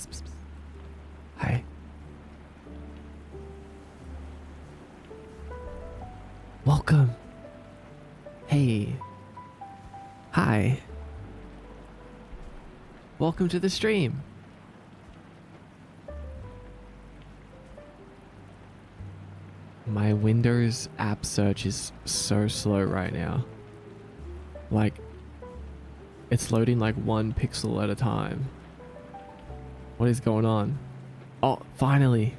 psst, psst. Hi. Welcome. Hey. Hi. Welcome to the stream. My Windows app search is so slow right now. Like, it's loading like 1 pixel at a time. What is going on? Oh, finally.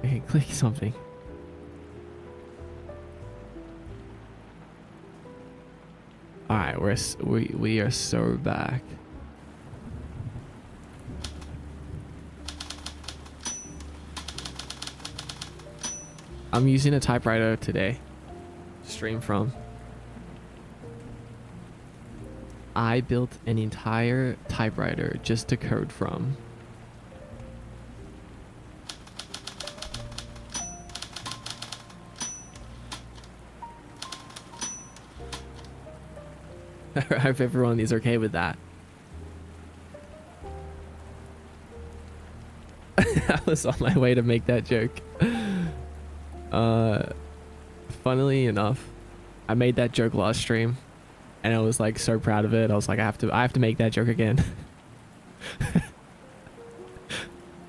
I can click something. Alright, we are so back. I'm using a typewriter today to stream from. I built an entire typewriter just to code from. I hope everyone is okay with that. I was on my way to make that joke. Funnily enough, I made that joke last stream and I was like so proud of it. I was like, I have to make that joke again. It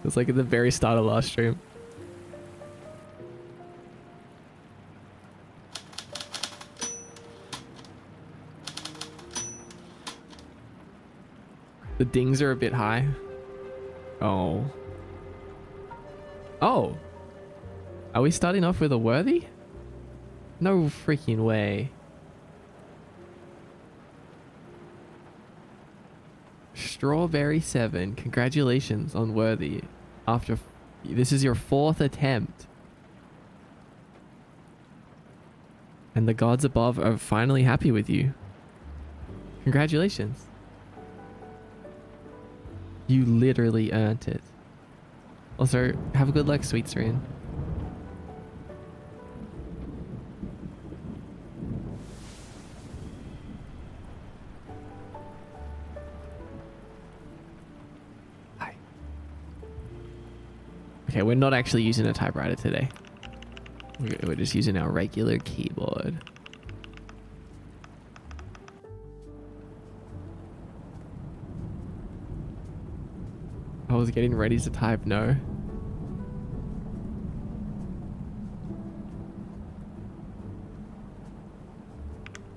was like at the very start of last stream. The dings are a bit high. Oh. Oh. Are we starting off with a worthy? No freaking way. Strawberry 7. Congratulations on worthy. This is your 4th attempt. And the gods above are finally happy with you. Congratulations. You literally earned it. Also, have a good luck, sweet Serene. Hi. Okay, we're not actually using a typewriter today. We're just using our regular keyboard. I was getting ready to type no.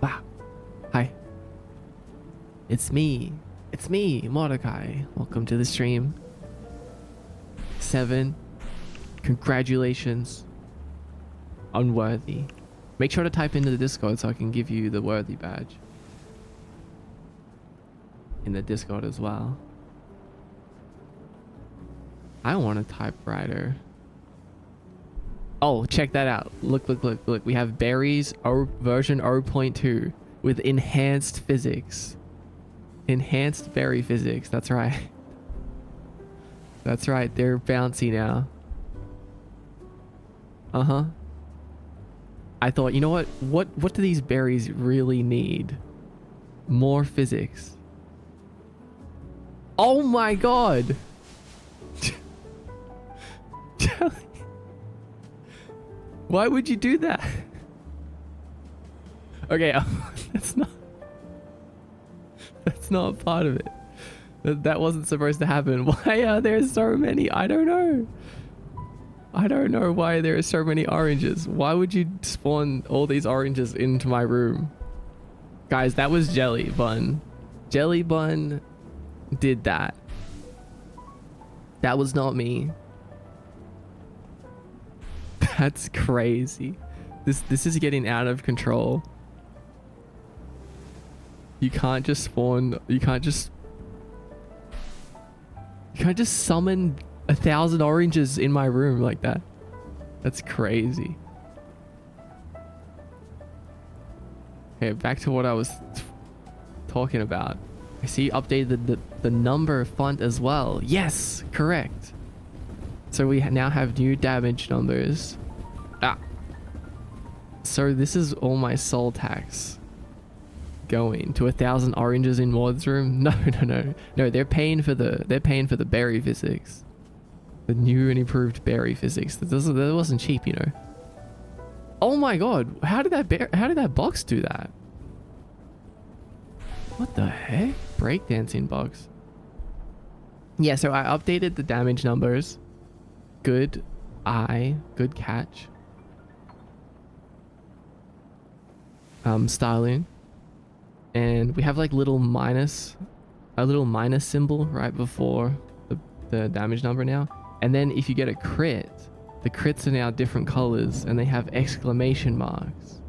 Wow. Hi. It's me, Mordecai. Welcome to the stream. 7. Congratulations. Unworthy. Make sure to type into the Discord so I can give you the worthy badge. In the Discord as well. I want a typewriter. Oh, check that out. Look. We have berries version 0.2 with enhanced physics. Enhanced berry physics. That's right. That's right. They're bouncy now. Uh-huh. I thought, you know what? What do these berries really need? More physics. Oh my god. Why would you do that? Okay, that's not part of it. That wasn't supposed to happen. Why are there so many? I don't know. I don't know why there are so many oranges. Why would you spawn all these oranges into my room? Guys, that was Jelly Bun. Jelly Bun did that. That was not me. That's crazy. This is getting out of control. You can't just spawn. You can't just summon 1,000 oranges in my room like that. That's crazy. Okay, back to what I was talking about. I see you updated the number font as well. Yes, correct. So we now have new damage numbers. Ah. So this is all my soul tax. going to 1,000 oranges in Ward's room? No, no, no, no. They're paying for the berry physics, the new and improved berry physics. That wasn't cheap, you know. Oh my god! How did that box do that? What the heck? Breakdancing box. Yeah, so I updated the damage numbers. Good eye, good catch. Styling. And we have like a little minus symbol right before the damage number now. And then if you get a crit, the crits are now different colors and they have exclamation marks.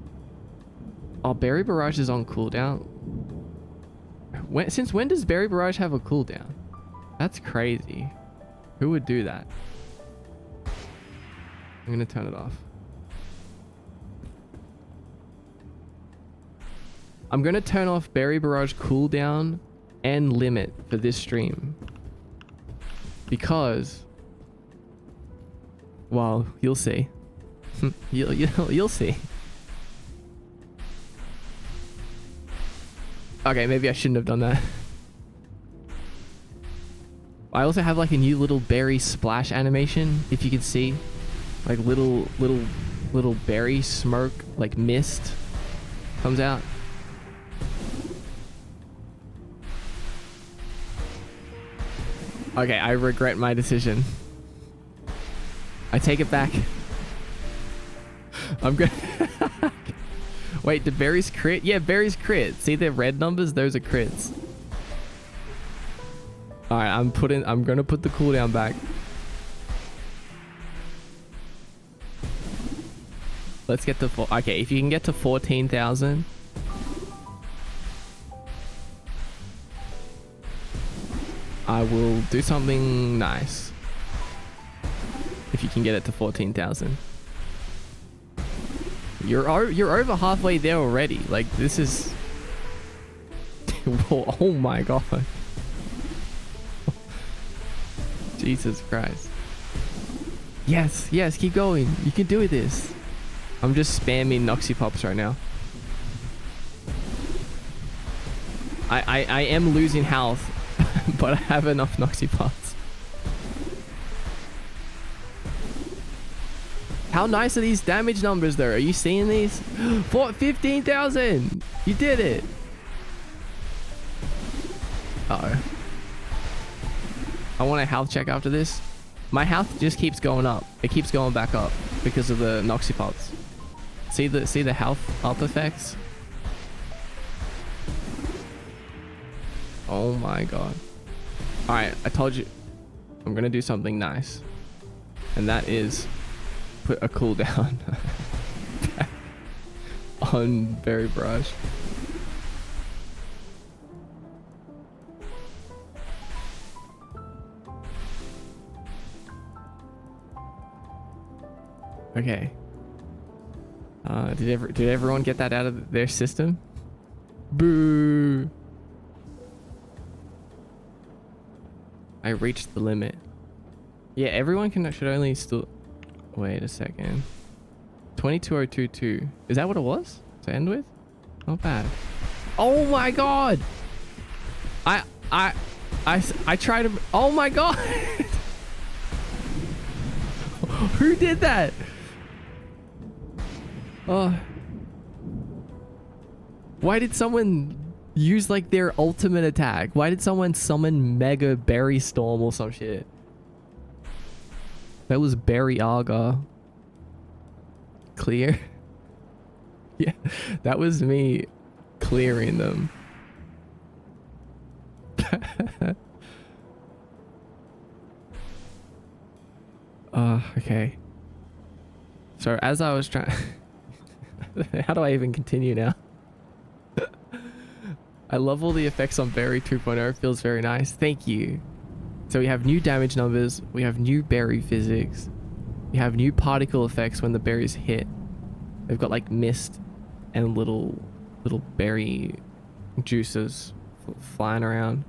Oh, Berry Barrage is on cooldown. Since when does Berry Barrage have a cooldown? That's crazy. Who would do that? I'm gonna turn it off. I'm gonna turn off Berry Barrage cooldown and limit for this stream. Because, well, you'll see. You'll see. Okay, maybe I shouldn't have done that. I also have like a new little berry splash animation, if you can see. Like little berry smoke, like mist comes out. Okay, I regret my decision. I take it back. I'm good. Wait, did berries crit? Yeah, berries crit. See the red numbers? Those are crits. Alright, I'm gonna put the cooldown back. Let's get to okay, if you can get to 14,000. I will do something nice. If you can get it to 14,000. You're over halfway there already. Like, this is... Oh my god. Jesus Christ. Yes, yes, keep going. You can do this. I'm just spamming Noxy Pops right now. I am losing health, but I have enough Noxy Pops. How nice are these damage numbers though? Are you seeing these? For 15,000! You did it! Uh-oh. I want a health check after this. My health just keeps going up. It keeps going back up because of the Noxy Pops. See the health up effects? Oh my god. Alright, I told you. I'm gonna do something nice. And that is put a cooldown on Berry Barrage. Okay. Did everyone get that out of their system? Boo! I reached the limit. Yeah, everyone should only still... Wait a second. 22,022. Is that what it was to end with? Not bad. Oh my god! I tried to... Oh my god! Who did that? Oh. Why did someone use like their ultimate attack? Why did someone summon Mega Berry Storm or some shit? That was Berry Arga. Clear? Yeah, that was me clearing them. Okay. So as I was trying... How do I even continue now? I love all the effects on Berry 2.0. It feels very nice. Thank you. So we have new damage numbers. We have new berry physics. We have new particle effects when the berries hit. They've got like mist and little berry juices flying around.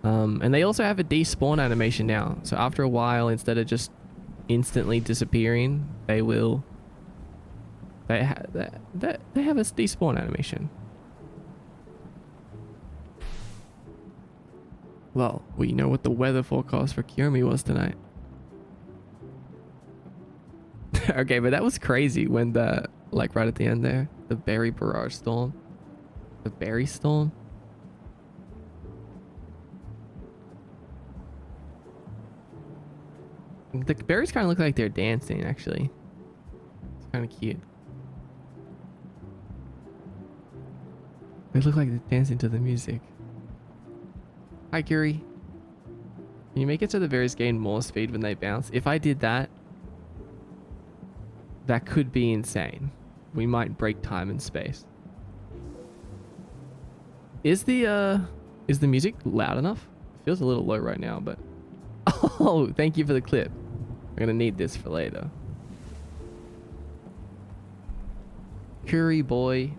And they also have a despawn animation now. So after a while, instead of just instantly disappearing, they will... They have a despawn animation. Well, we know what the weather forecast for Kiyomi was tonight. Okay, but that was crazy when the, like right at the end there, the berry barrage storm. The berry storm? The berries kind of look like they're dancing, actually. It's kind of cute. They look like they're dancing to the music. Hi, Curie. Can you make it so the berries gain more speed when they bounce? If I did that, that could be insane. We might break time and space. Is the music loud enough? It feels a little low right now, but... Oh, thank you for the clip. I'm gonna need this for later. Curry boy.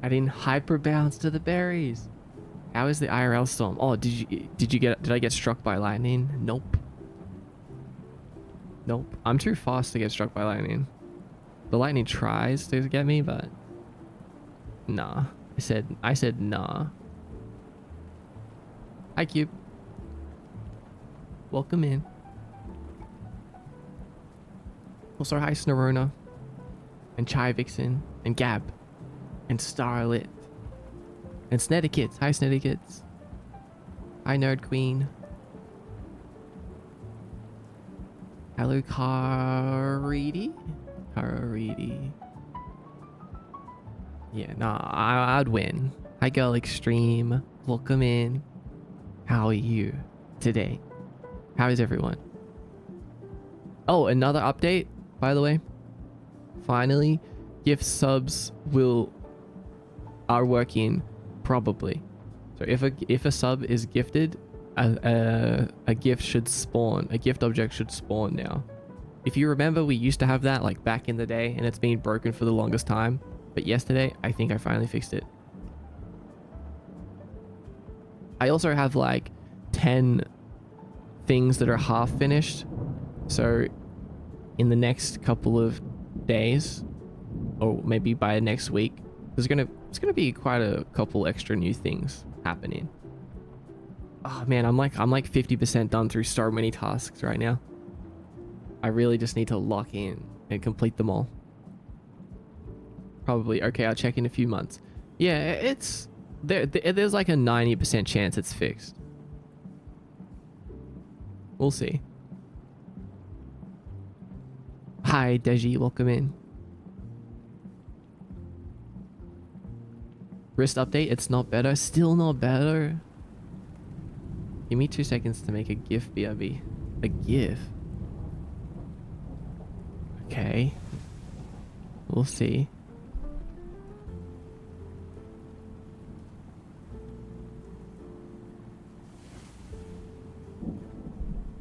Adding hyper bounce to the berries. How is the IRL storm? Oh, did I get struck by lightning? Nope. Nope. I'm too fast to get struck by lightning. The lightning tries to get me, but nah. I said nah. Hi, Cube. Welcome in. Also, hi, Snorona. And Chai Vixen. And Gab. And Starlit. And Snedikits. Hi, Snedikits. Hi, Nerd Queen. Hello, Caridi? Caridi. Yeah, nah, I'd win. Hi, Girl Extreme. Welcome in. How are you today? How is everyone? Oh, another update, by the way. Finally, gift subs are working probably. So if a sub is gifted, a gift should spawn. A gift object should spawn now. If you remember, we used to have that like back in the day, and it's been broken for the longest time. But yesterday, I think I finally fixed it. I also have like 10 things that are half finished. So in the next couple of days, or maybe by next week, it's gonna be quite a couple extra new things happening. Oh man, I'm like 50% done through so many tasks right now. I really just need to lock in and complete them all. Probably. Okay, I'll check in a few months. Yeah, it's there's like a 90% chance it's fixed. We'll see. Hi, Deji, welcome in. Wrist update, it's not better. Still not better. Give me 2 seconds to make a GIF, BRB. A GIF? Okay. We'll see.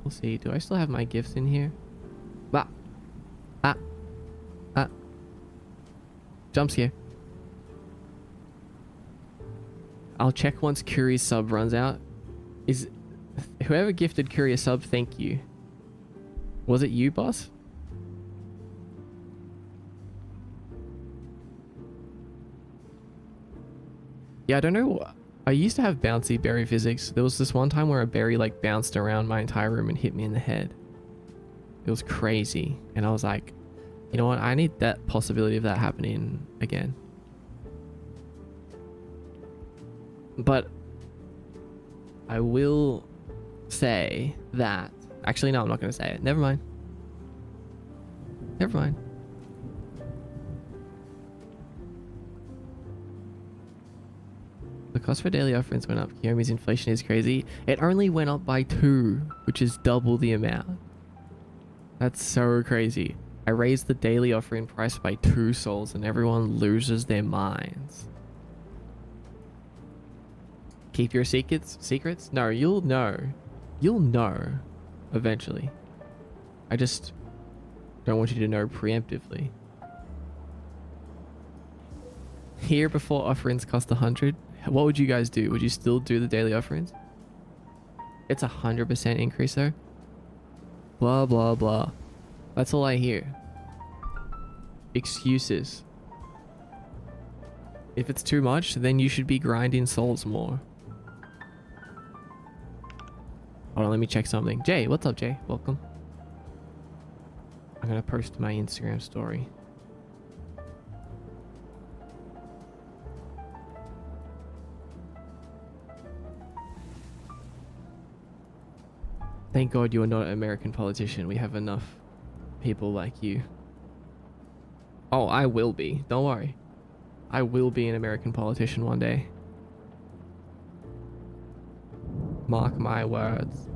We'll see. Do I still have my GIFs in here? Ah. Ah. Ah. Jump scare. I'll check once Curie's sub runs out. Is whoever gifted Curie a sub, thank you. Was it you, boss? Yeah, I don't know. I used to have bouncy berry physics. There was this one time where a berry like bounced around my entire room and hit me in the head. It was crazy. And I was like, you know what? I need that possibility of that happening again. But I will say that... Actually, no, I'm not going to say it. Never mind. Never mind. The cost for daily offerings went up. Kiyomi's inflation is crazy. It only went up by 2, which is double the amount. That's so crazy. I raised the daily offering price by 2 souls and everyone loses their minds. Keep your secrets? No, you'll know. You'll know eventually. I just don't want you to know preemptively. Here before offerings cost 100. What would you guys do? Would you still do the daily offerings? It's 100% increase though. Blah, blah, blah. That's all I hear. Excuses. If it's too much, then you should be grinding souls more. Hold on, let me check something. Jay, what's up, Jay? Welcome. I'm gonna post my Instagram story. Thank God you are not an American politician. We have enough people like you. Oh, I will be. Don't worry. I will be an American politician one day. Mark my words.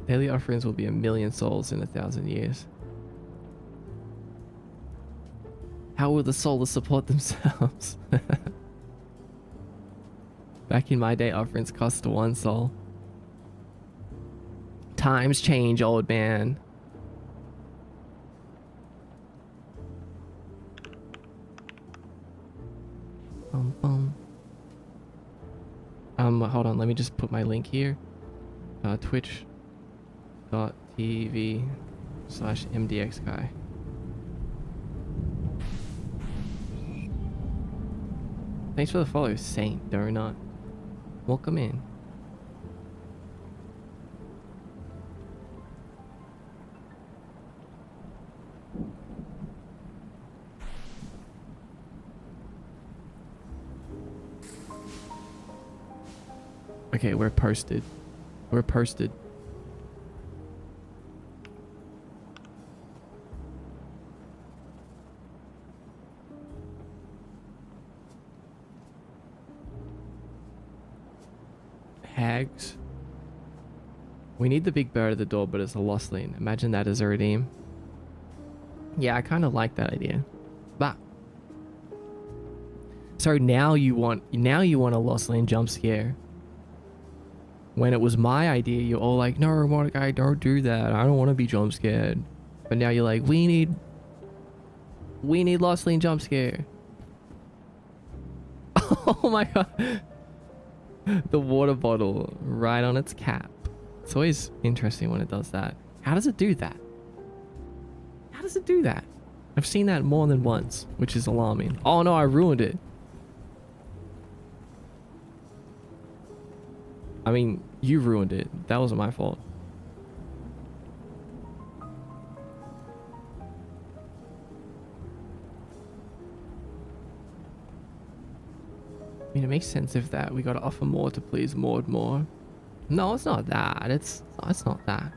Daily offerings will be 1,000,000 souls in 1,000 years. How will the souls support themselves? Back in my day, offerings cost 1 soul. Times change, old man. Hold on, let me just put my link here. Twitch.tv/MDXguy. Thanks for the follow, Saint Donut. Welcome in. Okay, we're posted. We're posted. Hags. We need the big bird at the door, but it's a lost lane. Imagine that as a redeem. Yeah, I kind of like that idea. But so now you want a lost lane jump scare. When it was my idea, you're all like, no, Mordecai, don't do that. I don't want to be jump scared. But now you're like, we need lost lane jump scare. Oh my god. The water bottle right on its cap. It's always interesting when it does that. How does it do that? How does it do that? I've seen that more than once, which is alarming. Oh no, I ruined it. I mean, you ruined it. That wasn't my fault. I mean, it makes sense if that we gotta offer more to please Maud more. No, it's not that. It's not that.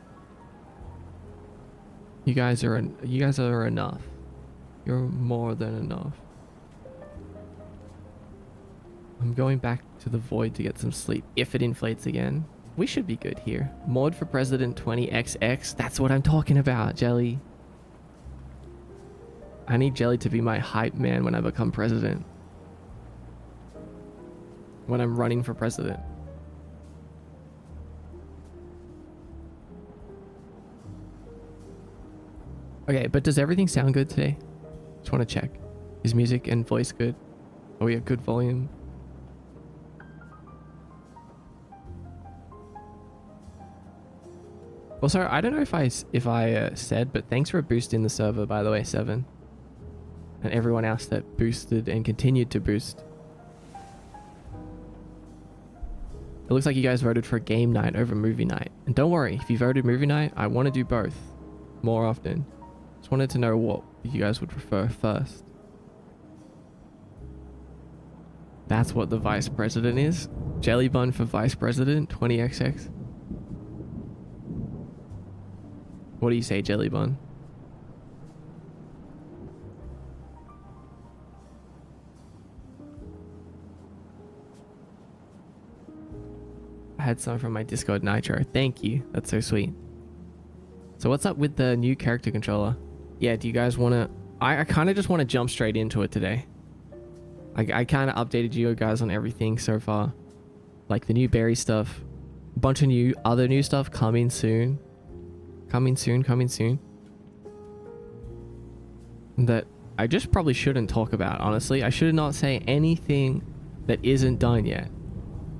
You guys are enough. You're more than enough. I'm going back to the void to get some sleep if it inflates again. We should be good here. Maud for President 20XX. That's what I'm talking about, Jelly. I need Jelly to be my hype man when I become president. When I'm running for president. Okay, but does everything sound good today? Just want to check. Is music and voice good? Are we at good volume? Also, I don't know if I said, but thanks for boosting the server, by the way, 7. And everyone else that boosted and continued to boost. It looks like you guys voted for game night over movie night. And don't worry, if you voted movie night, I want to do both more often. Just wanted to know what you guys would prefer first. That's what the vice president is? Jelly bun for vice president, 20XX. What do you say, Jelly bun? I had some from my Discord Nitro. Thank you. That's so sweet. So what's up with the new character controller? Yeah, do you guys want to... I kind of just want to jump straight into it today. I kind of updated you guys on everything so far. Like the new berry stuff. A bunch of other new stuff coming soon. Coming soon. That I just probably shouldn't talk about, honestly. I should not say anything that isn't done yet.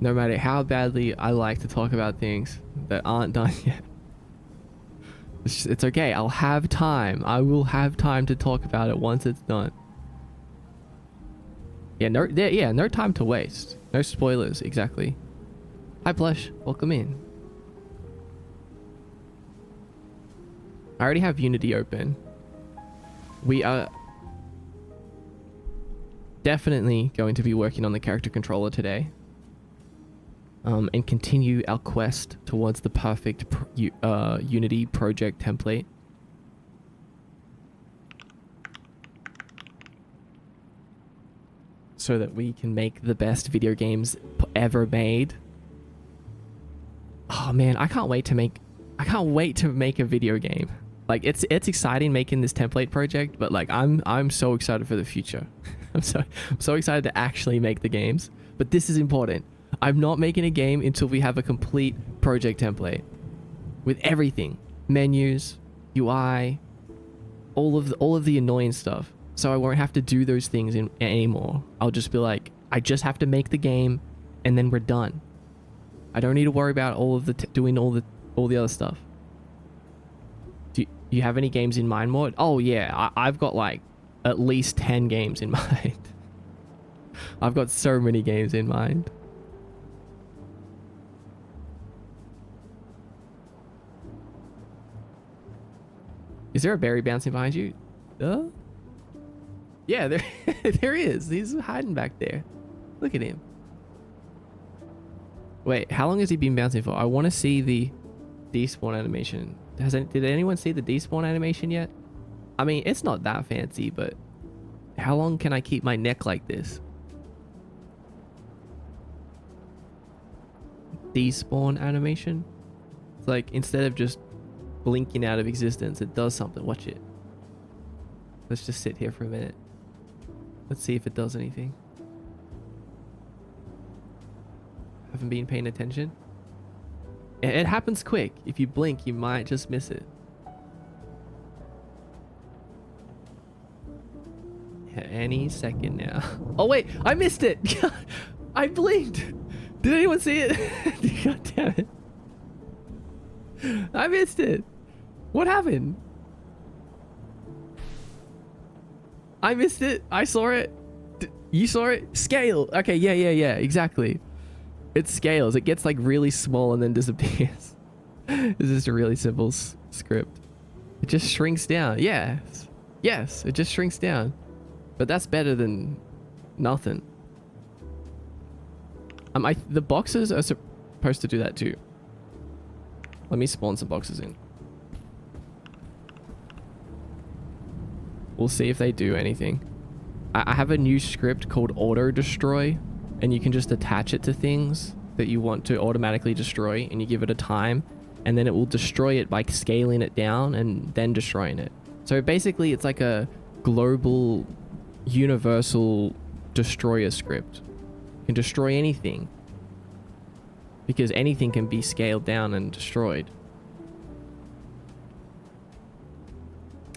No matter how badly I like to talk about things that aren't done yet. It's okay. I'll have time. I will have time to talk about it once it's done. Yeah, no time to waste. No spoilers, exactly. Hi, Blush. Welcome in. I already have Unity open. We are definitely going to be working on the character controller today. And continue our quest towards the perfect Unity project template. So that we can make the best video games ever made. Oh man, I can't wait to make a video game. Like it's exciting making this template project, but like I'm so excited for the future. I'm so excited to actually make the games. But this is important. I'm not making a game until we have a complete project template with everything, menus, UI, all of the annoying stuff. So I won't have to do those things anymore. I'll just be like, I just have to make the game, and then we're done. I don't need to worry about all of the doing all the other stuff. Do you have any games in mind, Mort? Oh yeah, I've got like at least 10 games in mind. I've got so many games in mind. Is there a berry bouncing behind you? Yeah, there is. He's hiding back there. Look at him. Wait, how long has he been bouncing for? I want to see the despawn animation. Did anyone see the despawn animation yet? I mean, it's not that fancy, but how long can I keep my neck like this? Despawn animation? It's like, instead of just blinking out of existence, it does something. Watch it. Let's just sit here for a minute. Let's see if it does anything. Haven't been paying attention. It happens quick. If you blink, you might just miss it. Any second now. Oh wait, I missed it. I blinked. Did anyone see it? God damn it. I missed it. What happened? I missed it. I saw it. You saw it? Scale. Okay, yeah, exactly. It scales. It gets like really small and then disappears. This is a really simple script. It just shrinks down. Yes. Yes, it just shrinks down. But that's better than nothing. The boxes are supposed to do that too. Let me spawn some boxes in. We'll see if they do anything. I have a new script called auto destroy, and you can just attach it to things that you want to automatically destroy, and you give it a time, and then it will destroy it by scaling it down and then destroying it. So basically it's like a global universal destroyer script. You can destroy anything because anything can be scaled down and destroyed.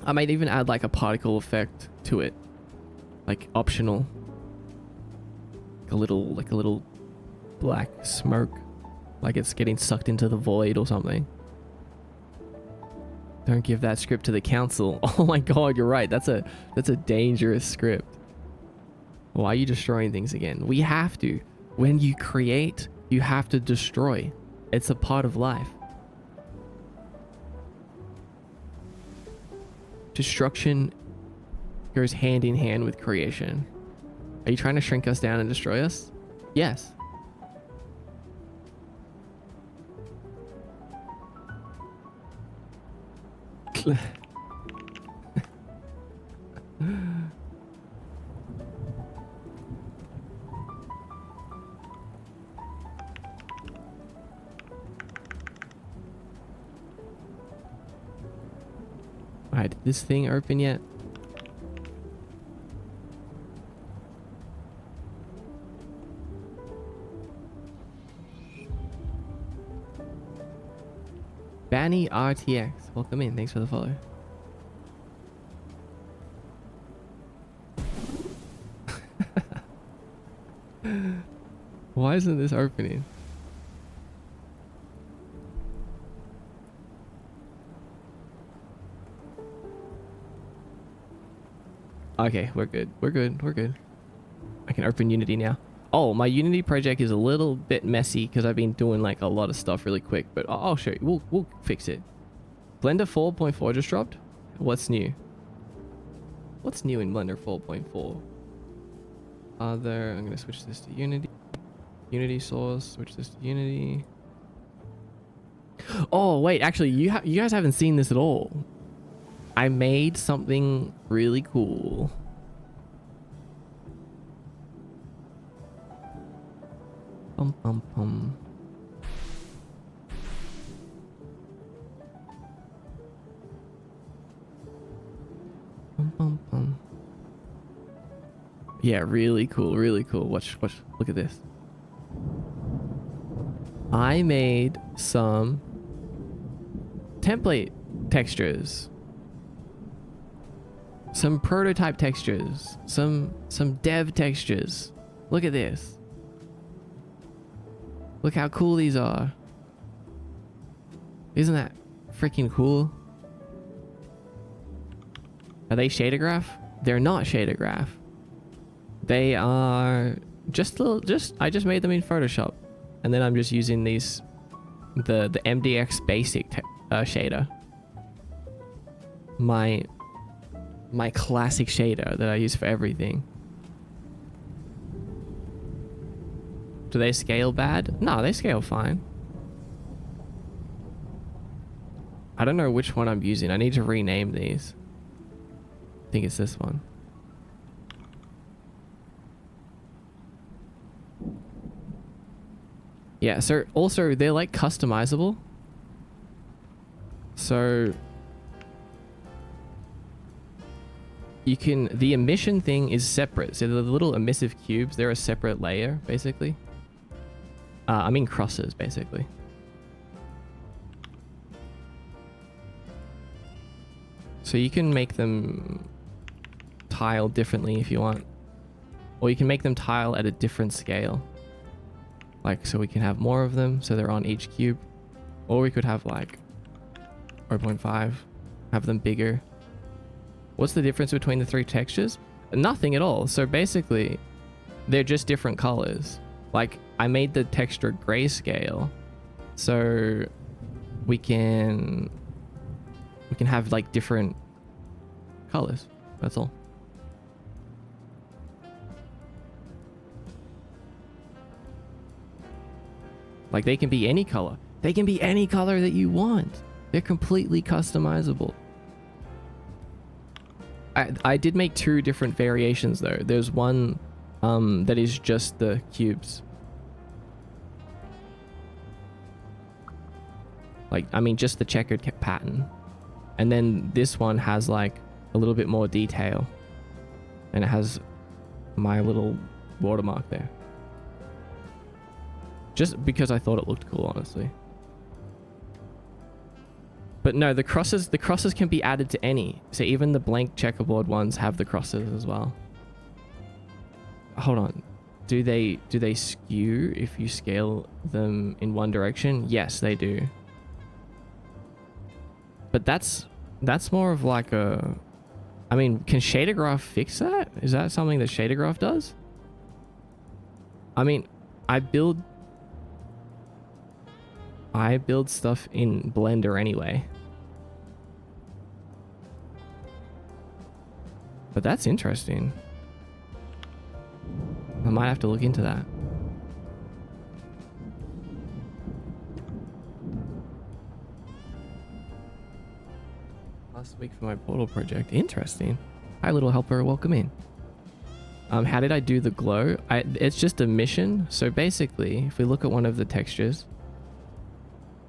I might even add like a particle effect to it, like optional, like a little black smoke, like it's getting sucked into the void or something. Don't give that script to the council. Oh my god, you're right. That's a dangerous script. Why are you destroying things again? We have to. When you create, you have to destroy. It's a part of life. Destruction goes hand in hand with creation. Are you trying to shrink us down and destroy us? Yes. Alright, did this thing open yet? Banny RTX, welcome in. Thanks for the follow. Why isn't this opening? Okay, we're good. We're good. We're good. I can open Unity now. Oh, my Unity project is a little bit messy because I've been doing like a lot of stuff really quick, but I'll show you. We'll fix it. Blender 4.4 just dropped. What's new? What's new in Blender 4.4? I'm gonna switch this to Unity. Unity source. Switch this to Unity. Oh wait, actually, you guys haven't seen this at all. I made something really cool. Pum pum pum. Pum pum pum. Yeah, really cool, really cool. Watch, look at this. I made some template textures. Some prototype textures. Some dev textures. Look at this. Look how cool these are. Isn't that freaking cool? Are they shader graph? They're not shader graph. They are I just made them in Photoshop, and then I'm just using these the MDX basic shader. My classic shader that I use for everything. Do they scale bad? No, they scale fine. I don't know which one I'm using. I need to rename these. I think it's this one. Yeah, so also they're like customizable. So you can, the emission thing is separate. So the little emissive cubes, they're a separate layer, basically. I mean crosses, basically. So you can make them tile differently if you want. Or you can make them tile at a different scale. Like, so we can have more of them, so they're on each cube. Or we could have like 0.5, have them bigger. What's the difference between the three textures? Nothing at all. So basically, they're just different colors. Like, I made the texture grayscale, so we can have like different colors. That's all. Like, they can be any color. They can be any color that you want. They're completely customizable. I did make two different variations though. There's one that is just the cubes. Like, I mean, just the checkered pattern. And then this one has like a little bit more detail. And it has my little watermark there. Just because I thought it looked cool, honestly. But no, the crosses can be added to any. So even the blank checkerboard ones have the crosses as well. Hold on. Do they skew if you scale them in one direction? Yes, they do. But that's more of like a, I mean, can shader graph fix that? Is that something that shader graph does? I mean, I build stuff in Blender anyway. But that's interesting. I might have to look into that. Last week for my portal project. Interesting. Hi, little helper. Welcome in. How did I do the glow? It's just a mission. So basically, if we look at one of the textures.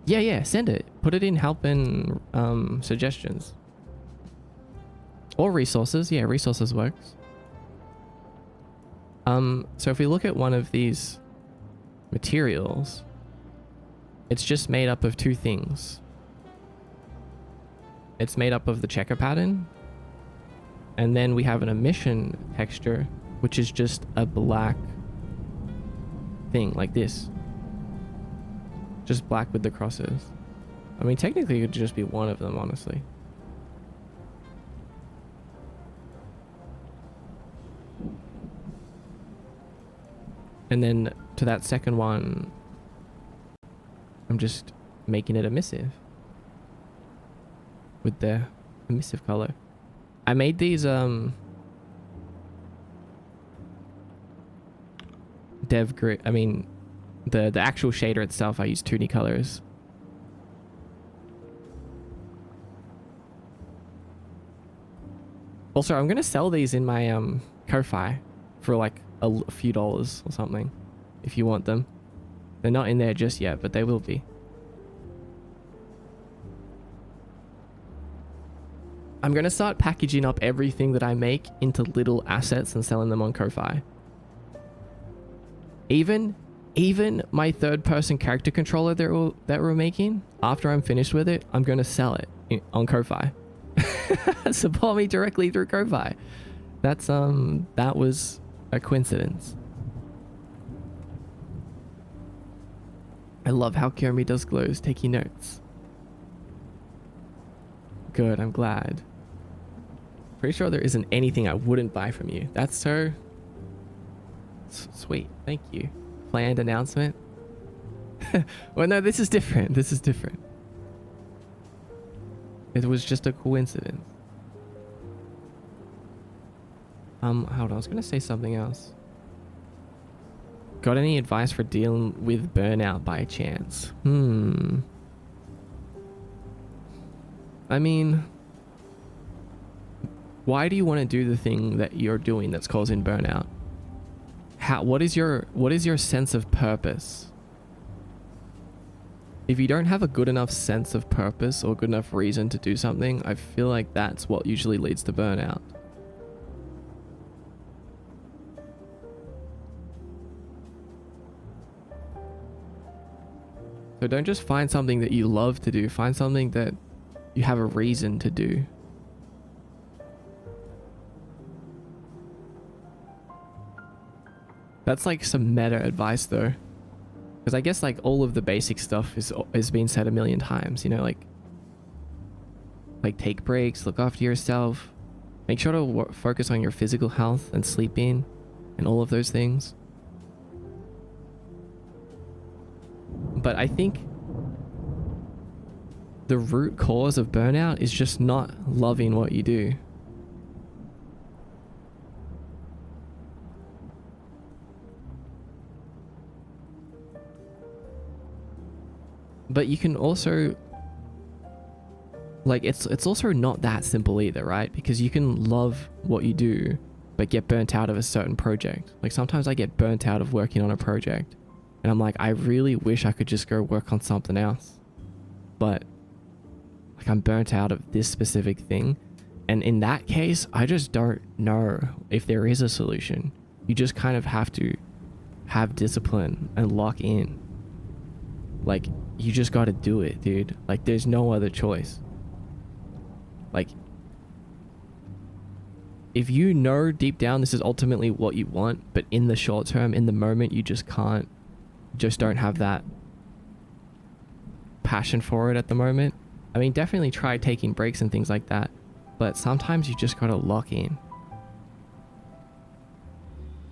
Yeah, send it. Put it in help and suggestions. Or resources. Yeah, resources works. So if we look at one of these materials, it's just made up of two things. It's made up of the checker pattern, and then we have an emission texture, which is just a black thing like this. Just black with the crosses. I mean, technically it could just be one of them, honestly. And then to that second one, I'm just making it emissive with the emissive color. I made these dev grid. I mean, the actual shader itself. I use 2D colors. Also, I'm gonna sell these in my Ko-Fi for like a few dollars or something, if you want them. They're not in there just yet, but they will be. I'm gonna start packaging up everything that I make into little assets and selling them on Ko-Fi. Even my third-person character controller that we're making, after I'm finished with it, I'm gonna sell it on Ko-Fi. Support me directly through Ko-Fi. That's that was a coincidence. I love how Kiyomi does glows, taking notes. Good, I'm glad. Pretty sure there isn't anything I wouldn't buy from you. That's so sweet. Thank you. Planned announcement. Well, no, this is different. This is different. It was just a coincidence. Hold on, I was gonna say something else. Got any advice for dealing with burnout by chance? I mean, why do you want to do the thing that you're doing that's causing burnout? What is your sense of purpose? If you don't have a good enough sense of purpose or good enough reason to do something, I feel like that's what usually leads to burnout. So don't just find something that you love to do, find something that you have a reason to do. That's like some meta advice though. Because I guess like all of the basic stuff is being said a million times, you know, like take breaks, look after yourself, make sure to focus on your physical health and sleeping and all of those things. But I think the root cause of burnout is just not loving what you do. But you can also, like, it's also not that simple either, right? Because you can love what you do, but get burnt out of a certain project. Like sometimes I get burnt out of working on a project and I'm like, I really wish I could just go work on something else. But like I'm burnt out of this specific thing. And in that case, I just don't know if there is a solution. You just kind of have to have discipline and lock in. Like, you just gotta do it, dude. Like, there's no other choice. Like, if you know deep down this is ultimately what you want, but in the short term, in the moment, you just can't, just don't have that passion for it at the moment. I mean, definitely try taking breaks and things like that, but sometimes you just gotta lock in.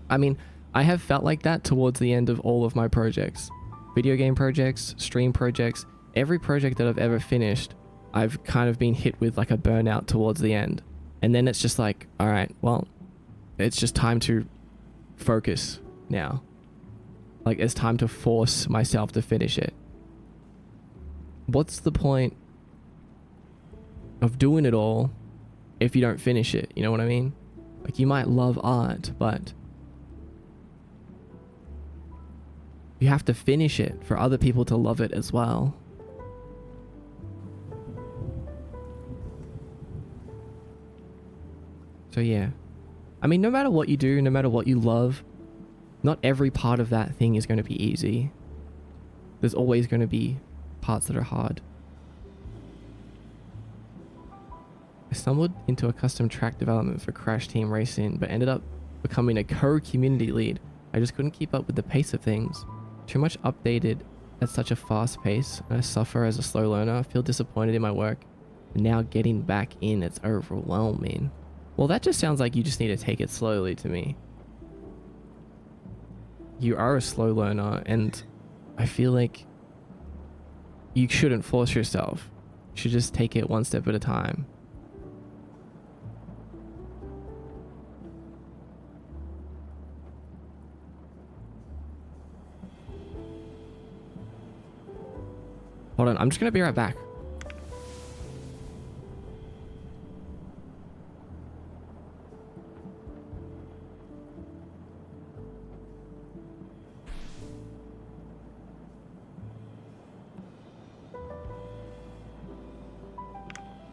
I mean, I have felt like that towards the end of all of my projects. Video game projects, stream projects, every project that I've ever finished, I've kind of been hit with like a burnout towards the end. And then it's just like, all right, well, it's just time to focus now. Like, it's time to force myself to finish it. What's the point of doing it all if you don't finish it? You know what I mean? Like, you might love art, but you have to finish it for other people to love it as well. So yeah. I mean, no matter what you do, no matter what you love, not every part of that thing is going to be easy. There's always going to be parts that are hard. I stumbled into a custom track development for Crash Team Racing, but ended up becoming a co-community lead. I just couldn't keep up with the pace of things. Too much updated at such a fast pace, and I suffer as a slow learner. I feel disappointed in my work, and now getting back in, it's overwhelming. Well, that just sounds like you just need to take it slowly to me. you are a slow learner, and I feel like you shouldn't force yourself. You should just take it one step at a time. Hold on, I'm just gonna be right back.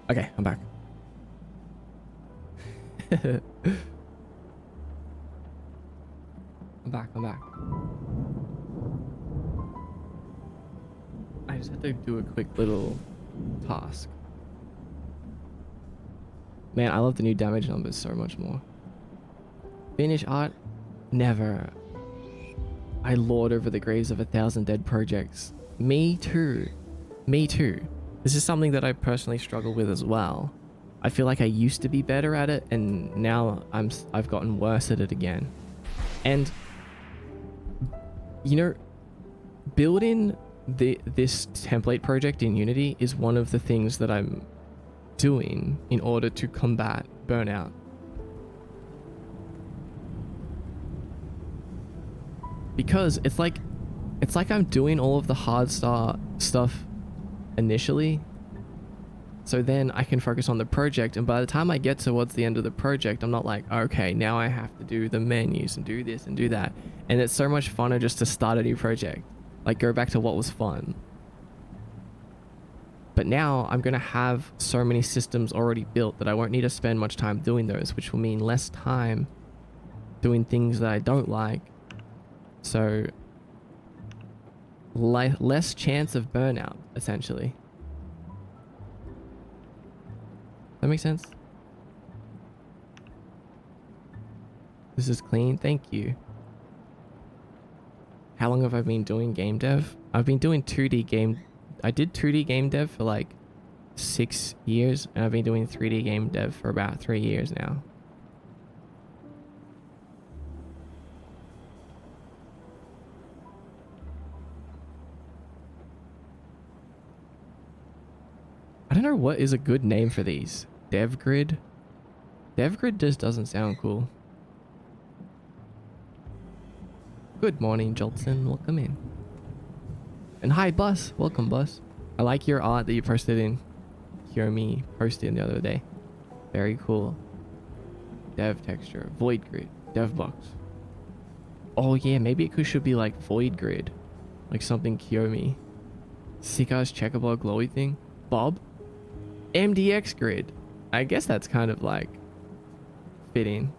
Okay, I'm back. I'm back. I just had to do a quick little task. Man, I love the new damage numbers so much more. Finish art? Never. I lord over the graves of 1,000 dead projects. Me too. Me too. This is something that I personally struggle with as well. I feel like I used to be better at it, and now I've gotten worse at it again. And you know, building this template project in Unity is one of the things that I'm doing in order to combat burnout. Because it's like I'm doing all of the hard stuff initially, so then I can focus on the project, and by the time I get towards the end of the project, I'm not like, okay, now I have to do the menus and do this and do that. And it's so much funner just to start a new project, like go back to what was fun. But now I'm gonna have so many systems already built that I won't need to spend much time doing those, which will mean less time doing things that I don't like. So less chance of burnout, essentially. That makes sense? This is clean, thank you. How long have I been doing game dev? I've been doing 2D game. I did 2D game dev for like 6 years, and I've been doing 3D game dev for about 3 years now. I don't know what is a good name for these. DevGrid? DevGrid just doesn't sound cool. Good morning, Jolson. Welcome in. And hi, Bus. Welcome, Bus. I like your art that you posted in Kiyomi posted the other day. Very cool. Dev texture. Void grid. Dev box. Oh yeah, maybe it should be like void grid. Like something Kiyomi. Sick ass checkerboard glowy thing. Bob? MDX grid. I guess that's kind of like fitting.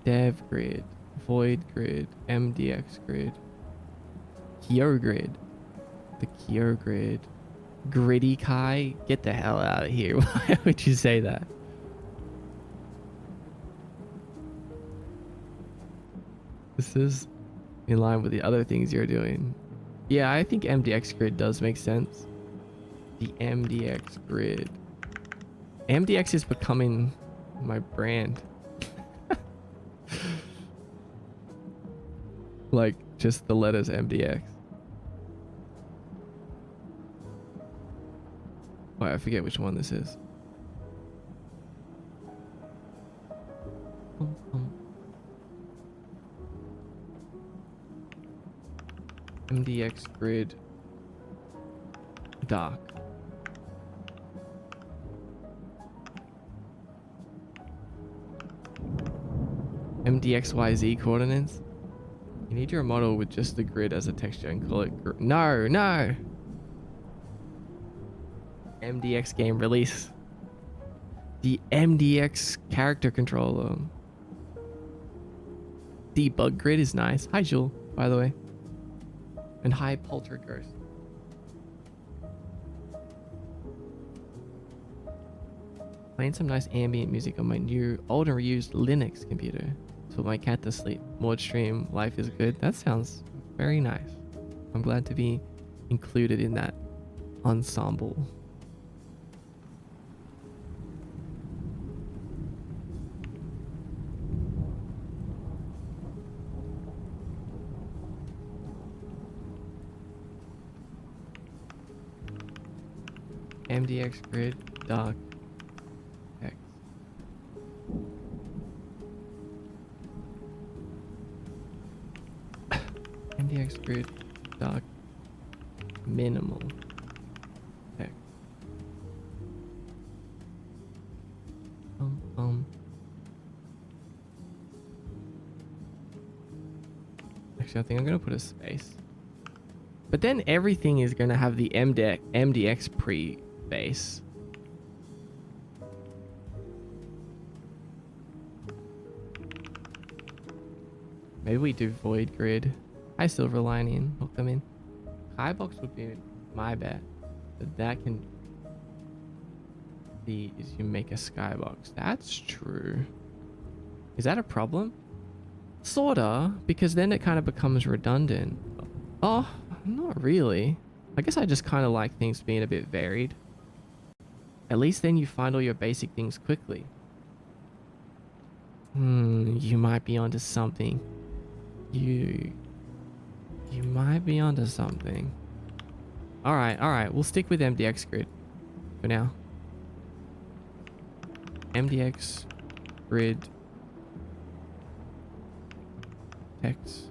Dev grid, void grid, MDX grid, Kyo grid, the Kyo grid, Gritty Kai. Get the hell out of here. Why would you say that? This is in line with the other things you're doing. Yeah, I think MDX grid does make sense. The MDX grid. MDX is becoming my brand. Like just the letters MDX. Wait, I forget which one this is. MDX grid dark. MDXYZ coordinates. You need your model with just the grid as a texture and call it no. MDX game release. The MDX character controller. Debug grid is nice. Hi Jewel, by the way. And hi Poltergeist. Playing some nice ambient music on my new old and reused Linux computer. Put my cat to sleep. Mod stream, life is good. That sounds very nice. I'm glad to be included in that ensemble. MDX grid dark text. MDX grid dark minimal text. Actually, I think I'm gonna put a space. But then everything is gonna have the MDX pre-base. Maybe we do void grid. Hi, Silver Lining. Welcome in. Skybox would be my bet. But that can be is you make a skybox. That's true. Is that a problem? Sorta, because then it kind of becomes redundant. Oh, not really. I guess I just kind of like things being a bit varied. At least then you find all your basic things quickly. You might be onto something. You might be onto something. Alright, we'll stick with MDX grid for now. MDX grid text.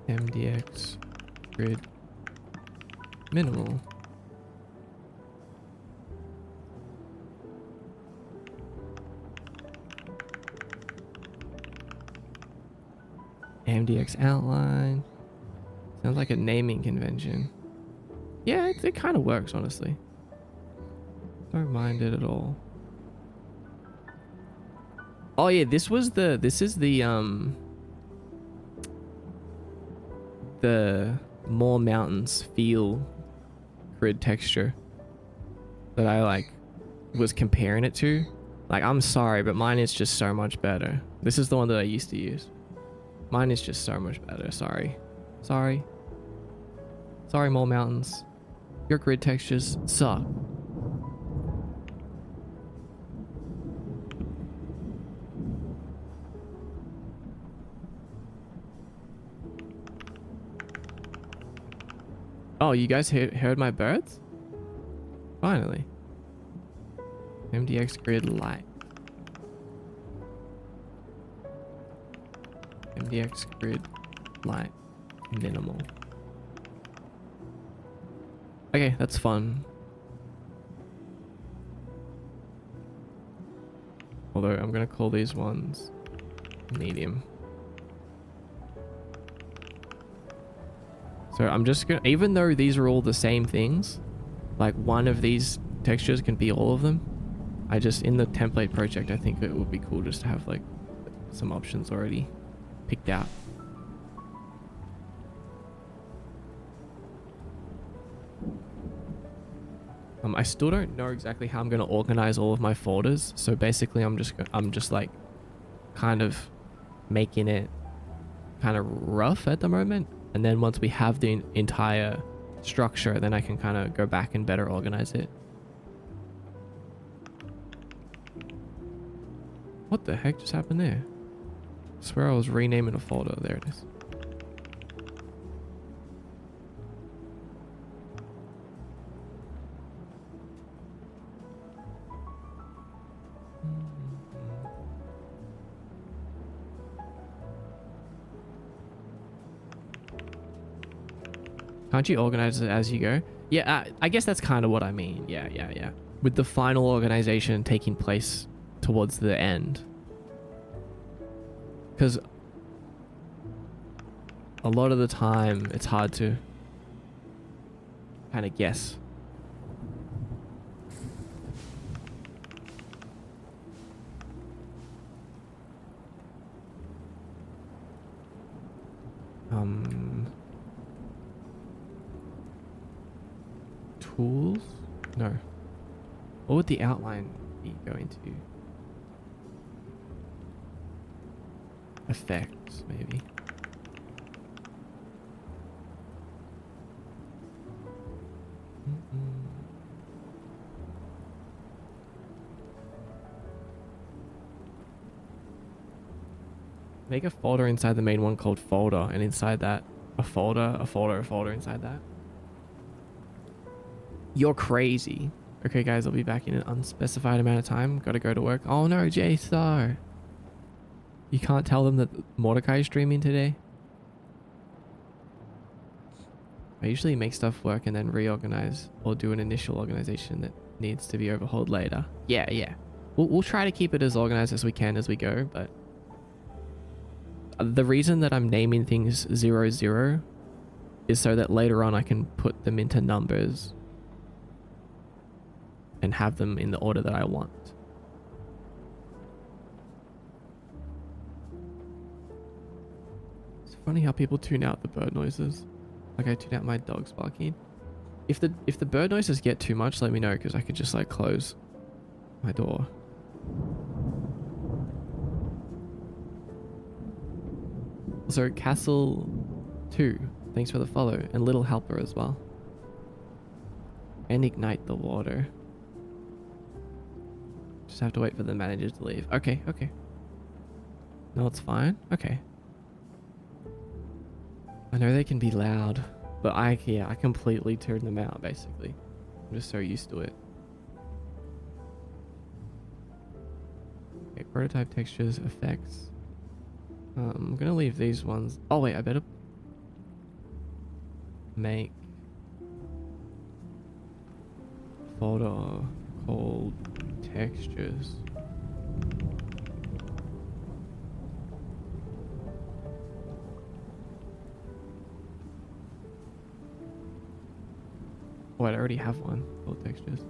MDX grid minimal. MDX outline. Sounds like a naming convention. Yeah, it kind of works, honestly. Don't mind it at all. Oh yeah, this is the more mountains feel grid texture that I like was comparing it to. Like, I'm sorry, but mine is just so much better. This is the one that I used to use. Mine is just so much better. Sorry, more mountains. Your grid textures suck. Oh, you guys heard my birds? Finally. MDX grid light. MDX grid light minimal. Okay, that's fun. Although I'm gonna call these ones medium. So I'm just gonna, even though these are all the same things, like one of these textures can be all of them. I just, in the template project, I think it would be cool just to have like some options already picked out. I still don't know exactly how I'm going to organize all of my folders. So basically I'm just like kind of making it kind of rough at the moment. And then once we have the entire structure, then I can kind of go back and better organize it. What the heck just happened there? I swear I was renaming a folder. There it is. Can't you organize it as you go? Yeah, I guess that's kind of what I mean. Yeah. With the final organization taking place towards the end. Because a lot of the time it's hard to kind of guess. Tools? No. What would the outline be going to? Effects, maybe. Make a folder inside the main one called folder, and inside that a folder inside that. You're crazy. Okay, guys, I'll be back in an unspecified amount of time. Gotta go to work. Oh no, J-Star. You can't tell them that Mordecai is streaming today? I usually make stuff work and then reorganize or do an initial organization that needs to be overhauled later. Yeah, yeah. We'll try to keep it as organized as we can as we go, but the reason that I'm naming things 00 is so that later on I can put them into numbers and have them in the order that I want. It's funny how people tune out the bird noises. Like I tune out my dogs barking. If the bird noises get too much, let me know, because I could just like close my door. Also, Castle 2, thanks for the follow, and Little Helper as well. And Ignite the Water. Just have to wait for the manager to leave. Okay, okay. No, it's fine. Okay. I know they can be loud, but I completely turn them out, basically. I'm just so used to it. Okay, prototype textures, effects. I'm gonna leave these ones. Oh wait, I better make folder called textures. Oh, I already have one called textures.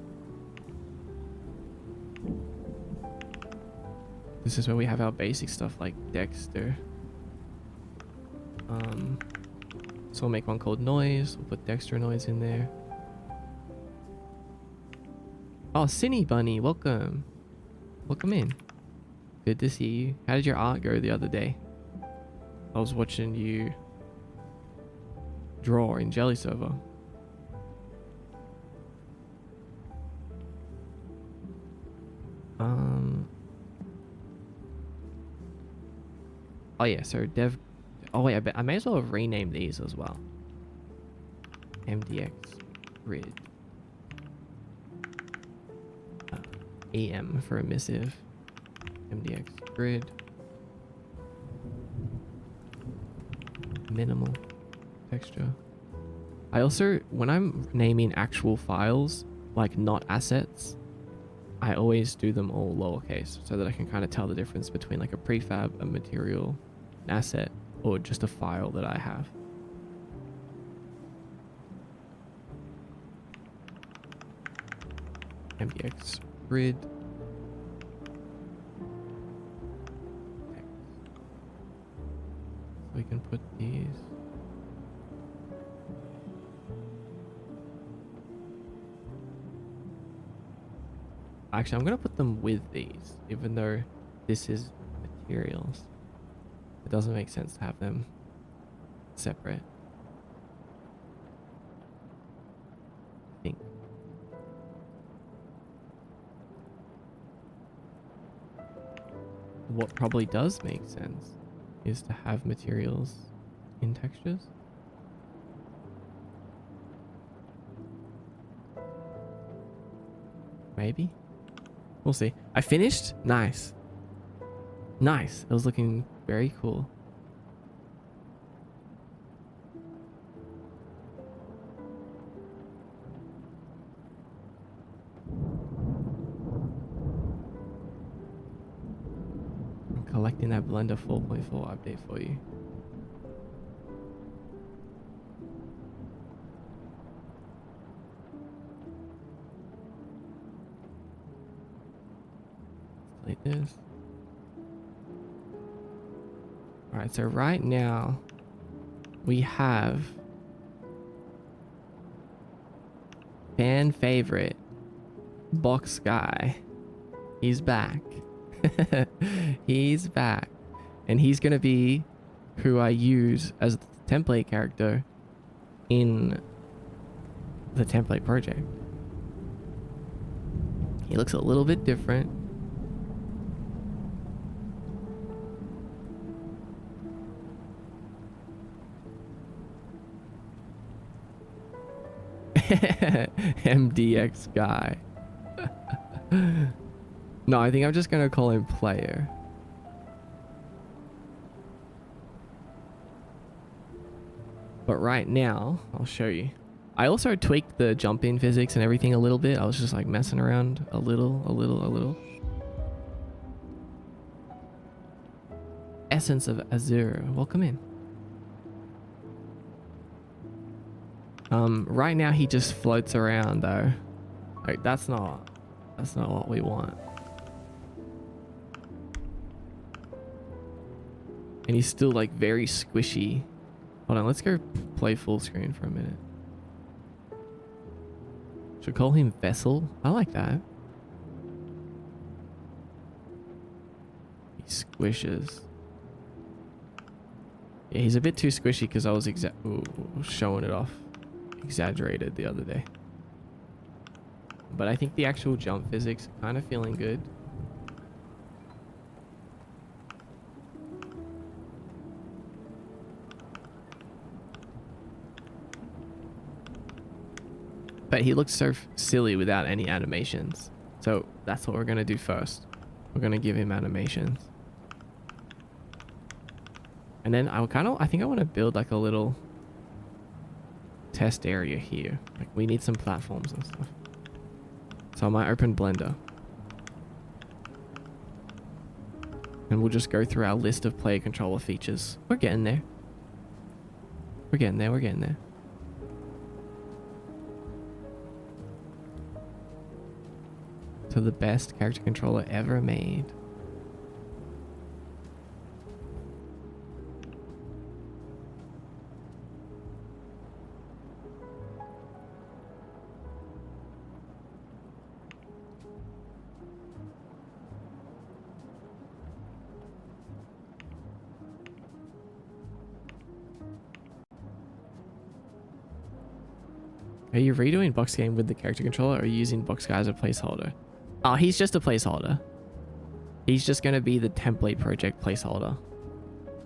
This is where we have our basic stuff like Dexter. So we'll make one called noise. We'll put Dexter noise in there. Oh, Cinny Bunny, welcome. Welcome in. Good to see you. How did your art go the other day? I was watching you draw in Jelly Server. Oh yeah, so dev. Oh wait, I may as well rename these as well. MDX grid. EM for emissive. MDX grid. Minimal texture. I also, when I'm naming actual files, like not assets, I always do them all lowercase so that I can kind of tell the difference between like a prefab, a material, an asset, or just a file that I have. MDX grid. So we can put these. Actually, I'm going to put them with these, even though this is materials. It doesn't make sense to have them separate. I think. What probably does make sense is to have materials in textures. Maybe? We'll see. I finished? Nice. Nice. It was looking very cool. I'm collecting that Blender 4.4 update for you. Like this. Alright, so right now we have fan favorite Box Guy. He's back. He's back. And he's gonna be who I use as the template character in the template project. He looks a little bit different. MDX guy. No, I think I'm just gonna call him player. But right now, I'll show you. I also tweaked the jump in physics and everything a little bit. I was just like messing around a little. Essence of Azure, welcome in. Right now he just floats around though. Like that's not what we want. And he's still like very squishy. Hold on, let's go play full screen for a minute. Should call him Vessel. I like that. He squishes. Yeah, he's a bit too squishy because I was showing it off. Exaggerated the other day. But I think the actual jump physics are kind of feeling good. But he looks so silly without any animations. So that's what we're going to do first. We're going to give him animations. And then I think I want to build like a little test area here. Like we need some platforms and stuff. So I might open Blender. And we'll just go through our list of player controller features. We're getting there. We're getting there. To the best character controller ever made. Are you redoing Box Game with the character controller or are you using Box Guy as a placeholder? Oh, he's just a placeholder. He's just going to be the template project placeholder,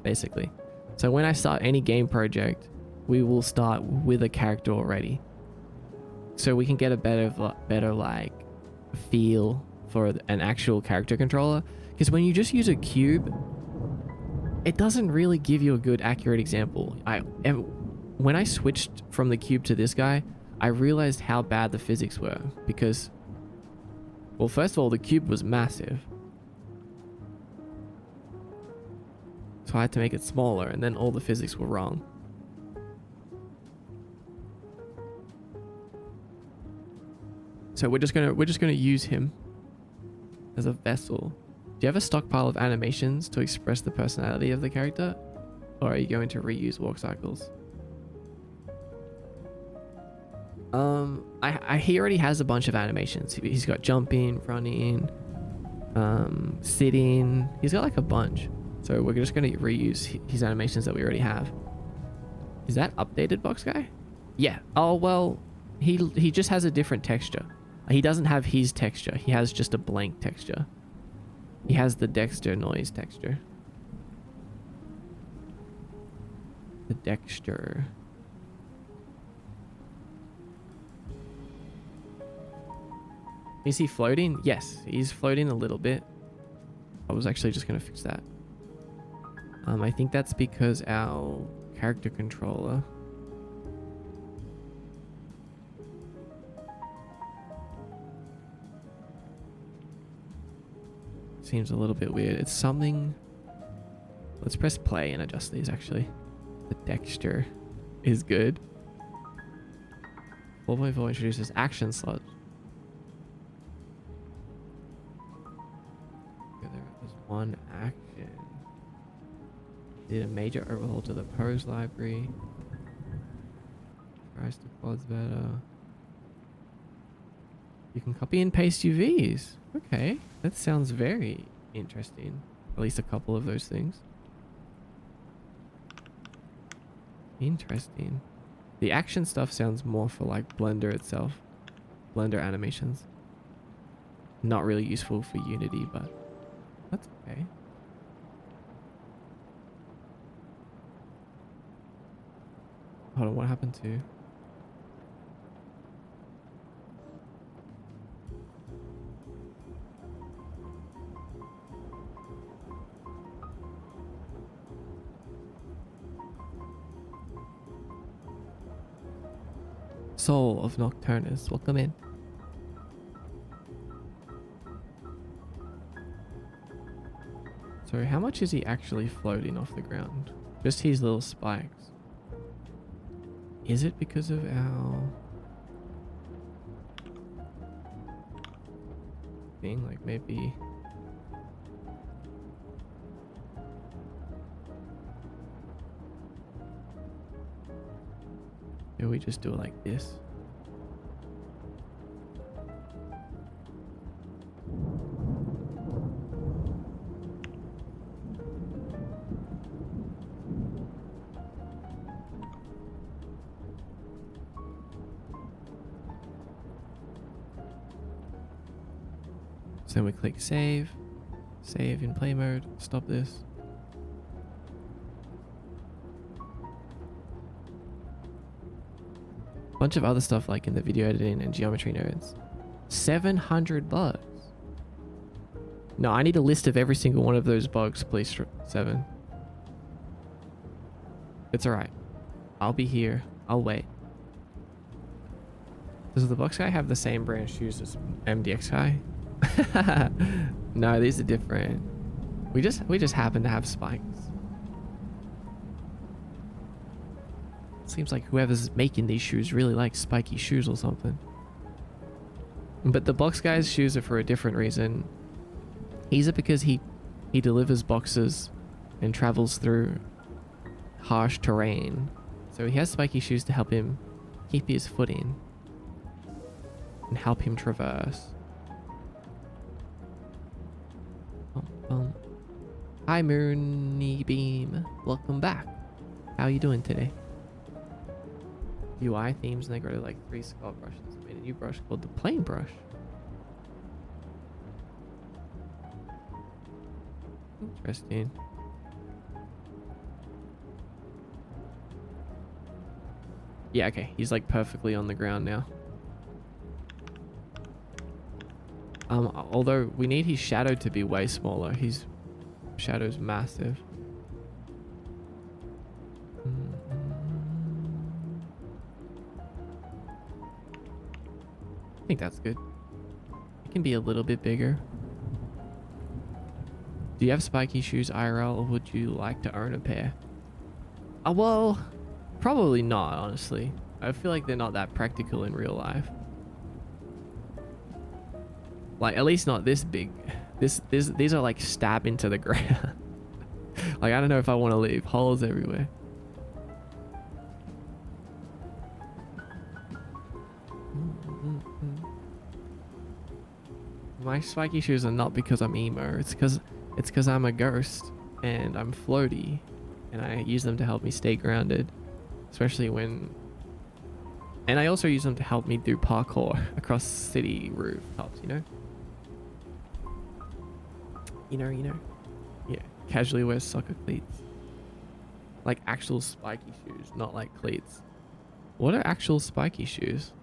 basically. So when I start any game project, we will start with a character already. So we can get a better like feel for an actual character controller. Because when you just use a cube, it doesn't really give you a good accurate example. When I switched from the cube to this guy, I realized how bad the physics were because, well, first of all, the cube was massive. So I had to make it smaller and then all the physics were wrong. So we're just gonna use him as a vessel. Do you have a stockpile of animations to express the personality of the character? Or are you going to reuse walk cycles? He already has a bunch of animations. He's got jumping, running, sitting. He's got like a bunch. So we're just going to reuse his animations that we already have. Is that updated Box Guy? Yeah. Oh, well, he just has a different texture. He doesn't have his texture. He has just a blank texture. He has the Dexter noise texture. The Dexter. Is he floating? Yes, he's floating a little bit. I was actually just going to fix that. I think that's because our character controller seems a little bit weird. It's something. Let's press play and adjust these actually. The Dexter is good. 4.4 introduces action slots. There was one action. Did a major overhaul to the pose library. Tries to quads better. You can copy and paste UVs. Okay, that sounds very interesting. At least a couple of those things. Interesting. The action stuff sounds more for like Blender itself. Blender animations. Not really useful for Unity, but that's okay. Hold on, what happened to... Soul of Nocturnus, welcome in. So how much is he actually floating off the ground? Just his little spikes. Is it because of our thing? Like maybe... Do we just do it like this? So then we click save, save in play mode, stop this. Bunch of other stuff like in the video editing and geometry nodes. $700. No, I need a list of every single one of those bugs, please, Seven. It's alright. I'll be here. I'll wait. Does the box guy have the same brand shoes as MDX guy? No, these are different. We just happen to have spikes. Seems like whoever's making these shoes really likes spiky shoes or something. But the box guy's shoes are for a different reason. Is it because he delivers boxes and travels through harsh terrain? So he has spiky shoes to help him keep his footing and help him traverse. Hi Moony Beam, welcome back. How you doing today? UI themes, and they go to like 3 skull brushes. I made a new brush called the plane brush. Interesting. Yeah, okay, he's like perfectly on the ground now. Although we need his shadow to be way smaller. His shadow's massive. I think that's good. It can be a little bit bigger. Do you have spiky shoes, IRL, or would you like to own a pair? Well, probably not, honestly. I feel like they're not that practical in real life. Like, at least not this big. These are like stab into the ground. Like, I don't know if I want to leave. Holes everywhere. My spiky shoes are not because I'm emo. It's because I'm a ghost and I'm floaty, and I use them to help me stay grounded, especially when. And I also use them to help me do parkour across city rooftops. You know. Yeah, casually wear soccer cleats. Like actual spiky shoes, not like cleats. What are actual spiky shoes?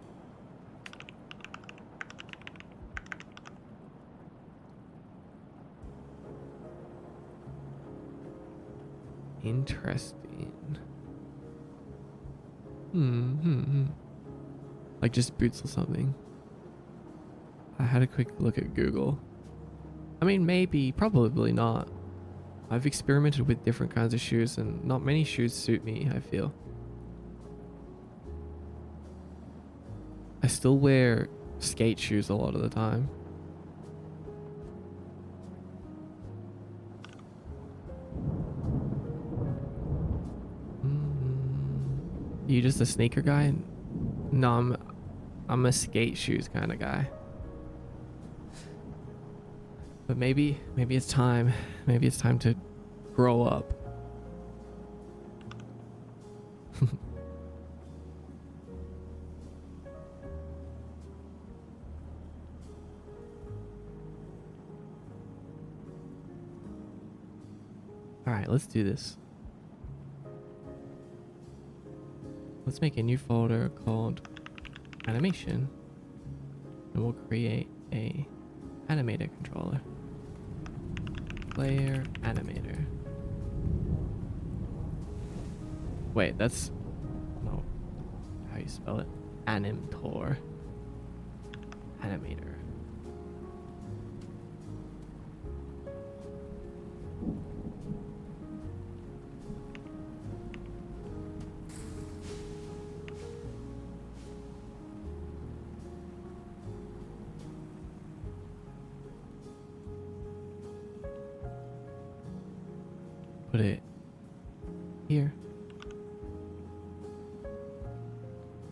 Interesting. Like just boots or something. I had a quick look at Google. I mean, maybe, probably not. I've experimented with different kinds of shoes and not many shoes suit me, I feel. I still wear skate shoes a lot of the time. You just a sneaker guy? No, I'm a skate shoes kind of guy. But maybe it's time. Maybe it's time to grow up. All right, let's do this. Let's make a new folder called animation, and we'll create a animator controller. Player animator. Wait, that's no how you spell it. Animator. Animator. Put it here.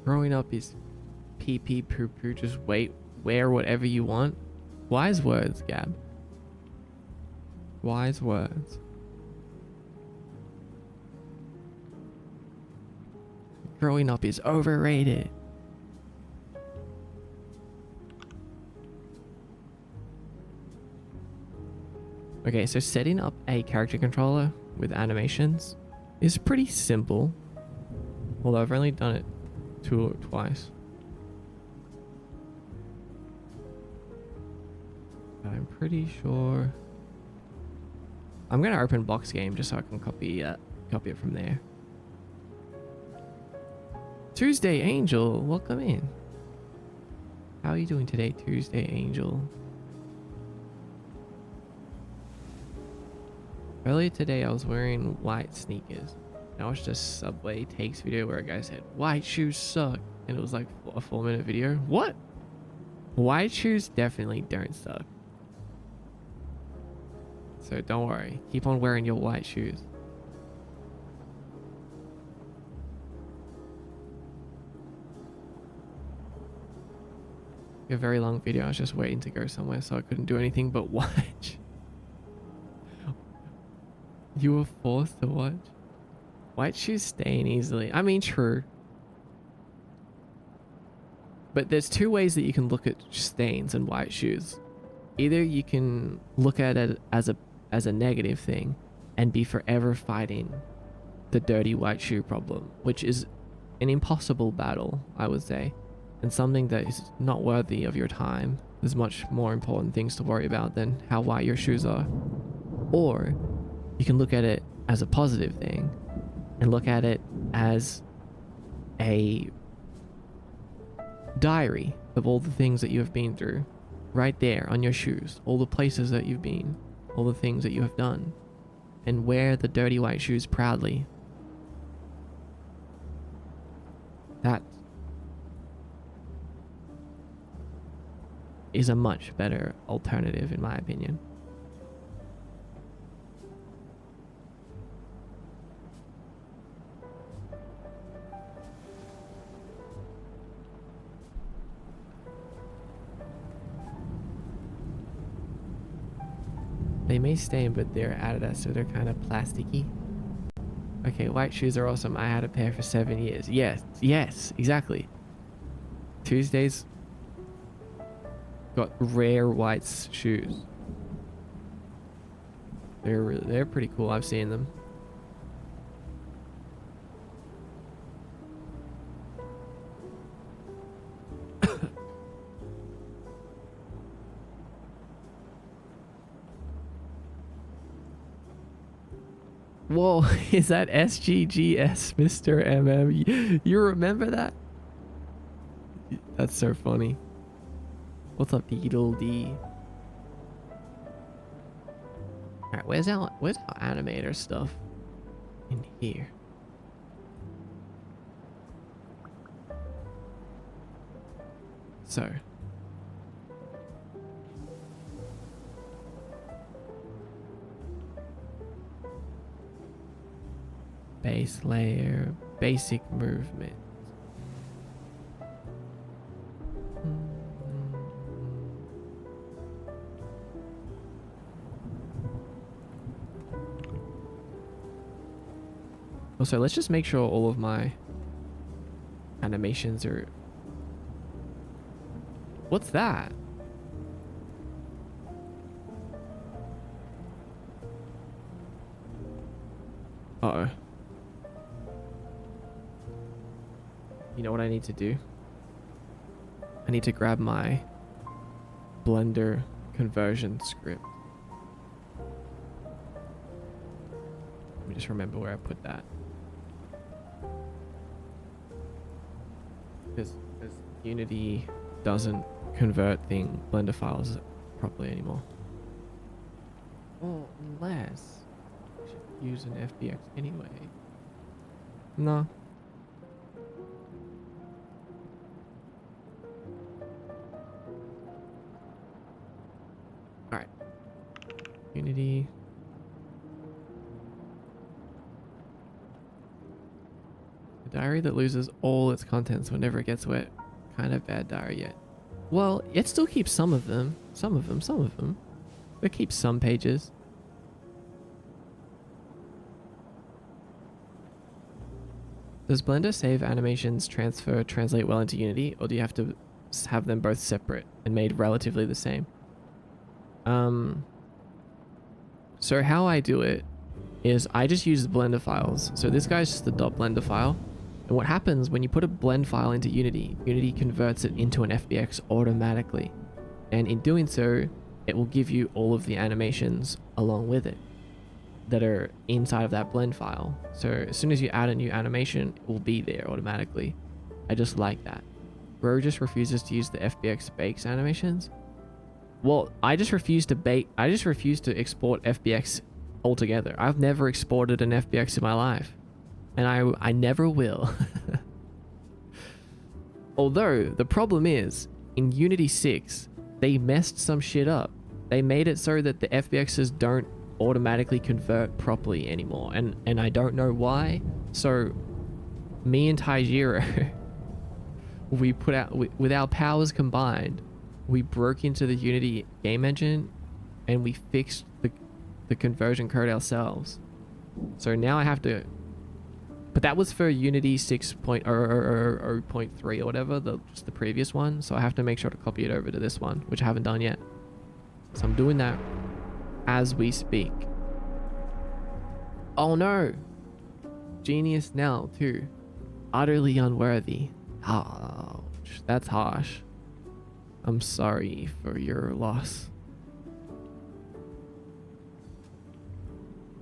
Growing up is pee pee poo poo. Just wear whatever you want. Wise words, Gab. Wise words. Growing up is overrated. Okay, so setting up a character controller with animations is pretty simple. Although I've only done it twice. I'm pretty sure. I'm gonna open box game just so I can copy it from there. Tuesday Angel, welcome in. How are you doing today, Tuesday Angel? Earlier today I was wearing white sneakers. I watched a Subway Takes video where a guy said, white shoes suck. And it was like a 4-minute video. What? White shoes definitely don't suck. So don't worry. Keep on wearing your white shoes. A very long video. I was just waiting to go somewhere so I couldn't do anything but watch. You were forced to watch? White shoes stain easily. I mean, true. But there's two ways that you can look at stains in white shoes. Either you can look at it as a negative thing and be forever fighting the dirty white shoe problem, which is an impossible battle, I would say, and something that is not worthy of your time. There's much more important things to worry about than how white your shoes are. Or you can look at it as a positive thing and look at it as a diary of all the things that you have been through, right there on your shoes, all the places that you've been, all the things that you have done, and wear the dirty white shoes proudly. That is a much better alternative, in my opinion. They may stain, but they're Adidas, so they're kind of plasticky. Okay, white shoes are awesome. I had a pair for 7 years. Yes, exactly. Tuesdays got rare white shoes. They're pretty cool. I've seen them. Whoa, is that SGGS, Mr. MM? You remember that? That's so funny. What's up, Beetle D? Alright, where's our animator stuff? In here. So. Base layer, basic movement. Also, let's just make sure all of my animations are... What's that? Uh-oh. You know what I need to do? I need to grab my Blender conversion script. Let me just remember where I put that. because Unity doesn't convert Blender files properly anymore. Well, unless I should use an FBX anyway. No. All right. Unity. A diary that loses all its contents whenever it gets wet. Kind of bad diary yet. Well, it still keeps some of them. Some of them. It keeps some pages. Does Blender save animations translate well into Unity, or do you have to have them both separate and made relatively the same? So how I do it is I just use the Blender files. So this guy's just the .blender file. And what happens when you put a blend file into Unity, Unity converts it into an FBX automatically. And in doing so, it will give you all of the animations along with it that are inside of that blend file. So as soon as you add a new animation, it will be there automatically. I just like that. Bro just refuses to use the FBX bakes animations. Well, I just refuse to export FBX altogether. I've never exported an FBX in my life. And I never will. Although, the problem is, in Unity 6, they messed some shit up. They made it so that the FBXs don't automatically convert properly anymore. And I don't know why. So, me and Taijiro, we put out, with our powers combined, we broke into the Unity game engine and we fixed the conversion code ourselves. So now I have to, but that was for Unity 6.0.3 or whatever, just the previous one. So I have to make sure to copy it over to this one, which I haven't done yet. So I'm doing that as we speak. Oh no! Genius Nell too. Utterly unworthy. Ouch, that's harsh. I'm sorry for your loss.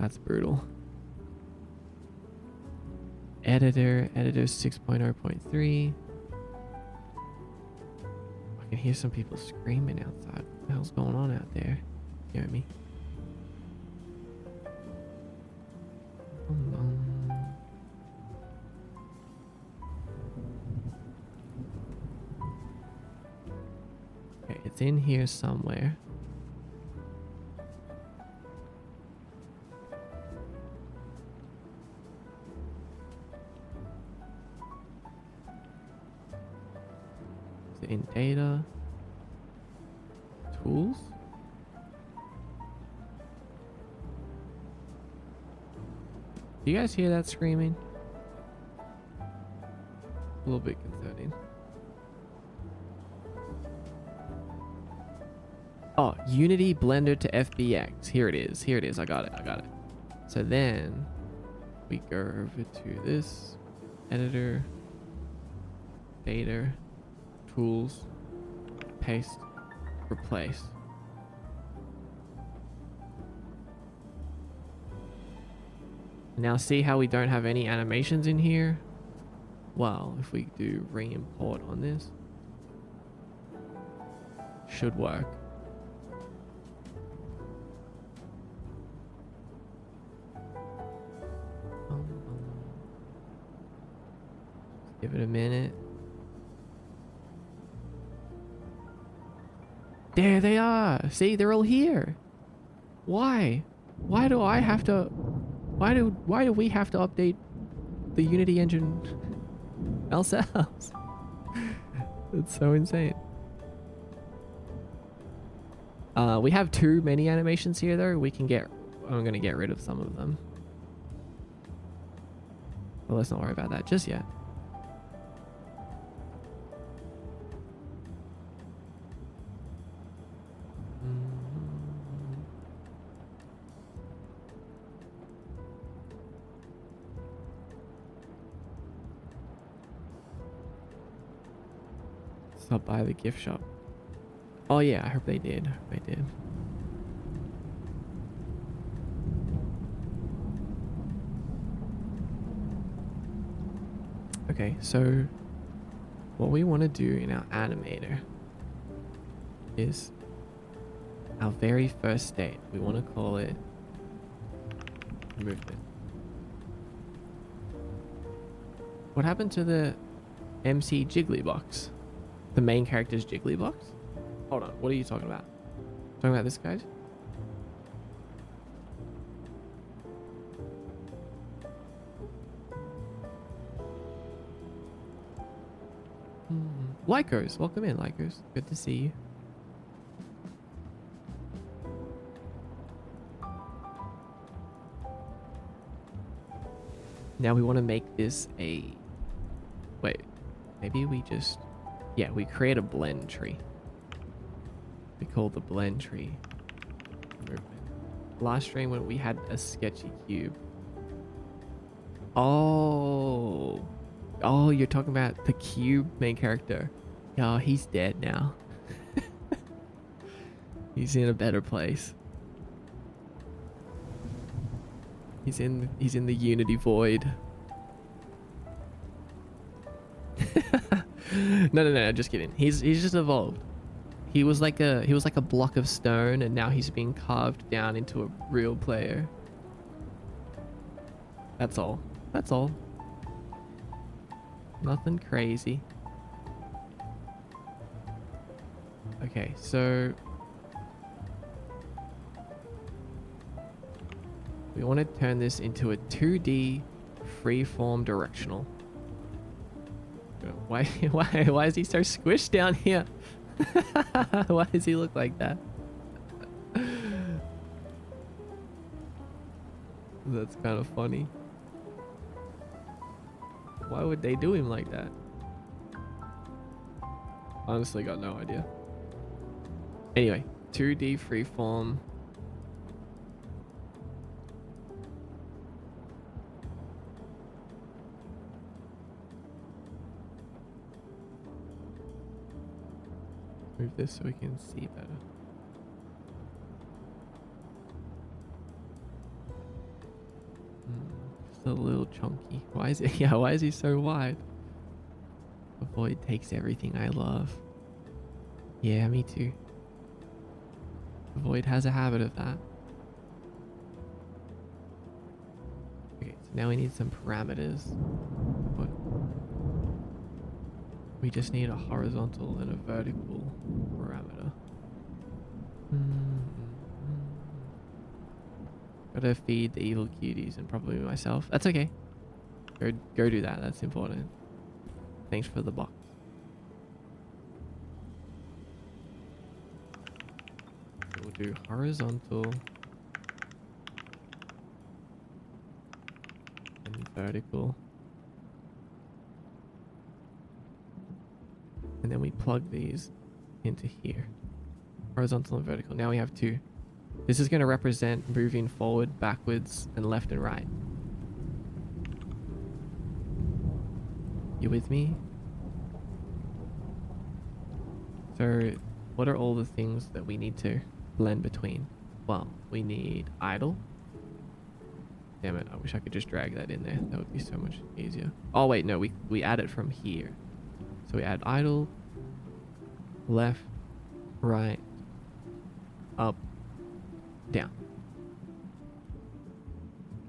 That's brutal. Editor 6.0.3. I can hear some people screaming outside. What the hell's going on out there? You hear me? Okay, it's in here somewhere. Is it in data? Tools? Do you guys hear that screaming? A little bit concerning. Oh, Unity Blender to FBX. Here it is. Here it is. I got it. So then we go over to this editor, data, tools, paste, replace. Now see how we don't have any animations in here? Well, if we do re-import on this, should work. Give it a minute. There they are. See, they're all here. Why? Why do I have to? Why do we have to update the Unity engine ourselves? It's so insane. We have too many animations here though. I'm gonna get rid of some of them. Well, let's not worry about that just yet. Stop by the gift shop. Oh yeah, I hope they did. Okay, so what we want to do in our animator is our very first state. We want to call it movement. What happened to the MC Jiggly box? The main character's Jiggly box? Hold on, what are you talking about? Talking about this guy? Lycos, welcome in, Lycos. Good to see you. Now we want to make this a... Wait, maybe we just... Yeah, we create a blend tree. We call the blend tree movement. Last stream when we had a sketchy cube. Oh, you're talking about the cube main character. Oh, he's dead now. He's in a better place. He's in the Unity void. No, just kidding. He's just evolved. He was like a block of stone, and now he's being carved down into a real player. That's all. That's all. Nothing crazy. Okay, so we want to turn this into a 2D freeform directional. Why is he so squished down here? Why does he look like that? That's kind of funny. Why would they do him like that? Honestly, got no idea. Anyway, 2D freeform. Move this so we can see better. Just a little chunky. Why is it? Yeah, why is he so wide? The void takes everything I love. Yeah, me too. The void has a habit of that. Okay, so now we need some parameters. What? We just need a horizontal and a vertical parameter. Gotta feed the evil cuties and probably myself. That's okay. Go do that. That's important. Thanks for the box. So we'll do horizontal and vertical. And then we plug these into here. Horizontal and vertical. Now we have two. This is going to represent moving forward, backwards, and left and right. You with me? So, what are all the things that we need to blend between? Well, we need idle. Damn it, I wish I could just drag that in there. That would be so much easier. Oh wait, no, we add it from here. So we add idle, left, right, up, down.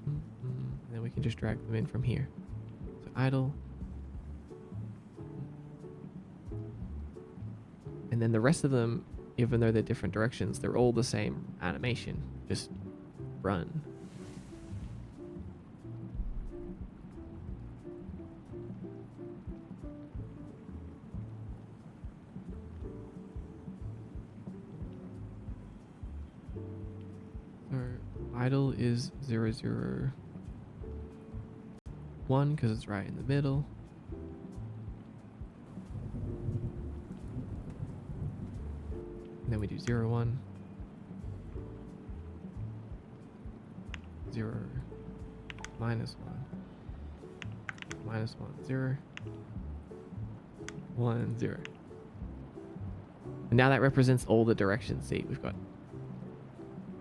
And then we can just drag them in from here. So idle. And then the rest of them, even though they're different directions, they're all the same animation. Just run. So idle is 0, 0, 1 because it's right in the middle. And then we do 0, 1, 0, minus 1, minus 1, 0, 1, 0. And now that represents all the directions. See, we've got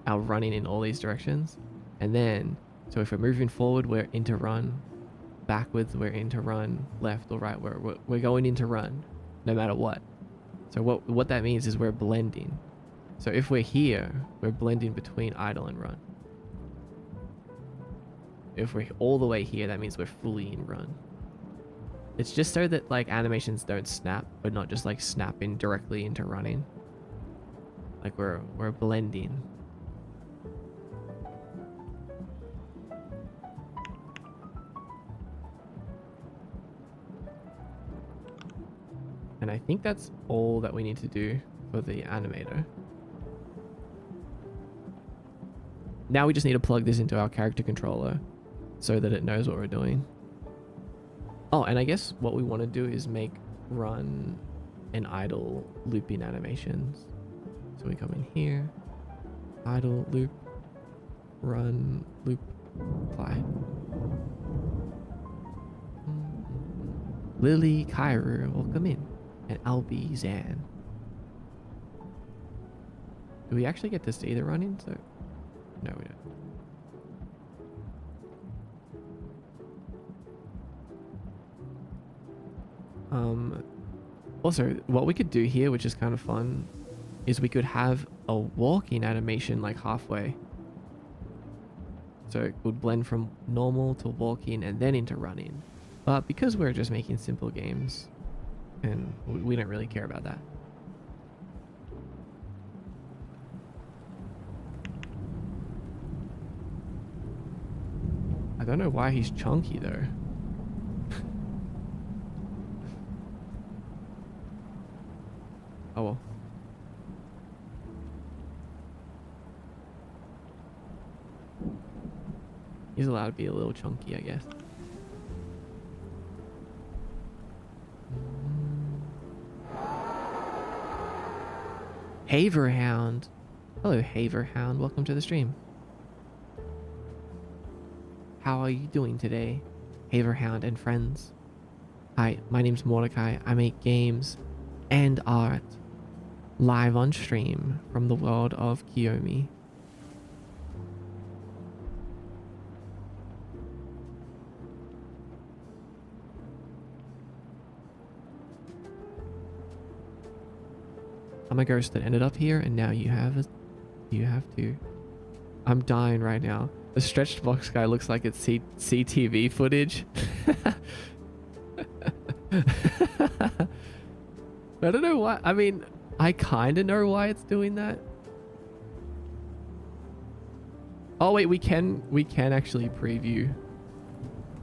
our running in all these directions. And then, so if we're moving forward, we're into run, backwards, we're into run. Left or right, we're going into run, no matter what. So what that means is we're blending. So if we're here, we're blending between idle and run. If we're all the way here, that means we're fully in run. It's just so that like animations don't snap, but not just like snapping directly into running. Like we're blending. And I think that's all that we need to do for the animator. Now we just need to plug this into our character controller so that it knows what we're doing. Oh, and I guess what we want to do is make run and idle looping animations. So we come in here, idle, loop, run, loop, apply. Lily, Kyra, welcome in. And Albie, Zan. Do we actually get to see the running? So, no, we don't. Also, what we could do here, which is kind of fun, is we could have a walking animation like halfway. So it would blend from normal to walking and then into running. But because we're just making simple games, and we don't really care about that. I don't know why he's chunky though. Oh well. He's allowed to be a little chunky, I guess. Haverhound. Hello, Haverhound. Welcome to the stream. How are you doing today, Haverhound and friends? Hi, my name's Mordecai. I make games and art live on stream from the world of Kiyomi. I'm a ghost that ended up here, and now you have to. I'm dying right now. The stretched box guy looks like it's CTV footage. I don't know why. I mean, I kind of know why it's doing that. Oh wait, we can actually preview.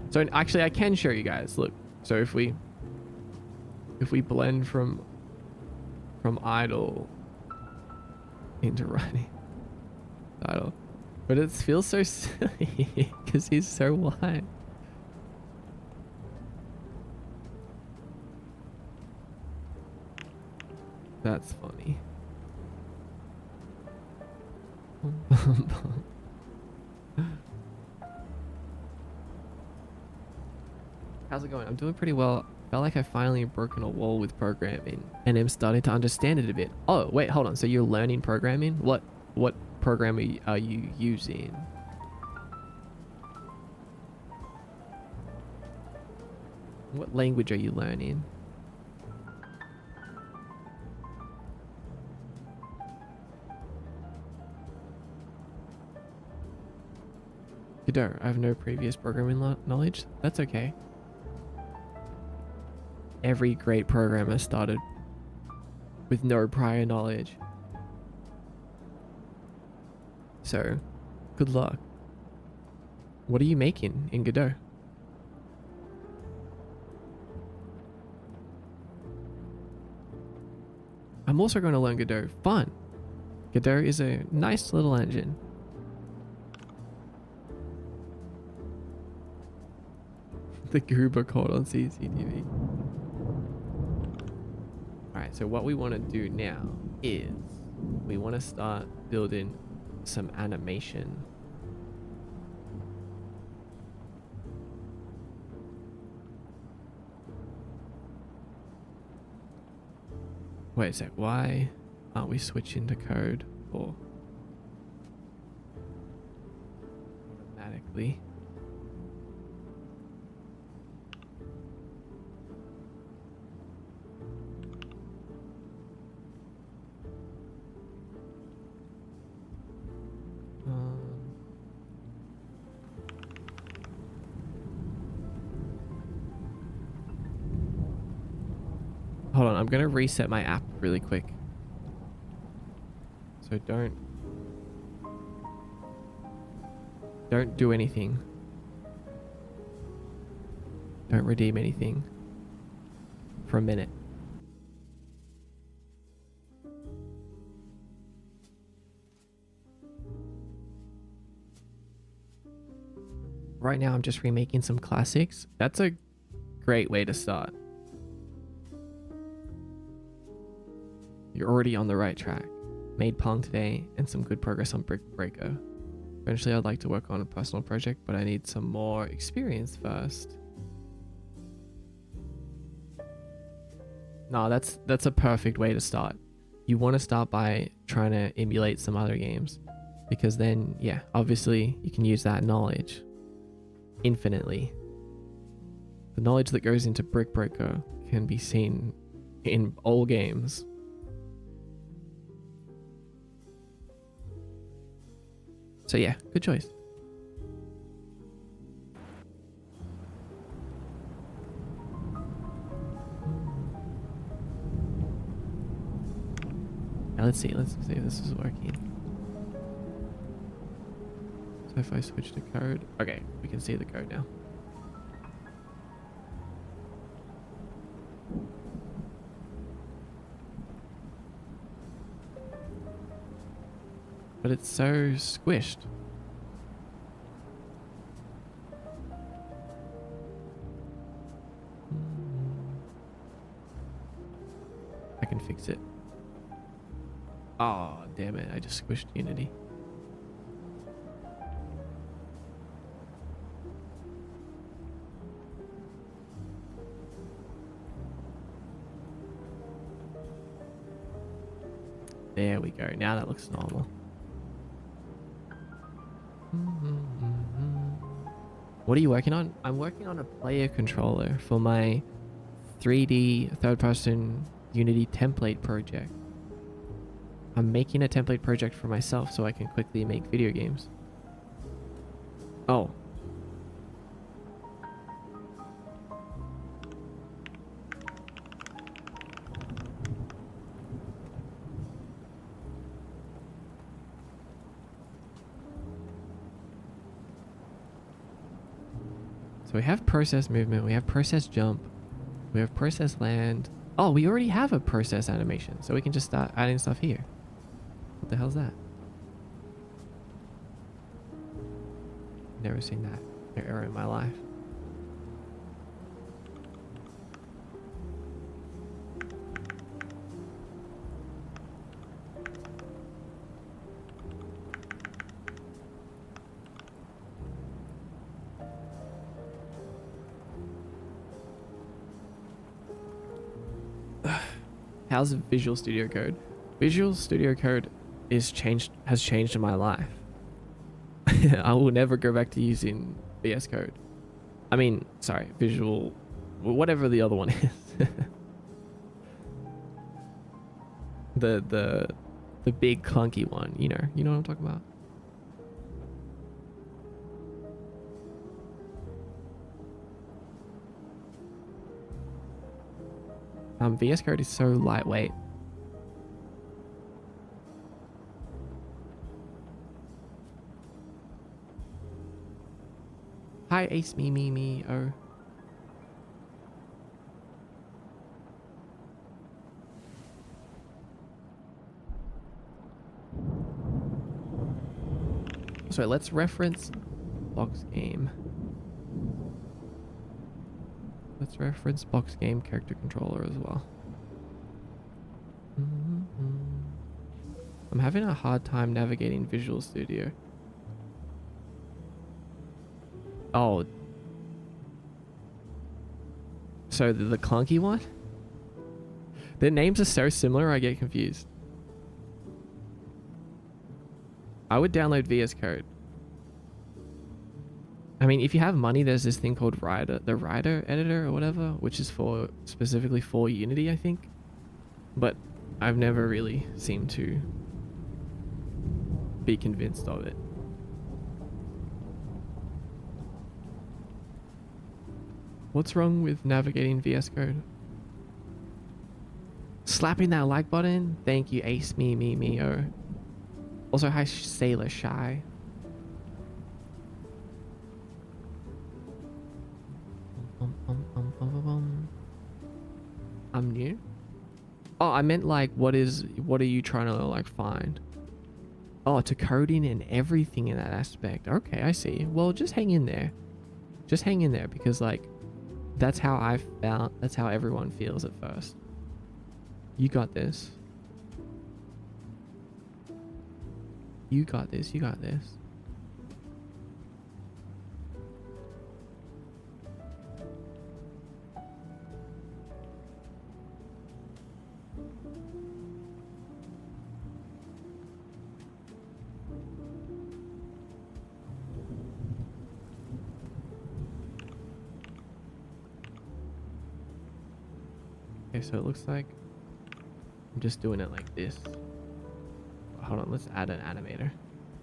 So actually, I can show you guys. Look. So if we blend from idle into running. Idle. But it feels so silly because he's so wide. That's funny. How's it going? I'm doing pretty well. Felt like I finally broken a wall with programming and am starting to understand it a bit. Oh, wait, hold on. So you're learning programming? What program are you using? What language are you learning? Godot, I have no previous programming knowledge. That's okay. Every great programmer started with no prior knowledge. So, good luck. What are you making in Godot? I'm also going to learn Godot. Fun. Godot is a nice little engine. The Goober caught on CCTV. Alright, so what we want to do now is we want to start building some animation. Wait a sec, why aren't we switching to code for automatically? Hold on, I'm gonna reset my app really quick. So don't do anything. Don't redeem anything for a minute. Right now I'm just remaking some classics. That's a great way to start. You're already on the right track. Made Pong today and some good progress on Brick Breaker. Eventually I'd like to work on a personal project, but I need some more experience first. No, that's a perfect way to start. You want to start by trying to emulate some other games, because then, yeah, obviously you can use that knowledge infinitely. The knowledge that goes into Brick Breaker can be seen in all games. So yeah, good choice. Now let's see if this is working. So if I switch to code, okay, we can see the code now. But it's so squished. I can fix it. Oh, damn it. I just squished Unity. There we go. Now that looks normal. What are you working on? I'm working on a player controller for my 3D third-person Unity template project. I'm making a template project for myself so I can quickly make video games. Oh. So we have process movement, we have process jump, we have process land. Oh, we already have a process animation, so we can just start adding stuff here. What the hell's that? Never seen that error in my life. How's Visual Studio Code? Visual Studio Code has changed in my life. I will never go back to using VS Code. I mean, sorry, Visual, whatever the other one is. the big clunky one, you know what I'm talking about. VS Code is so lightweight. Hi, Ace me. Oh. So let's reference box game. Let's reference box game character controller as well. I'm having a hard time navigating Visual Studio. Oh. So the clunky one? Their names are so similar, I get confused. I would download VS Code. I mean, if you have money, there's this thing called the Rider editor or whatever, which is specifically for Unity, I think. But I've never really seemed to be convinced of it. What's wrong with navigating VS Code? slapping that like button. Thank you, Ace Me. Also, hi, Sailor Shy. I'm new. Oh, I meant like, what are you trying to like find? Oh, to coding and everything in that aspect. Okay, I see. Well, just hang in there. Just hang in there because like, that's how that's how everyone feels at first. You got this. You got this. You got this. Okay, so it looks like I'm just doing it like this. Hold on, let's add an animator.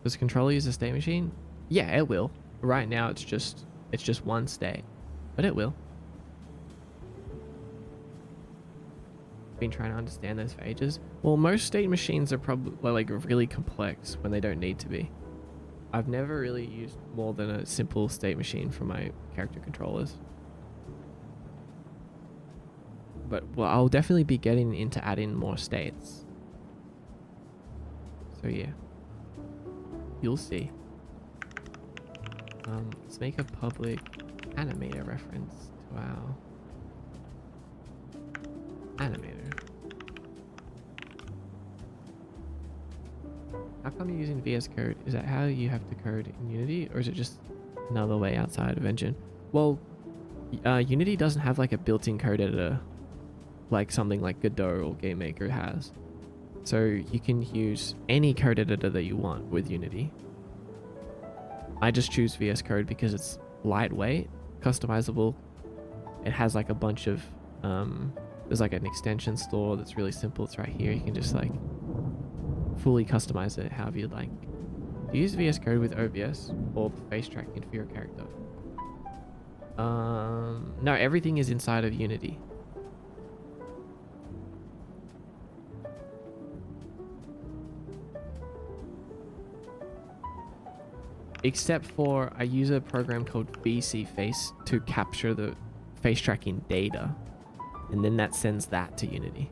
Does the controller use a state machine? Yeah, it will. Right now it's just one state, but it will. Been trying to understand those for ages. Well, most state machines are probably like really complex when they don't need to be. I've never really used more than a simple state machine for my character controllers. But well, I'll definitely be getting into adding more states. So yeah, you'll see. Let's make a public animator reference to our animator. How come you're using VS Code? Is that how you have to code in Unity, or is it just another way outside of Engine? Well, Unity doesn't have like a built-in code editor like something like Godot or GameMaker has. So you can use any code editor that you want with Unity. I just choose VS Code because it's lightweight, customizable. It has like a bunch of, there's like an extension store that's really simple. It's right here. You can just like fully customize it however you'd like. Do you use VS Code with OBS or face tracking for your character? No, everything is inside of Unity. Except for I use a program called VC Face to capture the face tracking data, and then that sends that to Unity.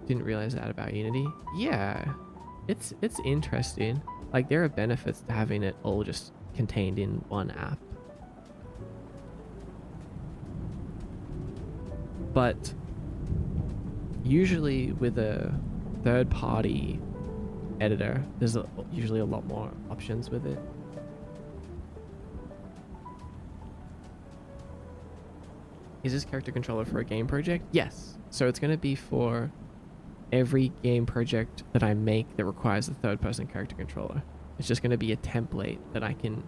Didn't realize that about Unity. Yeah, it's interesting. Like there are benefits to having it all just contained in one app. But usually with a third-party editor, there's usually a lot more options with it. Is this character controller for a game project? Yes. So it's going to be for every game project that I make that requires a third-person character controller. It's just going to be a template that I can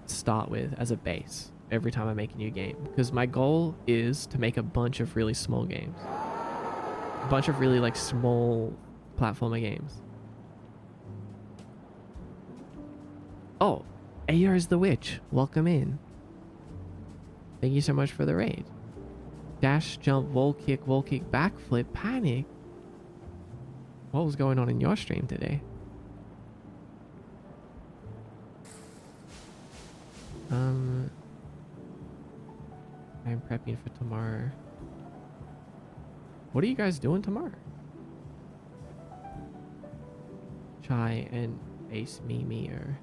start with as a base every time I make a new game. Because my goal is to make a bunch of really small games. A bunch of really like small platformer games. Oh, Ayo is the witch. Welcome in. Thank you so much for the raid. Dash, jump, wall kick, backflip, panic. What was going on in your stream today? I'm prepping for tomorrow. What are you guys doing tomorrow? Chai and Ace Me or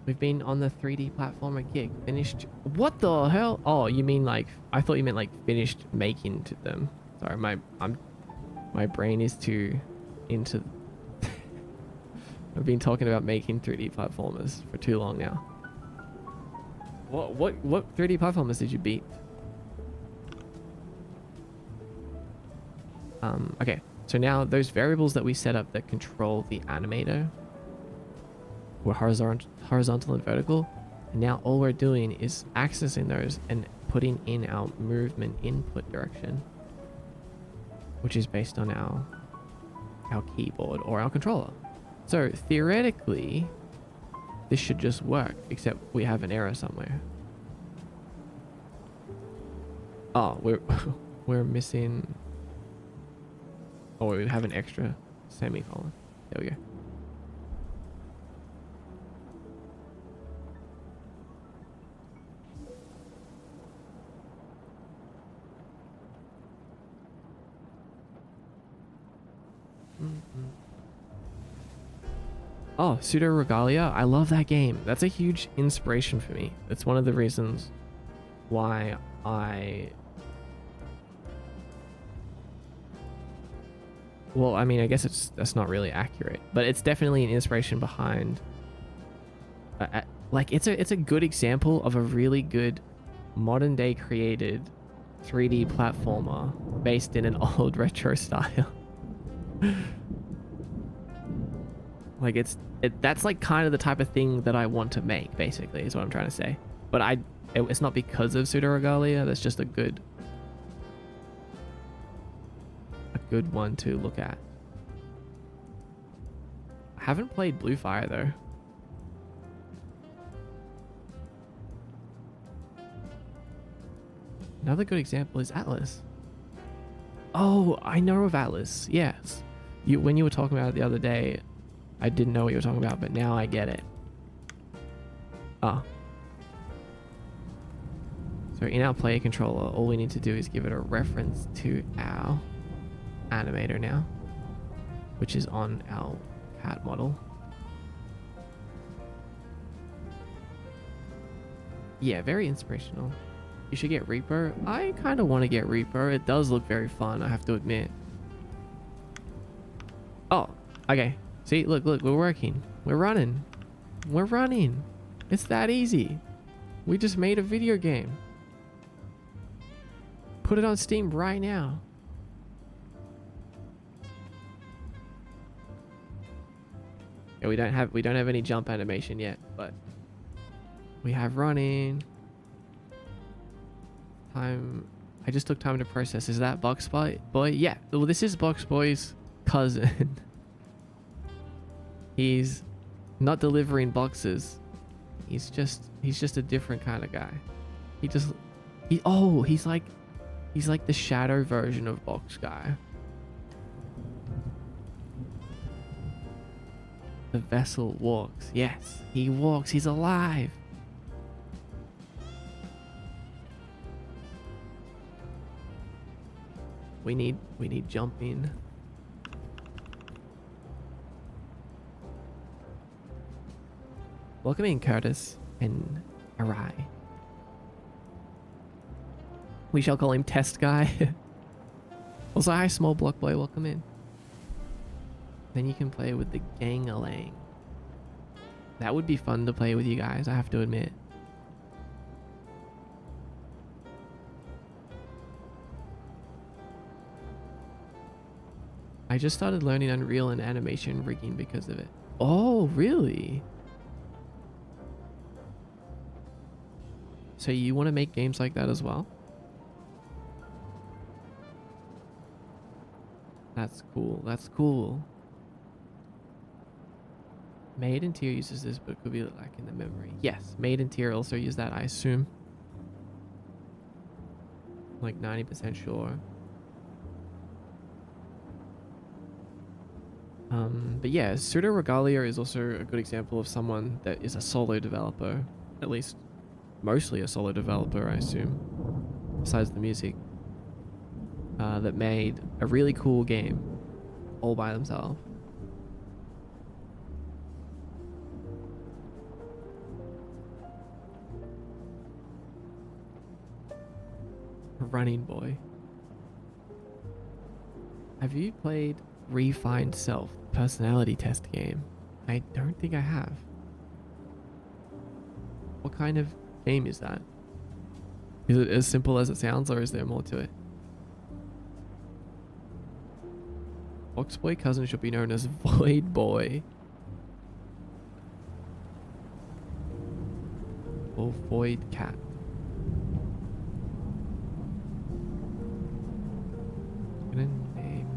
we've been on the 3D platformer kick. Finished. What the hell? Oh, you mean like, I thought you meant like finished making to them. Sorry, my brain is too into. I've been talking about making 3D platformers for too long now. What 3D platformers did you beat? Okay, so now those variables that we set up that control the animator were horizontal and vertical, and now all we're doing is accessing those and putting in our movement input direction, which is based on our keyboard or our controller. So theoretically, this should just work, except we have an error somewhere. Oh, we're we're missing. Oh, we have an extra semicolon. There we go. Oh, Pseudo Regalia. I love that game. That's a huge inspiration for me. It's one of the reasons why well, I mean, I guess that's not really accurate, but it's definitely an inspiration behind like it's a good example of a really good modern day created 3D platformer based in an old retro style. Like that's like kind of the type of thing that I want to make, basically, is what I'm trying to say. But it's not because of Pseudo Regalia. That's just a good one to look at. I haven't played Blue Fire though. Another good example is Atlas. Oh, I know of Atlas. Yes. When you were talking about it the other day, I didn't know what you were talking about, but now I get it. Ah. So in our player controller, all we need to do is give it a reference to our animator now, which is on our cat model. Yeah, very inspirational. You should get Reaper. I kind of want to get Reaper. It does look very fun, I have to admit. Oh, okay. See, look, we're working. We're running. We're running. It's that easy. We just made a video game. Put it on Steam right now. Yeah, we don't have any jump animation yet, but we have running. Time. I just took time to process. Is that Box Boy? Yeah. Well, this is Box Boy's cousin. He's not delivering boxes. He's just a different kind of guy. He's like the shadow version of Box Guy. The vessel walks. Yes, he walks. He's alive. We need jumping. Welcome in, Curtis and Arai. We shall call him Test Guy. Also, hi, Small Block Boy. Welcome in. Then you can play with the Gang-a-lang. That would be fun to play with you guys, I have to admit. I just started learning Unreal and animation rigging because of it. Oh, really? So you want to make games like that as well? That's cool. That's cool. Made in Tier uses this, but could be lacking the memory. Yes, Made in Tier also use that, I assume. Like 90% sure. But yeah, Pseudo Regalia is also a good example of someone that is a solo developer. At least, mostly a solo developer, I assume. Besides the music. That made a really cool game. All by themselves. Running Boy. Have you played Refined Self personality test game? I don't think I have. What kind of game is that? Is it as simple as it sounds, or is there more to it? Boxboy cousin should be known as Void Boy. Or Void Cat. Gonna name.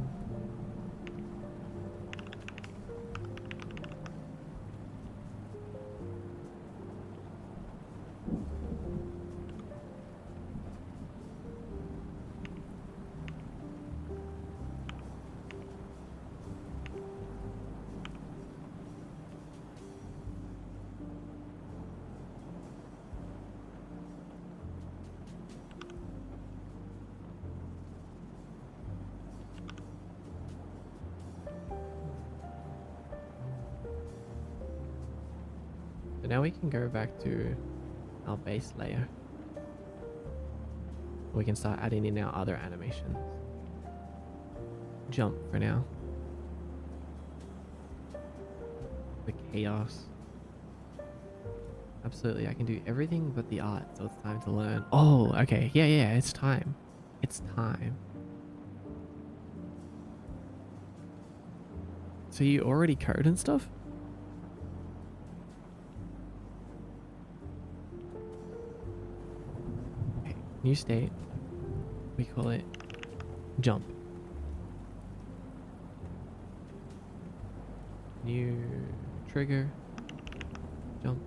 So now we can go back to our base layer. We can start adding in our other animations. Jump for now. The chaos. Absolutely, I can do everything but the art, so it's time to learn. Oh, okay. Yeah, it's time. It's time. So you already code and stuff? Okay, new state. We call it jump. New trigger. Jump.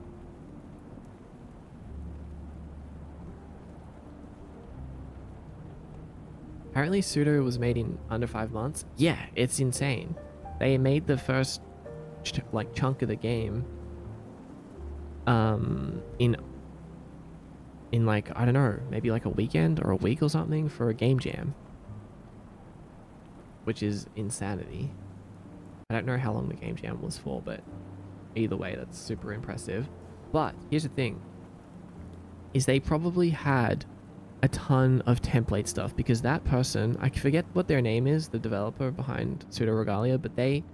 Apparently Pseudo was made in under 5 months. Yeah, it's insane. They made the first chunk of the game in like, I don't know, maybe like a weekend or a week or something for a game jam, which is insanity. I don't know how long the game jam was for, but either way, that's super impressive. But here's the thing, is they probably had a ton of template stuff, because that person, I forget what their name is, the developer behind Pseudo Regalia, but they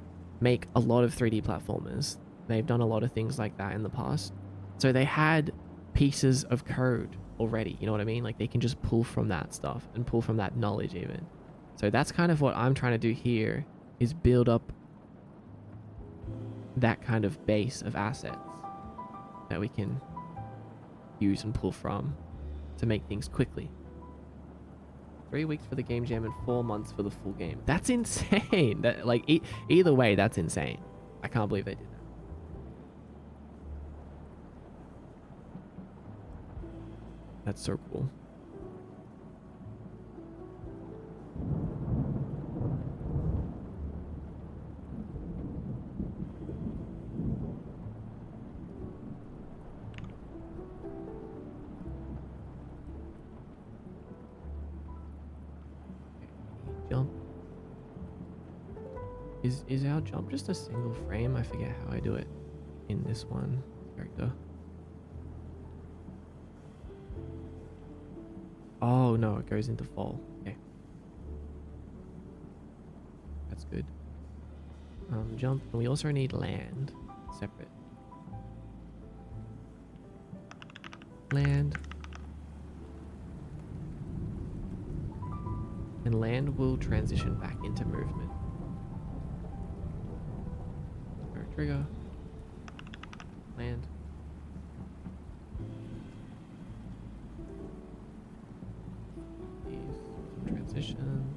make a lot of 3D platformers. They've done a lot of things like that in the past. So they had pieces of code already, you know what I mean? Like they can just pull from that stuff and pull from that knowledge even. So that's kind of what I'm trying to do here, is build up that kind of base of assets that we can use and pull from to make things quickly. 3 weeks for the game jam and 4 months for the full game. That's insane. That like either way, that's insane. I can't believe they did that. That's so cool. Jump. Is our jump just a single frame? I forget how I do it in this one character. Oh no, it goes into fall. Okay. That's good. Jump, and we also need land separate. Land. And land will transition back into movement. Trigger. Land. These transitions.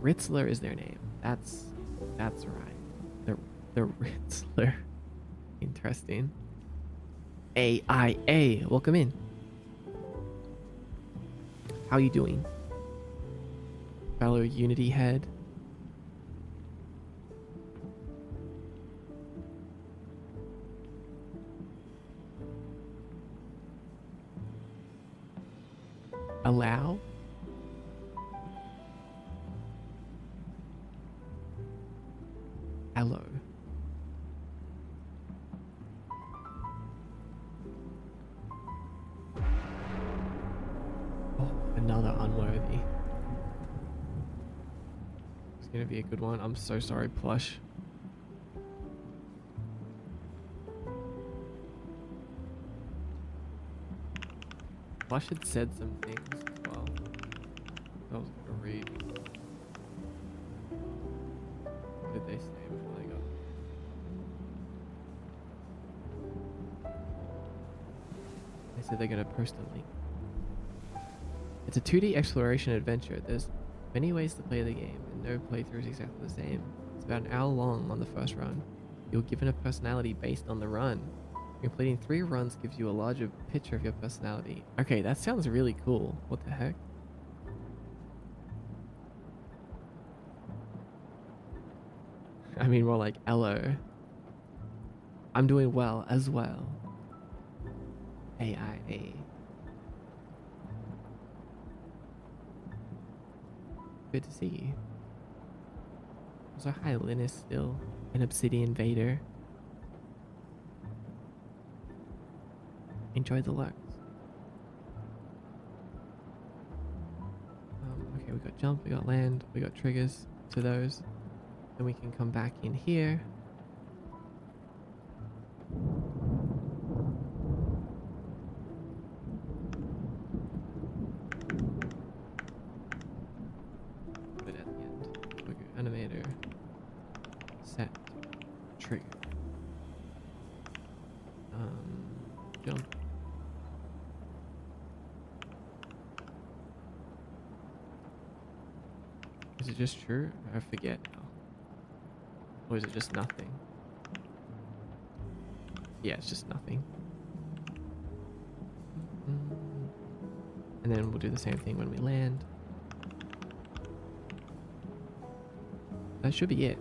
Ritzler is their name. That's right. The Ritzler. Interesting. AIA, welcome in. How you doing? Fellow Unity head. Allow? Hello. Oh, another unworthy. It's gonna be a good one. I'm so sorry, Plush. Plush had said some things as well. I was gonna read. What did they say before they got? They said they're gonna post a link. It's a 2D exploration adventure. There's many ways to play the game, and no playthrough is exactly the same. It's about an hour long on the first run. You're given a personality based on the run. Completing 3 runs gives you a larger picture of your personality. Okay, that sounds really cool. What the heck? I mean, more like, hello. I'm doing well as well. AIA. Good to see you. Also, hi Linus still. An Obsidian Vader. Enjoy the lurks. Okay, we got jump, we got land, we got triggers to those. Then we can come back in here. Put it at the end. Okay, animator. Set. Trigger. Jump. Is it just true? I forget now. Or is it just nothing? Yeah, it's just nothing. And then we'll do the same thing when we land. That should be it.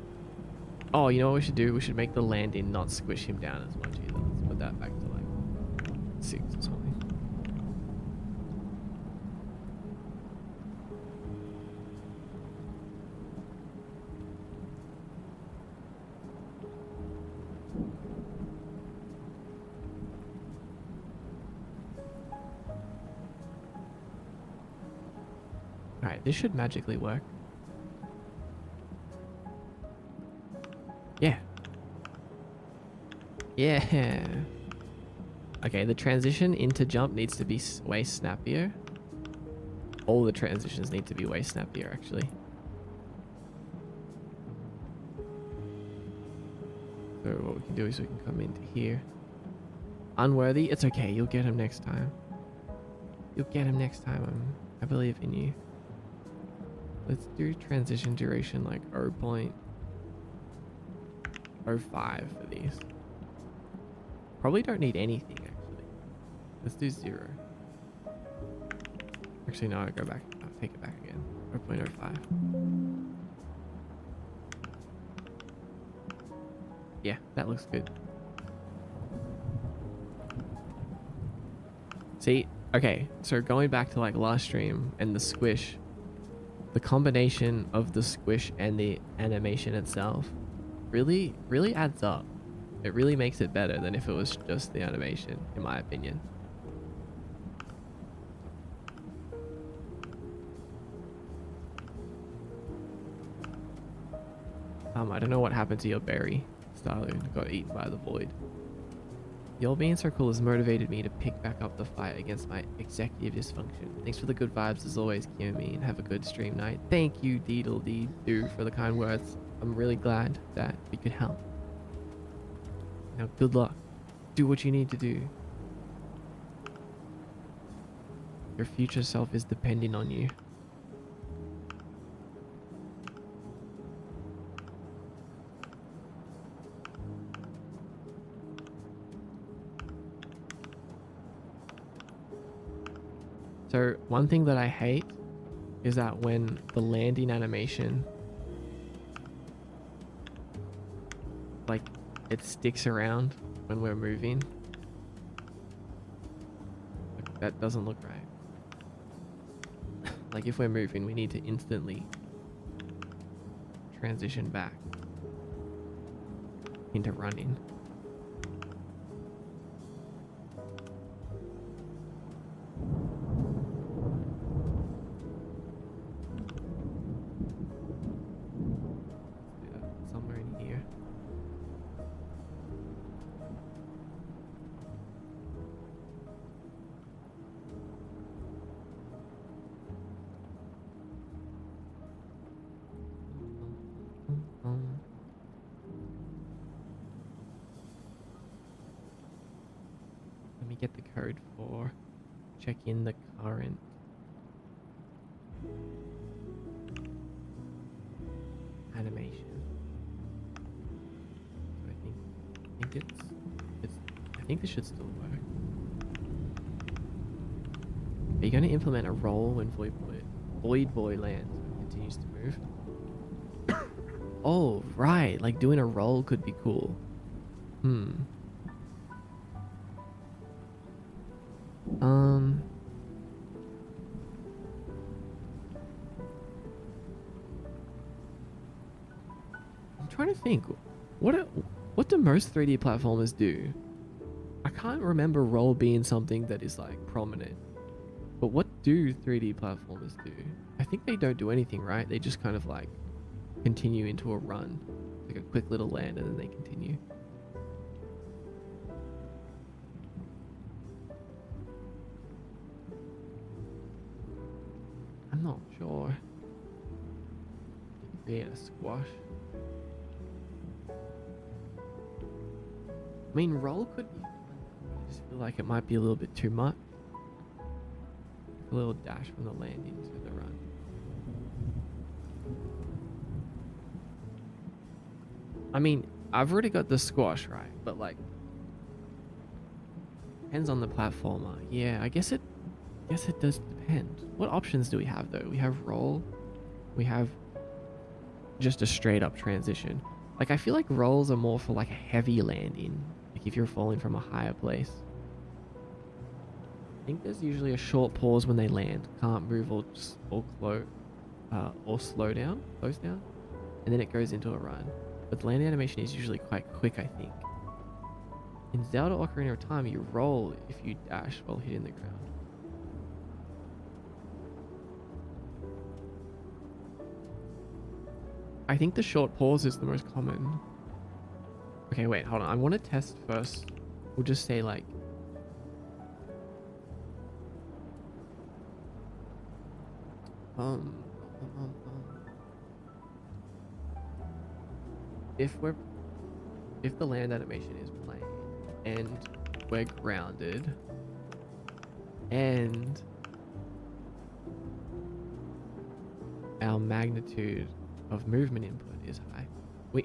Oh, you know what we should do? We should make the landing not squish him down as much either. Let's put that back to like 6 or something. Alright, this should magically work. Yeah. Yeah. Okay, the transition into jump needs to be way snappier. All the transitions need to be way snappier, actually. So what we can do is we can come into here. Unworthy? It's okay. You'll get him next time. You'll get him next time. I believe in you. Let's do transition duration like 0.05 for these. Probably don't need anything, actually. Let's do 0. Actually, no, I'll go back. I'll take it back again. 0.05. Yeah, that looks good. See, okay, so going back to like last stream and the squish, the combination of the squish and the animation itself really adds up. It really makes it better than if it was just the animation, in my opinion. I don't know what happened to your berry. Starling got eaten by the void. Your being so cool has motivated me to pick back up the fight against my executive dysfunction. Thanks for the good vibes as always, Kimi, and have a good stream night. Thank you, Deedle-Dee-Doo, for the kind words. I'm really glad that we could help. Now, good luck. Do what you need to do. Your future self is depending on you. So one thing that I hate is that when the landing animation, like, it sticks around when we're moving. Like, that doesn't look right. Like, if we're moving, we need to instantly transition back into running. Get the code for check in the current animation. So I think this should still work. Are you going to implement a roll when Void Boy lands and continues to move? Oh, right. Like doing a roll could be cool. trying to think. What do most 3D platformers do? I can't remember roll being something that is like prominent. But what do 3D platformers do? I think they don't do anything, right? They just kind of like continue into a run. Like a quick little land and then they continue. I'm not sure. Create a squash. I mean, roll could be fun. I just feel like it might be a little bit too much. A little dash from the landing to the run. I mean, I've already got the squash right, but like, depends on the platformer. Yeah, I guess it does depend. What options do we have though? We have roll. We have just a straight up transition. Like, I feel like rolls are more for like a heavy landing. Like if you're falling from a higher place. I think there's usually a short pause when they land. Can't move or slow down, close down. And then it goes into a run. But the landing animation is usually quite quick, I think. In Zelda Ocarina of Time, you roll if you dash while hitting the ground. I think the short pause is the most common. Okay, wait, hold on. I want to test first. We'll just say like... If the land animation is playing and we're grounded and our magnitude of movement input is high.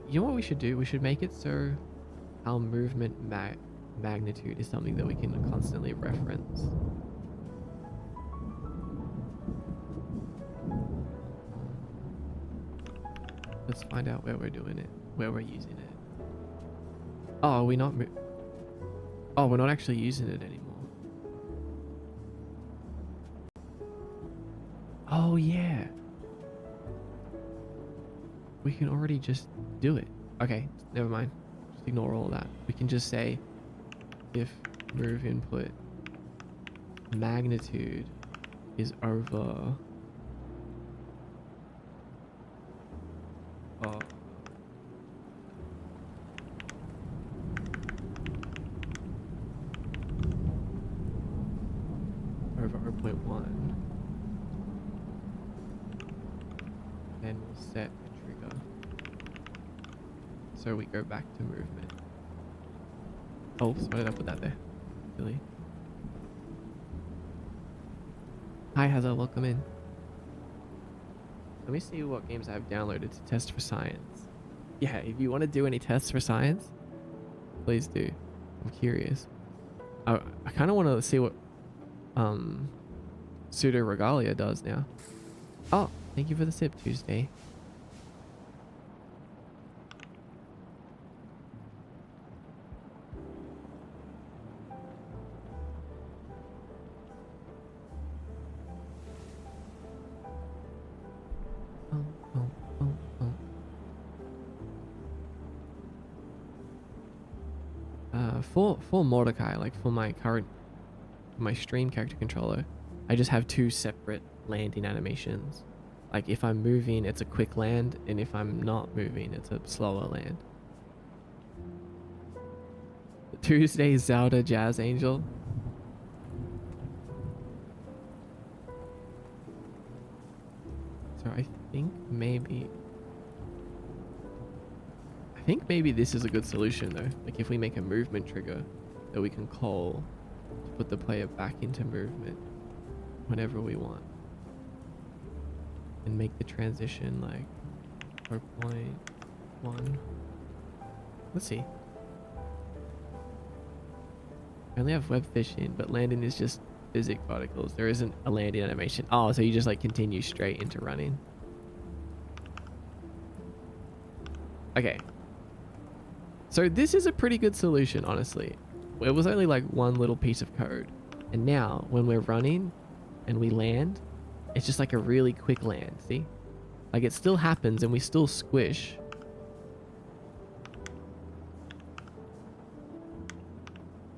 You know what we should do? We should make it so our movement magnitude is something that we can constantly reference. Let's find out where we're doing it, where we're using it. Oh, are we not? Oh, we're not actually using it anymore. Oh yeah. We can already just do it. Okay, never mind. Just ignore all that. We can just say if move input magnitude is over over 0.1, then we'll set a trigger so we go back to movement. Oh, why did I put that there? Really? Hi Hazza, welcome in. Let me see what games I've downloaded to test for science. Yeah, if you want to do any tests for science, please do. I'm curious. I kind of want to see what Pseudo Regalia does now. Oh, thank you for the sip, Tuesday. For Mordecai, like for my stream character controller, I just have two separate landing animations. Like if I'm moving, it's a quick land, and if I'm not moving, it's a slower land. Tuesday Zelda Jazz Angel. So I think maybe this is a good solution though. Like if we make a movement trigger that we can call to put the player back into movement whenever we want. And make the transition like 0.1. Let's see. I only have web fishing, but landing is just physics particles. There isn't a landing animation. Oh, so you just like continue straight into running. Okay. So this is a pretty good solution, honestly. It was only like one little piece of code. And now when we're running and we land, it's just like a really quick land, see? Like it still happens and we still squish.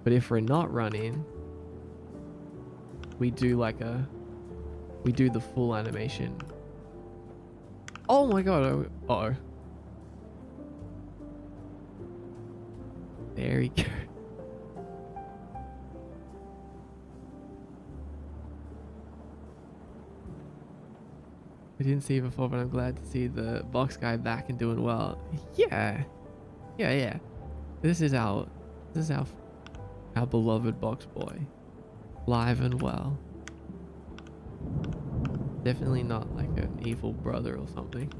But if we're not running, we do we do the full animation. Oh my god. Uh-oh. There we go. I didn't see it before, but I'm glad to see the box guy back and doing well. Yeah. Yeah. This is our beloved box boy. Live and well. Definitely not like an evil brother or something.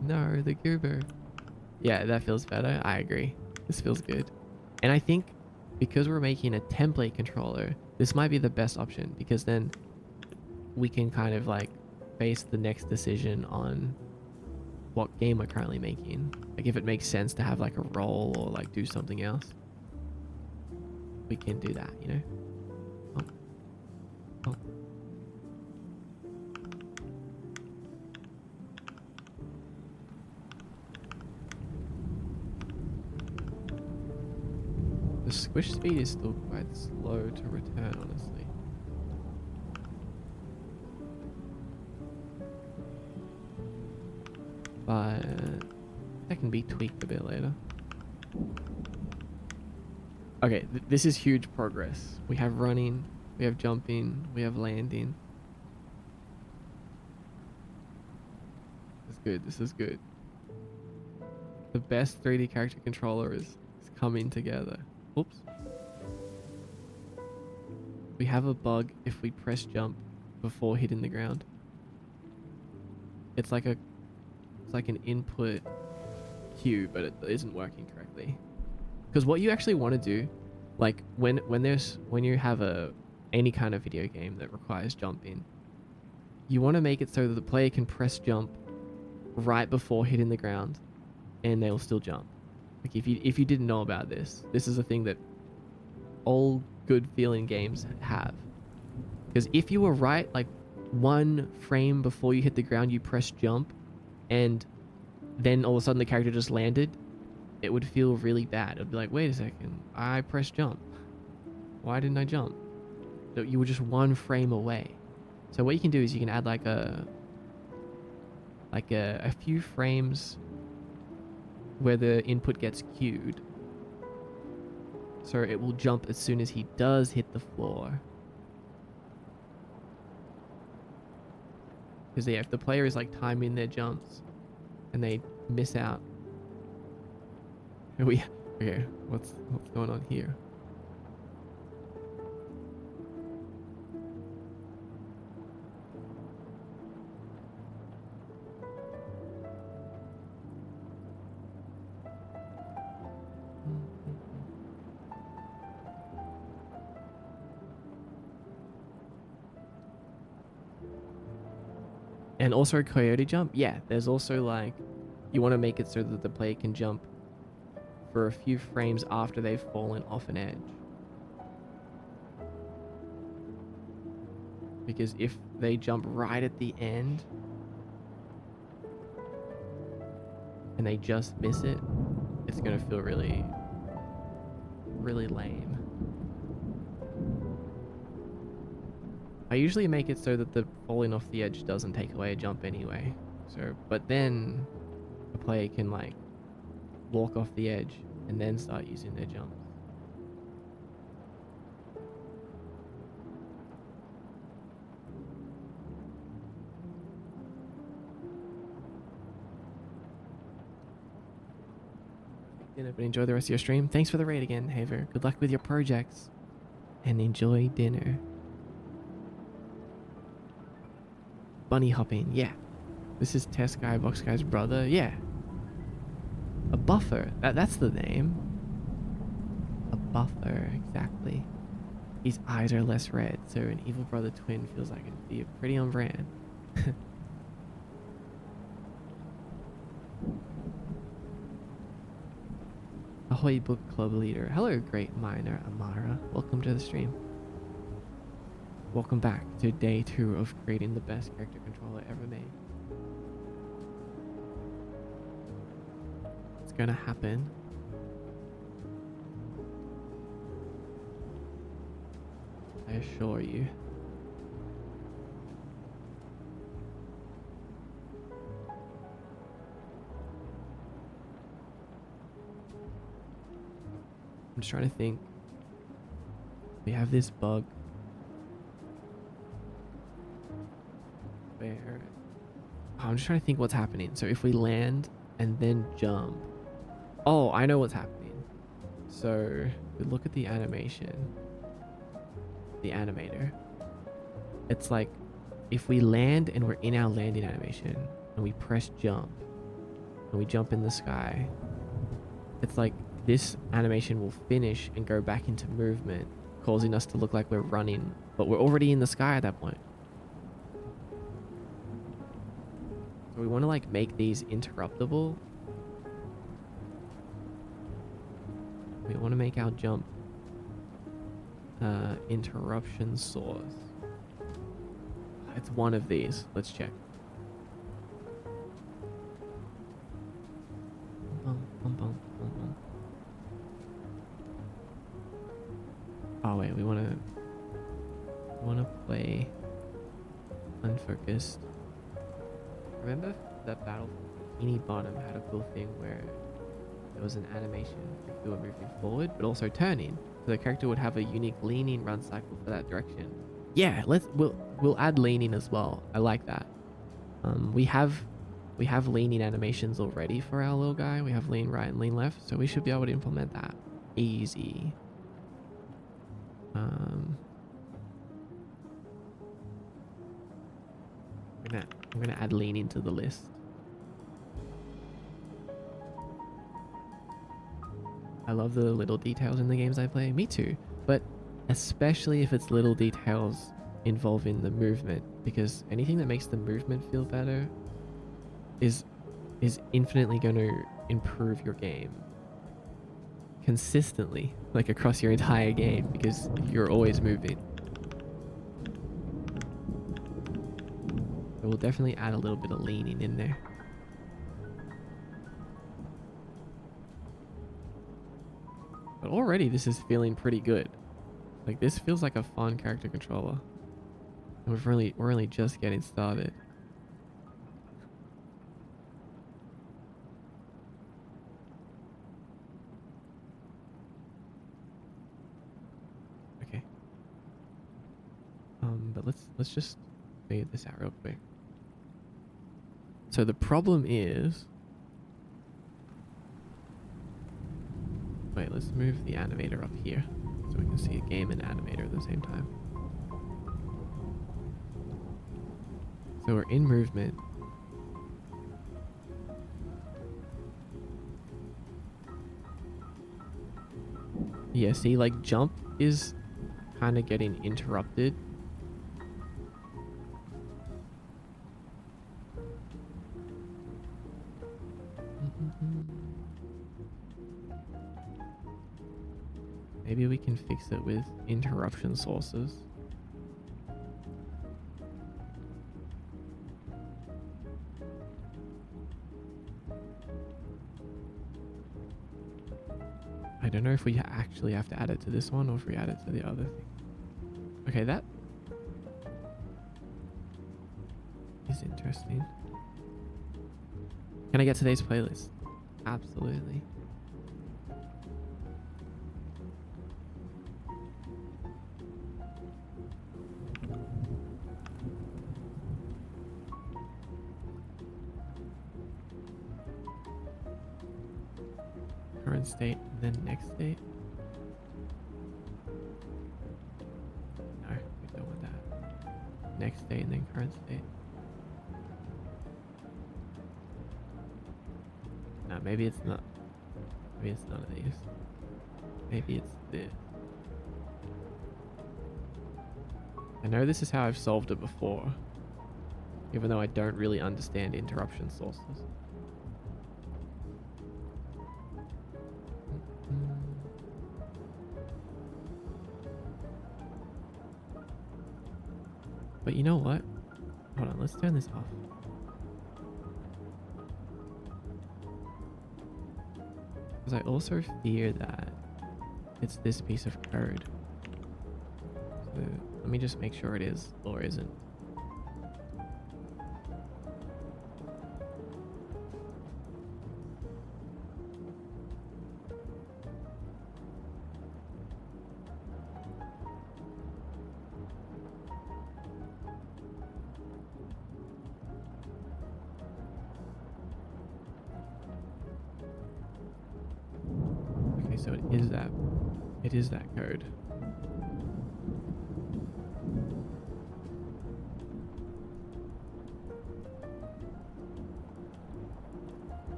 No, the goober. Yeah, that feels better. I agree. This feels good. And I think because we're making a template controller, this might be the best option, because then we can kind of like base the next decision on what game we're currently making. Like if it makes sense to have like a role or like do something else, we can do that, you know? Oh. The squish speed is still quite slow to return, honestly. But that can be tweaked a bit later. Okay, this is huge progress. We have running, we have jumping, we have landing. This is good, this is good. The best 3D character controller is coming together. Oops. We have a bug if we press jump before hitting the ground. It's like an input cue, but it isn't working correctly. Because what you actually want to do, like when you have any kind of video game that requires jumping, you want to make it so that the player can press jump right before hitting the ground, and they'll still jump. Like if you didn't know about this is a thing that all good feeling games have. Because if you were right, like 1 frame before you hit the ground, you press jump, and then all of a sudden the character just landed, it would feel really bad. It would be like, wait a second, I pressed jump. Why didn't I jump? So you were just 1 frame away. So what you can do is you can add like a few frames where the input gets cued. So it will jump as soon as he does hit the floor. Because yeah, if the player is like timing their jumps and they miss out. Okay, what's going on here? And also coyote jump. Yeah, there's also like, you want to make it so that the player can jump for a few frames after they've fallen off an edge. Because if they jump right at the end and they just miss it, it's going to feel really, really lame. I usually make it so that the falling off the edge doesn't take away a jump anyway. So, but then a player can like walk off the edge and then start using their jumps. Dinner, but enjoy the rest of your stream. Thanks for the raid again, Haver. Good luck with your projects and enjoy dinner. Bunny hopping, yeah. This is Test Guy, Box Guy's brother, yeah. A buffer, that's the name. A buffer, exactly. His eyes are less red, so an evil brother twin feels like it'd be pretty on brand. Ahoy Book Club leader. Hello, great miner Amara. Welcome to the stream. Welcome back to day 2 of creating the best character controller ever made. It's gonna happen. I assure you. I'm just trying to think. We have this bug where I'm just trying to think what's happening. So if we land and then jump. Oh, I know what's happening. So we look at the animation. The animator. It's like if we land and we're in our landing animation and we press jump and we jump in the sky, it's like this animation will finish and go back into movement, causing us to look like we're running, but we're already in the sky at that point. So we want to like make these interruptible. We want to make our jump interruption source. It's one of these. Let's check. Oh wait, we want to play unfocused. Remember that battle Bikini Bottom had a cool thing where there was an animation if you were moving forward but also turning, so the character would have a unique leaning run cycle for that direction. Yeah, we'll add leaning as well. I like that. We have leaning animations already for our little guy. We have lean right and lean left, so we should be able to implement that easy. I'm gonna add leaning to the list. I love the little details in the games I play. Me too, but especially if it's little details involving the movement, because anything that makes the movement feel better is infinitely going to improve your game consistently, like across your entire game, because you're always moving. So we'll definitely add a little bit of leaning in there. But already this is feeling pretty good. Like this feels like a fun character controller. And we're only just getting started. Okay. But let's just figure this out real quick. So the problem is, wait, let's move the animator up here so we can see a game and animator at the same time. So we're in movement. Yeah, see, like jump is kind of getting interrupted. Maybe we can fix it with interruption sources. I don't know if we actually have to add it to this one or if we add it to the other thing. Okay, that is interesting. Can I get today's playlist? Absolutely. Current state, then next state. No, we don't want that. Next state and then current state. No, maybe it's not. Maybe it's none of these. Maybe it's this. I know this is how I've solved it before, even though I don't really understand interruption sources. But you know what? Hold on, let's turn this off. Because I also fear that it's this piece of code. So let me just make sure it is or isn't. Okay, so it is that. It is that code.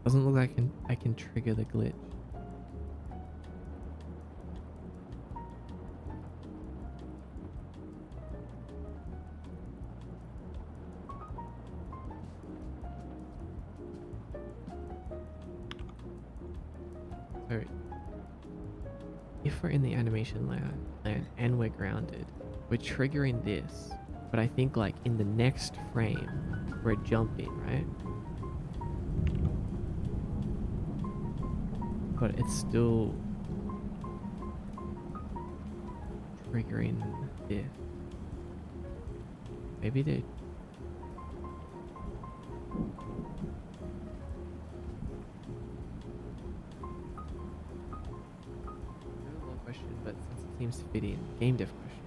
Doesn't look like I can trigger the glitch. So if we're in the animation land and we're grounded, we're triggering this, but I think like in the next frame we're jumping, right? But it's still triggering this. Maybe they... question, but since it seems to fit in, game dev question.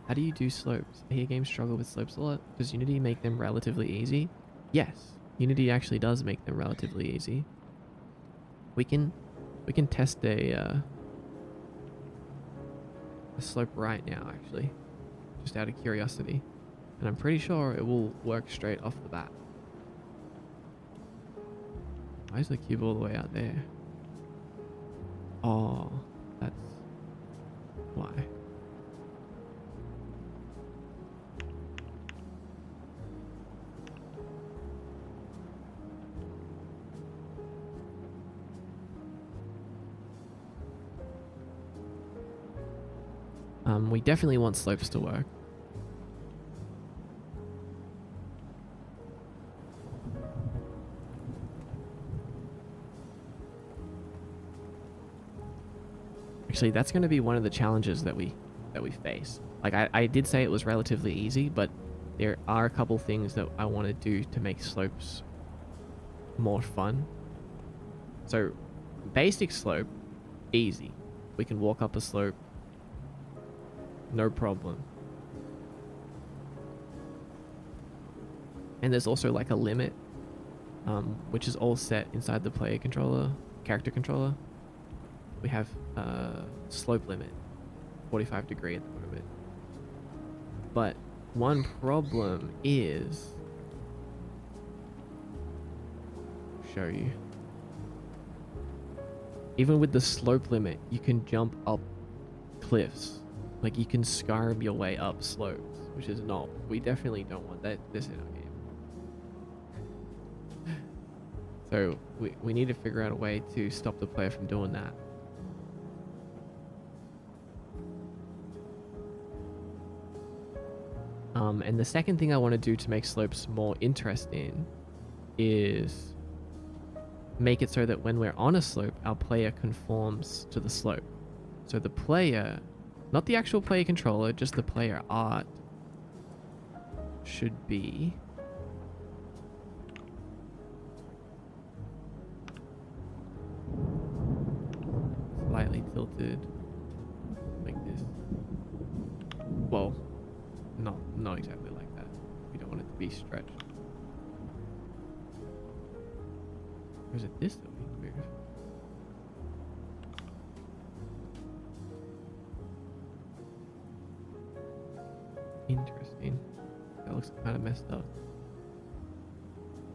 How do you do slopes? I hear games struggle with slopes a lot. Does Unity make them relatively easy? Yes, Unity actually does make them relatively easy. We can test a slope right now, actually, just out of curiosity, and I'm pretty sure it will work straight off the bat. Why is the cube all the way out there? Oh, that's why. We definitely want slopes to work. Actually, that's going to be one of the challenges that we face. Like I did say it was relatively easy, but there are a couple things that I want to do to make slopes more fun. So, basic slope, easy. We can walk up a slope, no problem. And there's also like a limit, which is all set inside the player controller, character controller. We have slope limit, 45 degree at the moment. But one problem is, I'll show you. Even with the slope limit, you can jump up cliffs. Like you can Skyrim your way up slopes, which is not. We definitely don't want that. This in our game. So we need to figure out a way to stop the player from doing that. And the second thing I want to do to make slopes more interesting is make it so that when we're on a slope, our player conforms to the slope. So the player, not the actual player controller, just the player art, should be slightly tilted like this. Well, not exactly like that. We don't want it to be stretched. Or is it this that we move? Interesting. That looks kind of messed up.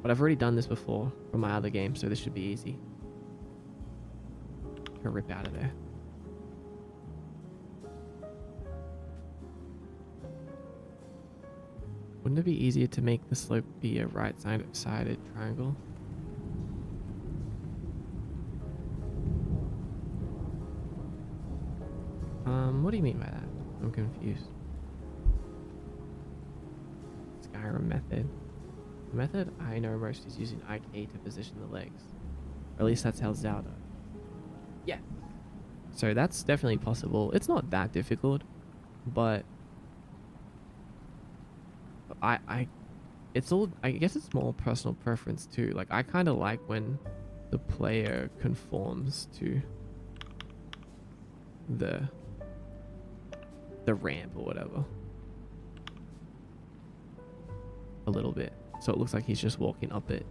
But I've already done this before from my other game, so this should be easy to rip out of there. Wouldn't it be easier to make the slope be a right-sided triangle? What do you mean by that? I'm confused. Skyrim method. The method I know most is using IK to position the legs. Or at least that's how Zelda. Yeah. So that's definitely possible. It's not that difficult, but I it's all, I guess it's more personal preference too. Like I kind of like when the player conforms to the ramp or whatever a little bit, so it looks like he's just walking up it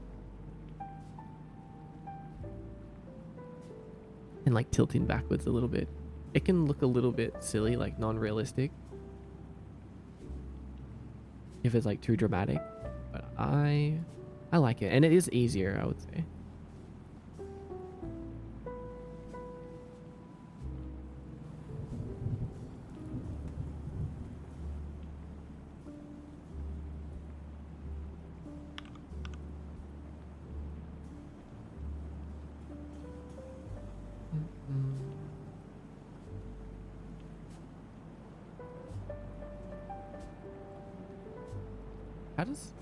and like tilting backwards a little bit. It can look a little bit silly, like non-realistic if it's like too dramatic, but I like it, and it is easier, I would say. How does...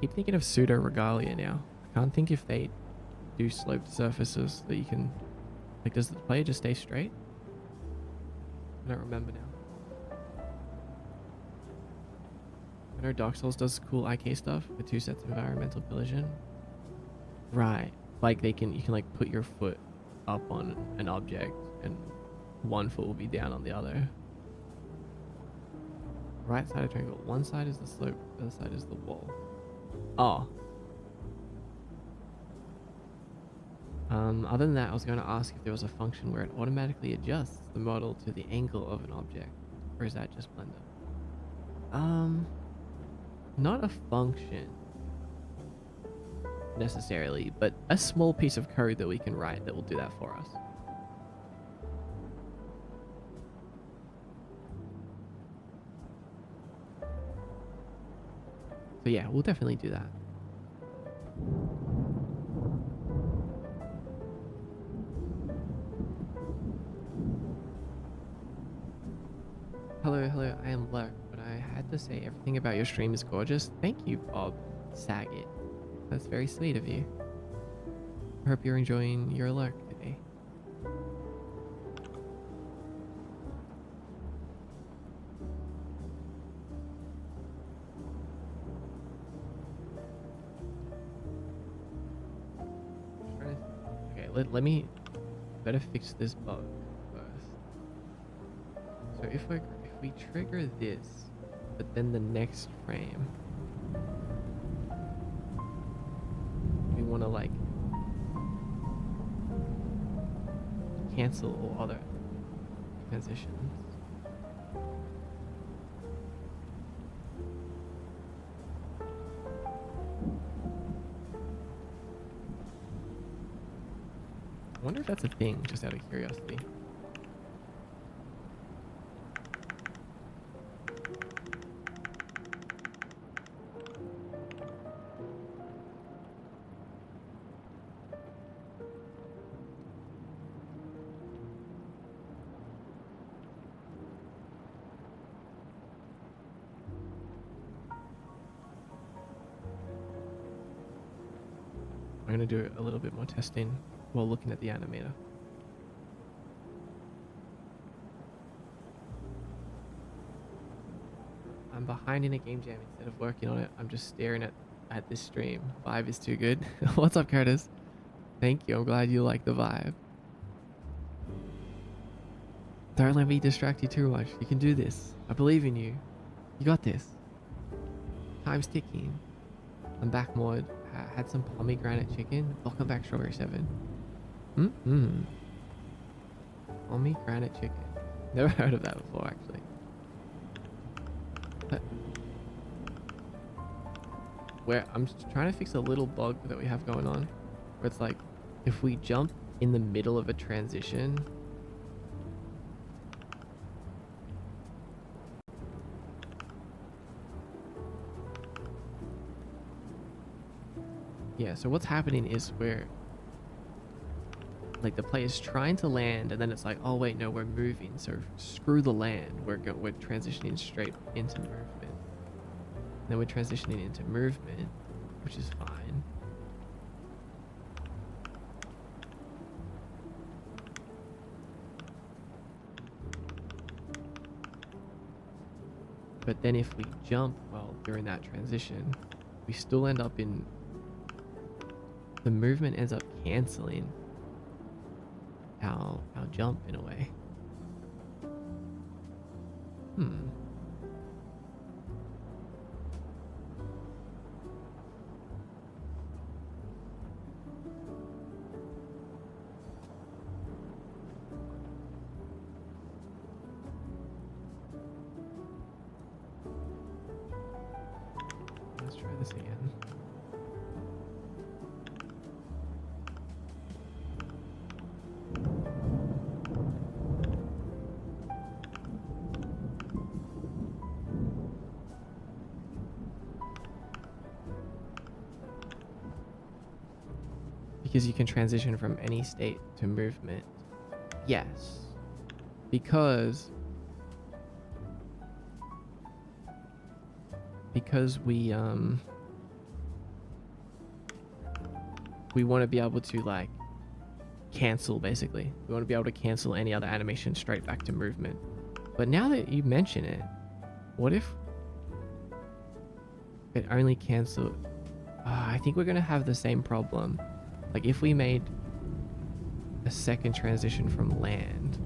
keep thinking of pseudo regalia now. I can't think if they do sloped surfaces that you can... like, does the player just stay straight? I don't remember now. I know Dark Souls does cool IK stuff with 2 sets of environmental collision. Right. Like they can, you can like put your foot up on an object and one foot will be down on the other. Right side of triangle. One side is the slope, the other side is the wall. Oh. Other than that, I was going to ask if there was a function where it automatically adjusts the model to the angle of an object. Or is that just Blender? Not a function necessarily, but a small piece of code that we can write that will do that for us. So yeah, we'll definitely do that. Hello, I am Lurk, but I had to say everything about your stream is gorgeous. Thank you, Bob Saget. That's very sweet of you. I hope you're enjoying your Lurk today. Okay, let me better fix this bug first. So if we trigger this, but then the next frame we want to like cancel all other transitions. I wonder if that's a thing, just out of curiosity. I'm going to do a little bit more testing while looking at the animator. I'm behind in a game jam. Instead of working on it, I'm just staring at this stream. Vibe is too good. What's up, Curtis? Thank you. I'm glad you like the vibe. Don't let me distract you too much. You can do this. I believe in you. You got this. Time's ticking. I'm back mod. Had some pomegranate chicken. Welcome back, Strawberry 7. Pomegranate chicken. Never heard of that before, actually. But where I'm just trying to fix a little bug that we have going on, where it's like, if we jump in the middle of a transition, yeah, so what's happening is we're like the player's trying to land and then it's like, oh wait, no, we're moving, so screw the land, we're transitioning straight into movement. Then we're transitioning into movement, which is fine. But then if we jump, well, during that transition, we still end up in... The movement ends up cancelling our jump in a way. Let's try this again. Because you can transition from any state to movement. Yes. Because we want to be able to like cancel, basically. We want to be able to cancel any other animation straight back to movement. But now that you mention it, what if it only cancel? I think we're going to have the same problem. Like if we made a second transition from land,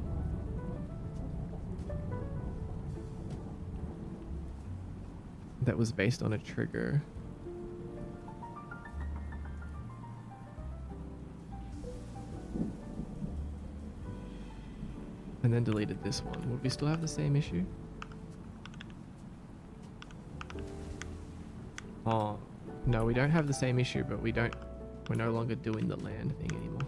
that was based on a trigger. And then deleted this one, would we still have the same issue? Oh, no, we don't have the same issue, but we're no longer doing the land thing anymore.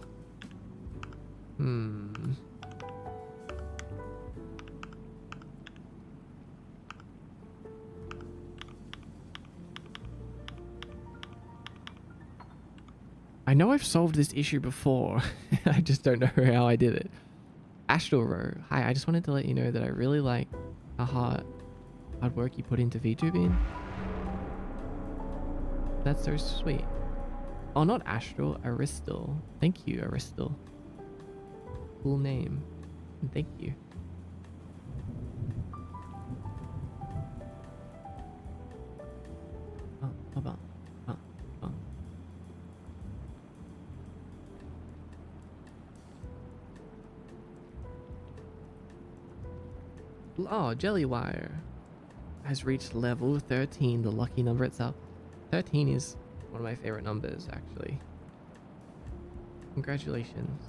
I know I've solved this issue before. I just don't know how I did it. Astral Row. Hi, I just wanted to let you know that I really like the hard work you put into VTubing. That's so sweet. Oh, not Astral, Aristal. Thank you, Aristal. Cool name. And thank you. Oh, Jellywire has reached level 13, the lucky number itself. 13 is one of my favorite numbers, actually. Congratulations.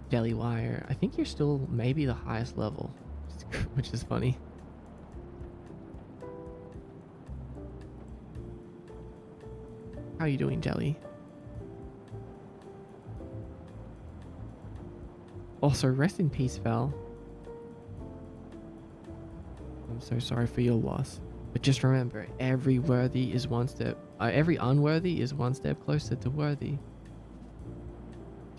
Jellywire. I think you're still maybe the highest level, which is funny. How are you doing, Jelly? Also, rest in peace, Val. I'm so sorry for your loss. But just remember, every worthy is one step... every unworthy is one step closer to worthy. Do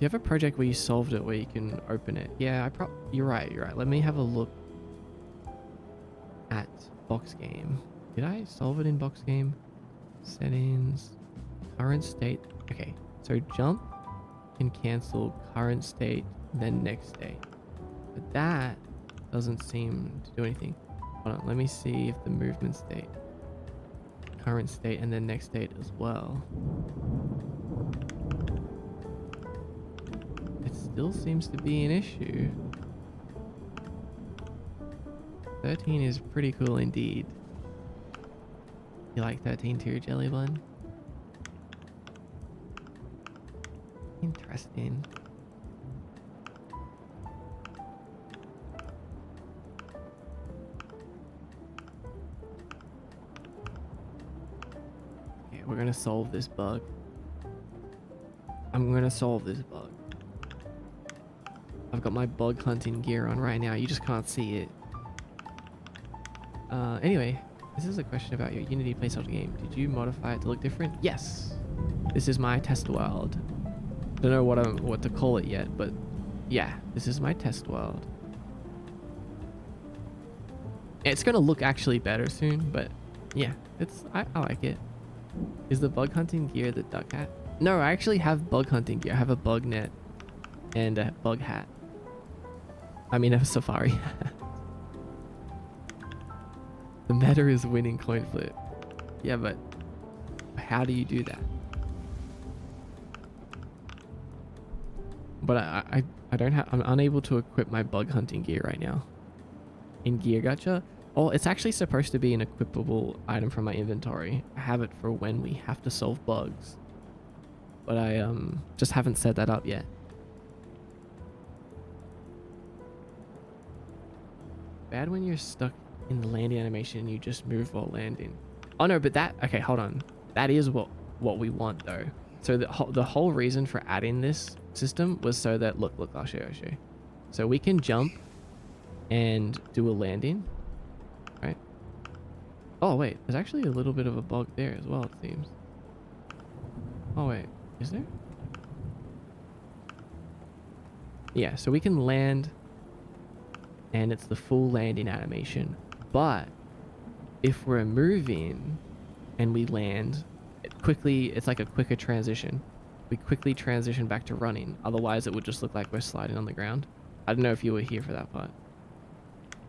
you have a project where you solved it, where you can open it? Yeah, you're right. Let me have a look at box game. Did I solve it in box game? Settings, current state. Okay, so jump can cancel current state, then next state. But that doesn't seem to do anything. Hold on, let me see if the movement state, current state, and then next state as well. It still seems to be an issue. 13 is pretty cool indeed. You like 13 too, Jellybun? Interesting. Okay, we're gonna solve this bug. I'm gonna solve this bug. I've got my bug hunting gear on right now. You just can't see it. Anyway, this is a question about your Unity placeholder game. Did you modify it to look different? Yes. This is my test world. Don't know what to call it yet, but yeah, this is my test world. It's gonna look actually better soon, but yeah, I like it. Is the bug hunting gear the duck hat? No, I actually have bug hunting gear. I have a bug net and a bug hat. I mean, a safari hat. The meta is winning coin flip. Yeah, but how do you do that? But I don't have, I'm unable to equip my bug hunting gear right now. In Gear Gacha? Oh, it's actually supposed to be an equipable item from my inventory. I have it for when we have to solve bugs. But I just haven't set that up yet. Bad when you're stuck in the landing animation and you just move while landing. Oh no, but that, okay, hold on. That is what we want though. So the whole reason for adding this system was so that, look, I'll show you. So we can jump and do a landing, right? Oh wait, there's actually a little bit of a bug there as well, it seems. Oh wait, is there? Yeah, so we can land and it's the full landing animation. But if we're moving and we land, it's like a quicker transition. We quickly transition back to running. Otherwise, it would just look like we're sliding on the ground. I don't know if you were here for that part.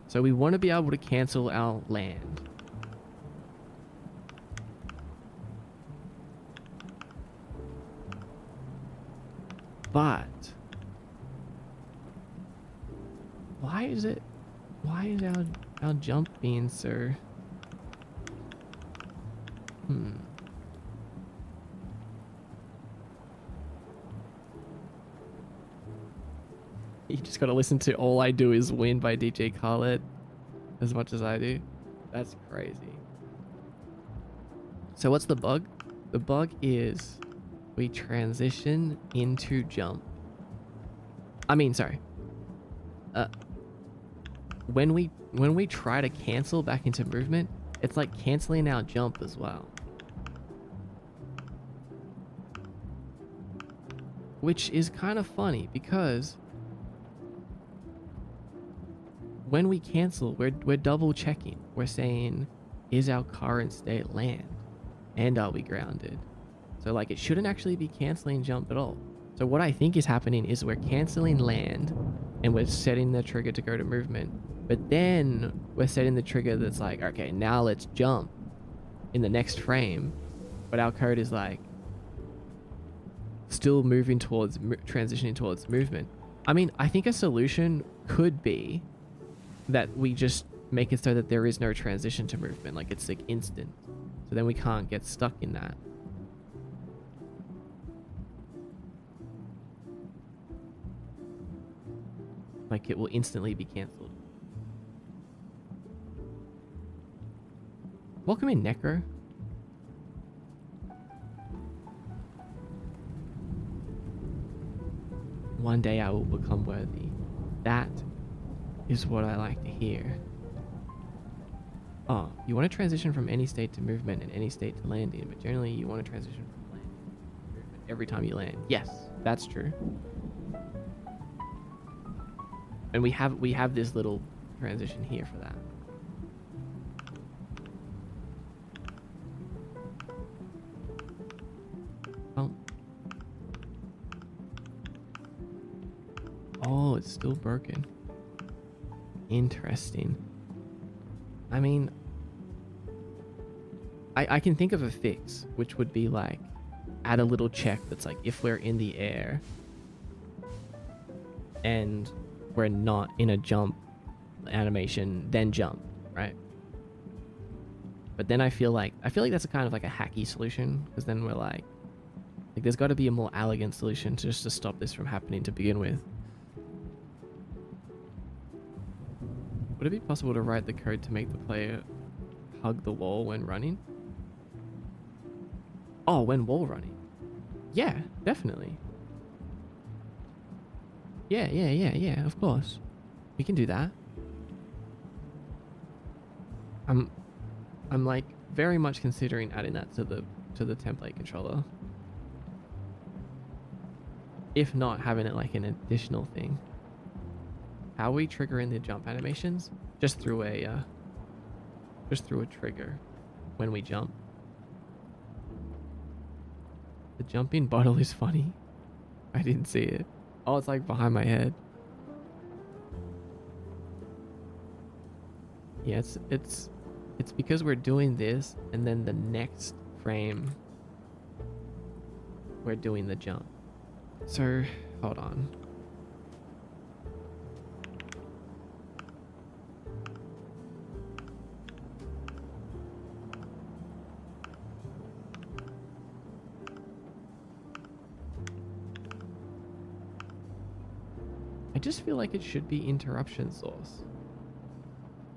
So we want to be able to cancel our land. But why is our jump being so... You just gotta listen to All I Do Is Win by DJ Khaled as much as I do. That's crazy. So what's the bug? The bug is we transition into jump. I mean, sorry. When we try to cancel back into movement, it's like canceling our jump as well. Which is kind of funny because when we cancel, we're double checking. We're saying, is our current state land? And are we grounded? So like it shouldn't actually be canceling jump at all. So what I think is happening is we're canceling land and we're setting the trigger to go to movement. But then we're setting the trigger that's like, okay, now let's jump in the next frame. But our code is like still moving towards transitioning towards movement. I mean, I think a solution could be that we just make it so that there is no transition to movement, like it's like instant. So then we can't get stuck in that. Like it will instantly be cancelled. Welcome in, Necro. One day I will become worthy. That is what I like to hear. Oh, you want to transition from any state to movement and any state to landing, but generally you want to transition from landing to movement every time you land. Yes, that's true. And we have this little transition here for that. Oh, it's still broken. Interesting. I mean, I can think of a fix, which would be like, add a little check that's like, if we're in the air and we're not in a jump animation, then jump, right? But then I feel like that's a kind of like a hacky solution, because then we're like there's got to be a more elegant solution just to stop this from happening to begin with. Would it be possible to write the code to make the player hug the wall when running? Oh, when wall running? Yeah, definitely. Yeah, of course. We can do that. I'm like very much considering adding that to the template controller. If not, having it like an additional thing. How we trigger in the jump animations? Just through a just threw a trigger when we jump. The jumping bottle is funny. I didn't see it. Oh, it's like behind my head. Yeah, it's because we're doing this, and then the next frame we're doing the jump. So, hold on. I just feel like it should be interruption source.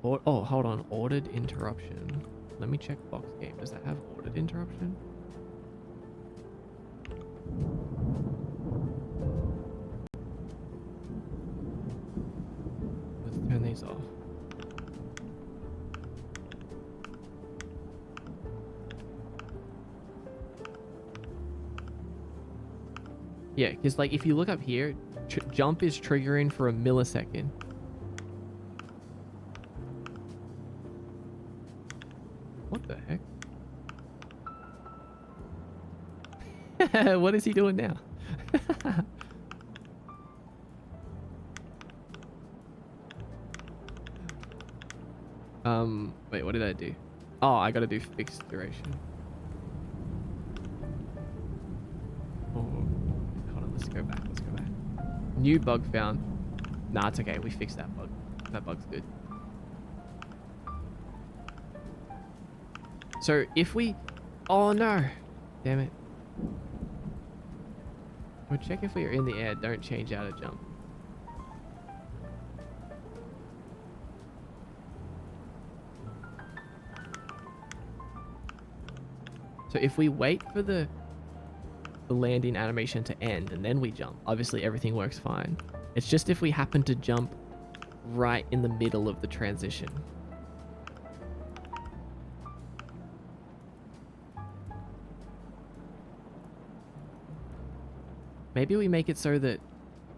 Or, oh, hold on. Ordered interruption. Let me check box game. Does that have ordered interruption? Let's turn these off. Yeah, because like if you look up here, jump is triggering for a millisecond. What the heck? What is he doing now? Wait, what did I do? Oh, I gotta do fixed duration. Oh, hold on, let's go back, let's go back. New bug found. Nah, it's okay, we fixed that bug. That bug's good. So if we... Oh no! Damn it. We'll check if we are in the air, don't change out of jump. So if we wait for the landing animation to end and then we jump, obviously everything works fine. It's just if we happen to jump right in the middle of the transition. Maybe we make it so that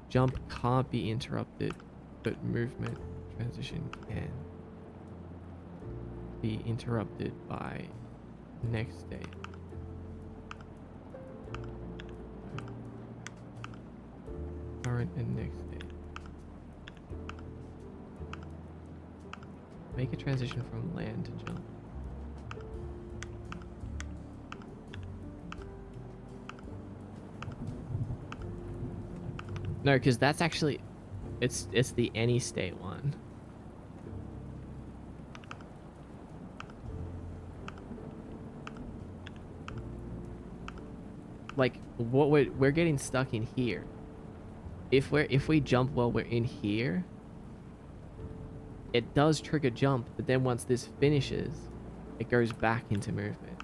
jump can't be interrupted, but movement transition can be interrupted by next state. Current and next state. Make a transition from land to jump. No, because that's actually, it's the any state one. Like what we're getting stuck in here. If we jump while we're in here, it does trigger jump, but then once this finishes, it goes back into movement.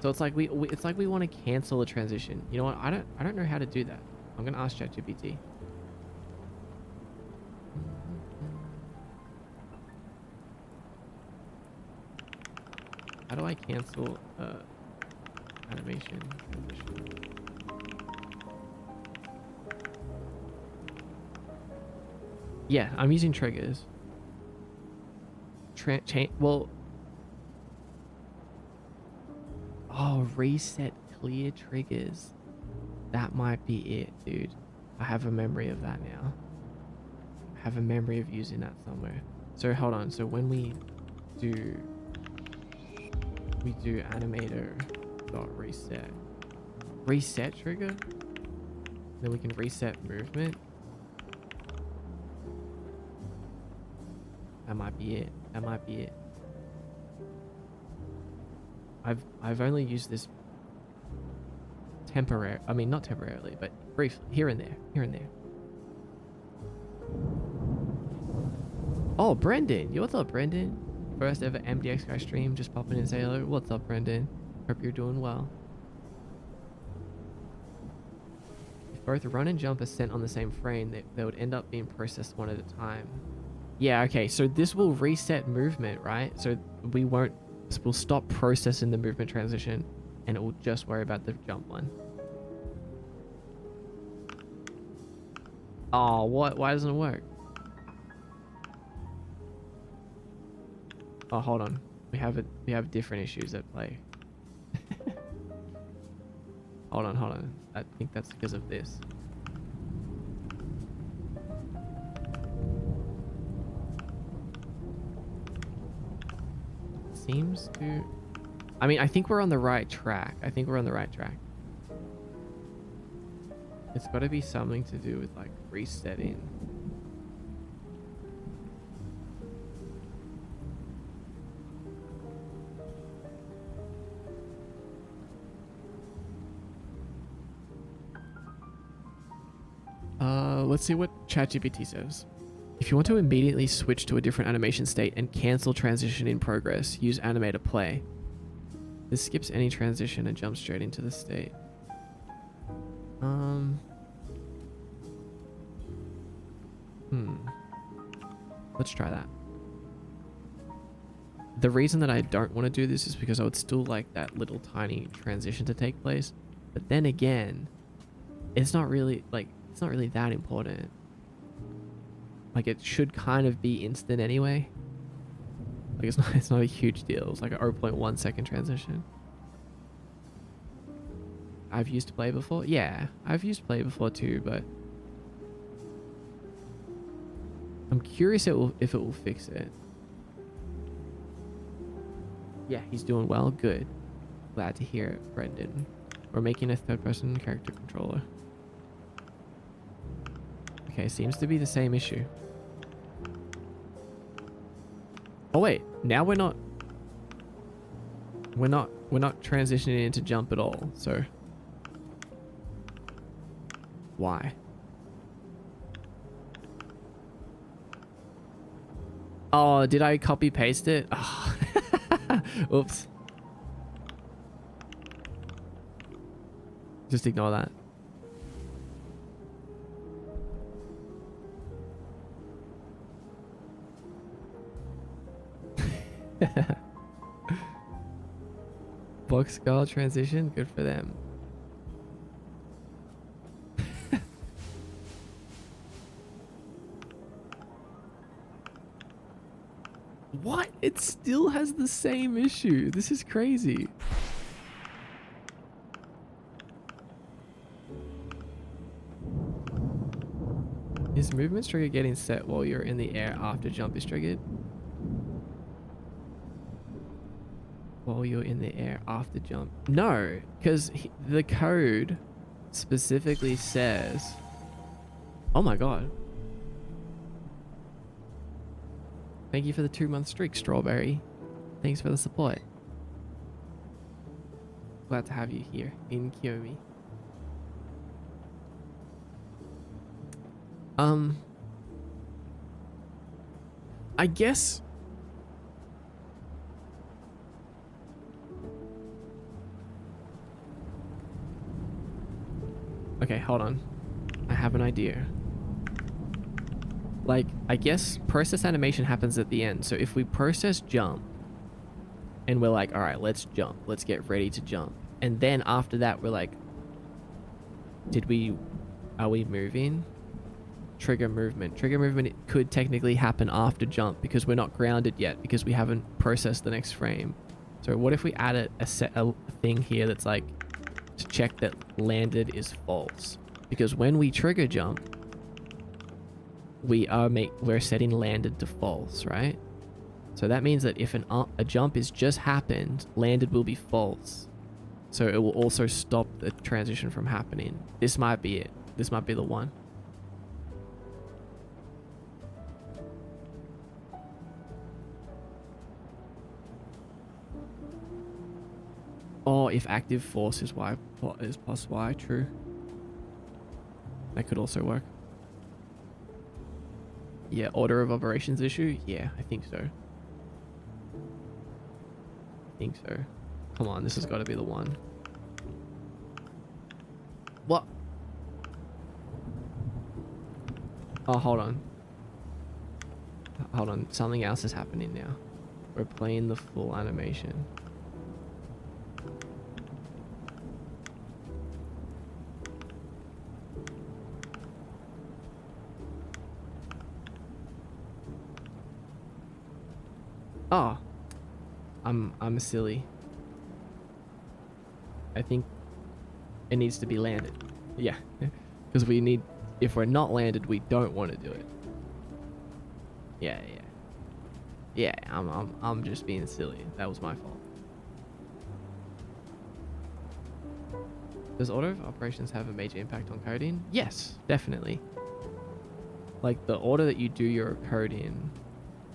So it's like we want to cancel a transition. You know what? I don't know how to do that. I'm gonna ask ChatGPT. How do I cancel animation transition? Yeah, I'm using triggers. Well, oh, reset clear triggers. That might be it, dude. I have a memory of that now. I have a memory of using that somewhere. So hold on. So when we do animator dot reset trigger, then we can reset movement. That might be it. That might be it. I've only used this not temporarily, but briefly, here and there. Oh, Brendan. Yo, what's up, Brendan? First ever MDX guy stream. Just popping in and say hello. What's up, Brendan? Hope you're doing well. If both run and jump are sent on the same frame, they would end up being processed one at a time. Yeah, okay, so this will reset movement, right? So we'll stop processing the movement transition, and it will just worry about the jump one. Oh, what? Why doesn't it work? Oh, hold on. we have different issues at play. Hold on. I think that's because of this. Seems to... I mean, I think we're on the right track. It's got to be something to do with like resetting. Let's see what ChatGPT says. If you want to immediately switch to a different animation state and cancel transition in progress, use animator play. This skips any transition and jumps straight into the state. Let's try that. The reason that I don't want to do this is because I would still like that little tiny transition to take place. But then again, it's not really that important. Like, it should kind of be instant anyway. Like, it's not a huge deal. It's like a 0.1 second transition. I've used play before. Yeah, I've used play before too, but I'm curious if it will fix it. Yeah, he's doing well. Good. Glad to hear it, Brendan. We're making a third-person character controller. Okay, seems to be the same issue. Oh wait, now we're not transitioning into jump at all. So why? Oh, did I copy paste it? Oh. Oops. Just ignore that. Box skull transition, good for them. What? It still has the same issue. This is crazy. Is movement trigger getting set while you're in the air after jump is triggered? While you're in the air after jump? No, because the code specifically says... Oh my god. Thank you for the 2-month streak, Strawberry. Thanks for the support. Glad to have you here in Kiyomi. I guess... Okay, hold on. I have an idea. Like, I guess process animation happens at the end. So if we process jump and we're like, all right, let's jump. Let's get ready to jump. And then after that, we're like, are we moving? Trigger movement. Trigger movement could technically happen after jump because we're not grounded yet because we haven't processed the next frame. So what if we added a thing here that's like to check that landed is false? Because when we trigger jump, we're setting landed to false, right? So that means that if a jump is just happened, landed will be false. So it will also stop the transition from happening. This might be it. This might be the one. Oh, if active force is y is plus y, true. That could also work. Yeah, order of operations issue? Yeah, I think so. Come on, this has got to be the one. What? Oh, hold on. Hold on, something else is happening now. We're playing the full animation. Oh. I'm silly. I think it needs to be landed. Yeah. Because we need, if we're not landed, we don't want to do it. Yeah, yeah. Yeah, I'm just being silly. That was my fault. Does auto operations have a major impact on coding? Yes, definitely. Like the order that you do your code in.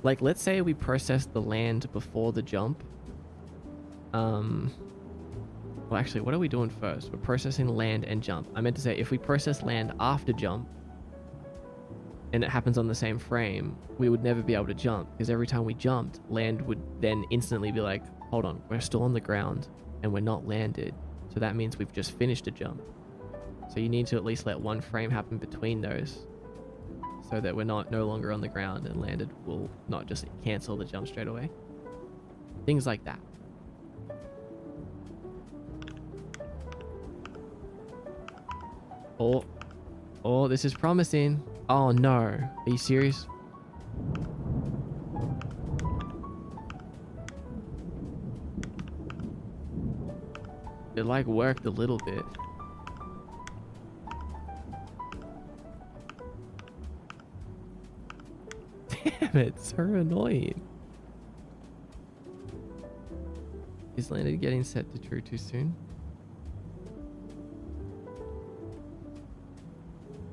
Like let's say we process the land before the jump. Well actually, what are we doing first? We're processing land and jump. I meant to say if we process land after jump and it happens on the same frame, we would never be able to jump because every time we jumped, land would then instantly be like, hold on, we're still on the ground and we're not landed. So that means we've just finished a jump. So you need to at least let one frame happen between those so that we're no longer on the ground and landed will not just cancel the jump straight away. Things like that. Oh, this is promising. Oh no, are you serious? It like worked a little bit. Damn it, so annoying. Is landed getting set to true too soon?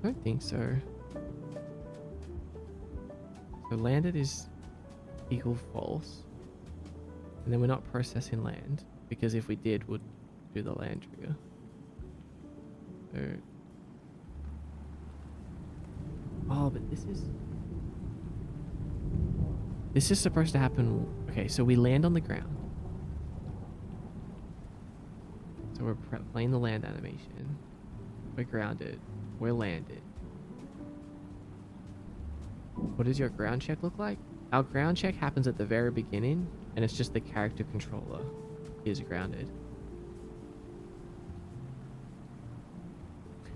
I don't think so. So landed is equal false. And then we're not processing land because if we did, we'd do the land trigger. So... oh, but this is supposed to happen. Okay, so we land on the ground. So we're playing the land animation. We're grounded. We're landed. What does your ground check look like? Our ground check happens at the very beginning, and it's just the character controller is grounded.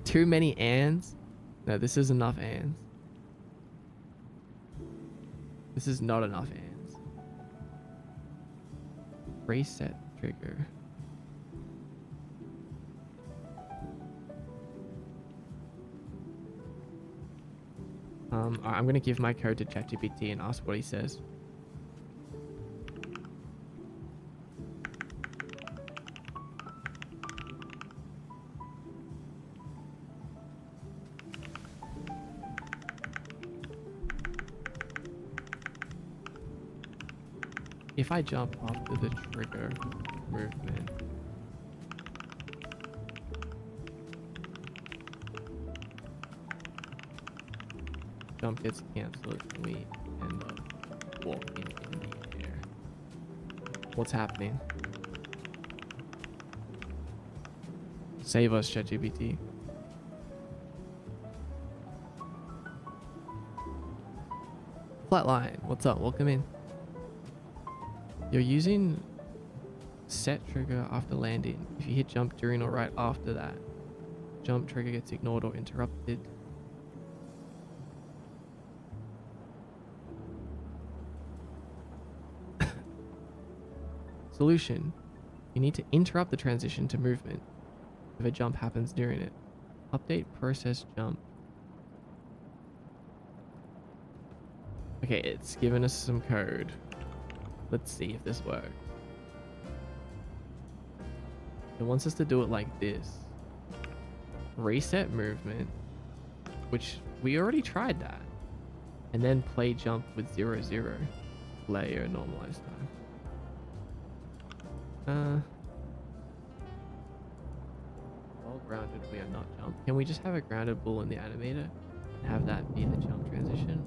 Too many ands? No, this is enough ands. This is not enough ands. Reset trigger. I'm gonna give my code to ChatGPT and ask what he says. If I jump after the trigger movement, jump gets cancelled and we end up walking in the air. What's happening? Save us, ChatGPT. Flatline, what's up? Welcome in. You're using set trigger after landing. If you hit jump during or right after that, jump trigger gets ignored or interrupted. Solution. You need to interrupt the transition to movement if a jump happens during it. Update process jump. Okay, it's given us some code. Let's see if this works. It wants us to do it like this. Reset movement, which we already tried that. And then play jump with 0, 0. Layer normalized time. While grounded, we are not jump. Can we just have a grounded bull in the animator and have that be the jump transition?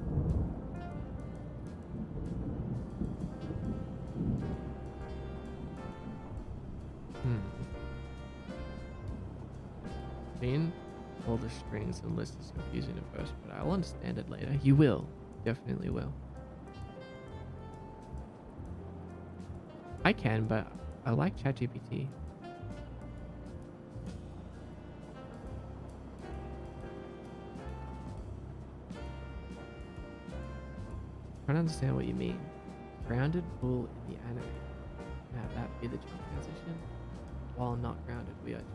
Seeing all the strings and lists is confusing at first, but I'll understand it later. You will. Definitely will. I can, but I like ChatGPT. Trying to understand what you mean. Grounded bull in the anime. Have that be the jump transition. While not grounded, we are jump.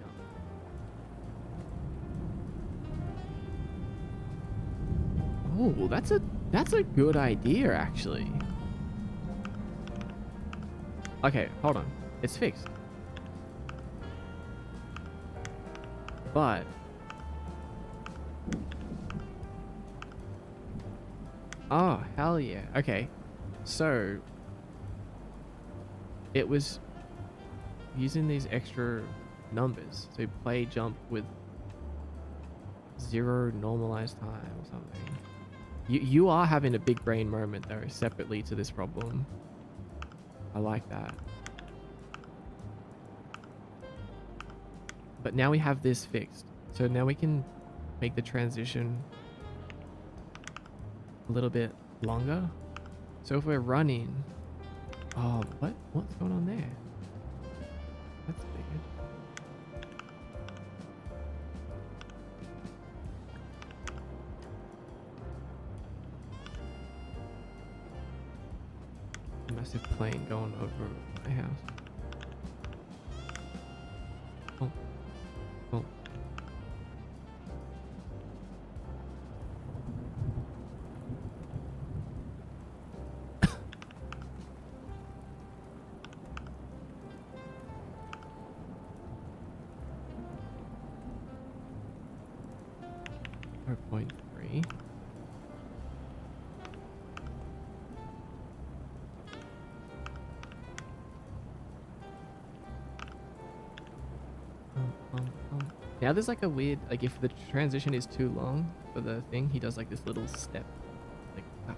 Oh, that's a good idea actually. Okay, hold on. It's fixed. But oh, hell yeah. Okay. So it was using these extra numbers. So play jump with 0 normalized time or something. You are having a big brain moment though, separately to this problem. I like that. But now we have this fixed. So now we can make the transition a little bit longer. So if we're running, oh, what's going on there? That's weird. Massive plane going over my house. Oh, oh. .3. Now there's like a weird, like if the transition is too long for the thing, he does like this little step. Like, ah.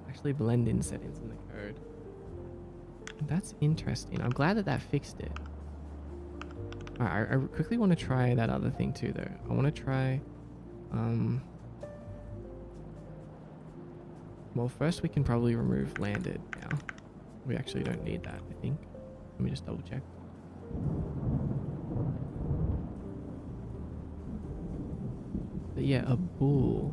Actually blend in settings in the code. That's interesting. I'm glad that that fixed it. Alright, I quickly want to try that other thing too though. I want to try, well first we can probably remove landed now. We actually don't need that, I think. Let me just double check. But yeah, a bull.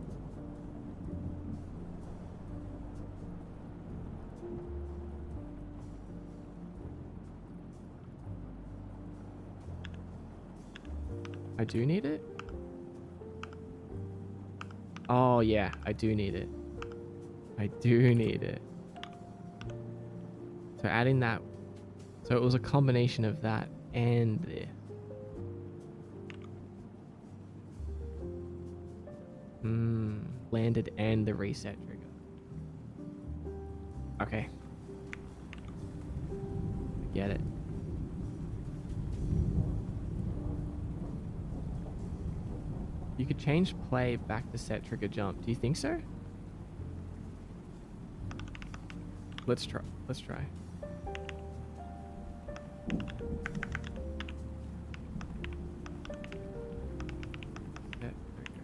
I do need it? Oh yeah, I do need it. I do need it. So adding that. So it was a combination of that and this. Landed and the reset trigger. Okay. I get it. You could change play back to set trigger jump. Do you think so? Let's try. Let's try. Set trigger.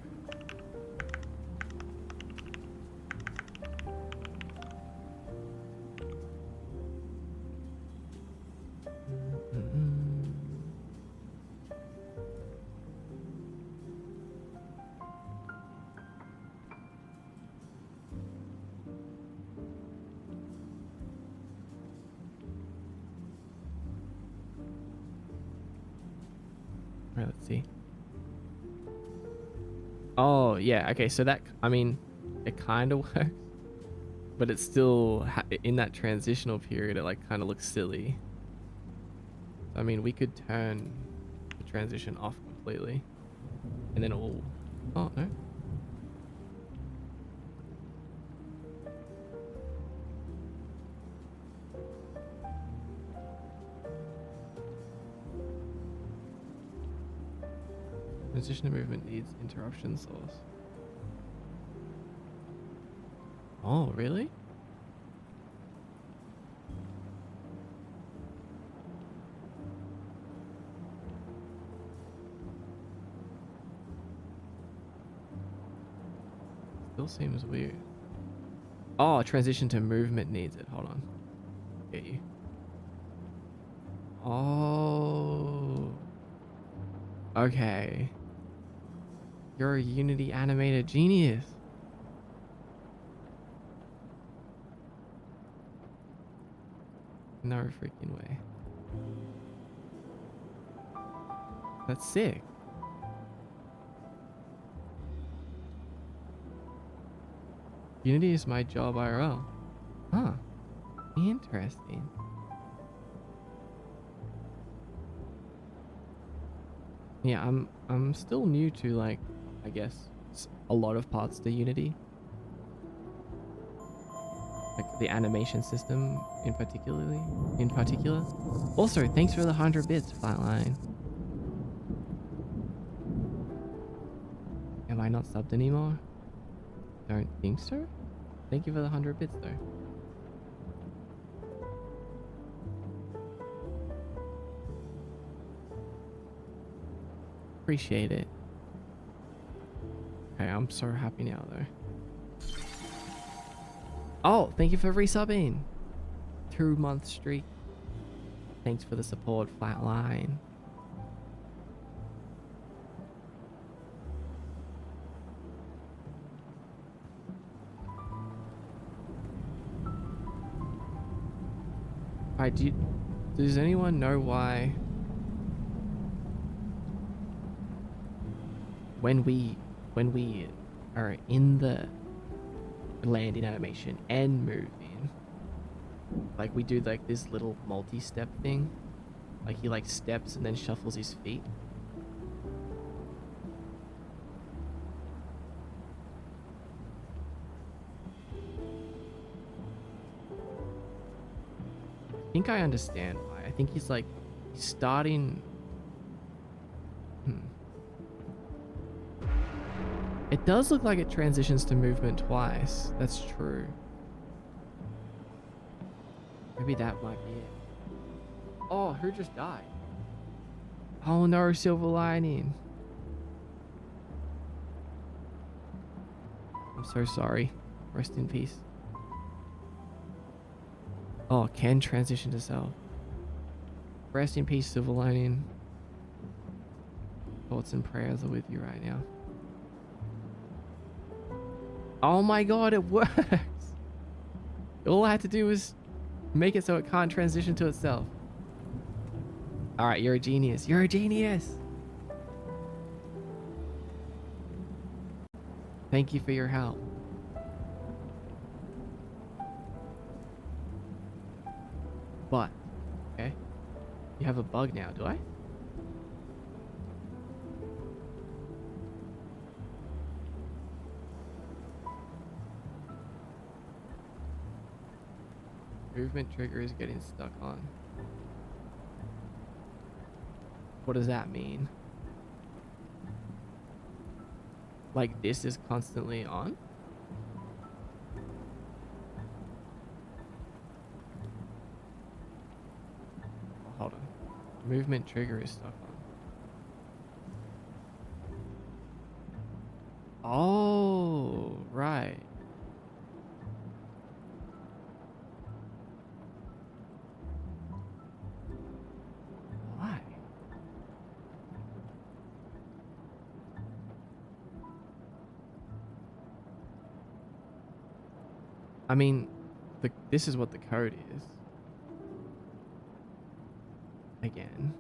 Alright, let's see. Oh, yeah. Okay, so that, I mean, it kind of works. But it's still, in that transitional period, it like kind of looks silly. I mean, we could turn the transition off completely. And then it will, oh, no. Transition to movement needs interruption source. Oh, really? Still seems weird. Oh, transition to movement needs it. Hold on. Get you. Oh. Okay. You're a Unity animated genius. No freaking way. That's sick. Unity is my job IRL. Huh. Interesting. Yeah, I'm still new to, like, I guess a lot of parts to Unity. Like the animation system in particular. Also, thanks for the 100 bits, Flatline. Am I not subbed anymore? Don't think so. Thank you for the 100 bits though. Appreciate it. Okay, I'm so happy now though. Oh, thank you for resubbing. 2-month streak. Thanks for the support, Flatline. Alright, does anyone know why when we are in the landing animation and moving, like we do like this little multi-step thing, like he like steps and then shuffles his feet? I think I understand why. I think he's starting. It does look like it transitions to movement twice. That's true. Maybe that might be it. Oh, who just died? Oh no, silver lining. I'm so sorry. Rest in peace. Oh, can transition to self. Rest in peace, silver lining. Thoughts and prayers are with you right now. Oh my god, it works! All I had to do was make it so it can't transition to itself. Alright, you're a genius. You're a genius! Thank you for your help. But, okay. You have a bug now, do I? Movement trigger is getting stuck on. What does that mean? Like this is constantly on? Oh, hold on. Movement trigger is stuck on. Oh, right. Why? I mean, this is what the code is. Again.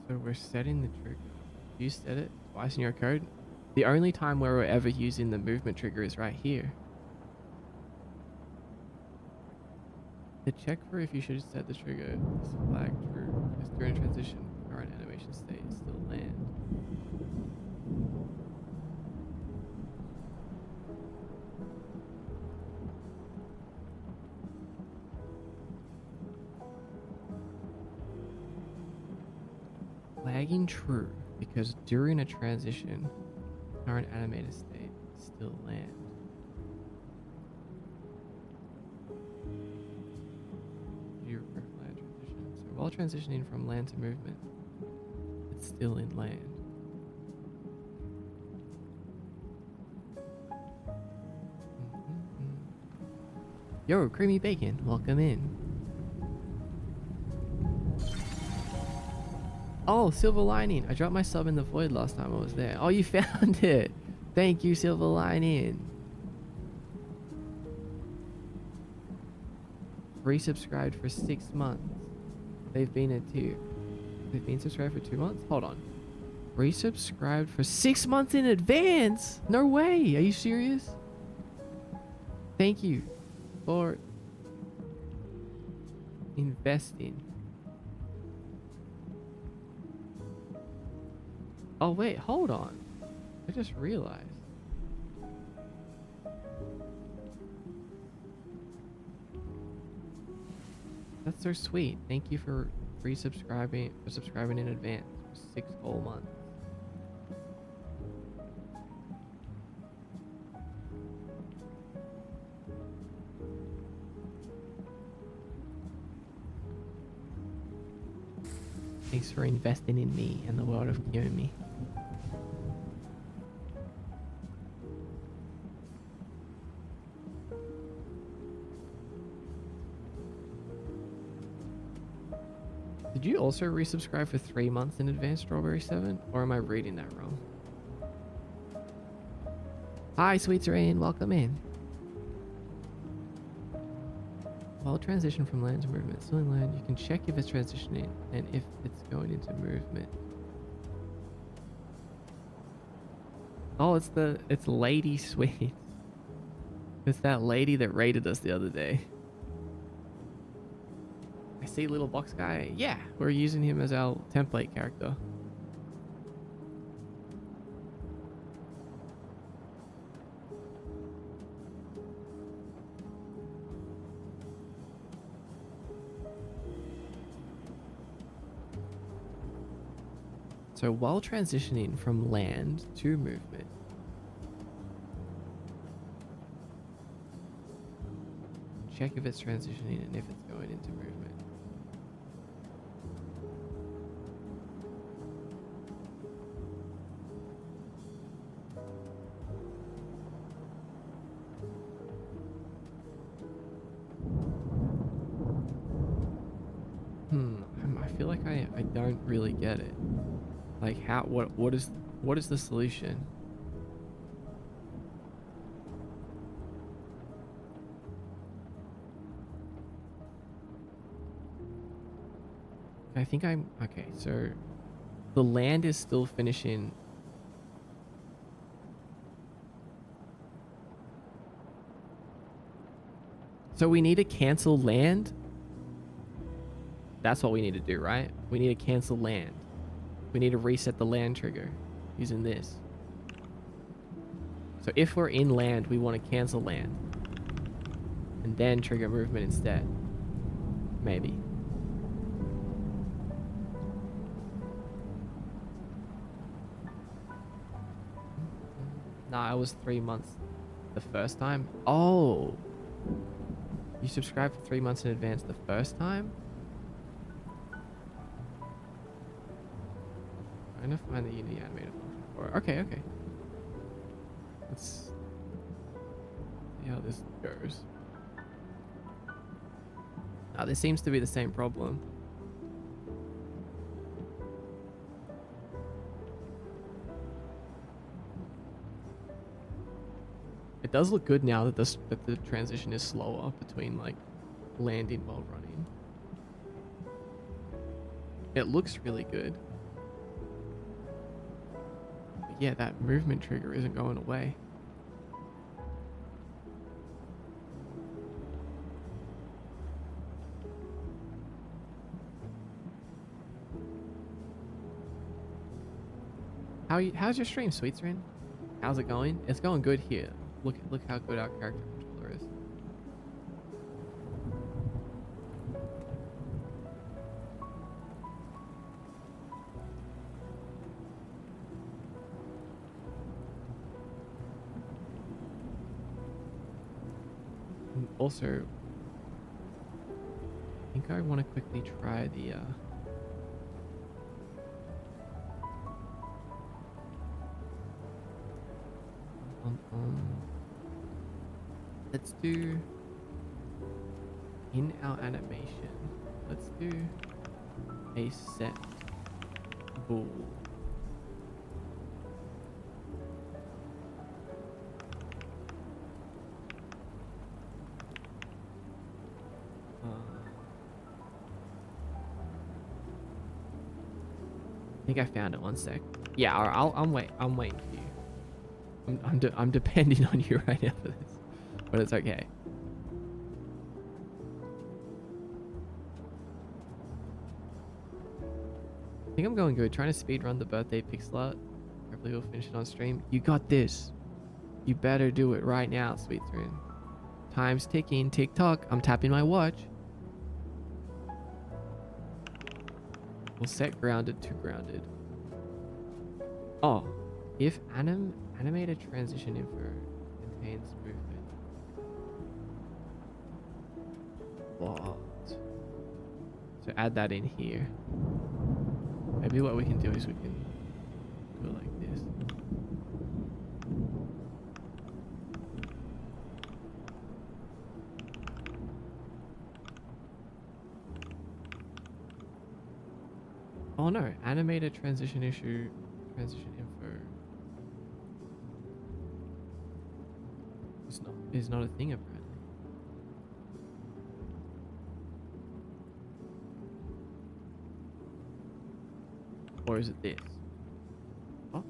So we're setting the trigger. You set it twice in your code. The only time where we're ever using the movement trigger is right here. To check for if you should set the trigger, is flag true. Is during transition, current animation state is still land. tagging true because during a transition, current animated state is still land. You refer to land transition. So while transitioning from land to movement, it's still in land. Yo, creamy bacon, welcome in. Oh, Silver Lining. I dropped my sub in the void last time I was there. Oh, you found it. Thank you, Silver Lining. Resubscribed for 6 months. They've been at 2. They've been subscribed for 2 months? Hold on. Resubscribed for 6 months in advance? No way. Are you serious? Thank you for investing. Oh wait, hold on. I just realized. That's so sweet. Thank you for subscribing in advance for 6 whole months. Thanks for investing in me and the world of Kiyomi. Did you also resubscribe for 3 months in advance, Strawberry 7? Or am I reading that wrong? Hi, Sweet Serene. Welcome in. While transition from land to movement, still in land, you can check if it's transitioning and if it's going into movement. Oh, it's Lady Sweet. It's that lady that raided us the other day. I see little box guy. Yeah, we're using him as our template character. So while transitioning from land to movement, check if it's transitioning and if it's going into movement. I feel like I don't really get it. Like what is the solution? I think I'm okay, so the land is still finishing. So we need to cancel land? That's what we need to do, right? We need to cancel land. We need to reset the land trigger using this. So if we're in land, we want to cancel land. And then trigger movement instead. Maybe. Nah, it was 3 months the first time. Oh. You subscribed for 3 months in advance the first time? I'm gonna find the Unity animated function for it. Okay, okay. Let's see how this goes. Now, this seems to be the same problem. It does look good now that the transition is slower between like landing while running. It looks really good. But yeah, that movement trigger isn't going away. How's your stream, Sweet Stream? How's it going? It's going good here. Look how good our character controller is. also, I think I want to quickly try the let's do in our animation. Let's do a set bull. I think I found it. One sec. Yeah, I'm waiting for you. I'm depending on you right now for this, but it's okay. I think I'm going good. Trying to speed run the birthday pixel art. Hopefully we'll finish it on stream. You got this. You better do it right now, Sweet Throne. Time's ticking. Tick tock. I'm tapping my watch. We'll set grounded to grounded. Oh, if animated transition info contains movement. What? So add that in here. Maybe what we can do is we can do it like this. Oh no, animated transition issue, transition info. Is not a thing apparently. Or is it this? Oh.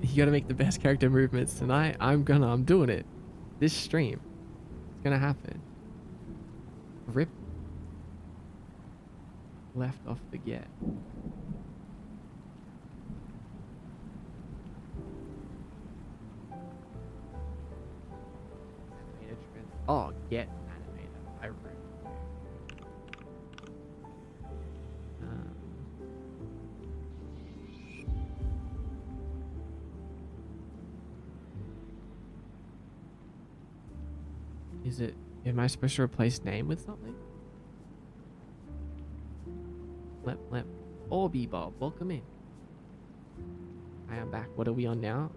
You gotta make the best character movements tonight. I'm doing it. This stream. It's gonna happen. Rip. Left off the get. Oh, get animated. I wrote. Is it? Am I supposed to replace name with something? Lep. Orby Bob, welcome in. I am back. What are we on now?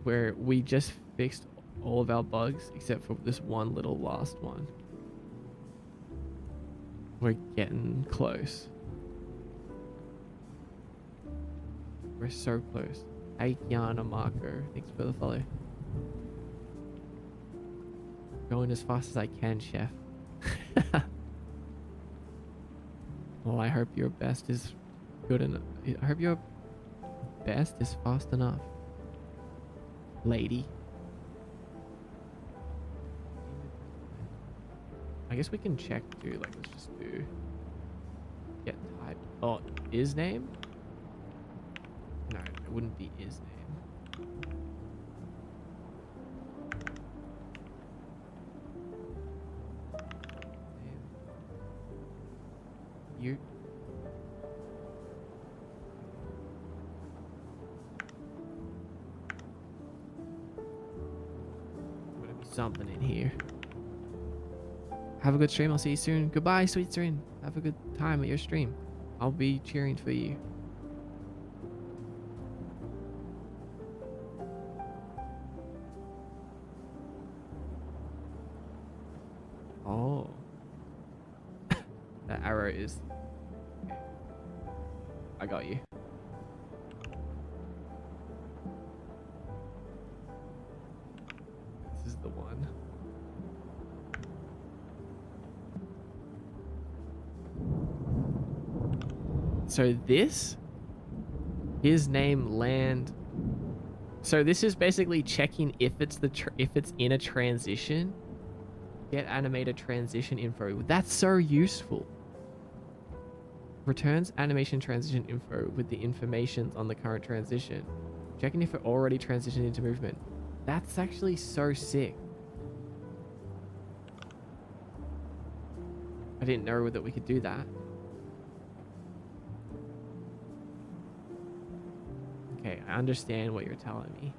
Where we just fixed all of our bugs except for this one little last one. We're getting close. We're so close. Hey, Kiana Marco, thanks for the follow. Going as fast as I can, chef. Well, I hope your best is good enough. I hope your best is fast enough, lady. I guess we can check too. Like, let's just do get type. Oh, is name? No, it wouldn't be is name. You. Would have something in here. Have a good stream. I'll see you soon. Goodbye, Sweet Serene. Have a good time at your stream. I'll be cheering for you. Oh. That arrow is... Okay. I got you. This is the one. So this, his name, land. So this is basically checking if it's in a transition. Get animated transition info. That's so useful. Returns animation transition info with the information on the current transition. Checking if it already transitioned into movement. That's actually so sick. didn't know that we could do that. Okay, I understand what you're telling me.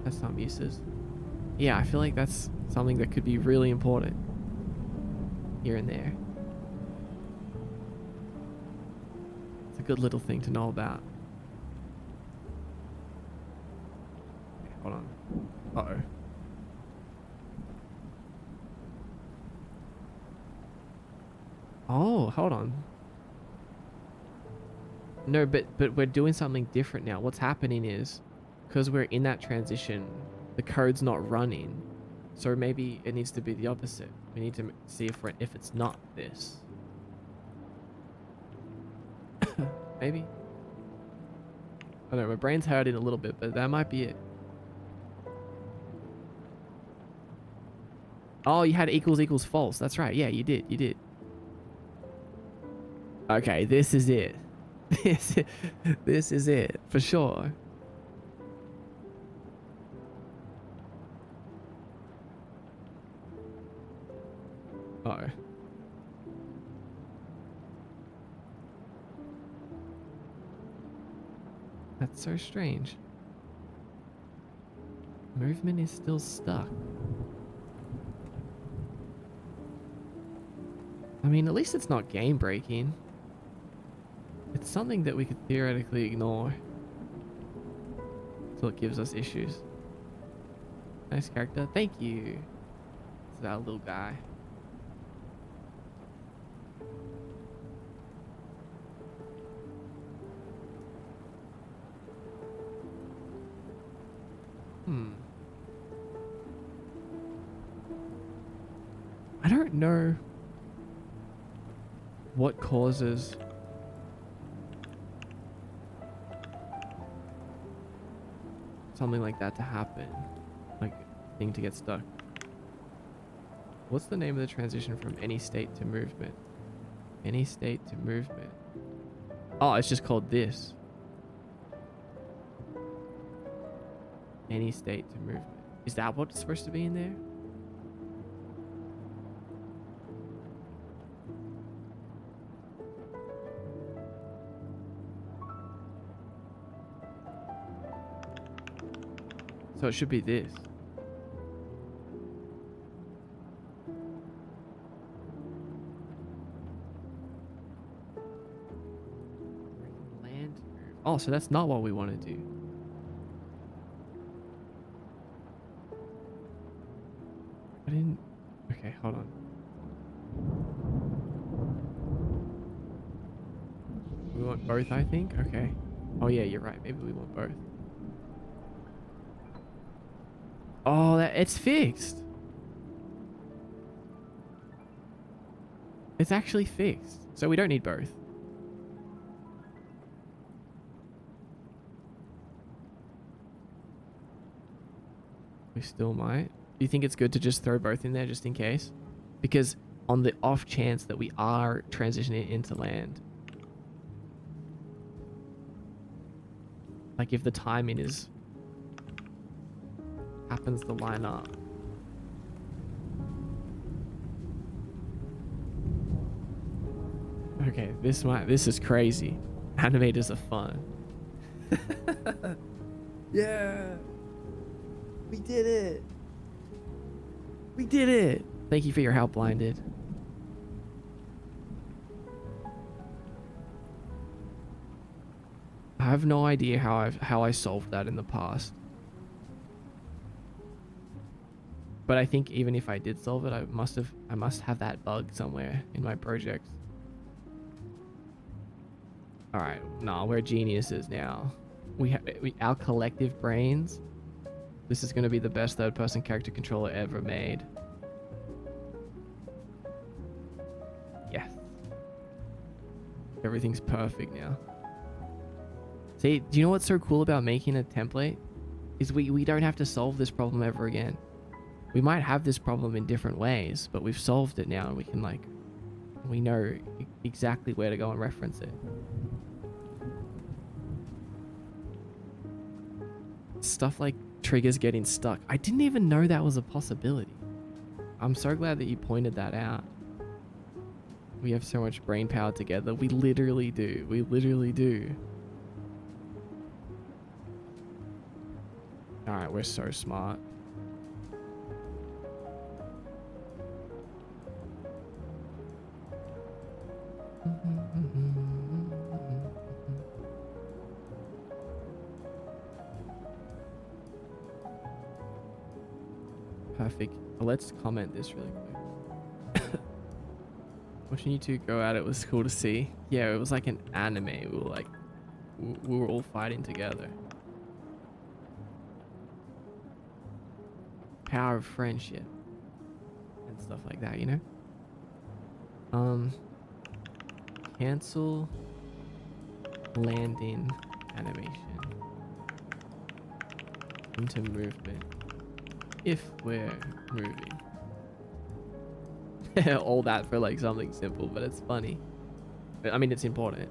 Custom uses. Yeah, I feel like that's something that could be really important here and there. It's a good little thing to know about. Okay, hold on. Uh-oh. Oh, hold on. No, but we're doing something different now. What's happening is, because we're in that transition, the code's not running. So maybe it needs to be the opposite. We need to see if it's not this. Maybe. I don't know, my brain's hurting a little bit, but that might be it. Oh, you had equals equals false. That's right. Yeah, you did. You did. Okay, this is it. This is it for sure. Oh. That's so strange. Movement is still stuck. I mean, at least it's not game breaking. It's something that we could theoretically ignore until it gives us issues. Nice character. Thank you. It's that little guy. I don't know what causes something like that to happen, like thing to get stuck. What's the name of the transition from any state to movement? Any state to movement. Oh, it's just called this. Any state to movement. Is that what's supposed to be in there? So it should be this. Land move. Oh, so that's not what we want to do. I didn't... Okay, hold on. We want both, I think? Okay. Oh yeah, you're right. Maybe we want both. Oh, it's fixed. It's actually fixed. So we don't need both. We still might. Do you think it's good to just throw both in there just in case? Because on the off chance that we are transitioning into land, like if the timing is happens to line up. Okay, this is crazy. Animators are fun. Yeah. We did it. We did it. Thank you for your help, Blinded. I have no idea how I solved that in the past. But I think even if I did solve it, I must have that bug somewhere in my project. All right, nah, we're geniuses now. Our collective brains. This is going to be the best third-person character controller ever made. Yes. Everything's perfect now. See, do you know what's so cool about making a template? Is we don't have to solve this problem ever again. We might have this problem in different ways, but we've solved it now and we can we know exactly where to go and reference it. Stuff like triggers getting stuck. I didn't even know that was a possibility. I'm so glad that you pointed that out. We have so much brain power together. We literally do. We literally do. All right, we're so smart. Perfect. Let's comment this really quick. Watching you two go at it was cool to see. Yeah, it was like an anime. We were all fighting together. Power of friendship and stuff like that, you know? Cancel landing animation into movement if we're moving. All that for like something simple, but it's funny. I mean, it's important.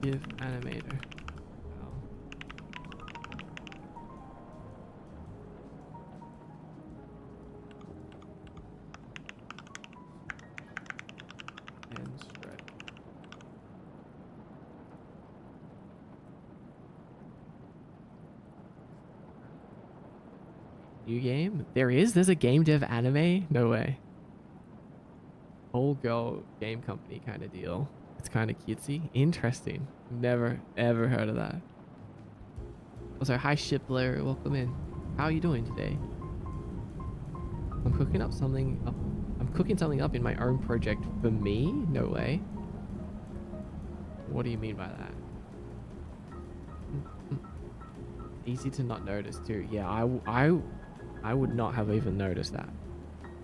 Give animator. Oh. And stretch. New game? There's a game dev anime? No way. Whole girl game company kind of deal. It's kind of cutesy. Interesting. Never ever heard of that. Also, hi Shipler, welcome in. How are you doing today? I'm cooking something up in my own project for me? No way. What do you mean by that? Easy to not notice too. Yeah, I would not have even noticed that.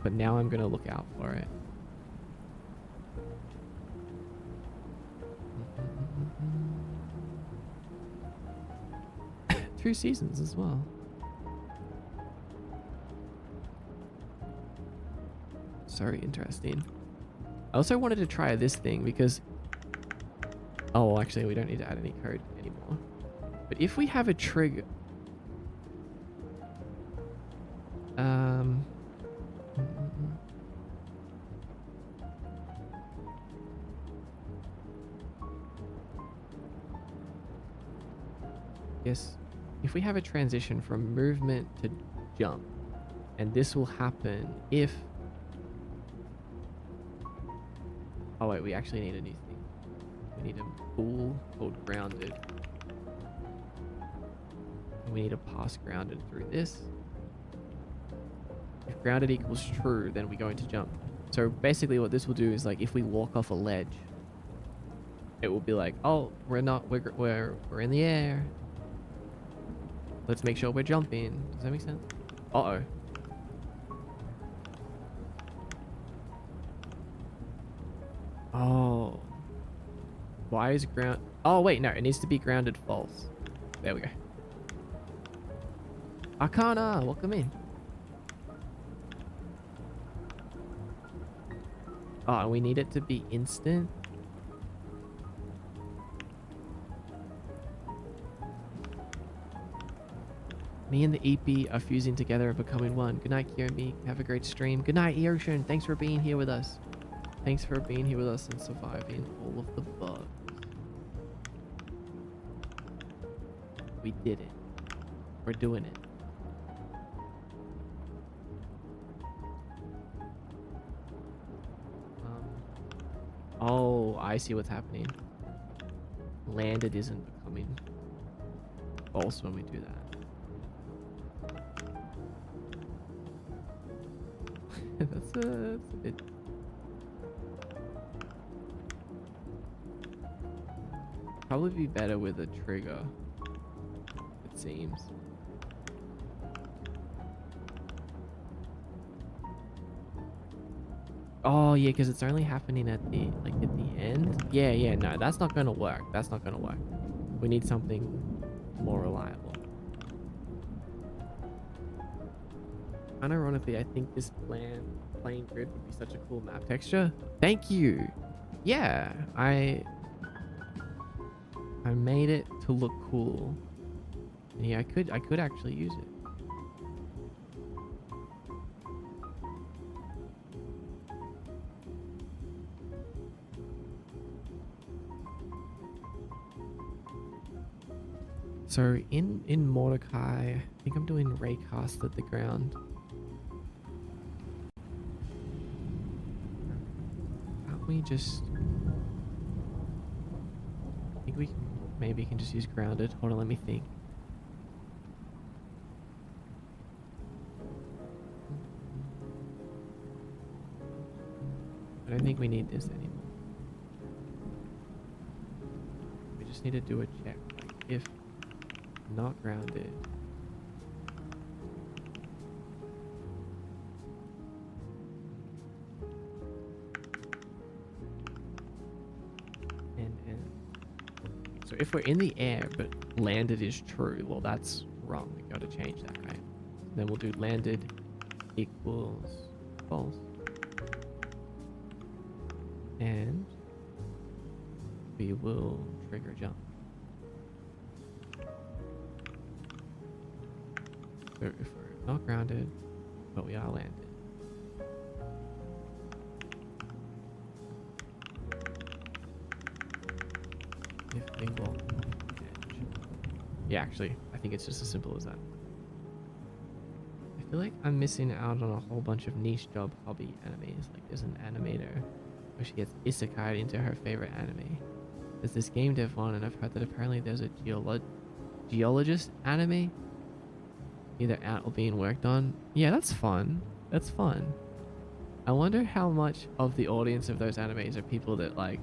But now I'm gonna look out for it. 2 seasons as well. So interesting. I also wanted to try this thing because... Oh, actually, we don't need to add any code anymore. But if we have a trigger... Yes. If we have a transition from movement to jump, and this will happen if... Oh wait, we actually need a new thing. We need a bool called grounded. And we need to pass grounded through this. If grounded equals true, then we go into jump. So basically what this will do is like if we walk off a ledge, it will be like, oh, we're in the air. Let's make sure we're jumping. Does that make sense? Uh-oh. Oh. Why is ground... Oh, wait, no. It needs to be grounded false. There we go. Arcana, welcome in. Oh, and we need it to be instant. Me and the EP are fusing together and becoming one. Good night, Kiyomi. Have a great stream. Good night, Eocean. Thanks for being here with us. Thanks for being here with us and surviving all of the bugs. We did it. We're doing it. Oh, I see what's happening. Landed isn't becoming false when we do that. That's a bit... Probably be better with a trigger, it seems. Oh yeah, because it's only happening at the end. Yeah, no, that's not gonna work. That's not gonna work. We need something more reliable. Unironically, I think this plain grid would be such a cool map texture. Thank you. Yeah, I made it to look cool. And yeah, I could actually use it. So in Mordecai, I think I'm doing raycast at the ground. Can't we just? I think we maybe can just use grounded. Hold on, let me think. I don't think we need this anymore. We just need to do a check. Like if not grounded. And so if we're in the air but landed is true, well that's wrong. We gotta change that, right? Then we'll do landed equals false. And we will trigger jump. So if we're not grounded, but we are landed. If they walk edge. Yeah, actually, I think it's just as simple as that. I feel like I'm missing out on a whole bunch of niche job hobby animes. Like there's an animator where she gets isekai into her favorite anime. There's this game dev one, and I've heard that apparently there's a geologist anime either out or being worked on. Yeah, that's fun. That's fun. I wonder how much of the audience of those animes are people that like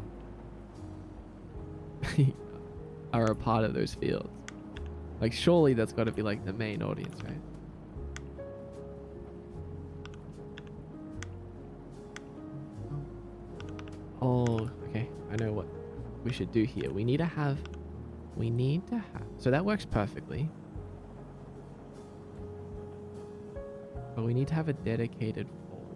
are a part of those fields. Like surely that's got to be like the main audience, right? Oh, okay. I know what we should do here. We need to have, so that works perfectly. But we need to have a dedicated fold.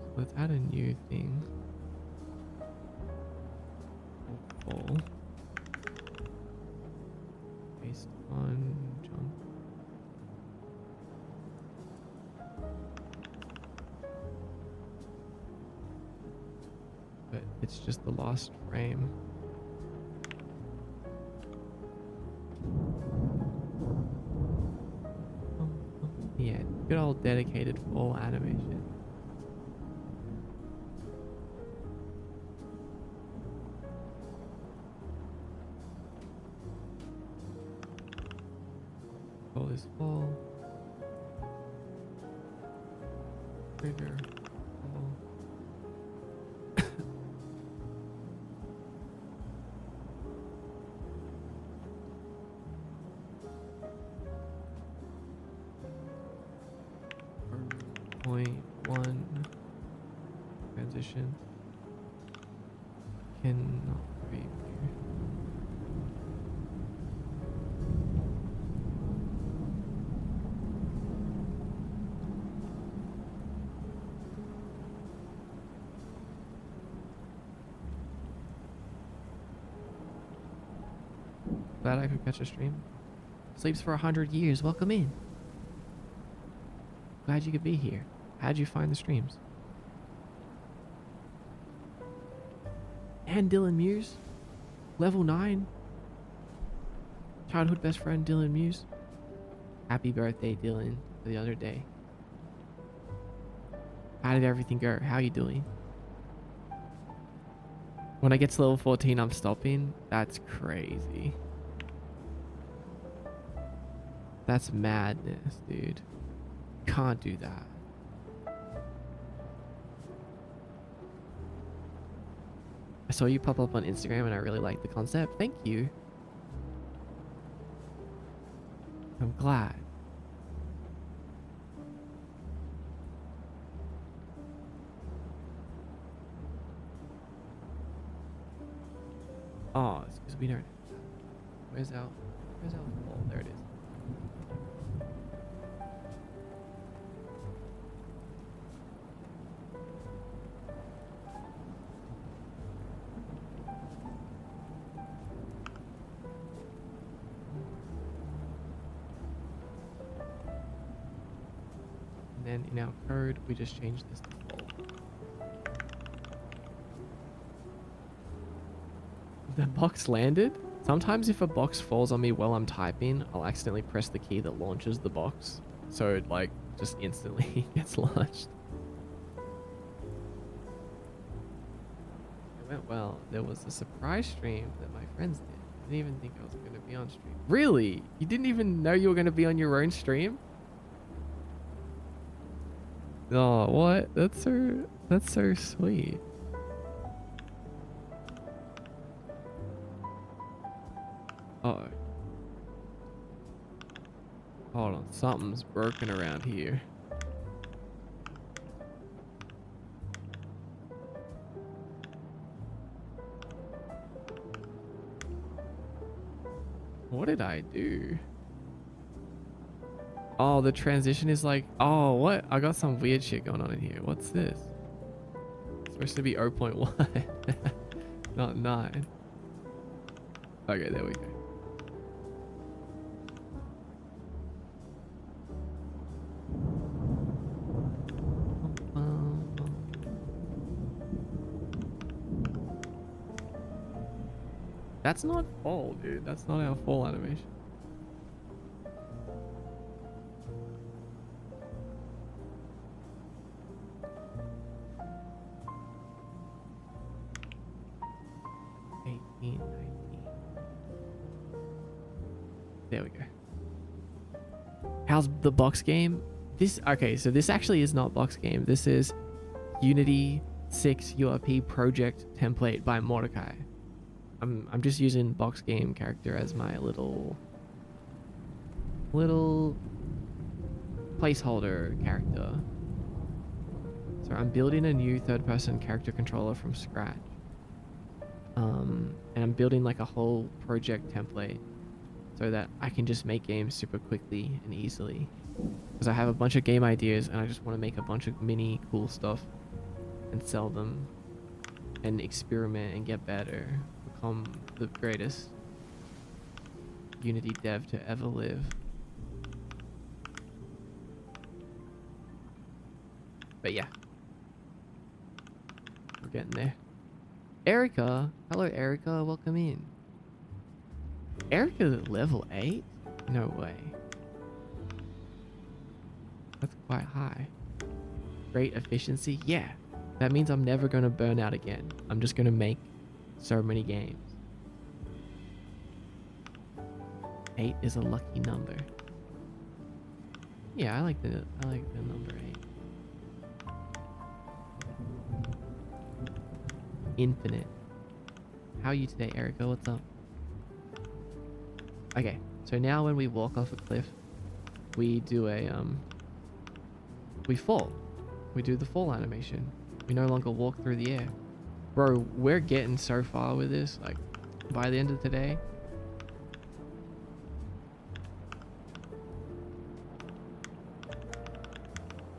So let's add a new thing. Fold. Based on jump. But it's just the last frame. Yeah, good old dedicated full animation. Full is full. Trigger. Full. Point one transition cannot preview. Glad I could catch a stream. Sleeps for 100 years. Welcome in. Glad you could be here. How'd you find the streams? And Dylan Muse, level 9. Childhood best friend Dylan Muse. Happy birthday, Dylan, for the other day. How did everything go? How are you doing? When I get to level 14, I'm stopping. That's crazy. That's madness, dude. Can't do that. I saw you pop up on Instagram and I really like the concept. Thank you. I'm glad. Oh, it's because we don't. Where's our fall? There it is. And then in our code, we just change this to fall. The box landed? Sometimes if a box falls on me while I'm typing, I'll accidentally press the key that launches the box. So it like just instantly gets launched. It went well. There was a surprise stream that my friends did. I didn't even think I was going to be on stream. Really? You didn't even know you were going to be on your own stream? Oh, what? That's so sweet. Uh-oh. Hold on, something's broken around here. What did I do? Oh, the transition is like, oh, what? I got some weird shit going on in here. What's this? It's supposed to be 0.1, not 9. Okay, there we go. That's not fall, dude. That's not our fall animation. There we go. How's the box game? Okay, so this actually is not box game. This is Unity 6 URP project template by Mordecai. I'm just using box game character as my little placeholder character. So I'm building a new third-person character controller from scratch. And I'm building like a whole project template so that I can just make games super quickly and easily. Because I have a bunch of game ideas and I just want to make a bunch of mini cool stuff and sell them and experiment and get better. Become the greatest Unity dev to ever live. But yeah, we're getting there. Erica, hello Erica, welcome in. Erica level 8? No way. That's quite high. Great efficiency? Yeah. That means I'm never going to burn out again. I'm just going to make so many games. 8 is a lucky number. Yeah, I like the number 8. Infinite. How are you today, Erica? What's up? Okay, so now when we walk off a cliff, we do a we fall. We do the fall animation. We no longer walk through the air. Bro, we're getting so far with this. Like, by the end of today.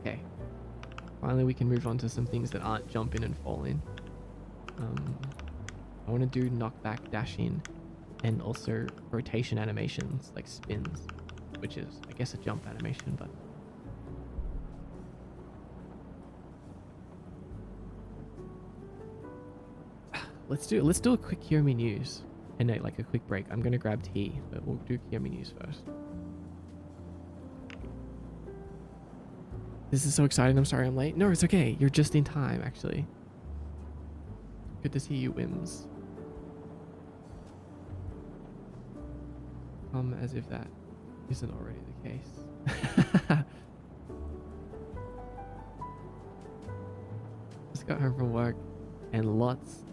Okay. Finally, we can move on to some things that aren't jumping and falling. I want to do knockback, dashing, and also rotation animations, like spins, which is, I guess, a jump animation, but... Let's do a quick Kiyomi news and like a quick break. I'm gonna grab tea, but we'll do Kiyomi news first. This is so exciting. I'm sorry I'm late. No, it's okay. You're just in time, actually. Good to see you, Wims. As if that isn't already the case. Just got home from work and lots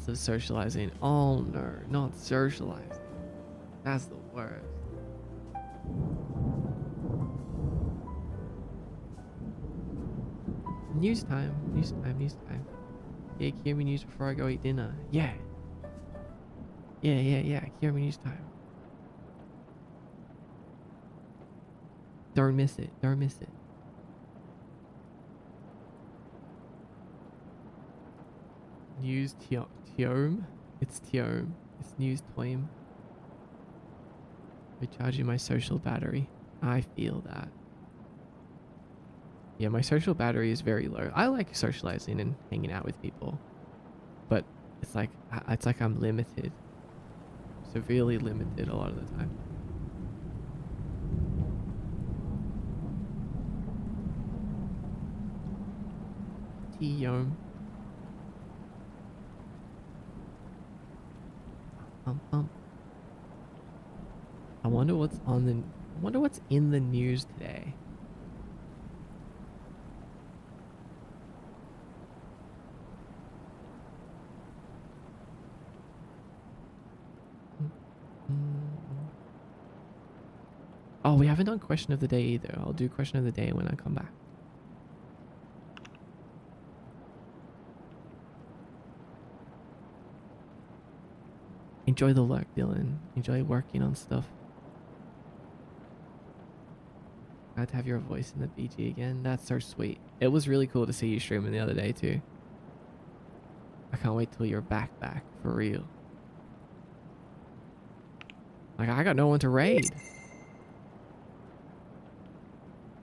of socializing. Oh no, not socializing. That's the worst. News time. Yeah, give me news before I go eat dinner. Yeah. Yeah. Kiyomi news time. Don't miss it. Don't miss it. News Tiome. It's Tiome. It's news Toime. Recharging my social battery. I feel that. Yeah, my social battery is very low. I like socializing and hanging out with people, but it's like I'm limited, severely limited a lot of the time. Tiome. Bum. I wonder what's on the. I wonder what's in the news today. Oh, we haven't done question of the day either. I'll do question of the day when I come back. Enjoy the work, Dylan. Enjoy working on stuff. Glad to have your voice in the BG again. That's so sweet. It was really cool to see you streaming the other day too. I can't wait till you're back for real. Like, I got no one to raid.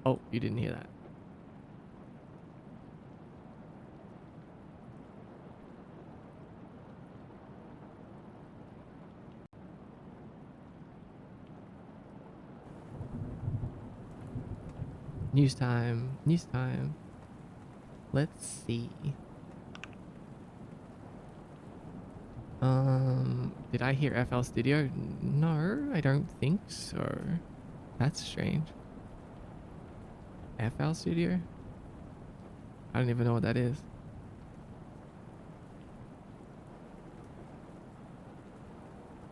Oh, you didn't hear that. News time. News time. Let's see. Did I hear FL Studio? No, I don't think so. That's strange. FL Studio? I don't even know what that is.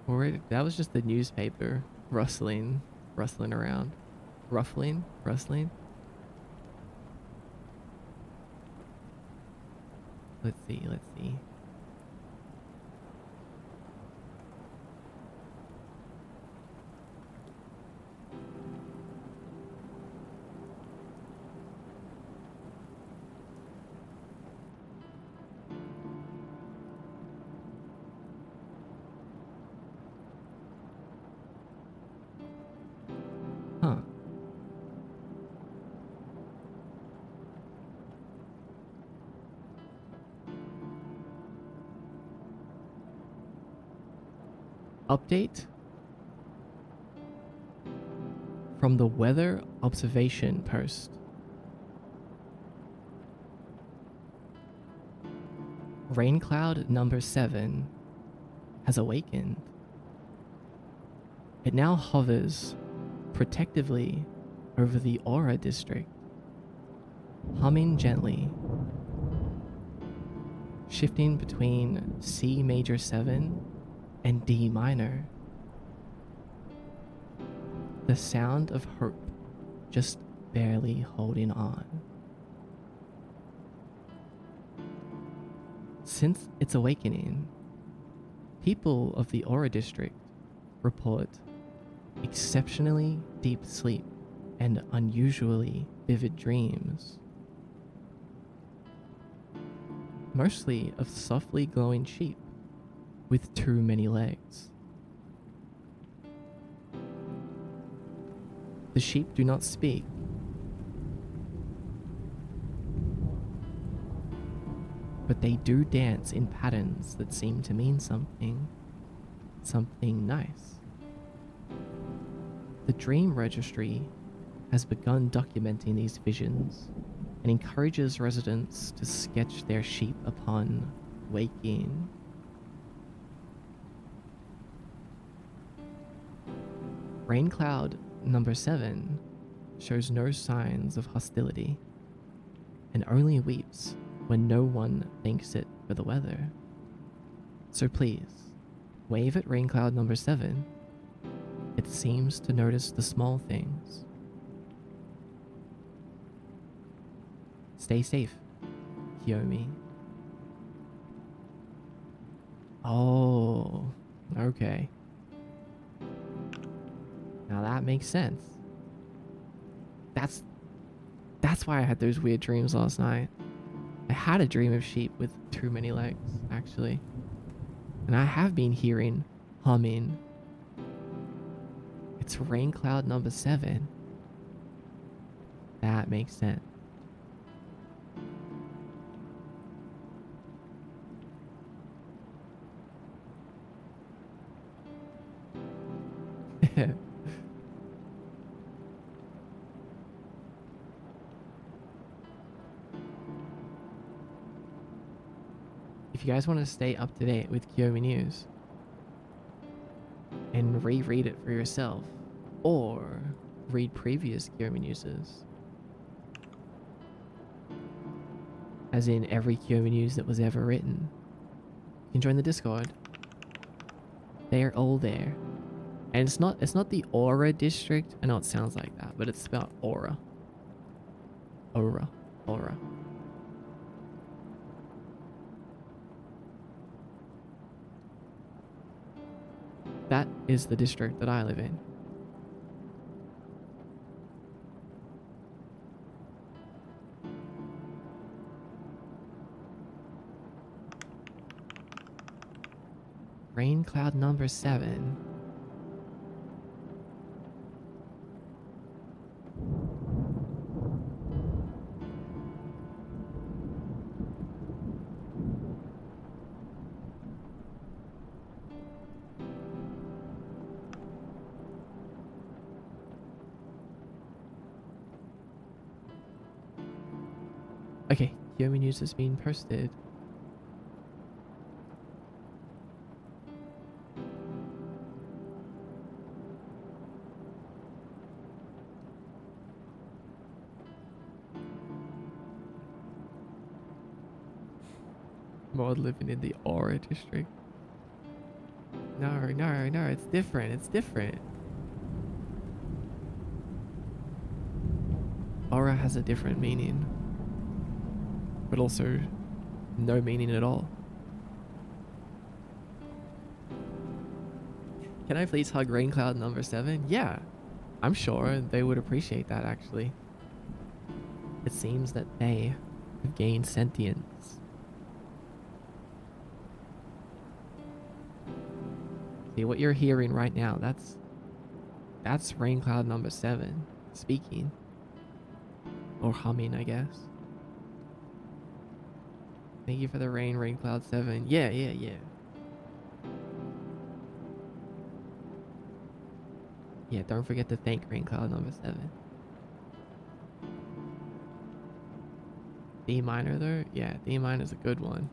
Or that was just the newspaper rustling around. Rustling. Let's see. Huh. Update from the weather observation post. Rain cloud number 7 has awakened. It now hovers protectively over the Aura district, humming gently, shifting between C major 7 and D minor. The sound of hope just barely holding on. Since its awakening, people of the Aura district report exceptionally deep sleep and unusually vivid dreams, mostly of softly glowing sheep with too many legs. The sheep do not speak, but they do dance in patterns that seem to mean something nice. The Dream Registry has begun documenting these visions and encourages residents to sketch their sheep upon waking. Rain cloud number 7 shows no signs of hostility and only weeps when no one thanks it for the weather. So please, wave at rain cloud number 7. It seems to notice the small things. Stay safe, Kiyomi. Oh, Okay. Now that makes sense. That's why I had those weird dreams last night. I had a dream of sheep with too many legs, actually. And I have been hearing humming. It's rain cloud number 7. That makes sense. If you guys want to stay up to date with Kiyomi News and reread it for yourself, or read previous Kiyomi Newses, as in every Kiyomi News that was ever written, you can join the Discord. They're all there. And it's not the Aura district. I know it sounds like that, but it's spelled Aura. Aura. Aura. That is the district that I live in. Rain cloud number 7. Okay, Kiyomi News is being posted. Mod living in the Aura district. No, it's different. It's different. Aura has a different meaning, but also no meaning at all. Can I please hug Rain Cloud number 7? Yeah, I'm sure they would appreciate that, actually. It seems that they have gained sentience. See, what you're hearing right now, that's Rain Cloud number 7 speaking. Or humming, I guess. Thank you for the Rain Cloud 7. Yeah. Yeah, don't forget to thank Rain Cloud number 7. D minor though? Yeah, D minor is a good one.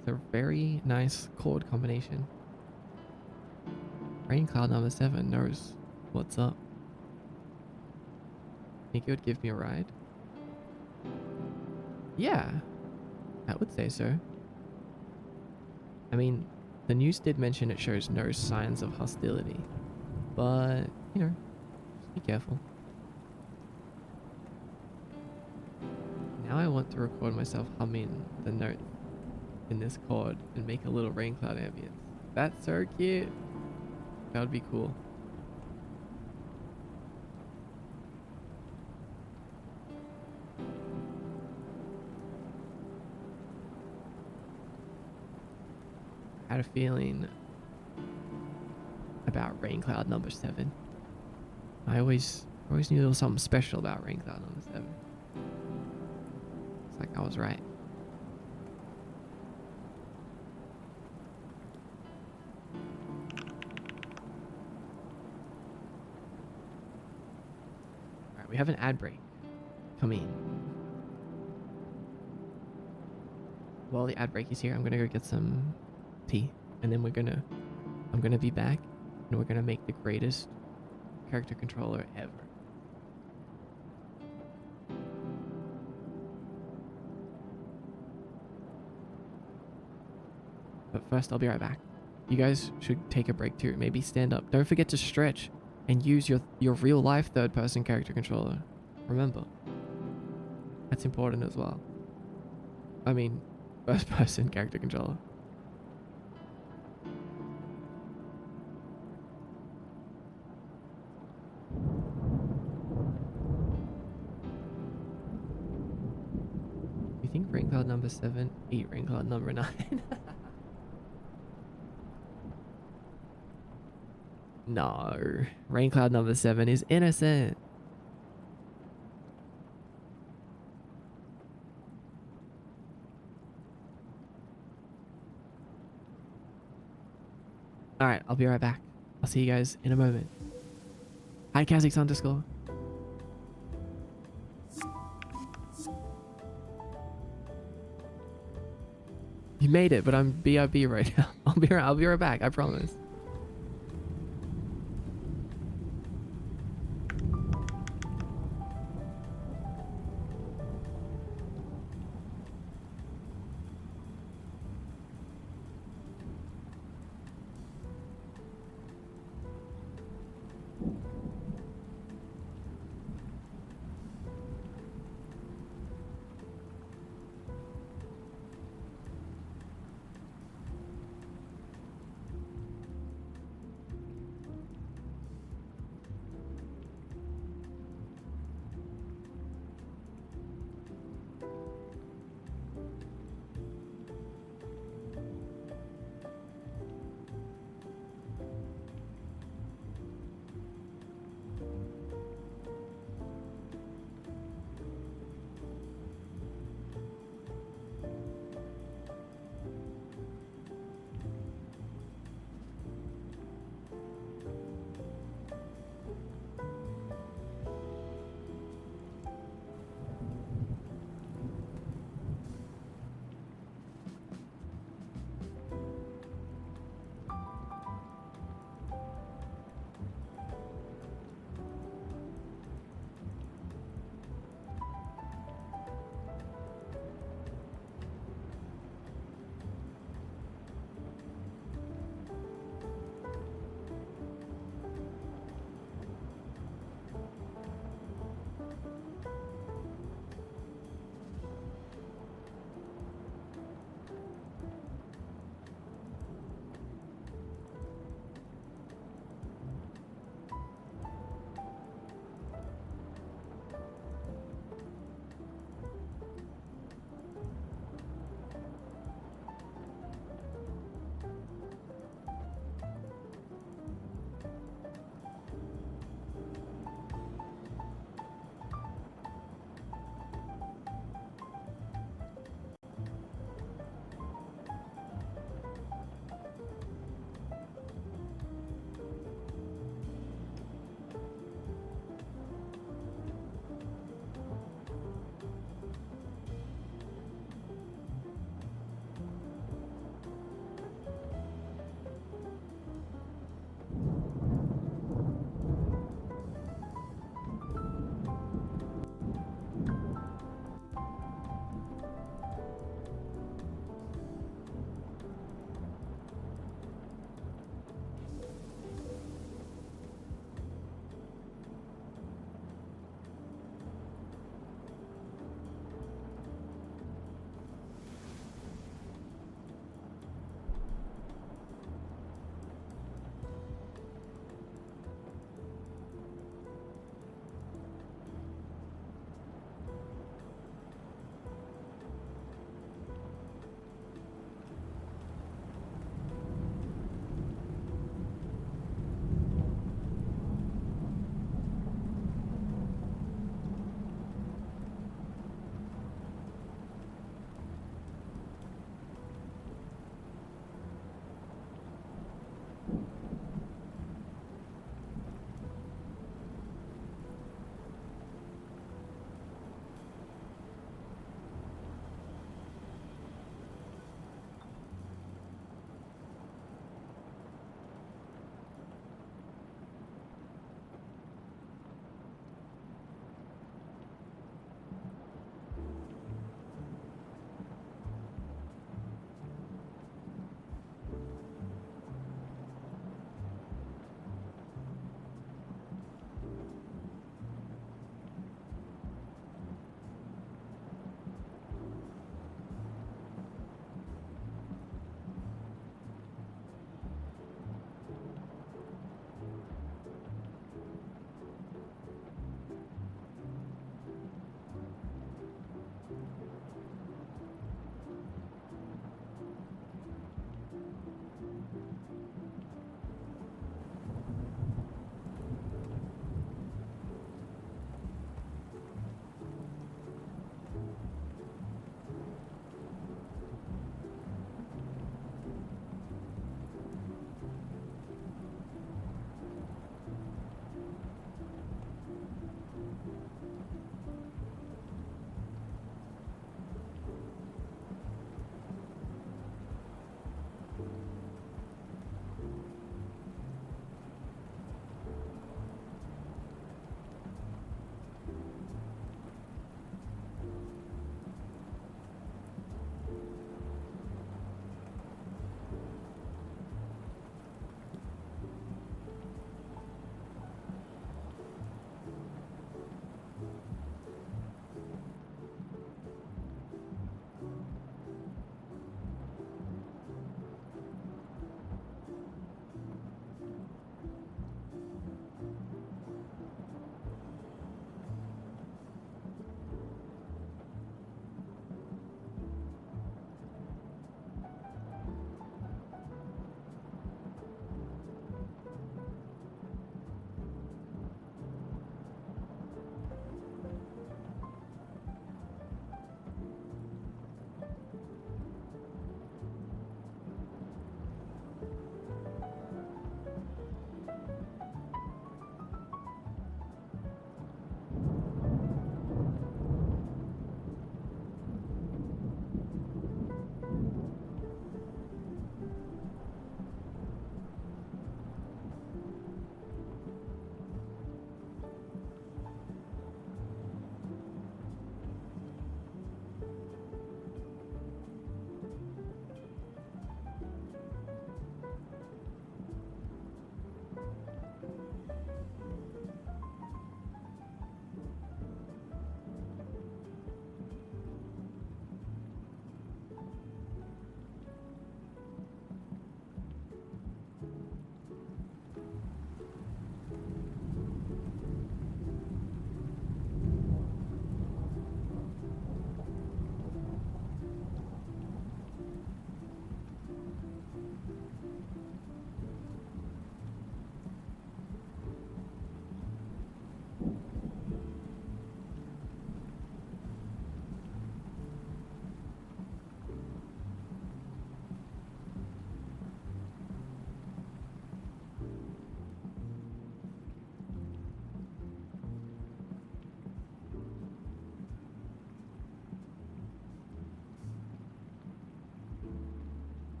It's a very nice chord combination. Rain Cloud number 7 knows what's up. Think you would give me a ride? Yeah, I would say so. I mean, the news did mention it shows no signs of hostility, but, you know, just be careful. Now I want to record myself humming the note in this chord and make a little rain cloud ambience. That's so cute. That would be cool. I had a feeling about Rain Cloud number 7. I always knew there was something special about Rain Cloud number 7. It's like I was right. Alright, we have an ad break coming. While the ad break is here, I'm gonna go get some tea, and then I'm gonna be back, and we're gonna make the greatest character controller ever. But first, I'll be right back. You guys should take a break too. Maybe stand up. Don't forget to stretch and use your real life third person character controller. Remember, that's important as well. I mean, first person character controller. You think rain cloud number 7 beat rain cloud number 9? No, rain cloud number 7 is innocent. All right, I'll be right back. I'll see you guys in a moment. Hi, Kha'Zix underscore. You made it, but I'm BRB right now. I'll be right back. I promise.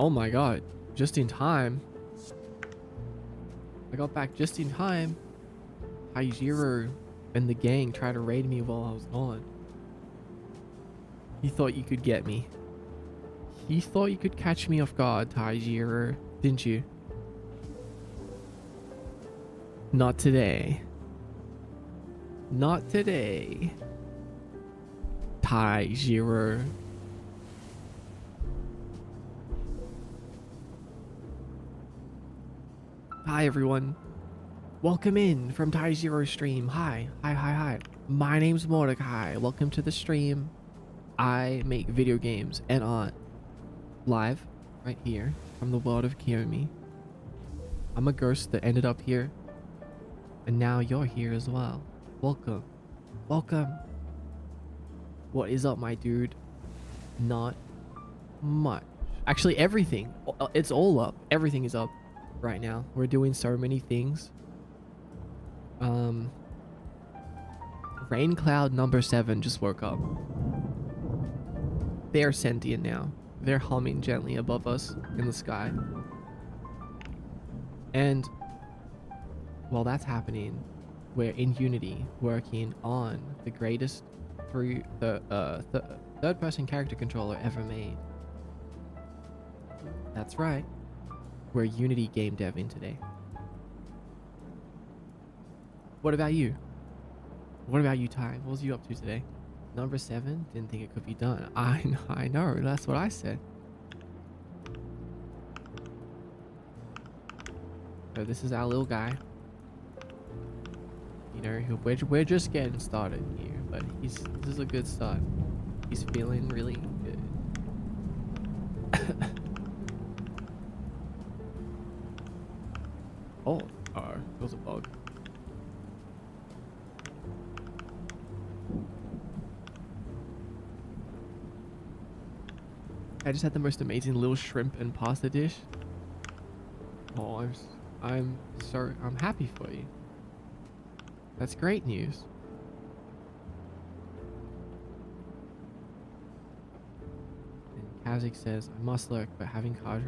Oh my god. Just in time. I got back just in time. Taijiro and the gang tried to raid me while I was gone. You thought you could get me. You thought you could catch me off guard, Taijiro, didn't you? Not today. Not today. Taijiro. Hi everyone. Welcome in from Taijiro stream. Hi. Hi. My name's Mordecai. Welcome to the stream. I make video games and art live right here from the world of Kiyomi. I'm a ghost that ended up here, and now you're here as well. Welcome. Welcome. What is up, my dude? Not much. Actually, everything. It's all up. Everything is up right now. We're doing so many things. Rain Cloud number 7 just woke up. They're sentient now. They're humming gently above us in the sky. And while that's happening, we're in Unity working on the greatest third-person character controller ever made. That's right. We're Unity game deving today. What about you? What about you, Ty? What was you up to today? Number 7? Didn't think it could be done. I know. That's what I said. So this is our little guy. You know, we're just getting started here, but this is a good start. He's feeling really good. Oh, it was a bug. I just had the most amazing little shrimp and pasta dish. Oh, I'm happy for you. That's great news. And Kazik says, I must lurk, but having car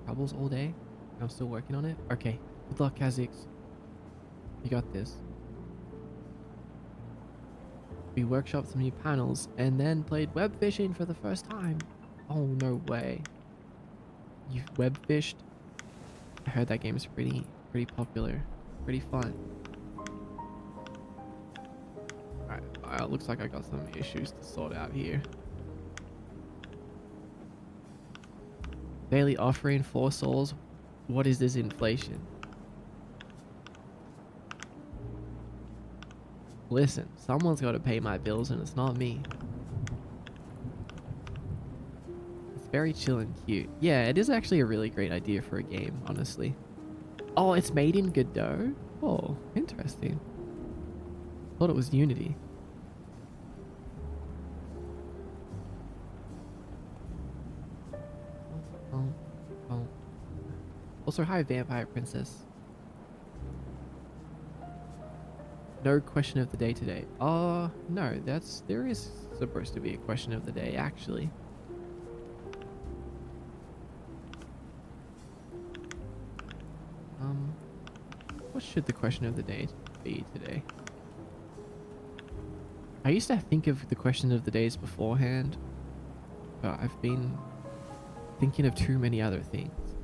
troubles all day. I'm still working on it. Okay, good luck, Kazik. You got this. We workshopped some new panels and then played web fishing for the first time. Oh, no way. You've web fished? I heard that game is pretty popular. Pretty fun. Alright, looks like I got some issues to sort out here. Daily offering 4 souls. What is this inflation? Listen, someone's got to pay my bills and it's not me. It's very chill and cute. Yeah, it is actually a really great idea for a game, honestly. Oh, it's made in Godot? Oh, interesting. Thought it was Unity. Oh. Also, hi, Vampire Princess. No question of the day today. No, there is supposed to be a question of the day, actually. What should the question of the day be today? I used to think of the question of the days beforehand, but I've been thinking of too many other things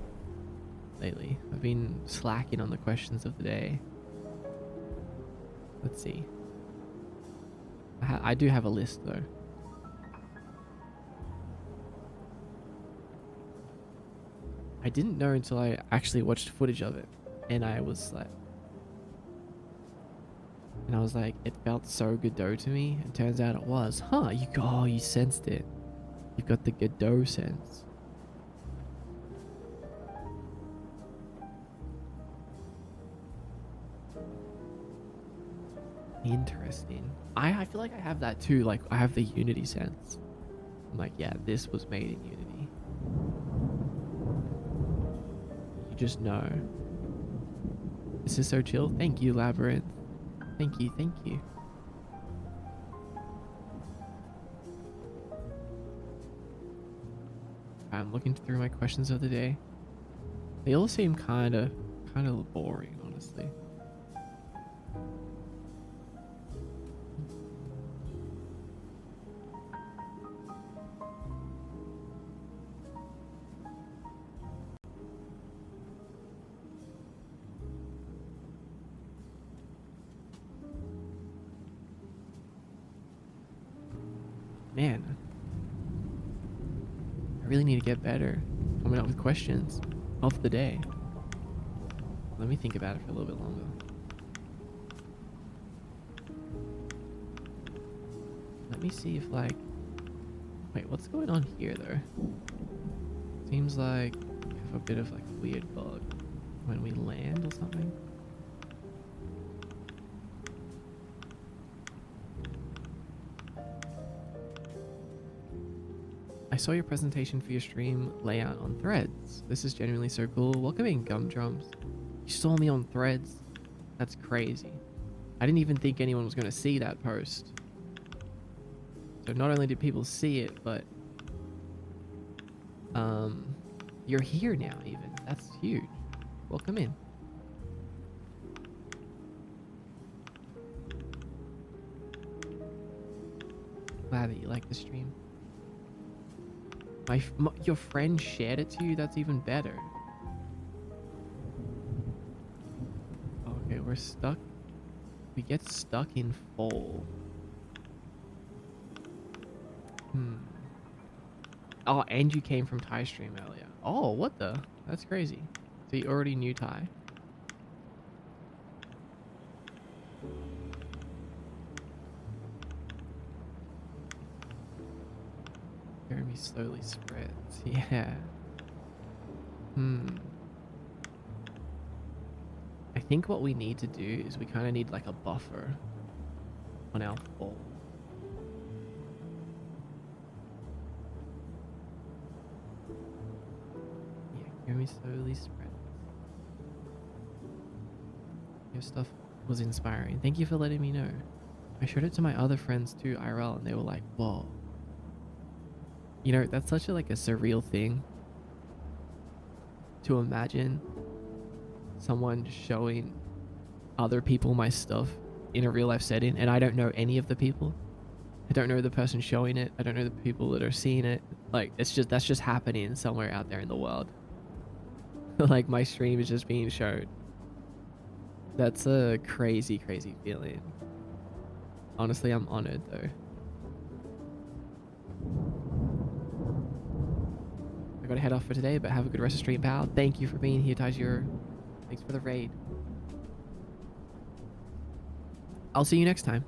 lately. I've been slacking on the questions of the day. Let's see. I do have a list though. I didn't know until I actually watched footage of it, and I was like, it felt so Godot to me. It turns out it was. Huh? You sensed it. You've got the Godot sense. Interesting. I feel like I have that too. Like, I have the Unity sense. I'm like, yeah, this was made in Unity. You just know. This is so chill. Thank you, Labyrinth. Thank you. I'm looking through my questions of the day. They all seem kind of boring, honestly. Man, I really need to get better coming up with questions of the day. Let me think about it for a little bit longer. Let me see if like... Wait, what's going on here though? Seems like we have a bit of like a weird bug when we land or something. I saw your presentation for your stream layout on Threads. This is genuinely so cool. Welcome in, Gumdrums. You saw me on Threads? That's crazy. I didn't even think anyone was going to see that post. So not only did people see it, but you're here now even. That's huge. Welcome in. Glad that you like the stream. Your friend shared it to you? That's even better. Okay, we're stuck. We get stuck in fall. Oh, and you came from Thai stream earlier. Oh, what the? That's crazy. So you already knew Thai? Jeremy slowly spreads. Yeah. I think what we need to do is we kind of need like a buffer on our fall. Yeah, Jeremy slowly spreads. Your stuff was inspiring. Thank you for letting me know. I showed it to my other friends too, IRL, and they were like, whoa. You know, that's such a like a surreal thing to imagine someone showing other people my stuff in a real life setting, and I don't know any of the people. I don't know the person showing it. I don't know the people that are seeing it. Like, that's just happening somewhere out there in the world. Like, my stream is just being showed. That's a crazy, crazy feeling. Honestly, I'm honored though. I gotta head off for today, but have a good rest of stream, pal. Thank you for being here, Tajiro. Thanks for the raid. I'll see you next time.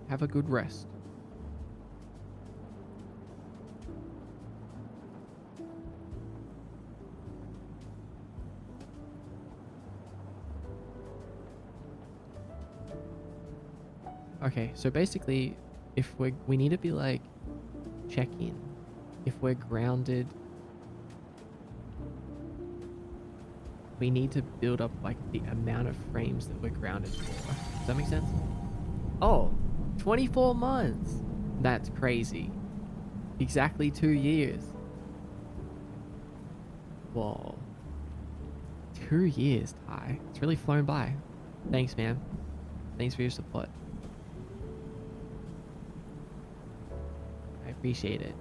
Have a good rest. Okay, so basically, if we need to be like, check in. If we're grounded, we need to build up like the amount of frames that we're grounded for. Does that make sense? Oh, 24 months. That's crazy. Exactly 2 years. Whoa. 2 years, Ty. It's really flown by. Thanks, man. Thanks for your support. I appreciate it.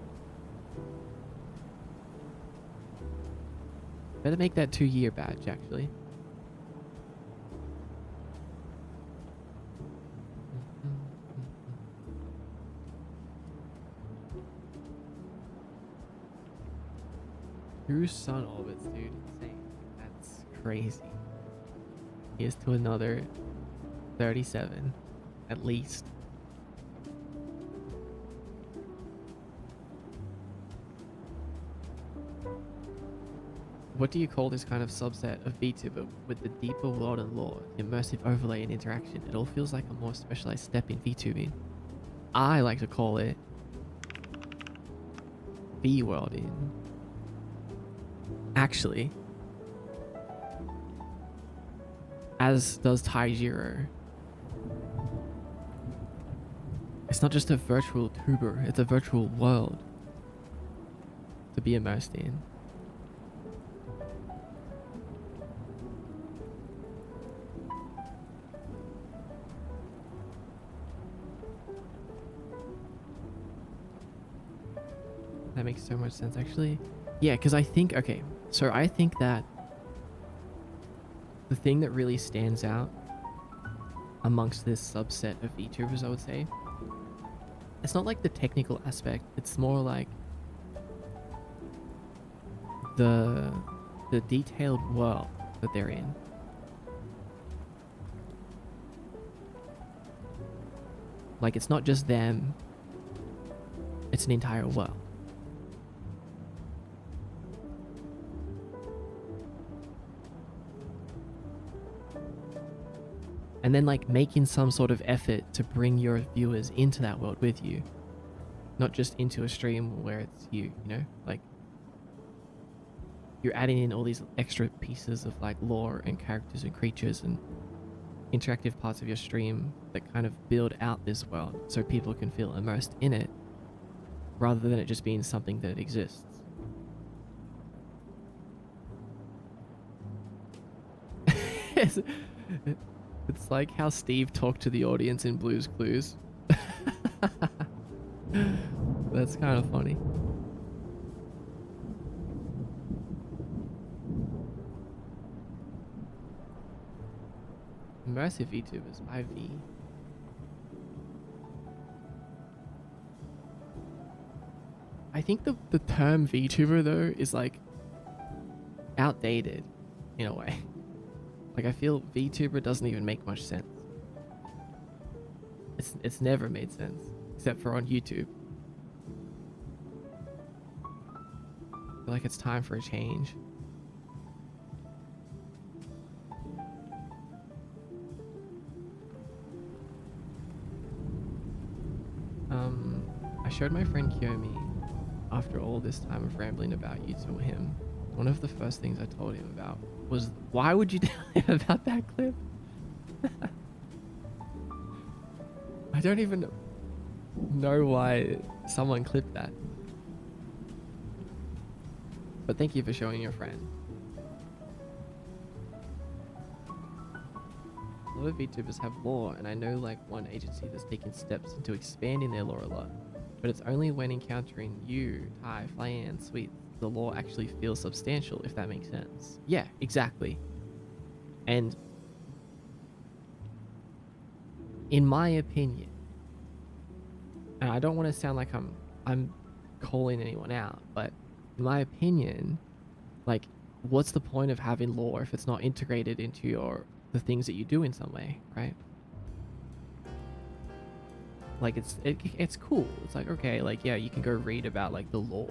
Better make that 2-year badge, actually. Through sun orbits, dude. Insane. That's crazy. Here's to another 37, at least. What do you call this kind of subset of VTuber with the deeper world and lore, immersive overlay and interaction? It all feels like a more specialized step in VTubing. I like to call it V-worlding. Actually, as does Taijiro. It's not just a virtual tuber, it's a virtual world to be immersed in. That makes so much sense, actually. Yeah, because I think, okay, so I think that the thing that really stands out amongst this subset of VTubers, I would say, it's not like the technical aspect, it's more like the detailed world that they're in. Like, it's not just them, it's an entire world. And then like making some sort of effort to bring your viewers into that world with you, not just into a stream where it's you know, like you're adding in all these extra pieces of like lore and characters and creatures and interactive parts of your stream that kind of build out this world so people can feel immersed in it rather than it just being something that exists. It's like how Steve talked to the audience in Blue's Clues. That's kind of funny. Immersive VTubers, IV. I think the term VTuber though is like outdated in a way. Like I feel VTuber doesn't even make much sense. It's never made sense except for on YouTube. I feel like it's time for a change. I showed my friend Kiyomi after all this time of rambling about you to him. One of the first things I told him about was, why would you tell him about that clip? I don't even know why someone clipped that. But thank you for showing your friend. A lot of VTubers have lore, and I know like one agency that's taken steps into expanding their lore a lot. But it's only when encountering you, Ty, Flyan, Sweet, the lore actually feels substantial, if that makes sense. Yeah, exactly. And in my opinion, and I don't want to sound like I'm calling anyone out, but in my opinion, like, what's the point of having lore if it's not integrated into the things that you do in some way, right? Like it's cool. It's like, okay, like yeah, you can go read about like the lore,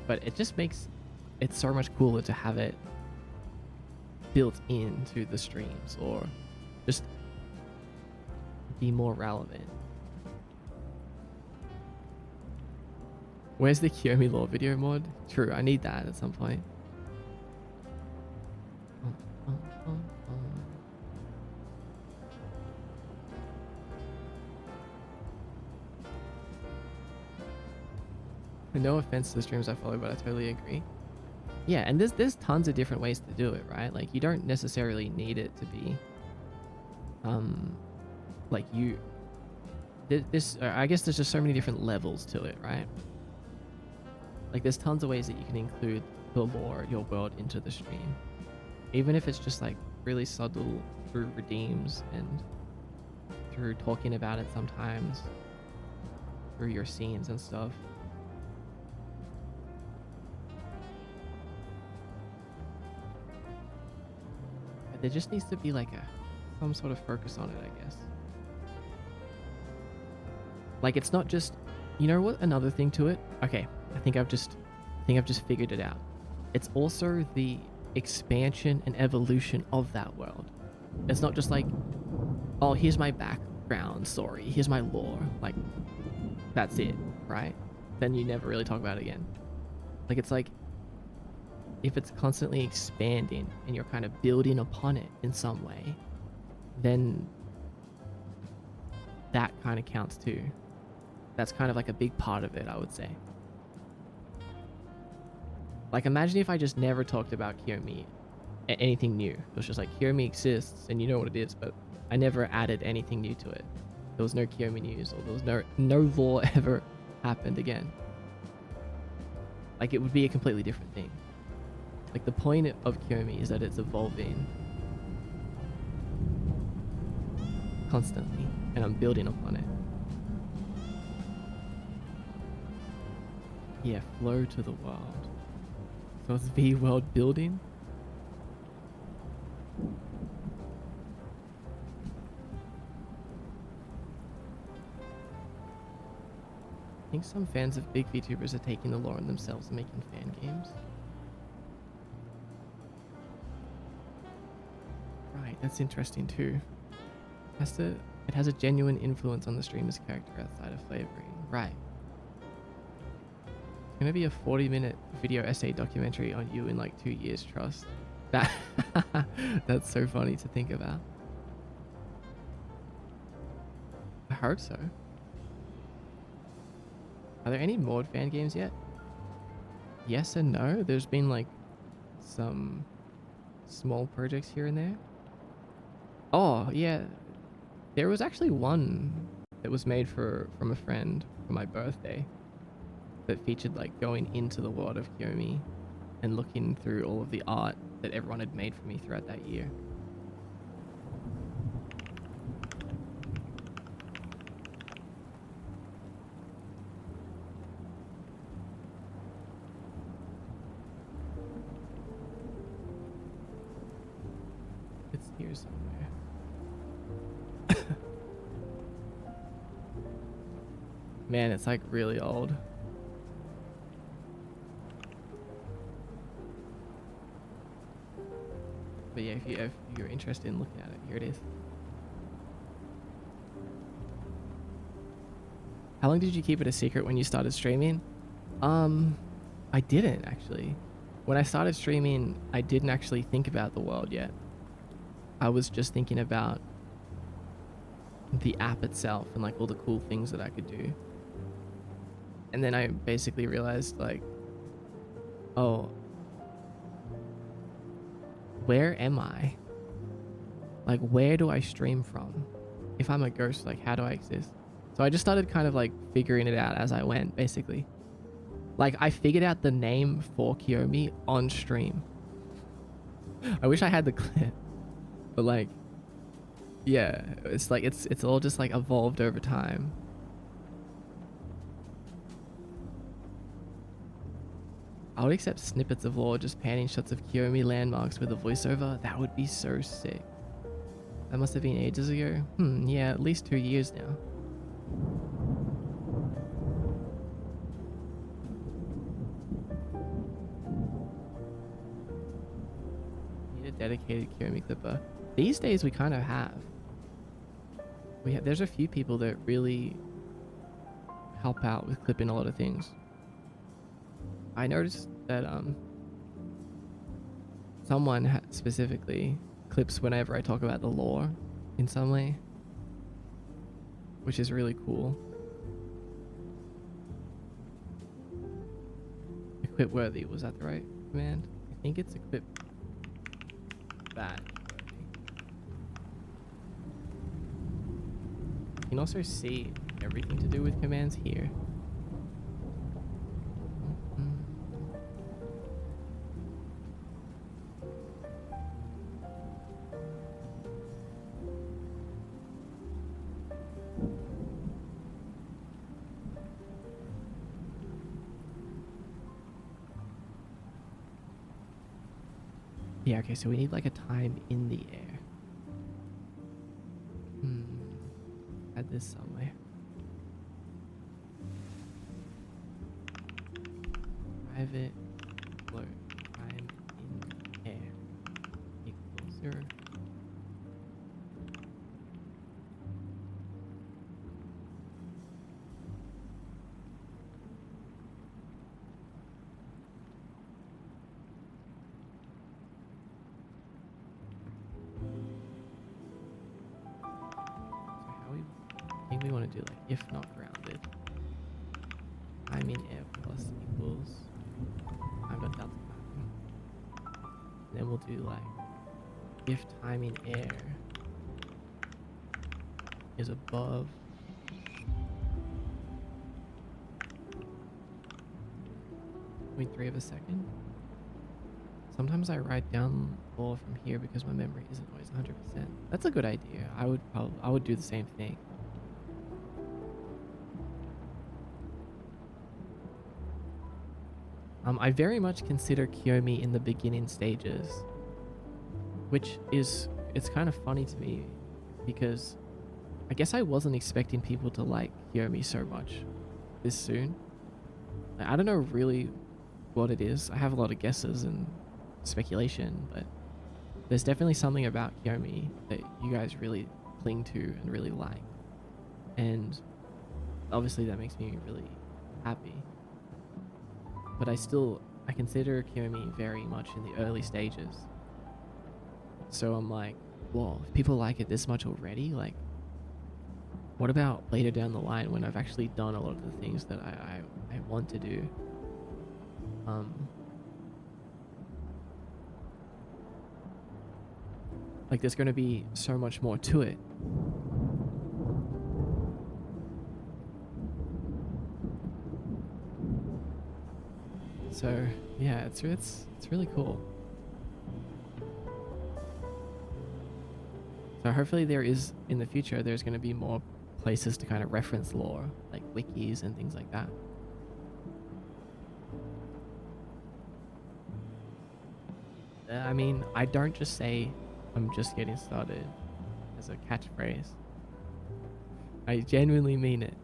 but it just makes it so much cooler to have it built into the streams or just be more relevant. Where's the Kiyomi lore video mod? True, I need that at some point. No offense to the streams I follow, but I totally agree. Yeah, and there's tons of different ways to do it, right? Like you don't necessarily need it to be like you this I guess there's just so many different levels to it, right? Like there's tons of ways that you can include the lore, your world into the stream. Even if it's just like really subtle through redeems and through talking about it sometimes, through your scenes and stuff. But there just needs to be like some sort of focus on it, I guess. Like it's not just, you know what, another thing to it? Okay, I think I've just figured it out. It's also the expansion and evolution of that world. It's not just like, oh, here's my background story, here's my lore, like that's it, right? Then you never really talk about it again. Like it's like if it's constantly expanding and you're kind of building upon it in some way, then that kind of counts too. That's kind of like a big part of it, I would say. Like, imagine if I just never talked about Kiyomi, anything new. It was just like, Kiyomi exists and you know what it is, but I never added anything new to it. There was no Kiyomi news, or there was no lore ever happened again. Like, it would be a completely different thing. Like, the point of Kiyomi is that it's evolving constantly, and I'm building upon it. Yeah, flow to the world. So it's V world building. I think some fans of big VTubers are taking the lore on themselves and making fan games. Right, that's interesting too. It has a genuine influence on the streamer's character outside of flavoring. Right. It's gonna be a 40-minute video essay documentary on you in like 2 years, trust. That's so funny to think about. I hope so. Are there any mod fan games yet? Yes and no. There's been like some small projects here and there. Oh yeah, there was actually one that was made from a friend for my birthday that featured like going into the world of Kiyomi and looking through all of the art that everyone had made for me throughout that year. It's here somewhere. Man, it's like really old. But yeah, if you're interested in looking at it, here it is. How long did you keep it a secret when you started streaming? I didn't actually. When I started streaming, I didn't actually think about the world yet. I was just thinking about the app itself and like all the cool things that I could do. And then I basically realized like, oh, where am I? Like, where do I stream from? If I'm a ghost, like, how do I exist? So I just started kind of like figuring it out as I went, basically. Like, I figured out the name for Kiyomi on stream. I wish I had the clip, but like, yeah, it's like, it's all just like evolved over time. I would accept snippets of lore, just panning shots of Kiyomi landmarks with a voiceover. That would be so sick. That must have been ages ago. Yeah, at least 2 years now. Need a dedicated Kiyomi clipper. These days we kind of have. There's a few people that really help out with clipping a lot of things. I noticed that someone specifically clips whenever I talk about the lore in some way, which is really cool. Equip worthy, was that the right command? I think it's equip that. You can also see everything to do with commands here. Yeah, okay, so we need like a time in the air. Add this somewhere. Private float time in air equals 0. we want to do? Like, if not grounded, time in air plus equals time dot delta time. And then we'll do like, if time in air is above 0.3 of a second. Sometimes I write down law from here because my memory isn't always 100%. That's a good idea. I would do the same thing. I very much consider Kiyomi in the beginning stages, which is, it's kind of funny to me because I guess I wasn't expecting people to like Kiyomi so much this soon. I don't know really what it is. I have a lot of guesses and speculation, but there's definitely something about Kiyomi that you guys really cling to and really like. And obviously that makes me really happy. But I consider Kiyomi very much in the early stages. So I'm like, whoa, if people like it this much already, like, what about later down the line when I've actually done a lot of the things that I want to do? Like, there's going to be so much more to it. So yeah, it's really cool. So hopefully there's going to be more places to kind of reference lore, like wikis and things like that. I mean, I don't just say I'm just getting started as a catchphrase. I genuinely mean it.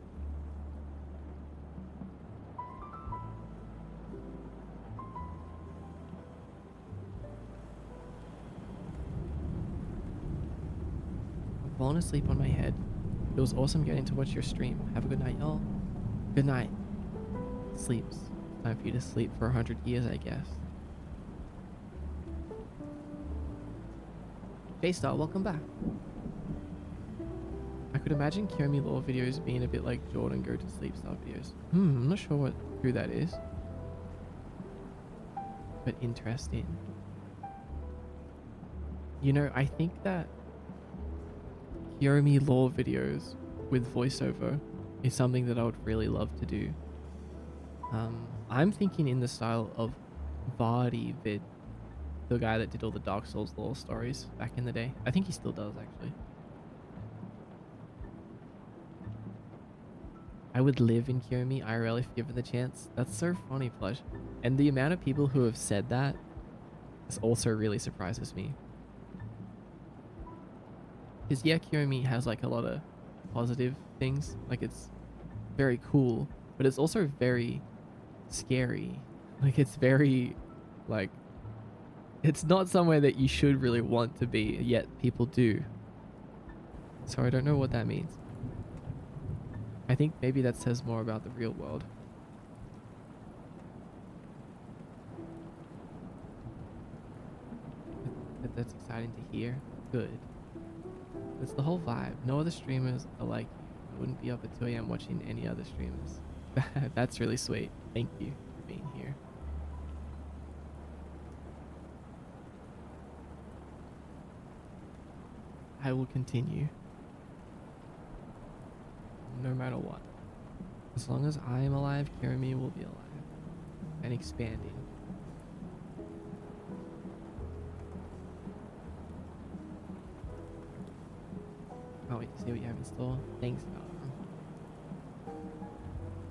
I'm falling asleep on my head. It was awesome getting to watch your stream. Have a good night, y'all. Good night. Sleeps. Time for you to sleep for 100 years, I guess. J-Star, welcome back. I could imagine Kiyomi lore videos being a bit like Jordan go to sleep style videos. I'm not sure who that is. But interesting. You know, I think that Kiyomi lore videos with voiceover is something that I would really love to do. I'm thinking in the style of Vardy Vid, the guy that did all the Dark Souls lore stories back in the day. I think he still does, actually. I would live in Kiyomi IRL if given the chance. That's so funny, Plush. And the amount of people who have said that also really surprises me. Because yeah, Kiyomi has like a lot of positive things. Like, it's very cool, but it's also very scary. Like, it's very, like, it's not somewhere that you should really want to be, yet people do. So I don't know what that means. I think maybe that says more about the real world. That's exciting to hear. Good. It's the whole vibe. No other streamers are like you. I wouldn't be up at 2 a.m. watching any other streamers. That's really sweet. Thank you for being here. I will continue. No matter what. As long as I am alive, Kiyomi will be alive. And expanding. Oh, wait, see what you have in store? Thanks,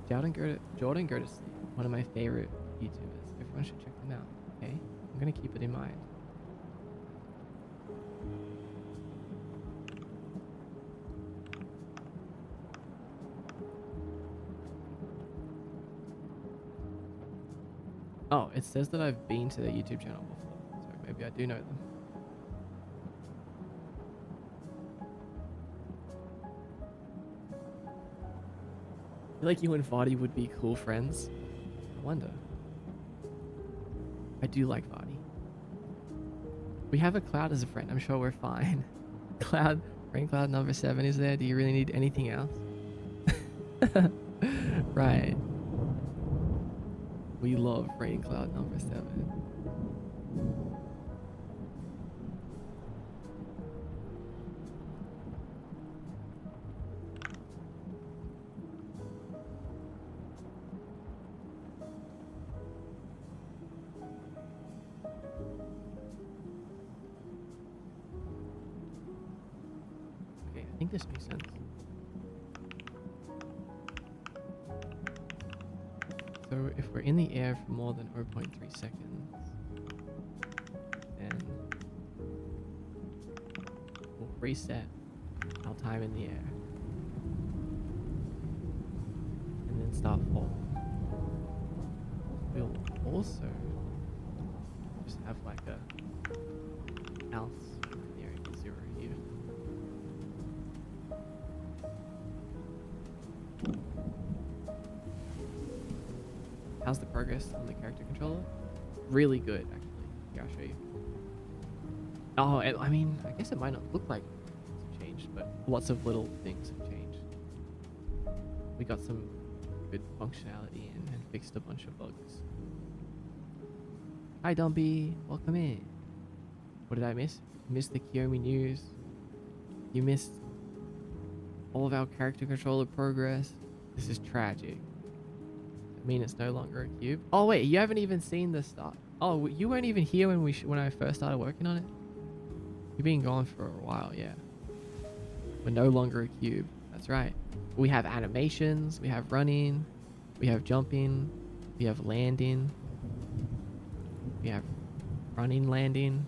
Jordan go to sleep. One of my favorite YouTubers. Everyone should check them out, okay? I'm gonna keep it in mind. Oh, it says that I've been to their YouTube channel before, so maybe I do know them. I feel like you and Vardy would be cool friends. I wonder. I do like Vardy. We have a Cloud as a friend. I'm sure we're fine. Cloud, friend Cloud number 7 is there. Do you really need anything else? Right. We love rain cloud number 7. Okay, I think this makes sense. So if we're in the air for more than 0.3 seconds, then we'll reset our time in the air and then start falling. We'll also just have like a else near 0 here. How's the progress on the character controller? Really good, actually. Here, I'll show you. Oh, I mean, I guess it might not look like it's changed, but lots of little things have changed. We got some good functionality and fixed a bunch of bugs. Hi, Dumpy. Welcome in. What did I miss? Missed the Kiyomi news. You missed all of our character controller progress. This is tragic. I mean, it's no longer a cube. Oh wait, you haven't even seen the start. Oh, you weren't even here when when I first started working on it. You've been gone for a while, yeah. We're no longer a cube. That's right. We have animations. We have running. We have jumping. We have landing. We have running, landing.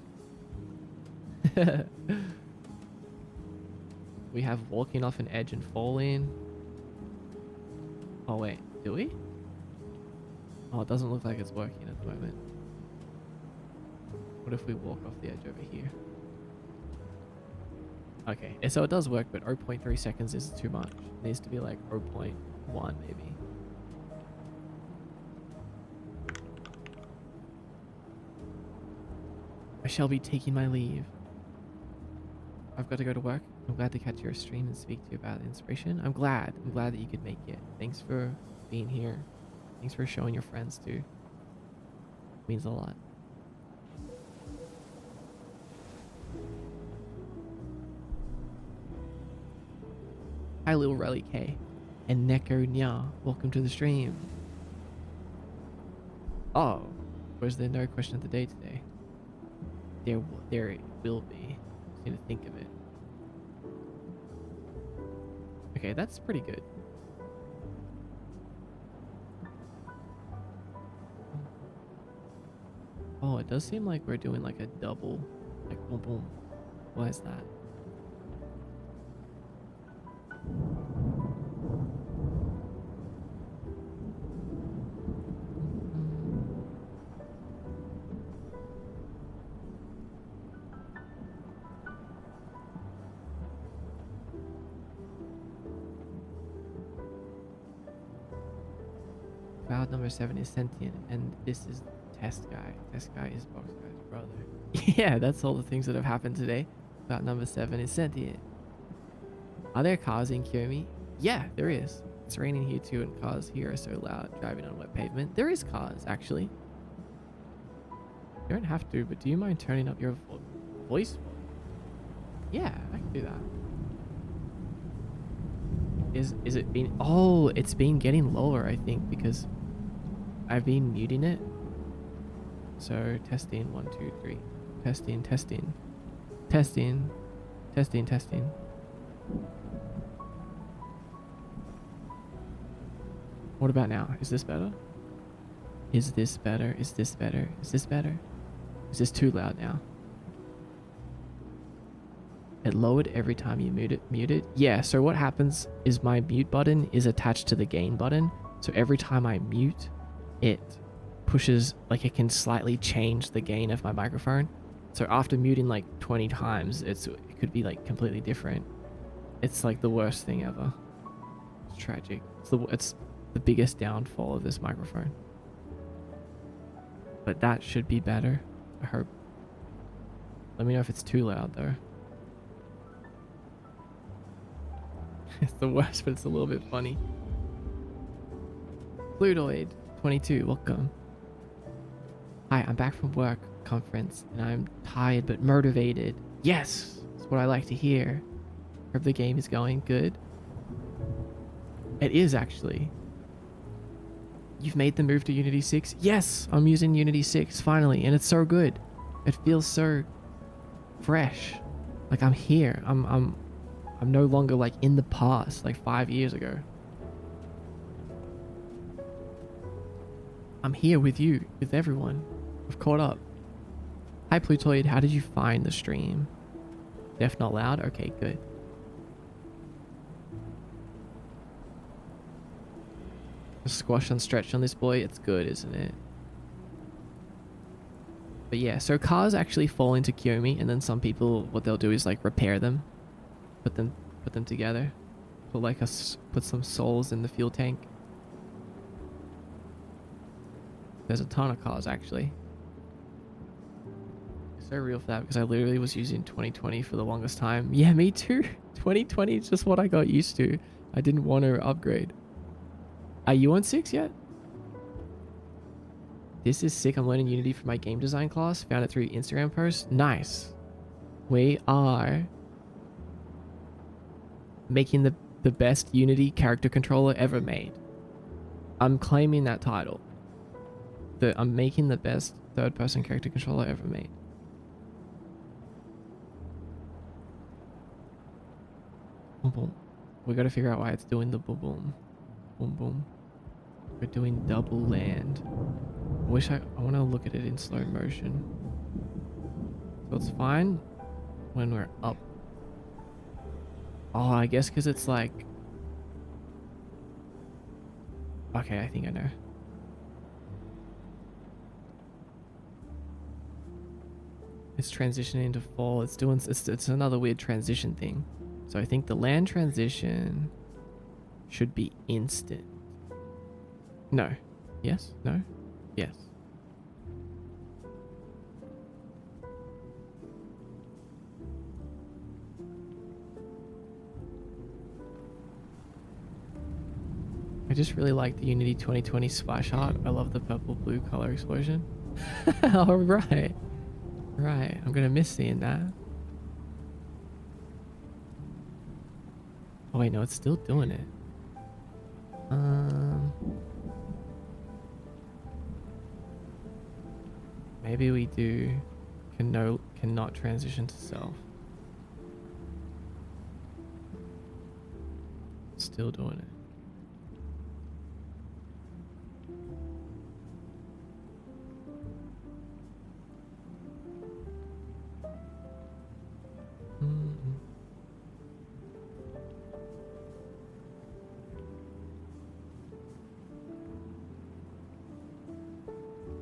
We have walking off an edge and falling. Oh wait, do we? Oh, it doesn't look like it's working at the moment. What if we walk off the edge over here? Okay, so it does work, but 0.3 seconds is too much. It needs to be like 0.1 maybe. I shall be taking my leave. I've got to go to work. I'm glad to catch your stream and speak to you about the inspiration. I'm glad that you could make it. Thanks for being here. Thanks for showing your friends too. It means a lot. Hi, Little Rally K. And Neko Nya. Welcome to the stream. Oh, was there no question of the day today? There will be. Just need to think of it. Okay, that's pretty good. Oh, it does seem like we're doing like a double, like boom boom. Why is that? Cloud number 7 is sentient, and this is Test Guy. Test Guy is Box Guy's brother. Yeah, that's all the things that have happened today. Cloud number 7 is sentient. Are there cars in Kiyomi? Yeah, there is. It's raining here too, and cars here are so loud driving on wet pavement. There is cars, actually. You don't have to, but do you mind turning up your voice? Yeah, I can do that. Is it been... Oh, it's been getting lower, I think, because I've been muting it. So, testing, 1, 2, 3. Testing, testing. Testing. Testing, testing. What about now? Is this better? Is this better? Is this better? Is this better? Is this too loud now? It lowered every time you mute it. Yeah, so what happens is my mute button is attached to the gain button. So every time I mute, it pushes, like it can slightly change the gain of my microphone. So after muting like 20 times, it could be like completely different. It's like the worst thing ever. It's tragic. It's the biggest downfall of this microphone. But that should be better, I hope. Let me know if it's too loud though. It's the worst, but it's a little bit funny. Blutoid 22, welcome. Hi, I'm back from work conference and I'm tired but motivated. Yes, that's what I like to hear. Hope the game is going good. It is actually. You've made the move to Unity 6? Yes, I'm using Unity 6 finally, and it's so good. It feels so fresh. Like I'm here. I'm no longer like in the past, like 5 years ago. I'm here with you, with everyone. I've caught up. Hi Plutoid, how did you find the stream? Deaf not loud? Okay, good. Squash and stretch on this boy, it's good, isn't it? But yeah, so cars actually fall into Kiyomi, and then some people, what they'll do is like repair them, put them together, put some souls in the fuel tank. There's a ton of cars actually. It's so real for that because I literally was using 2020 for the longest time. Yeah, me too. 2020 is just what I got used to. I didn't want to upgrade. Are you on 6 yet? This is sick. I'm learning Unity for my game design class. Found it through Instagram post. Nice. We are making the best Unity character controller ever made. I'm claiming that title. I'm making the best third-person character controller ever made. Boom boom. We gotta figure out why it's doing the boom boom. Boom boom. We're doing double land. I want to look at it in slow motion. So it's fine when we're up. Oh, I guess because it's like... Okay, I think I know. It's transitioning into fall. It's another weird transition thing. So I think the land transition should be instant. No. Yes? No? Yes. I just really like the Unity 2020 splash art. I love the purple blue color explosion. All right. Right. I'm going to miss seeing that. Oh wait, no, it's still doing it. Maybe we do cannot transition to self. Still doing it.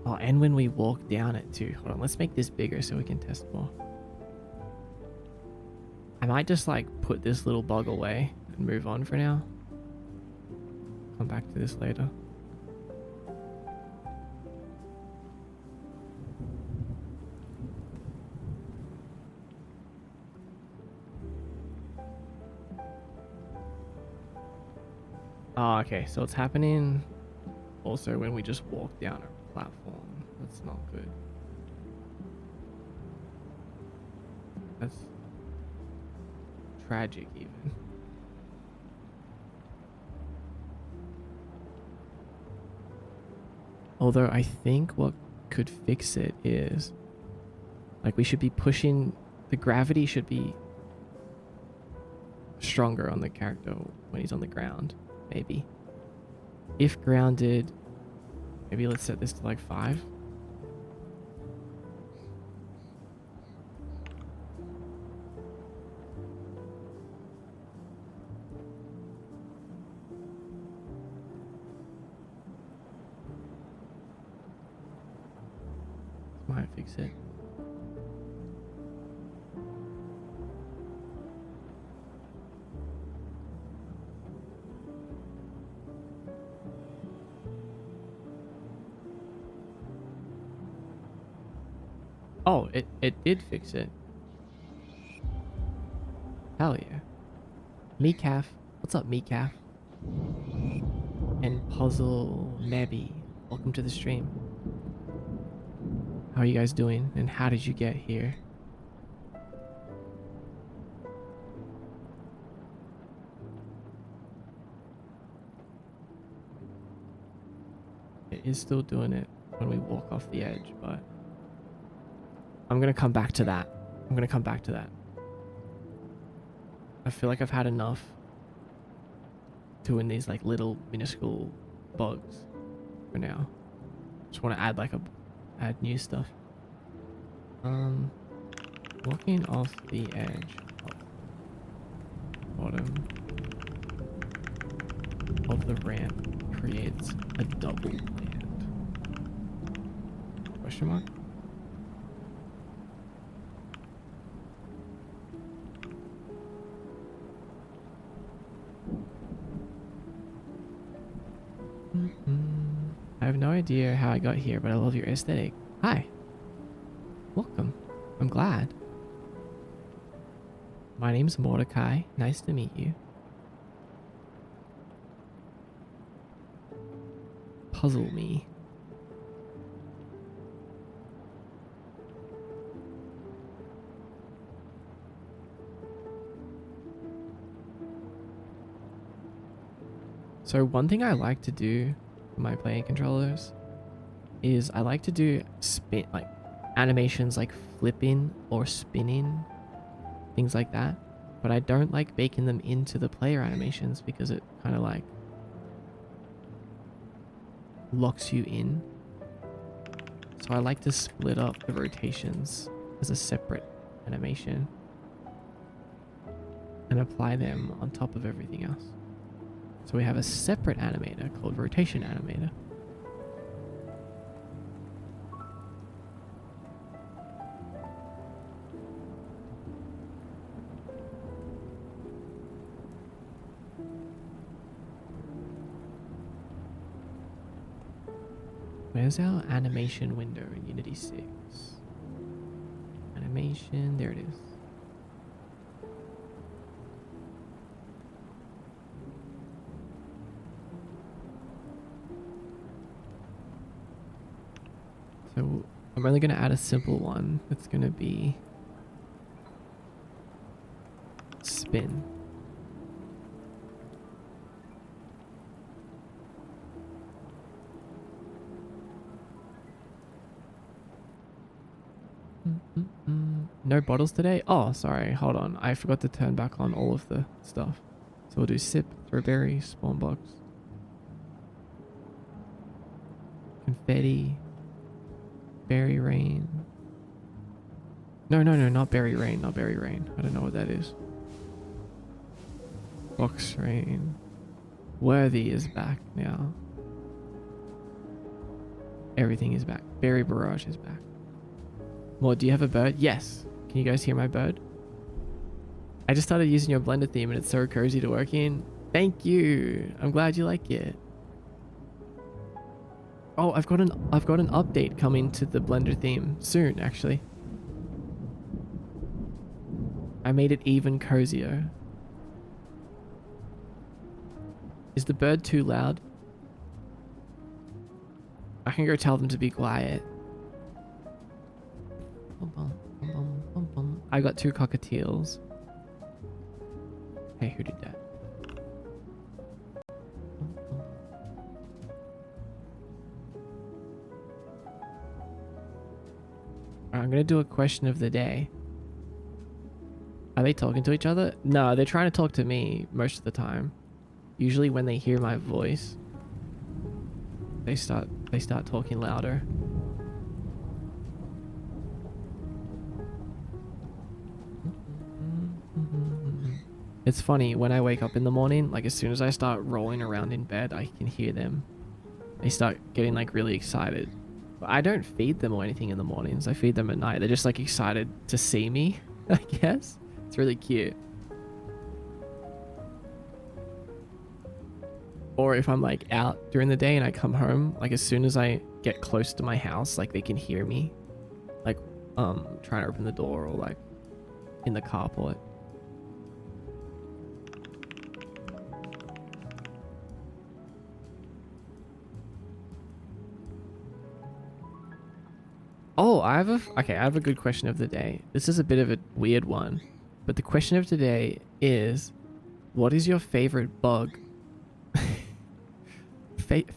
Oh, and when we walk down it too. Hold on, let's make this bigger so we can test more. I might just like put this little bug away and move on for now. Come back to this later. Oh, okay, so it's happening also when we just walk down a platform. That's not good. That's tragic even. Although I think what could fix it is like we should be pushing, the gravity should be stronger on the character when he's on the ground, maybe. If grounded, maybe let's set this to like 5. Might fix it. Oh, it did fix it. Hell yeah. Meatcalf. What's up, Meatcalf? And puzzle Mebby, welcome to the stream. How are you guys doing? And how did you get here? It is still doing it when we walk off the edge, but I'm gonna come back to that. I'm gonna come back to that. I feel like I've had enough doing these like little minuscule bugs for now. Just want to add like add new stuff. Walking off the edge bottom of the ramp creates a double land. Question mark? I have no idea how I got here, but I love your aesthetic. Hi. Welcome. I'm glad. My name's Mordecai. Nice to meet you. Puzzle me. So one thing I like to do with my playing controllers is I like to do like animations like flipping or spinning, things like that. But I don't like baking them into the player animations because it kind of like locks you in. So I like to split up the rotations as a separate animation and apply them on top of everything else. So we have a separate animator called rotation animator. Where's our animation window in Unity 6? Animation, there it is. So I'm only going to add a simple one. It's going to be spin. No bottles today? Oh, sorry. Hold on. I forgot to turn back on all of the stuff. So we'll do sip, throw berry, spawn box, confetti, berry rain. No, not berry rain. Not berry rain. I don't know what that is. Box rain. Worthy is back now. Everything is back. Berry barrage is back. More, do you have a bird? Yes. Can you guys hear my bird? I just started using your Blender theme and it's so cozy to work in. Thank you. I'm glad you like it. Oh, I've got an update coming to the Blender theme soon, actually. I made it even cozier. Is the bird too loud? I can go tell them to be quiet. I got 2 cockatiels. Hey, who did that? I'm gonna do a question of the day. Are they talking to each other? No, they're trying to talk to me most of the time. Usually when they hear my voice, they start talking louder. It's funny, when I wake up in the morning, like as soon as I start rolling around in bed, I can hear them. They start getting like really excited. But I don't feed them or anything in the mornings. I feed them at night. They're just like excited to see me, I guess. It's really cute. Or if I'm like out during the day and I come home, like as soon as I get close to my house, like they can hear me. Like trying to open the door or like in the carport. Oh, okay, I have a good question of the day. This is a bit of a weird one, but the question of today is, what is your favorite bug?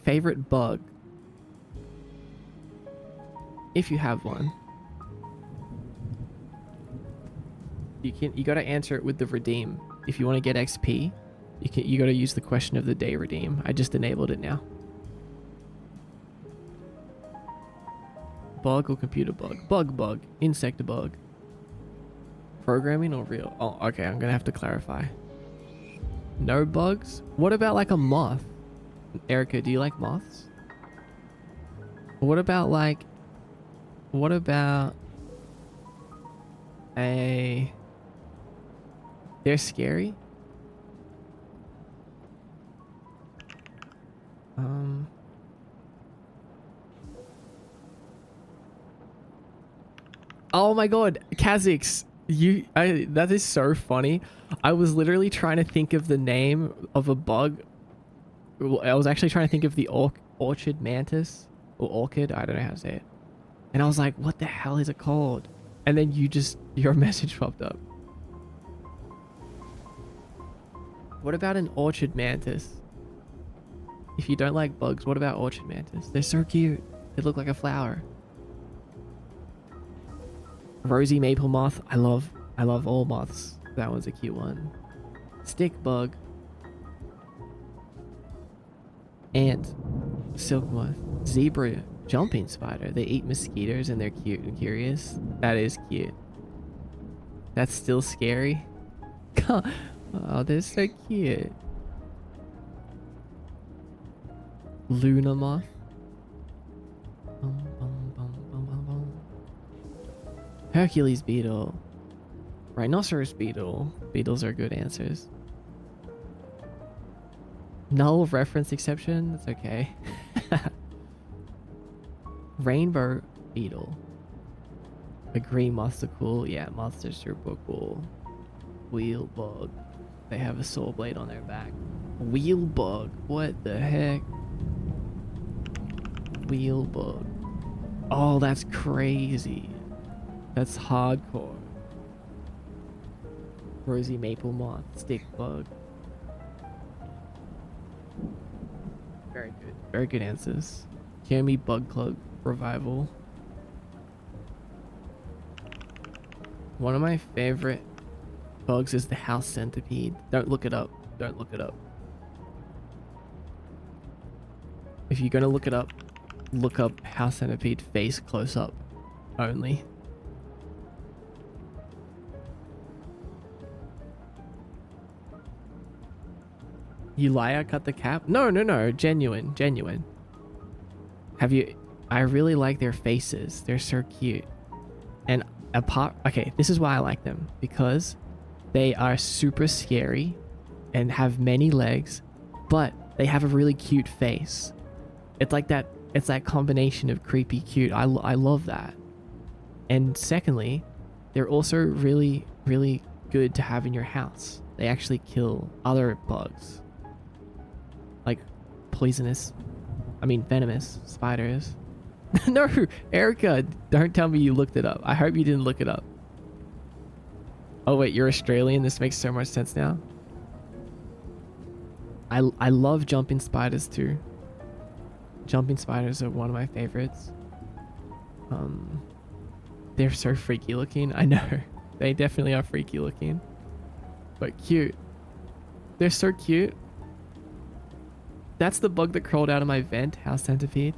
Favorite bug, if you have one. You gotta answer it with the redeem. If you want to get XP, you gotta use the question of the day redeem. I just enabled it now. Bug or computer bug? Bug, insect bug. Programming or real? Oh, okay, I'm gonna have to clarify. No bugs? What about like a moth? Erica, do you like moths? What about a... They're scary? Oh my god, Kha'Zix, that is so funny. I was literally trying to think of the name of a bug. I was actually trying to think of the orchid mantis or orchid. I don't know how to say it. And I was like, what the hell is it called? And then your message popped up. What about an orchid mantis? If you don't like bugs, what about orchid mantis? They're so cute. They look like a flower. Rosy maple moth. I love all moths. That one's a cute one. Stick bug. Ant. Silk moth. Zebra. Jumping spider. They eat mosquitoes and they're cute and curious. That is cute. That's still scary. Oh, they're so cute. Luna moth. Hercules beetle. Rhinoceros beetle. Beetles are good answers. Null reference exception. That's okay. Rainbow beetle. Agree, moths are cool. Yeah, moths are super cool. Wheel bug. They have a saw blade on their back. Wheel bug. What the heck? Wheel bug. Oh, that's crazy. That's hardcore. Rosy maple moth. Stick bug. Very good. Very good answers. Yumi bug club revival. One of my favorite bugs is the house centipede. Don't look it up. Don't look it up. If you're gonna look it up, look up house centipede face close up only. You liar, cut the cap? No, genuine. I really like their faces. They're so cute. And okay, this is why I like them, because they are super scary and have many legs, but they have a really cute face. It's like that. It's that combination of creepy cute. I love that. And secondly, they're also really good to have in your house. They actually kill other bugs, like venomous spiders. No, Erica, don't tell me you looked it up. I hope you didn't look it up. Oh wait, you're Australian? This makes so much sense now. I love jumping spiders too. Jumping spiders are one of my favorites. They're so freaky looking. I know. They definitely are freaky looking. But cute. They're so cute. That's the bug that crawled out of my vent, house centipede.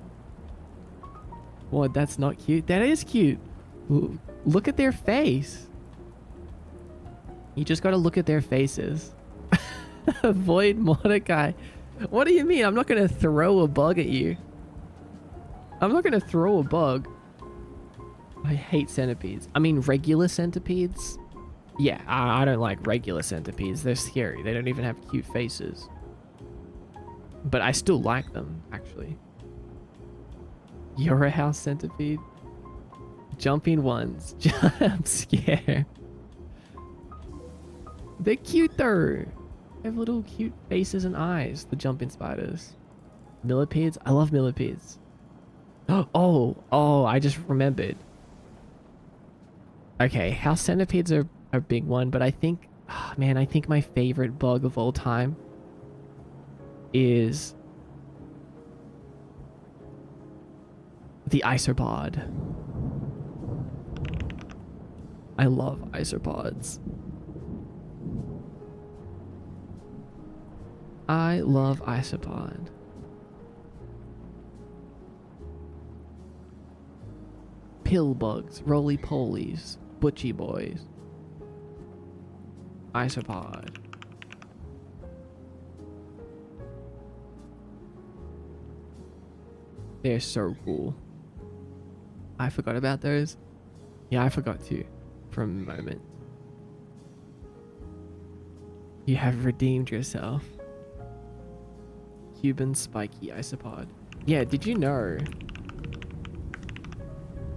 What, that's not cute? That is cute. Look at their face. You just gotta look at their faces. Avoid Mordecai. What do you mean? I'm not gonna throw a bug at you. I'm not gonna throw a bug. I hate centipedes. I mean, regular centipedes? Yeah, I don't like regular centipedes. They're scary. They don't even have cute faces. But I still like them, actually. You're a house centipede? Jumping ones. Jump scare. They're cute though. They have little cute faces and eyes, the jumping spiders. Millipedes? I love millipedes. Oh, I just remembered. Okay, house centipedes are a big one, but I think, man, I think my favorite bug of all time is the isopod. I love isopods. I love isopod. Pill bugs, roly polies, butchy boys. Isopod. They're so cool. I forgot about those. Yeah, I forgot too. For a moment. You have redeemed yourself. Cuban spiky isopod. Yeah, did you know?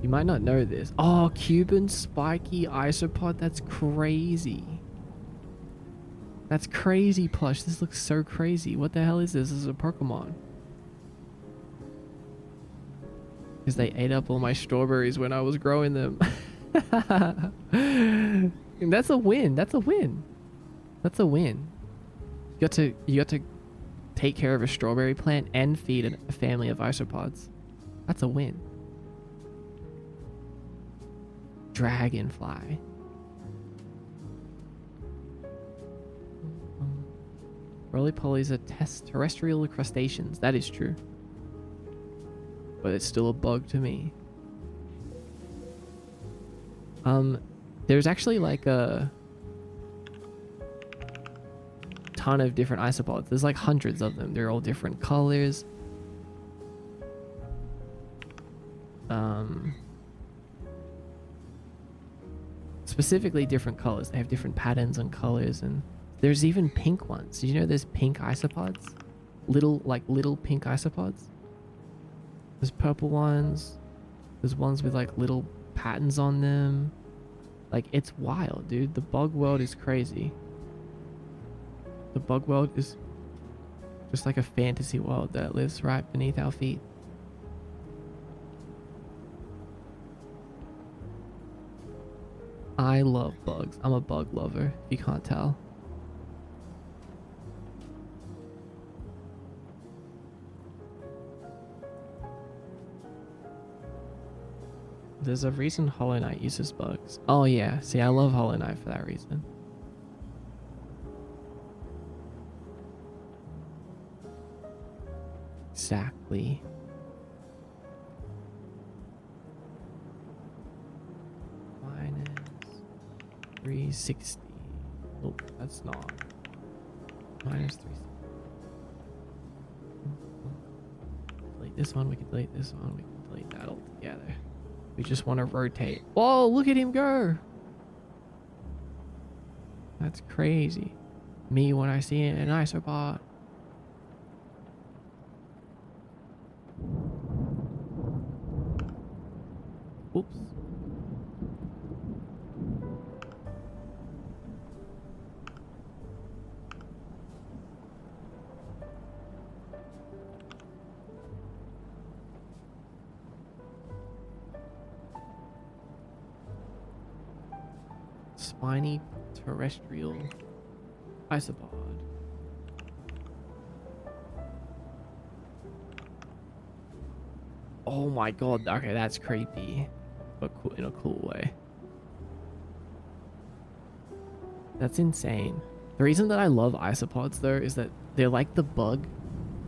You might not know this. Oh, Cuban spiky isopod. That's crazy. That's crazy plush. This looks so crazy. What the hell is this? This is a Pokemon. Because they ate up all my strawberries when I was growing them. That's a win. That's a win. That's a win. You got to take care of a strawberry plant and feed a family of isopods. That's a win. Dragonfly. Roly-polies are terrestrial crustaceans. That is true. But it's still a bug to me. There's actually like a ton of different isopods. There's like hundreds of them. They're all different colors. Specifically different colors. They have different patterns and colors, and there's even pink ones. Did you know there's pink isopods? Little pink isopods. There's purple ones. There's ones with like little patterns on them. Like, it's wild, dude. The bug world is crazy. The bug world is just like a fantasy world that lives right beneath our feet. I love bugs. I'm a bug lover, if you can't tell. There's a reason Hollow Knight uses bugs. Oh yeah, see, I love Hollow Knight for that reason. Exactly. Minus 360. Oh, that's not. Minus 360. Delete this one, we can delete this one, we can delete that all together. We just want to rotate. Whoa, look at him go. That's crazy. Me when I see an isopod. Oops. Spiny terrestrial isopod. Oh my god, okay, that's creepy, but cool, in a cool way. That's insane. The reason that I love isopods though is that they're like the bug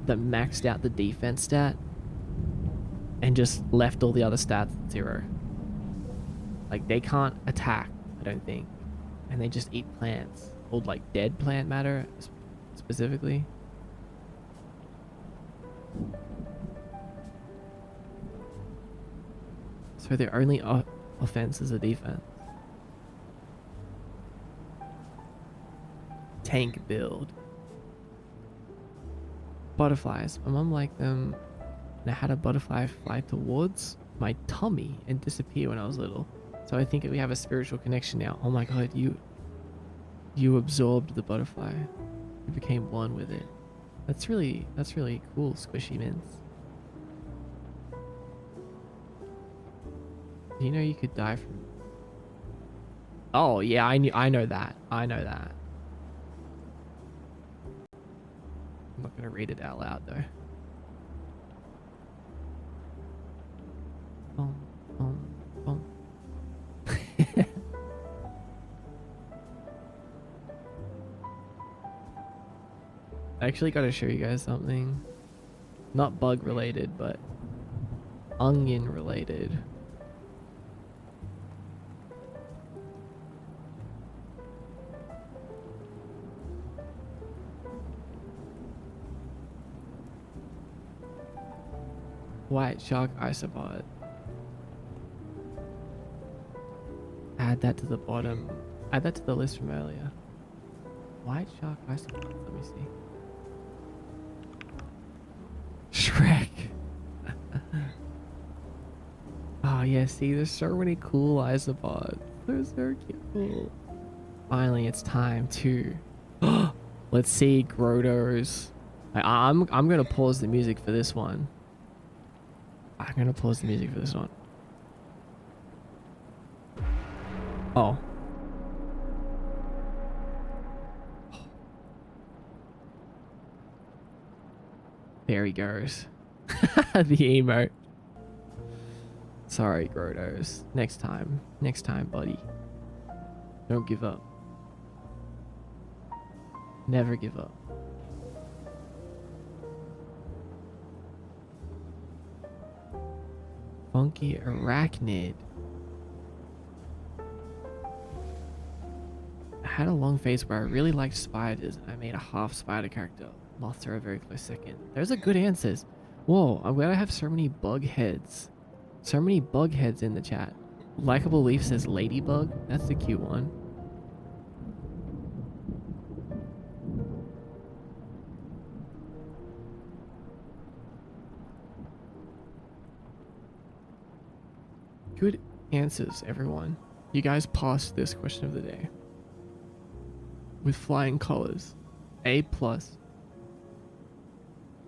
that maxed out the defense stat and just left all the other stats at 0. Like, they can't attack, I don't think, and they just eat plants, or like dead plant matter specifically. So their only offense is a defense. Tank build. Butterflies. My mom liked them, and I had a butterfly fly towards my tummy and disappear when I was little. So I think we have a spiritual connection now. Oh my god, you absorbed the butterfly. You became one with it. That's really cool, Squishy Mints. Do you know you could die from Oh yeah, I know that. I know that. I'm not gonna read it out loud though. Boom, boom, boom. I actually gotta show you guys something. Not bug related, but onion related. White shark isopod. Add that to the bottom. Add that to the list from earlier. White shark isopod. Let me see. Shrek. Oh yeah, see, there's so many cool isopods. They're so cute. Finally, it's time to let's see Grotto's. I'm gonna pause the music for this one. I'm gonna pause the music for this one. Oh. There he goes. The emote. Sorry, Grotto's. Next time. Next time, buddy. Don't give up. Never give up. Funky arachnid. I had a long phase where I really liked spiders and I made a half spider character. Moths are a very close second. Those are good answers. Whoa, I'm glad I have so many bug heads. So many bug heads in the chat. Likeable Leaf says ladybug. That's the cute one. Good answers, everyone. You guys passed this question of the day. With flying colors. A plus.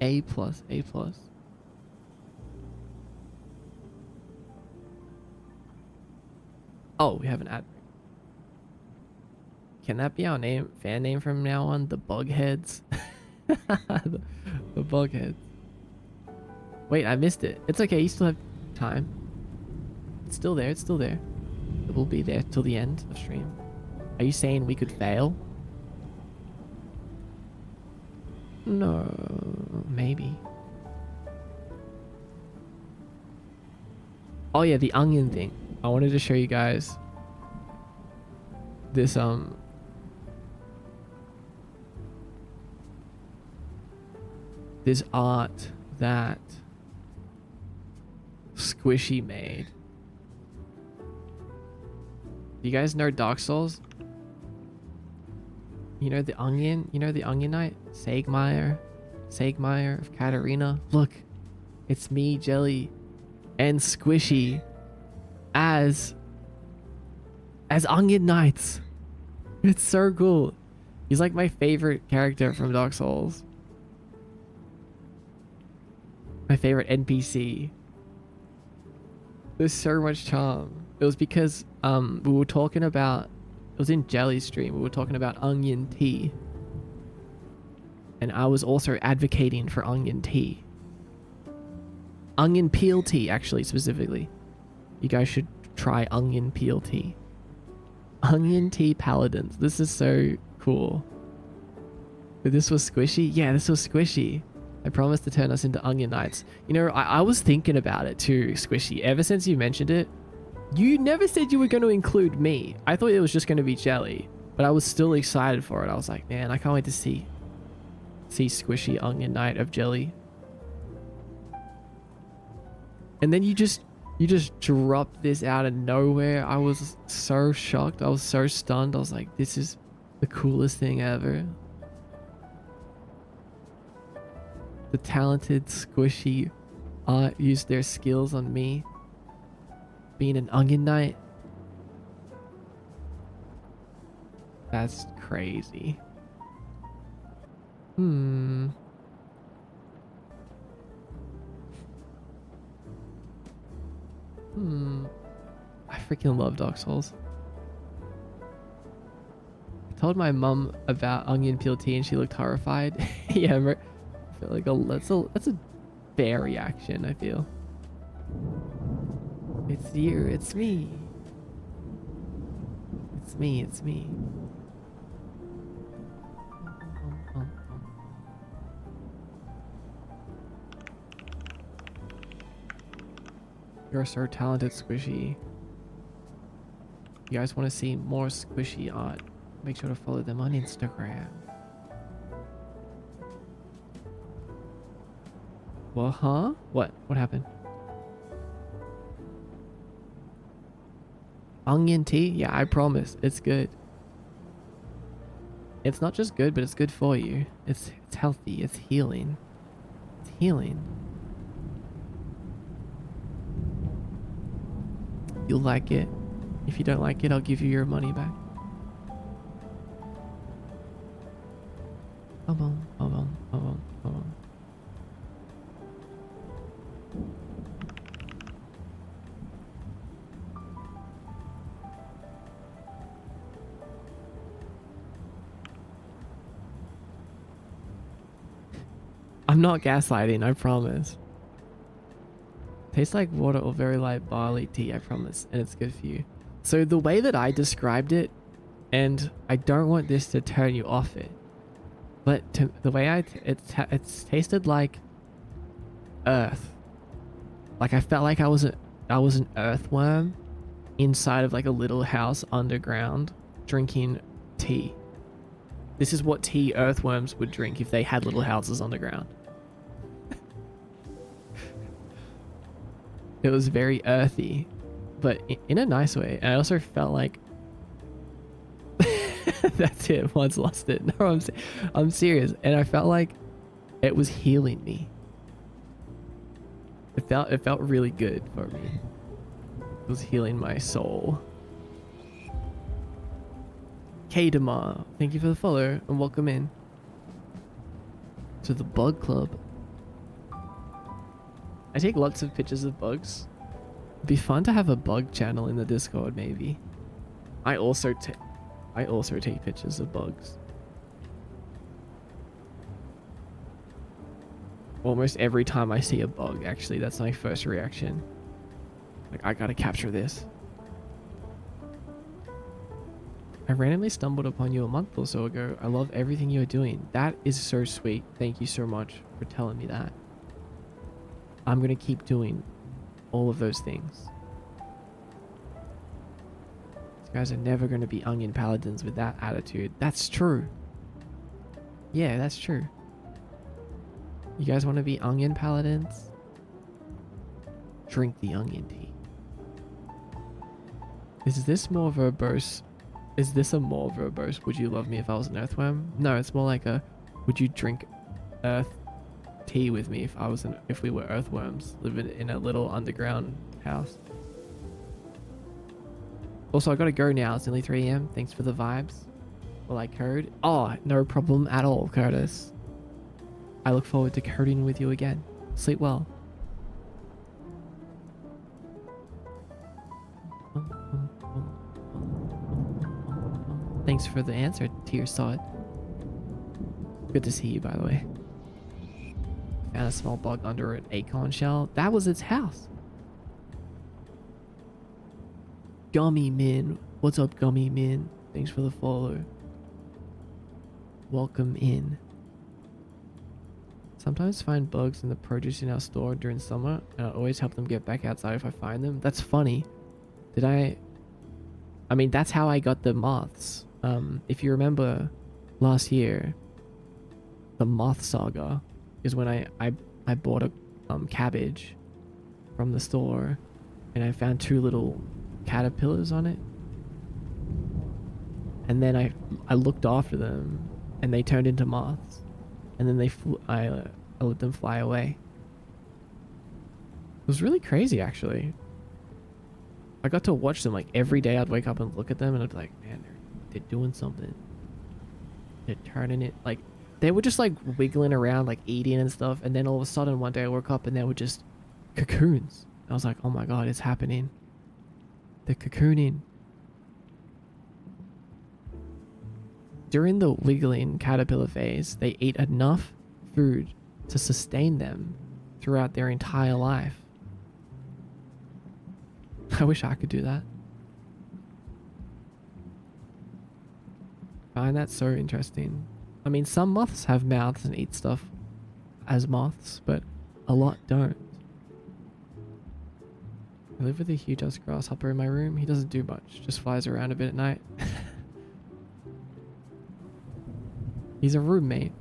A plus. A plus. Oh, we have an ad break. Can that be our name, fan name from now on? The Bugheads? the Bugheads. Wait, I missed it. It's okay, you still have time. It's still there, it's still there. It will be there till the end of stream. Are you saying we could fail? No, maybe. Oh yeah, the onion thing. I wanted to show you guys this this art that Squishy made. Do you guys know Dark Souls? You know the onion? You know the Onion Knight? Sagmeyer of Katarina. Look, it's me, Jelly, and Squishy as Onion Knights. It's so cool. He's like my favorite character from Dark Souls. My favorite NPC. There's so much charm. It was because we were talking about, it was in Jelly's stream, we were talking about onion tea. And I was also advocating for onion tea. Onion peel tea, actually, specifically. You guys should try onion peel tea. Onion tea paladins. This is so cool. This was Squishy? Yeah, this was Squishy. I promised to turn us into Onion Knights. You know, I was thinking about it too, Squishy. Ever since you mentioned it, you never said you were going to include me. I thought it was just going to be Jelly, but I was still excited for it. I was like, man, I can't wait to see Squishy Onion Knight of Jelly. And then you just dropped this out of nowhere. I was so shocked. I was so stunned. I was like, this is the coolest thing ever. The talented Squishy art used their skills on me. Being an Onion Knight. That's crazy. I freaking love Dark Souls. told my mum about onion peel tea and she looked horrified. Yeah, I feel like that's a fair reaction, I feel. It's you, it's me. It's me, it's me. You're so talented, Squishy. You guys want to see more Squishy art? Make sure to follow them on Instagram. Well, huh? What? What happened? Onion tea? Yeah, I promise. It's good. It's not just good, but it's good for you. It's healthy. It's healing. It's healing. You'll like it. If you don't like it, I'll give you your money back. I'm not gaslighting, I promise. Tastes like water or very light barley tea, I promise, and it's good for you. So the way that I described it, and I don't want this to turn you off it, but the way it's tasted like earth. Like I felt like I was an earthworm inside of like a little house underground drinking tea. This is what tea earthworms would drink if they had little houses underground. It was very earthy, but in a nice way. And I also felt like that's it. Once lost it. No, I'm serious. And I felt like it was healing me. It felt really good for me. It was healing my soul. K-Demar, thank you for the follow and welcome in to the bug club. I take lots of pictures of bugs. It'd be fun to have a bug channel in the Discord, maybe. I also take pictures of bugs. Almost every time I see a bug, actually, that's my first reaction. Like, I gotta capture this. I randomly stumbled upon you a month or so ago. I love everything you're doing. That is so sweet. Thank you so much for telling me that. I'm going to keep doing all of those things. These guys are never going to be onion paladins with that attitude. That's true. Yeah, that's true. You guys want to be onion paladins? Drink the onion tea. Is this more verbose? Is this a more verbose, would you love me if I was an earthworm? No, it's more like a, would you drink earth tea with me if we were earthworms living in a little underground house? Also, I gotta go now. It's nearly 3 a.m. Thanks for the vibes. Will I code? Oh, no problem at all, Curtis. I look forward to coding with you again. Sleep well. Thanks for the answer to your sod. Good to see you, by the way. Found a small bug under an acorn shell. That was its house. Gummy Min. What's up, Gummy Min? Thanks for the follow. Welcome in. Sometimes find bugs in the produce in our store during summer, and I always help them get back outside if I find them. That's funny. I mean, that's how I got the moths. If you remember last year, the moth saga is when I bought a cabbage from the store and I found 2 little caterpillars on it. And then I looked after them and they turned into moths. And then I let them fly away. It was really crazy, actually. I got to watch them like every day. I'd wake up and look at them and I'd be like, man, they're doing something. They're turning it. Like, they were just like wiggling around, like eating and stuff. And then all of a sudden one day I woke up and they were just cocoons. I was like, oh my God, it's happening. They're cocooning. During the wiggling caterpillar phase, they eat enough food to sustain them throughout their entire life. I wish I could do that. I find that so interesting. I mean, some moths have mouths and eat stuff as moths, but a lot don't. I live with a huge ass grasshopper in my room. He doesn't do much, just flies around a bit at night. He's a roommate.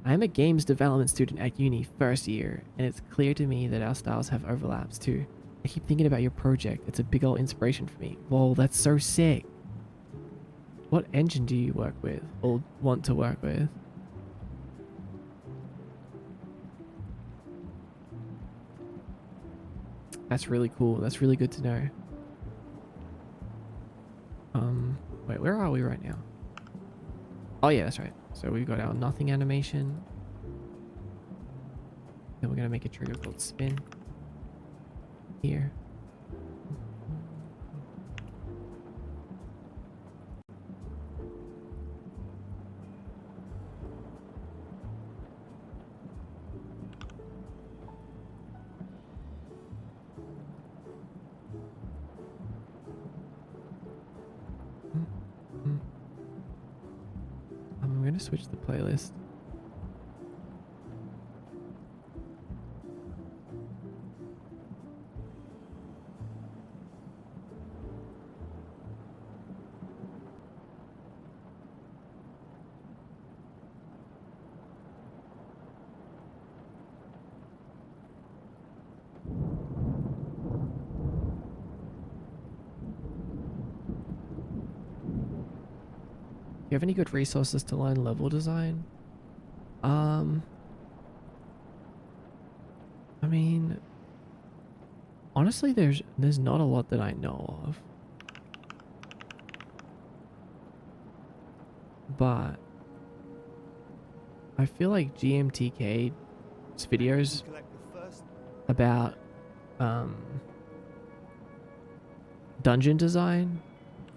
I am a games development student at uni first year, and it's clear to me that our styles have overlaps too. I keep thinking about your project. It's a big old inspiration for me. Whoa, that's so sick. What engine do you work with or want to work with? That's really cool. That's really good to know. Wait, where are we right now? Oh yeah, that's right. So we've got our nothing animation. Then we're gonna make a trigger called spin. Here. I'm gonna switch the playlist. Do you have any good resources to learn level design? I mean, honestly, there's not a lot that I know of. But I feel like GMTK's videos about dungeon design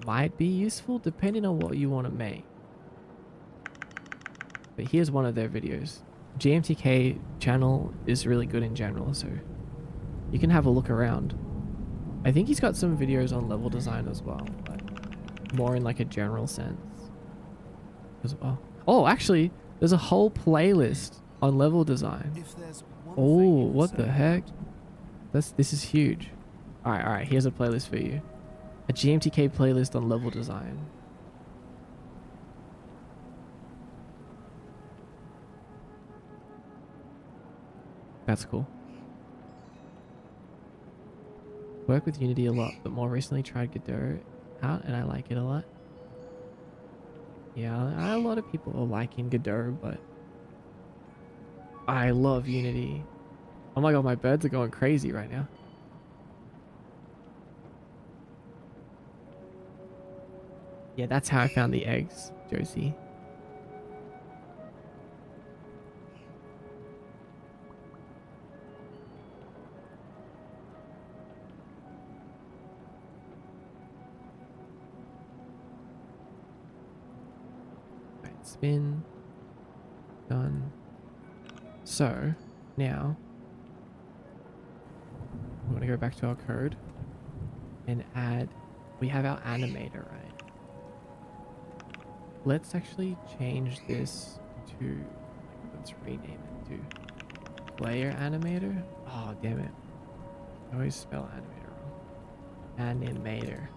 might be useful depending on what you want to make. But here's one of their videos. GMTK channel is really good in general, so you can have a look around. I think he's got some videos on level design as well, but more in like a general sense as well. Oh, actually, there's a whole playlist on level design. Oh, what the heck? This is huge. All right, here's a playlist for you. A GMTK playlist on level design. That's cool. Work with Unity a lot, but more recently tried Godot out and I like it a lot. Yeah, a lot of people are liking Godot, but I love Unity. Oh my god, my birds are going crazy right now. Yeah, that's how I found the eggs, Josie. Right, spin. Done. So, now, we're going to go back to our code and add, we have our animator, right? Let's actually change this to, let's rename it to player animator. Oh, damn it. I always spell animator wrong. Animator.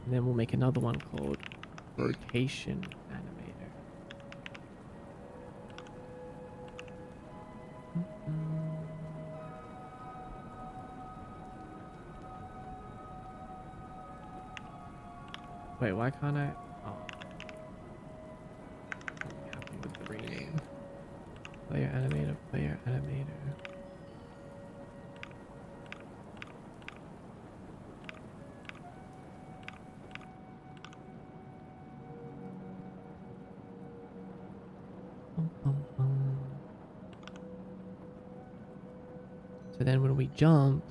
And then we'll make another one called rotation animator. Wait, why can't I? Oh. What happened with the rename? Player animator, player animator. So then when we jump,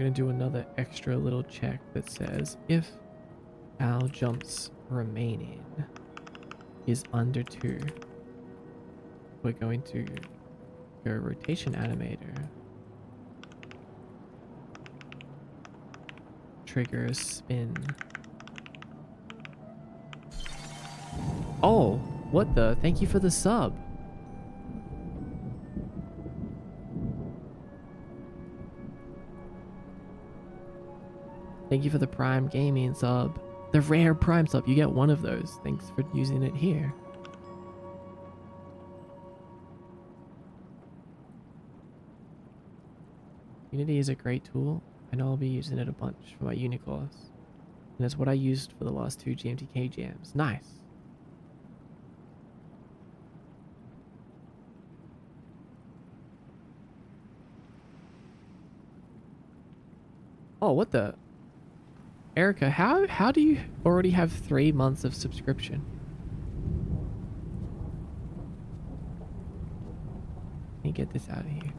going to do another extra little check that says if our jumps remaining is under 2, we're going to go rotation animator, trigger a spin. Oh, what the? Thank you for the sub. Thank you for the Prime Gaming sub. The rare Prime sub. You get one of those. Thanks for using it here. Unity is a great tool. I know I'll be using it a bunch for my uni course. And it's what I used for the last 2 GMTK jams. Nice. Oh, what the? Erica, how do you already have 3 months of subscription? Let me get this out of here.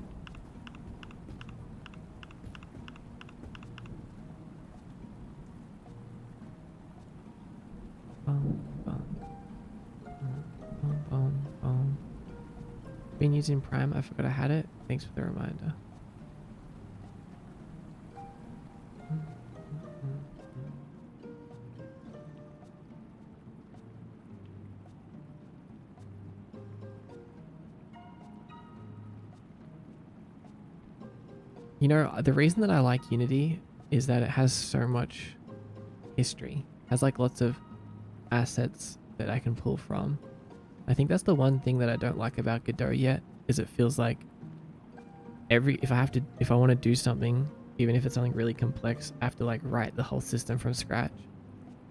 Been using Prime. I forgot I had it. Thanks for the reminder. You know, the reason that I like Unity is that it has so much history. It has like lots of assets that I can pull from. I think that's the one thing that I don't like about Godot yet, is it feels like if I want to do something, even if it's something really complex, I have to like write the whole system from scratch.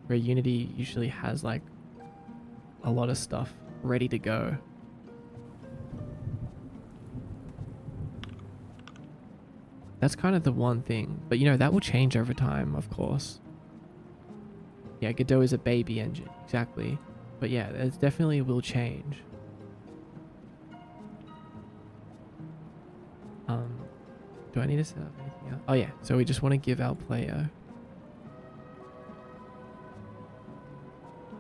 Where Unity usually has like a lot of stuff ready to go. That's kind of the one thing, but you know, that will change over time, of course. Yeah, Godot is a baby engine, exactly. But yeah, it definitely will change. Do I need to set up anything else? Oh yeah, so we just want to give our player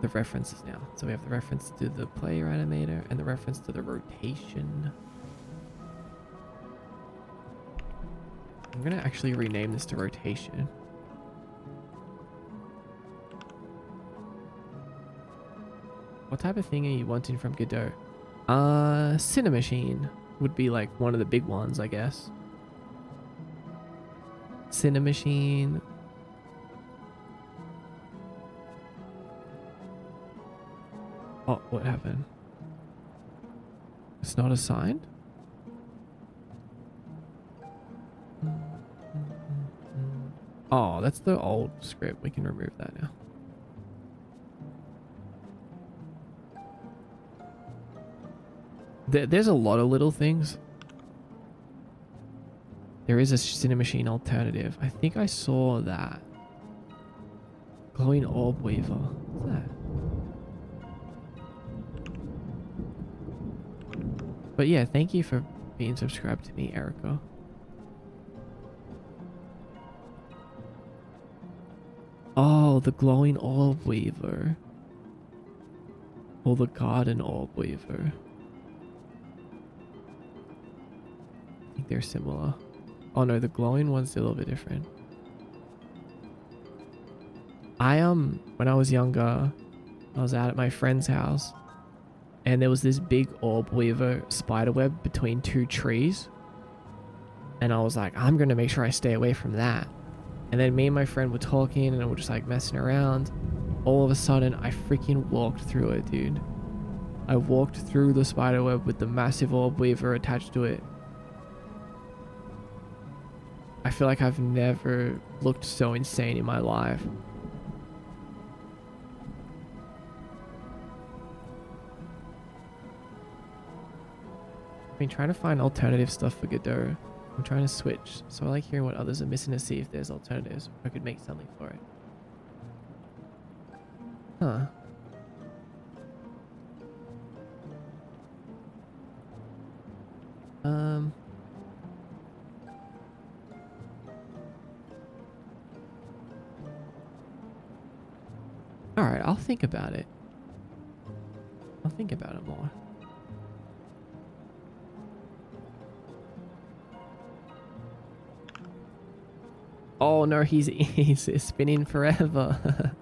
the references now. So we have the reference to the player animator and the reference to the rotation. I'm gonna actually rename this to rotation. What type of thing are you wanting from Godot? Cinemachine would be like one of the big ones, I guess. Cinemachine. Oh, what happened? It's not assigned? Oh, that's the old script. We can remove that now. There's a lot of little things. There is a Cinemachine alternative. I think I saw that. Glowing Orb Weaver. What's that? But yeah, thank you for being subscribed to me, Erica. Oh, the Glowing Orb Weaver. Or the Garden Orb Weaver. I think they're similar. Oh no, the glowing one's a little bit different. When I was younger, I was out at my friend's house and there was this big orb weaver spiderweb between 2 trees. And I was like, I'm gonna make sure I stay away from that. And then me and my friend were talking and we were just like messing around. All of a sudden, I freaking walked through it, dude. I walked through the spiderweb with the massive orb weaver attached to it. I feel like I've never looked so insane in my life. I've been trying to find alternative stuff for Godot. I'm trying to switch, so I like hearing what others are missing to see if there's alternatives. Or I could make something for it. Huh. Alright, I'll think about it. I'll think about it more. Oh no, he's spinning forever.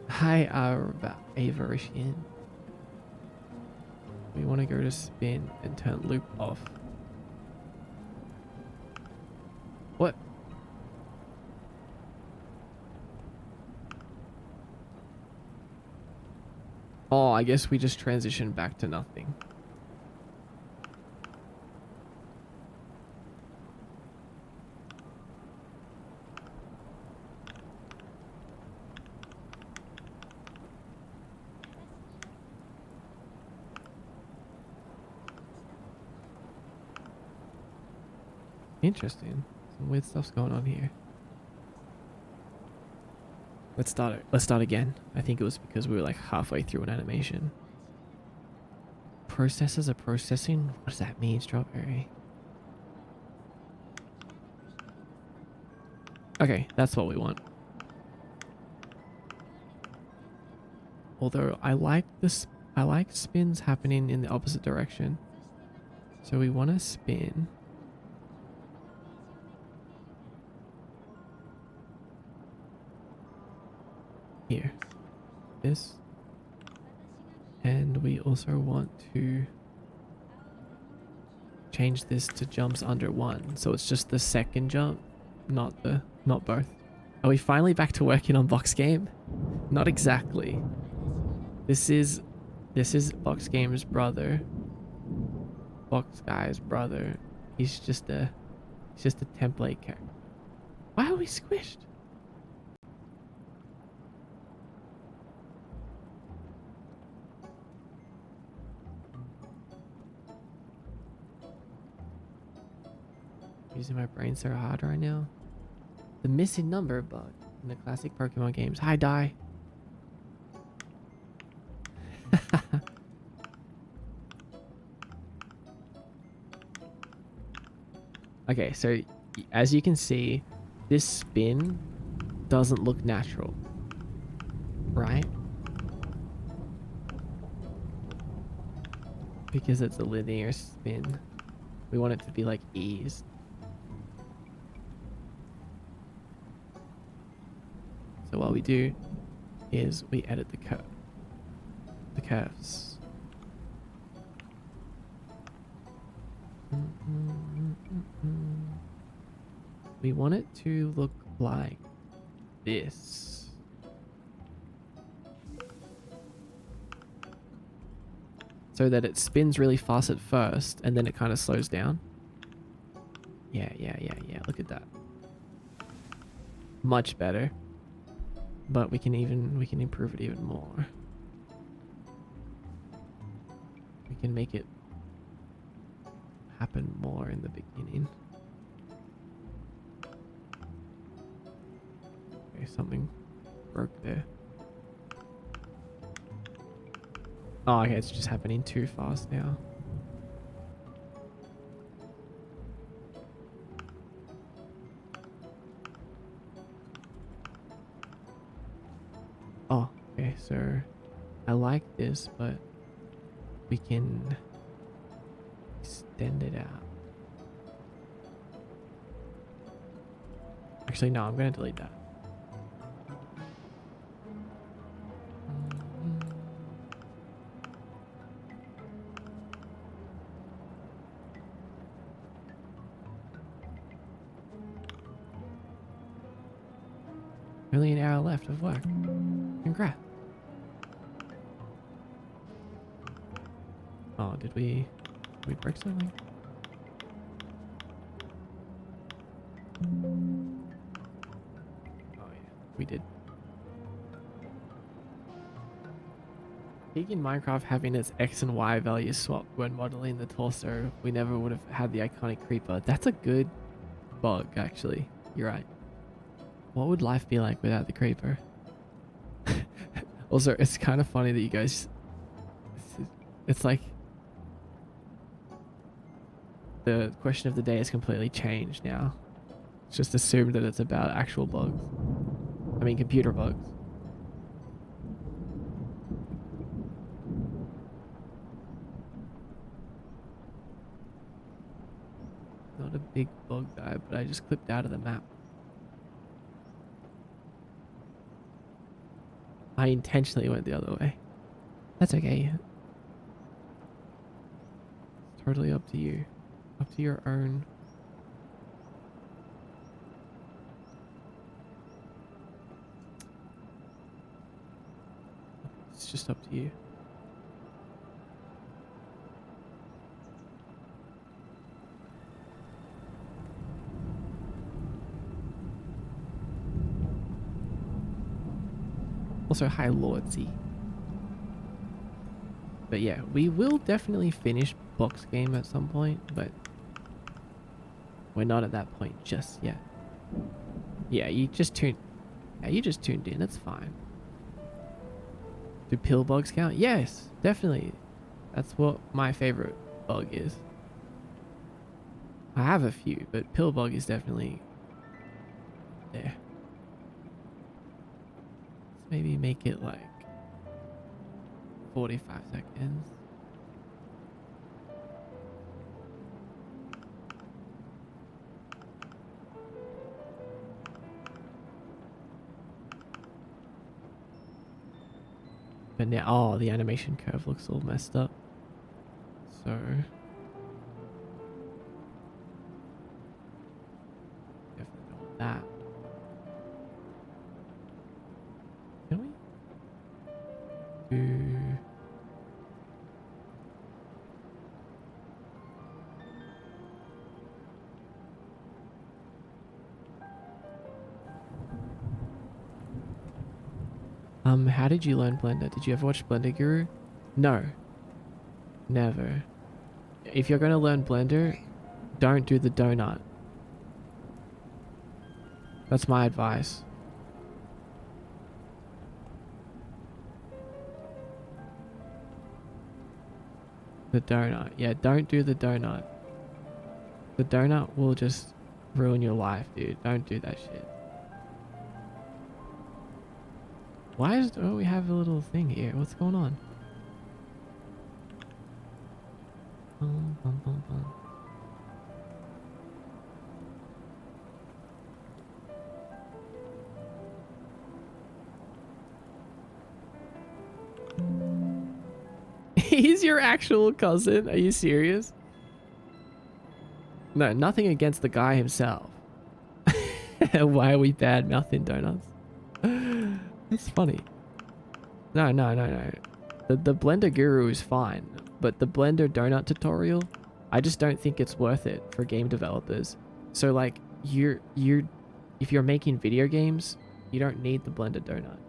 Hi, Avarician. We want to go to spin and turn loop off. What? Oh, I guess we just transitioned back to nothing. Interesting. Some weird stuff's going on here. Let's start it. Let's start again. I think it was because we were like halfway through an animation. Processors are processing? What does that mean, Strawberry? Okay, that's what we want. Although I like this, I like spins happening in the opposite direction. So we want to spin. Here. This. And we also want to change this to jumps under 1. So it's just the second jump, not both. Are we finally back to working on Box Game? Not exactly. This is Box Game's brother. Box Guy's brother. He's just a template character. Why are we squished? Using my brain so hard right now. The missing number bug in the classic Pokemon games. Hi, Die. Okay, so as you can see, this spin doesn't look natural, right? Because it's a linear spin. We want it to be like eased. So what we do is we edit the curves. We want it to look like this. So that it spins really fast at first and then it kind of slows down. Yeah. Look at that. Much better. But we can improve it even more. We can make it happen more in the beginning. Okay, something broke there. Oh, okay, it's just happening too fast now. Oh, okay, so I like this, but we can extend it out. Actually, no, I'm going to delete that. Only an hour left of work. Congrats. Oh, did we break something? Oh yeah, we did. Speaking Minecraft having its X and Y values swapped when modeling the torso, we never would have had the iconic creeper. That's a good bug, actually. You're right. What would life be like without the creeper? Also, it's kind of funny that you guys... It's like... The question of the day has completely changed now. It's just assumed that it's about actual bugs. I mean, computer bugs. Not a big bug guy, but I just clipped out of the map. I intentionally went the other way. That's okay. It's totally up to you. Up to your own. It's just up to you. Also, hi Lordsy. But yeah, we will definitely finish box game at some point, but we're not at that point just yet. Yeah, you just tuned in, that's fine. Do pill bugs count? Yes, definitely. That's what my favorite bug is. I have a few, but pill bug is definitely there. Let's maybe make it like 45 seconds. But now, oh, the animation curve looks all messed up. So definitely don't want that. Can we do? How did you learn Blender? Did you ever watch Blender Guru? No. Never. If you're gonna learn Blender, don't do the donut. That's my advice. The donut. Yeah, don't do the donut. The donut will just ruin your life, dude. Don't do that shit. Why is... Oh, we have a little thing here. What's going on? Bum, bum, bum, bum. He's your actual cousin? Are you serious? No, nothing against the guy himself. Why are we bad mouthing donuts? That's funny. No. The Blender Guru is fine, but the Blender donut tutorial, I just don't think it's worth it for game developers. So like, if you're making video games, you don't need the Blender donut.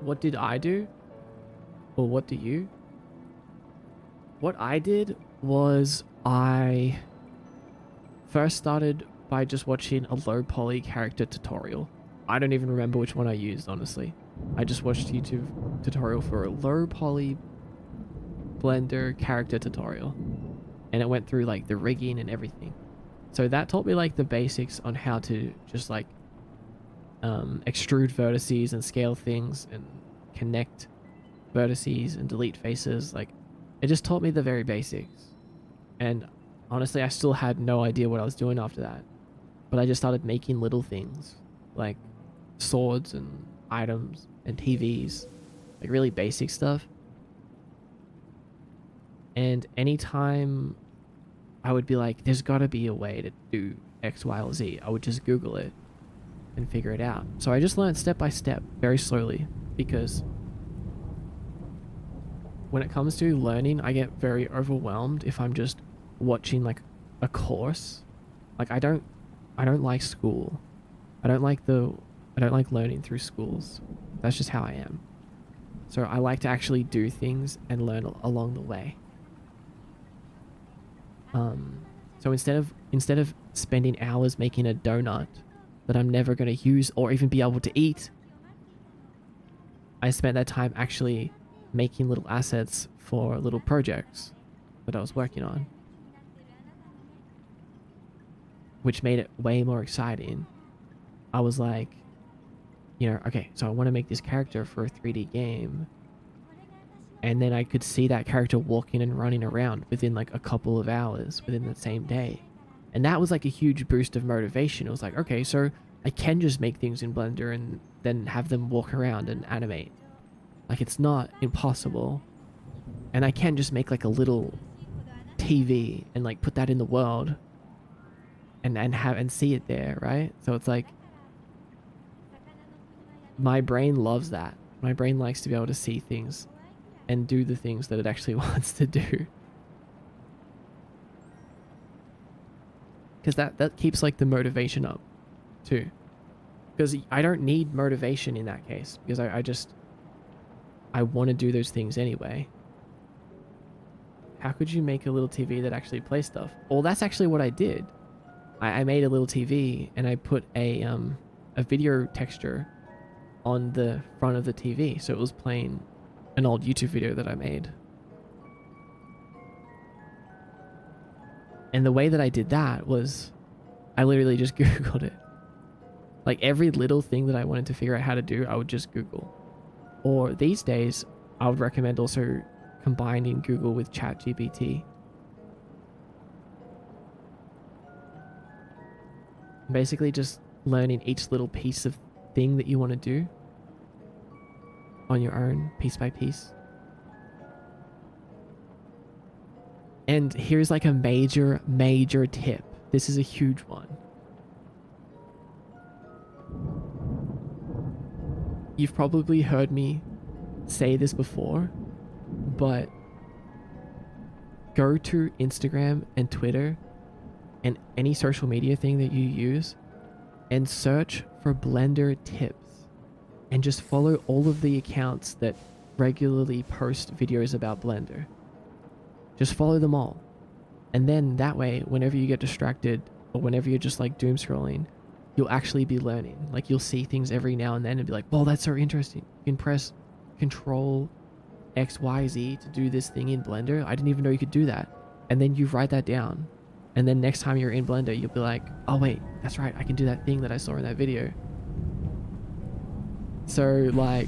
What did I do? Or what do you? What I did was I first started by just watching a low poly character tutorial. I don't even remember which one I used, honestly. I just watched YouTube tutorial for a low poly Blender character tutorial. And it went through like the rigging and everything. So that taught me like the basics on how to just like extrude vertices and scale things and connect vertices and delete faces. Like, it just taught me the very basics. And honestly, I still had no idea what I was doing after that. But I just started making little things like swords and items and TVs, like really basic stuff. And anytime I would be like, there's got to be a way to do X, Y, or Z, I would just Google it and figure it out. So I just learned step by step, very slowly, because when it comes to learning, I get very overwhelmed if I'm just watching like a course. Like I don't like school. I don't like learning through schools. That's just how I am. So I like to actually do things and learn along the way. So instead of spending hours making a donut, that I'm never going to use or even be able to eat. I spent that time actually making little assets for little projects that I was working on, which made it way more exciting. I was like, you know, okay, so I want to make this character for a 3D game. And then I could see that character walking and running around within like a couple of hours within the same day. And that was like a huge boost of motivation. It was like, okay, so I can just make things in Blender and then have them walk around and animate. Like, it's not impossible. And I can just make like a little TV and like put that in the world and see it there, right? So it's like, my brain loves that. My brain likes to be able to see things and do the things that it actually wants to do. Because that keeps like the motivation up too. Because I don't need motivation in that case, because I want to do those things anyway. How could you make a little TV that actually plays stuff? Well, that's actually what I did. I made a little TV and I put a video texture on the front of the TV, so it was playing an old YouTube video that I made. And the way that I did that was I literally just Googled it. Like, every little thing that I wanted to figure out how to do, I would just Google. Or these days, I would recommend also combining Google with ChatGPT. Basically just learning each little piece of thing that you want to do on your own, piece by piece. And here's like a major tip. This is a huge one. You've probably heard me say this before, but go to Instagram and Twitter and any social media thing that you use and search for Blender tips and just follow all of the accounts that regularly post videos about Blender. Just follow them all. And then that way, whenever you get distracted or whenever you're just like doom scrolling, you'll actually be learning. Like, you'll see things every now and then and be like, whoa, that's so interesting. You can press Control X, Y, Z to do this thing in Blender. I didn't even know you could do that. And then you write that down. And then next time you're in Blender, you'll be like, oh wait, that's right, I can do that thing that I saw in that video. So like,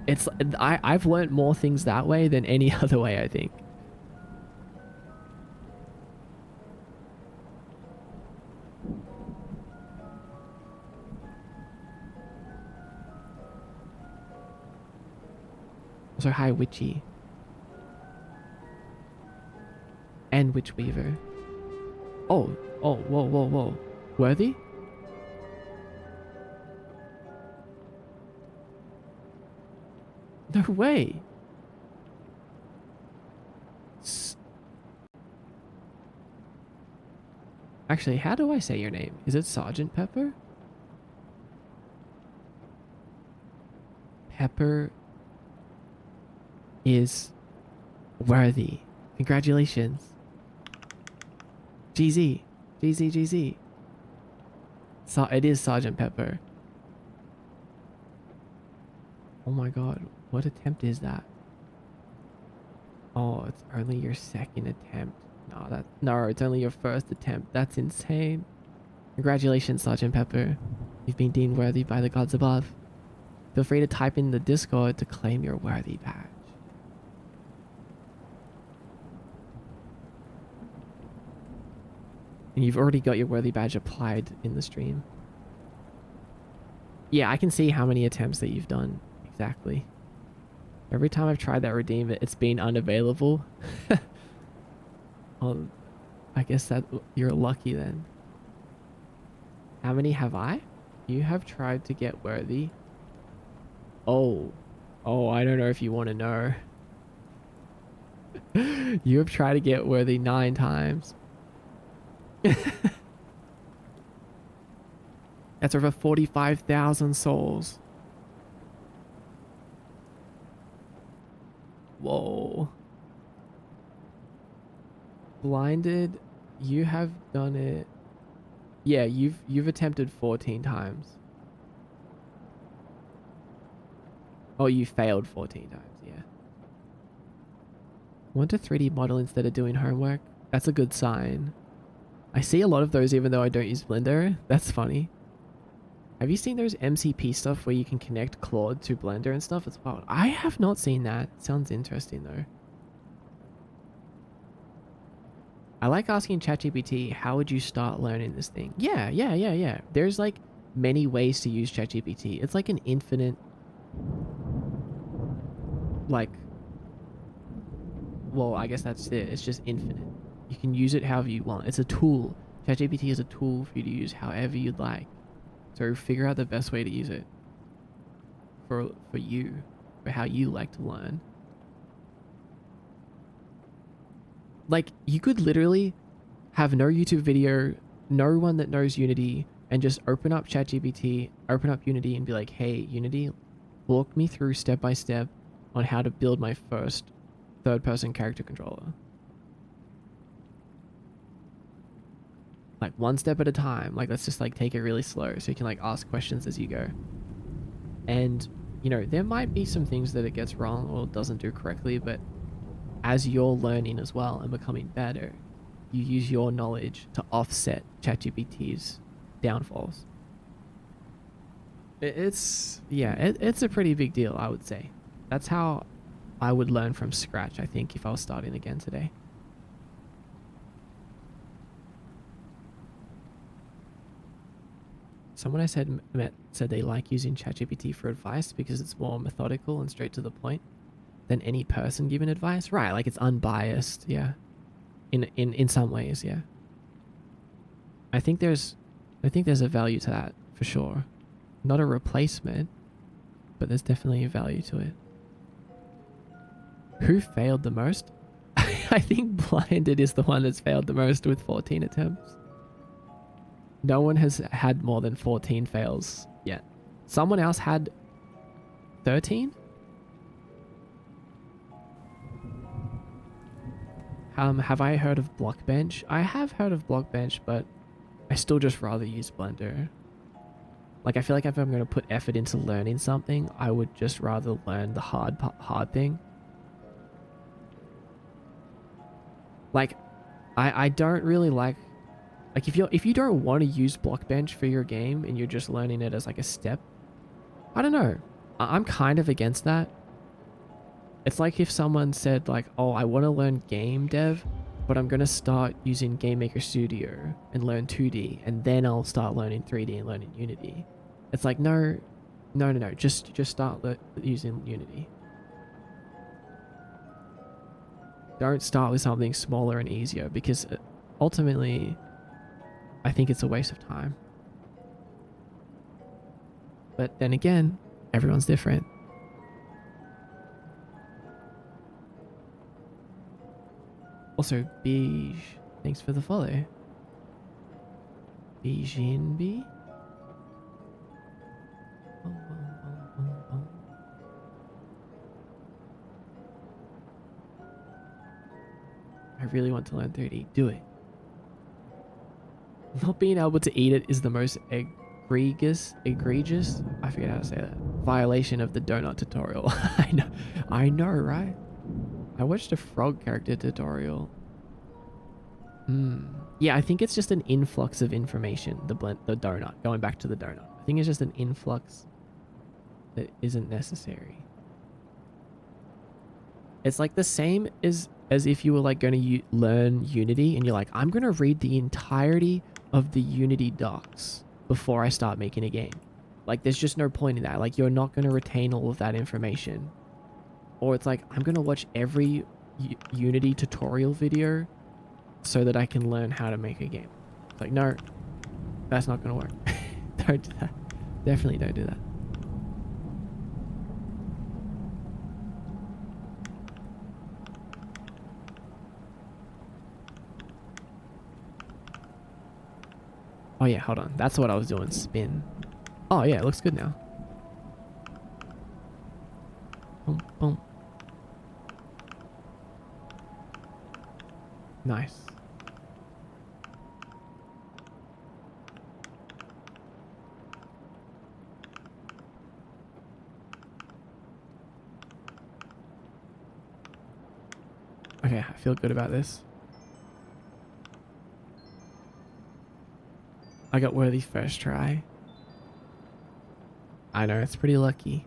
it's I've learned more things that way than any other way, I think. So hi, Witchy. And Witch Weaver. Oh, whoa. Worthy? No way. Actually, how do I say your name? Is it Sergeant Pepper? Pepper is worthy. Congratulations. GZ. So it is Sergeant Pepper. Oh my god, what attempt is that? Oh, it's only your second attempt. No, it's only your first attempt. That's insane. Congratulations, Sergeant Pepper. You've been deemed worthy by the gods above. Feel free to type in the Discord to claim your worthy badge. And you've already got your worthy badge applied in the stream. Yeah, I can see how many attempts that you've done. Exactly. Every time I've tried that redeem, it's been unavailable. Well, I guess that you're lucky then. How many have I? You have tried to get worthy. Oh, I don't know if you want to know. You have tried to get worthy 9 times. That's over 45,000 souls. Whoa. Blinded, you have done it. Yeah, you've attempted 14 times. Oh, you failed 14 times, yeah. Want to 3D model instead of doing homework? That's a good sign. I see a lot of those even though I don't use Blender. That's funny. Have you seen those MCP stuff where you can connect Claude to Blender and stuff? It's wild. I have not seen that. Sounds interesting though. I like asking ChatGPT, how would you start learning this thing? Yeah. There's like many ways to use ChatGPT. It's like an infinite, like, well, I guess that's it. It's just infinite. You can use it however you want. It's a tool. ChatGPT is a tool for you to use however you'd like. So figure out the best way to use it for you, for how you like to learn. Like, you could literally have no YouTube video, no one that knows Unity, and just open up ChatGPT, open up Unity and be like, hey, Unity, walk me through step by step on how to build my first third-person character controller. Like, one step at a time. Like, let's just like take it really slow so you can like ask questions as you go. And, you know, there might be some things that it gets wrong or doesn't do correctly, but as you're learning as well and becoming better, you use your knowledge to offset ChatGPT's downfalls. It's a pretty big deal, I would say. That's how I would learn from scratch, I think, if I was starting again today. Someone I met said they like using ChatGPT for advice because it's more methodical and straight to the point than any person giving advice. Right, like it's unbiased, yeah. In some ways, yeah. I think there's a value to that for sure. Not a replacement, but there's definitely a value to it. Who failed the most? I think Blinded is the one that's failed the most with 14 attempts. No one has had more than 14 fails yet. Someone else had 13? Have I heard of Blockbench? I have heard of Blockbench, but I still just rather use Blender. Like, I feel like if I'm going to put effort into learning something, I would just rather learn the hard thing. Like, I don't really like if you don't want to use Blockbench for your game and you're just learning it as like a step, I don't know. I'm kind of against that. It's like if someone said like, oh, I want to learn game dev, but I'm going to start using Game Maker Studio and learn 2D, and then I'll start learning 3D and learning Unity. It's like, no. Just start using Unity. Don't start with something smaller and easier, because ultimately, I think it's a waste of time. But then again, everyone's different. Also, Beige, thanks for the follow. Beijinbi? I really want to learn 3D. Do it. Not being able to eat it is the most egregious, I forget how to say that, violation of the donut tutorial. I know, right? I watched a frog character tutorial. Yeah, I think it's just an influx of information, the donut, going back to the donut. I think it's just an influx that isn't necessary. It's like the same as if you were like going to learn Unity and you're like, I'm going to read the entirety of the Unity docs before I start making a game. Like, there's just no point in that. Like, you're not going to retain all of that information. Or it's like, I'm going to watch every Unity tutorial video so that I can learn how to make a game. It's like, no, that's not going to work. Don't do that. Definitely don't do that. Oh yeah, hold on. That's what I was doing. Spin. Oh yeah, it looks good now. Boom, boom. Nice. Okay, I feel good about this. I got worthy first try. I know, it's pretty lucky.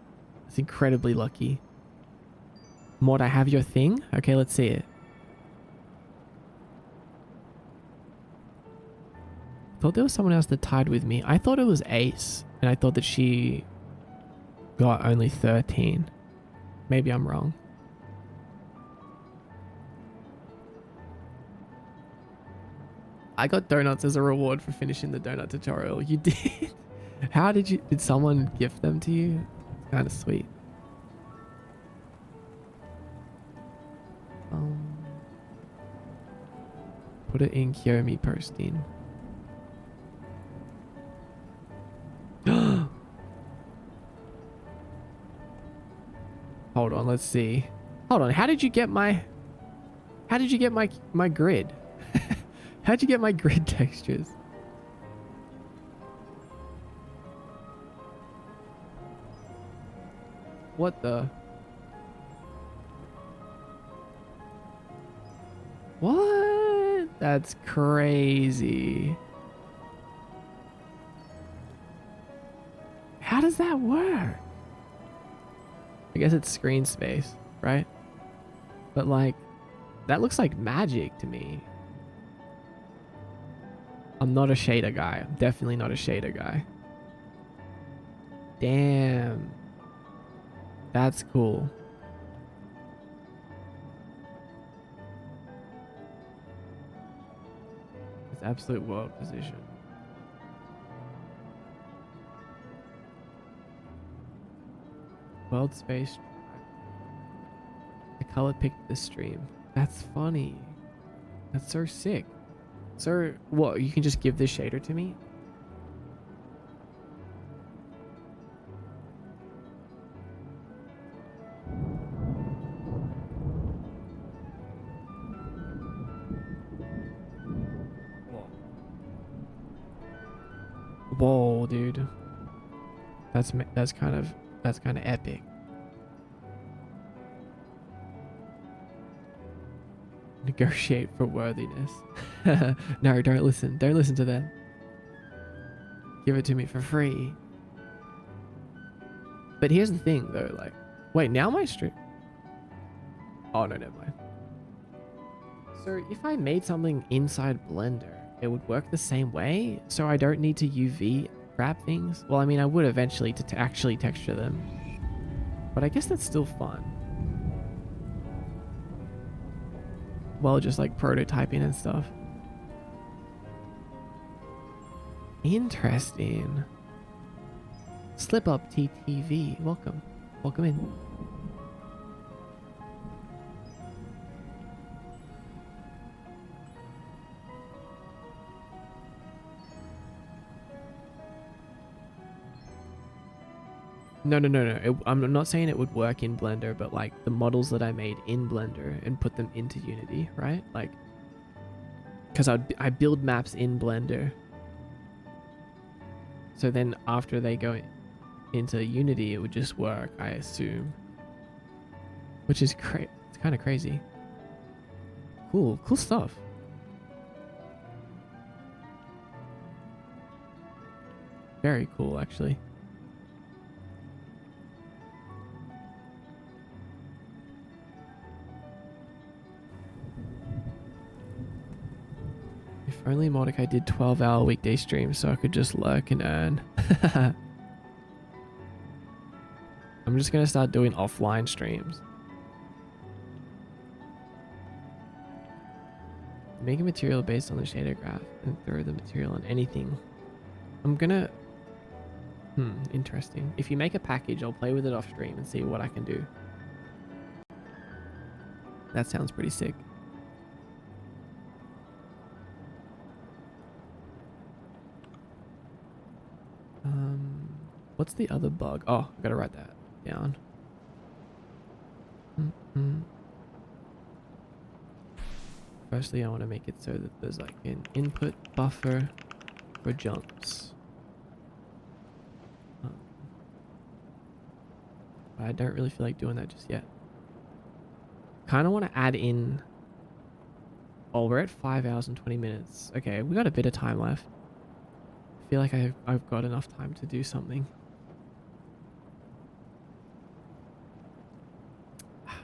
It's incredibly lucky. Maud, I have your thing? Okay, let's see it. Thought there was someone else that tied with me. I thought it was Ace, and I thought that she got only 13. Maybe I'm wrong. I got donuts as a reward for finishing the donut tutorial. You did? How did you... Did someone gift them to you? It's kind of sweet. Put it in Kiyomi posting. Hold on, let's see. Hold on, how did you get my... How did you get my grid? How'd you get my grid textures? What the... What? That's crazy. How does that work? I guess it's screen space, right? But like, that looks like magic to me. I'm not a shader guy. I'm definitely not a shader guy. Damn. That's cool. It's absolute world position. World space. The color picked the stream. That's funny. That's so sick. So, what? You can just give this shader to me? Whoa, dude. That's kind of epic. Negotiate for worthiness. No, don't listen. Don't listen to them. Give it to me for free. But here's the thing, though. Like, wait, now my stream. Oh no, never mind. So if I made something inside Blender, it would work the same way. So I don't need to UV wrap things. Well, I mean, I would eventually to actually texture them. But I guess that's still fun. Well, just like prototyping and stuff. Interesting. Slip Up TTV. Welcome. Welcome in. No. I'm not saying it would work in Blender, but like the models that I made in Blender and put them into Unity, right? Like, because I build maps in Blender. So then after they go into Unity, it would just work, I assume. Which is it's kind of crazy. Cool stuff. Very cool, actually. If only Mordecai did 12-hour weekday streams so I could just lurk and earn. I'm just going to start doing offline streams. Make a material based on the shader graph and throw the material on anything. I'm going to... interesting. If you make a package, I'll play with it off stream and see what I can do. That sounds pretty sick. What's the other bug? Oh, I gotta write that down. Firstly, I want to make it so that there's like an input buffer for jumps. But I don't really feel like doing that just yet. Kind of want to add in Oh, we're at 5 hours and 20 minutes. Okay, we got a bit of time left. I feel like I've got enough time to do something.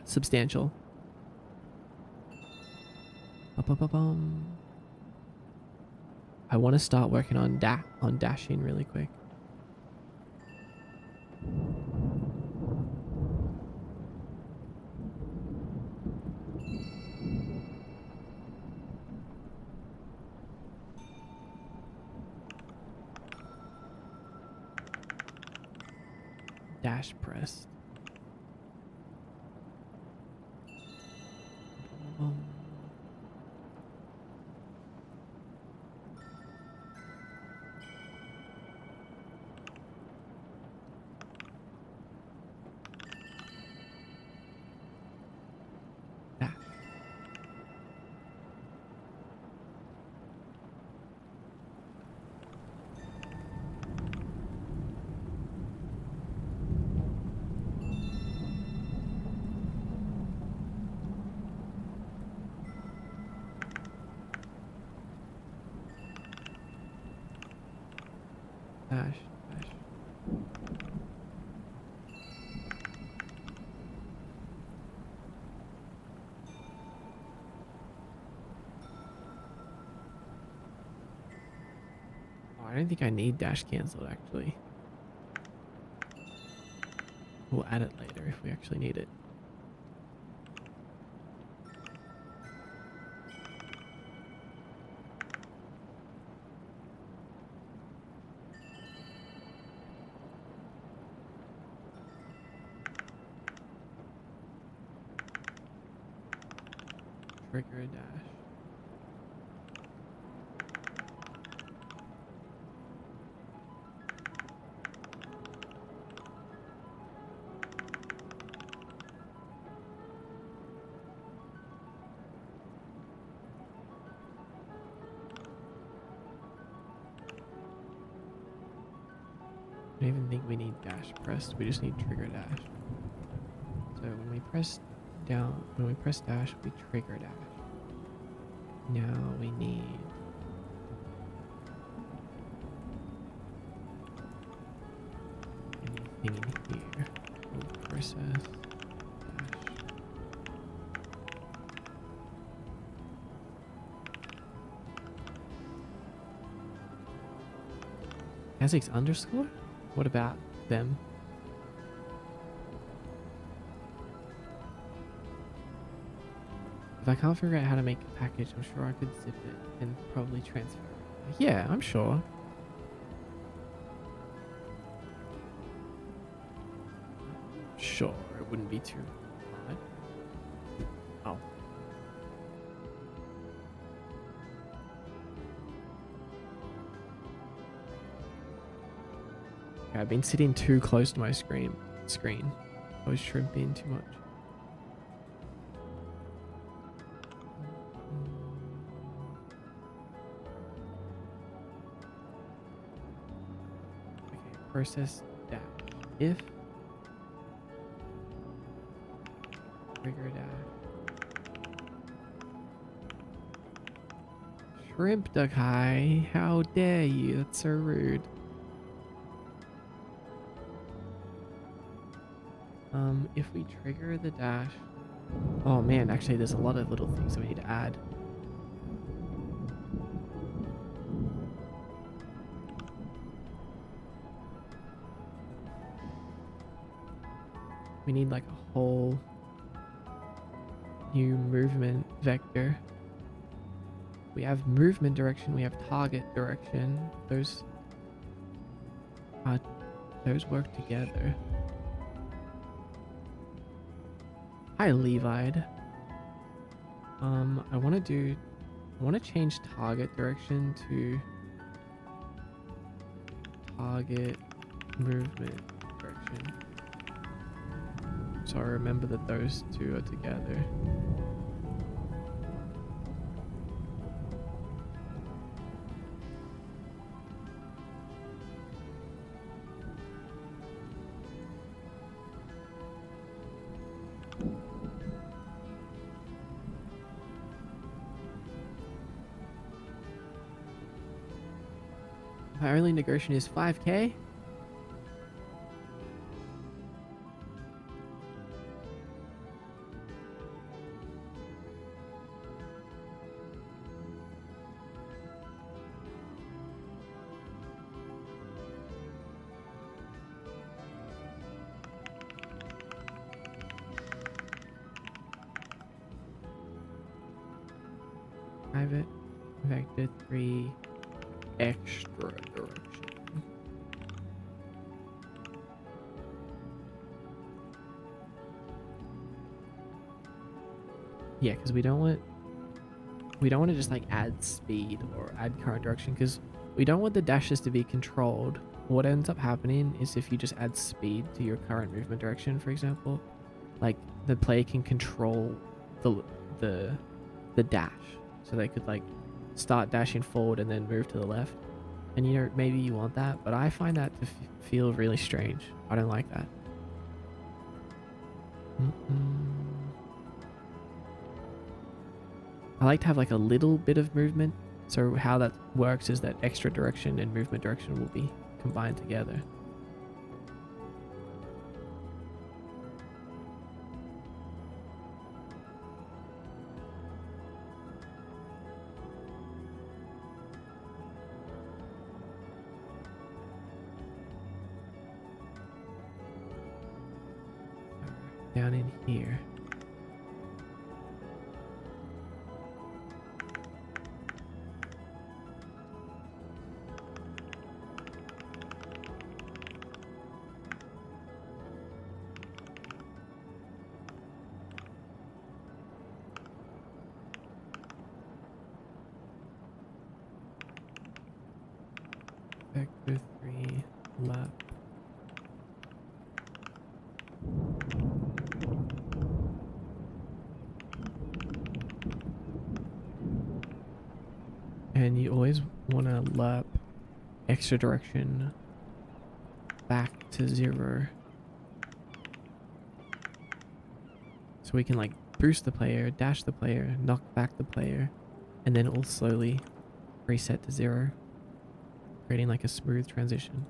Substantial. Ba-ba-ba-bum. I want to start working on dashing really quick. Dash press. Dash. Dash. Dash. Oh, I don't think I need dash cancelled actually. We'll add it later if we actually need it. Trigger a dash. I don't even think we need dash pressed, we just need trigger dash. So when we press dash, we trigger dash. Now we need anything in here. We'll process dash. Essex underscore? What about them? If I can't figure out how to make a package, I'm sure I could zip it and probably transfer it. Yeah, I'm sure. Sure, it wouldn't be too hard. Oh. Okay, I've been sitting too close to my screen. I was shrimping too much. Process dash if trigger dash shrimp duck high, how dare you, that's so rude. If we trigger the dash, oh man, actually there's a lot of little things that we need to add. We need like a whole new movement vector. We have movement direction, we have target direction. Those work together. Hi Levi. I want to change target direction to target movement direction. So I remember that those two are together. My only negotiation is 5k. Private vector 3 extra direction. Yeah, because we don't want to just like add speed or add current direction, because we don't want the dashes to be controlled. What ends up happening is if you just add speed to your current movement direction, for example, like the player can control the dash, so they could like start dashing forward and then move to the left. And you know, maybe you want that, but I find that to feel really strange. I don't like that. I like to have like a little bit of movement. So how that works is that extra direction and movement direction will be combined together. Down in here. Vector 3 lap. And you always want to lap extra direction back to 0. So we can like boost the player, dash the player, knock back the player, and then it will slowly reset to 0, creating like a smooth transition.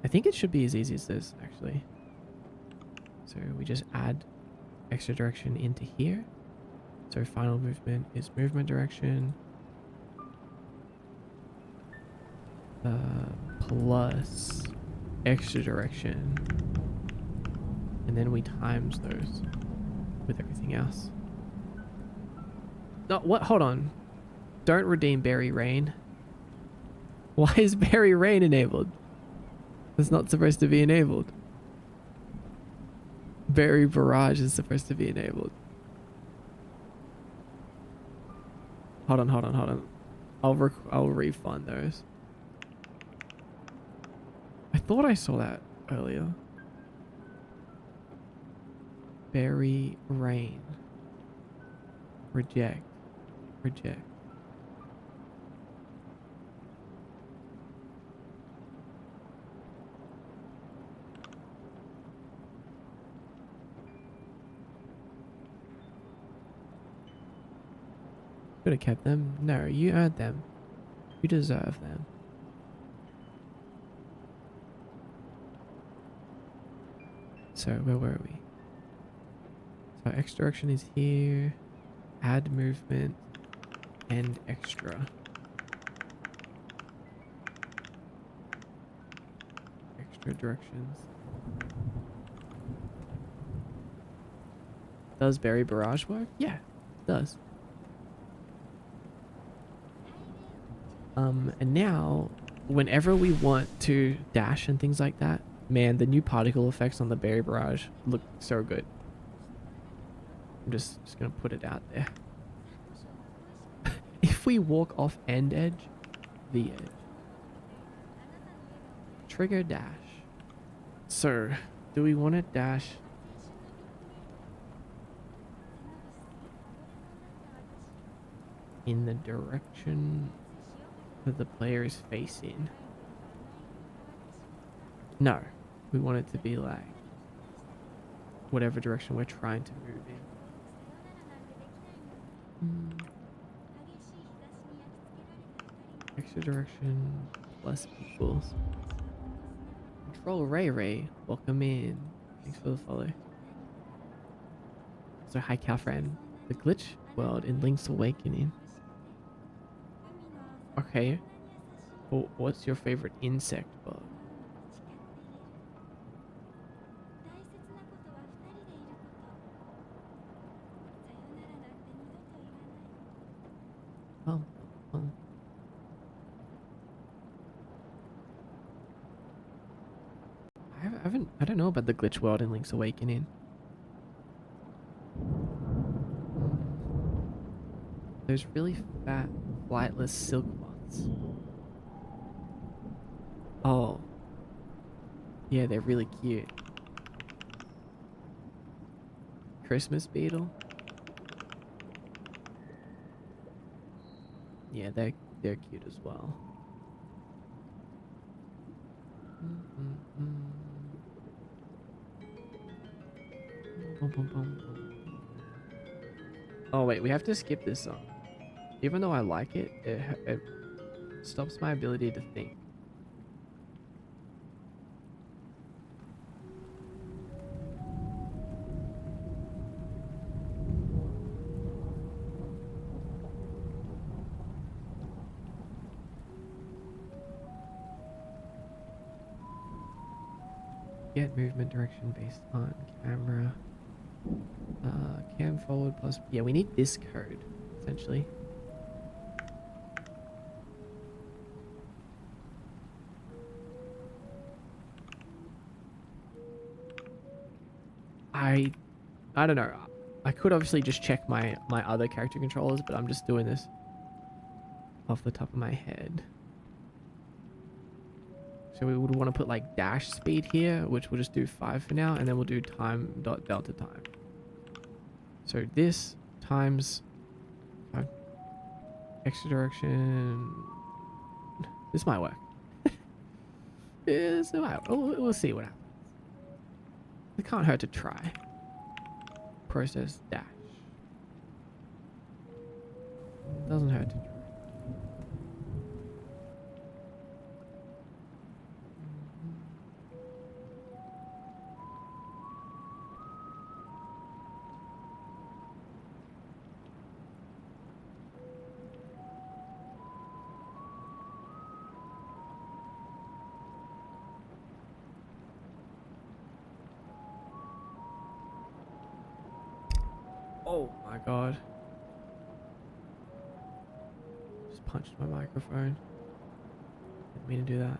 I think it should be as easy as this, actually. So we just add extra direction into here. So final movement is movement direction plus extra direction, and then we times those with everything else. No, what? Hold on. Don't redeem Berry Rain. Why is Berry Rain enabled? It's not supposed to be enabled. Berry Barrage is supposed to be enabled. Hold on. I'll refund those. I thought I saw that earlier. Berry Rain. Reject. Could have kept them. No, you earned them. You deserve them. So where were we? So extra direction is here. Add movement and extra. Extra directions. Does Berry Barrage work? Yeah, it does. And now, whenever we want to dash and things like that, man, the new particle effects on the Berry Barrage look so good. I'm just gonna put it out there. If we walk off end edge, the edge. Trigger dash. So, do we want to dash? In the direction that the player is facing? No, we want it to be like whatever direction we're trying to move in. Extra direction plus equals. Control Ray Ray. Welcome in. Thanks for the follow. So hi Calfran. The glitch world in Link's Awakening. Okay. Well, what's your favorite insect bug? Um, um. I don't know about the glitch world in Link's Awakening. There's really fat, flightless silk moths. Oh. Yeah, they're really cute. Christmas beetle? Yeah, they're cute as well. Oh wait, we have to skip this song. Even though I like it, it stops my ability to think. Get movement direction based on camera. Cam forward plus. Yeah, we need this code, essentially. I don't know. I could obviously just check my other character controllers, but I'm just doing this off the top of my head. So we would want to put like dash speed here, which we'll just do 5 for now, and then we'll do time dot delta time. So this times 5. Extra direction. This might work. We'll see what happens. It can't hurt to try. Process dash. Doesn't hurt to try. Oh my god. Just punched my microphone. Didn't mean to do that.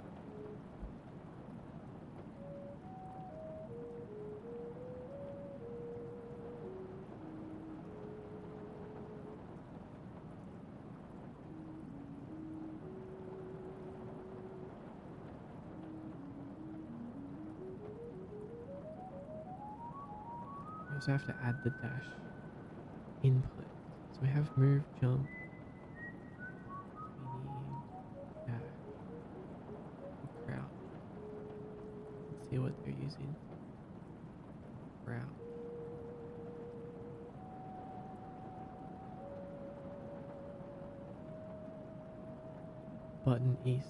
We also have to add the dash input. So we have move, jump. We need dash. Crouch. Let's see what they're using. Crouch. Button east.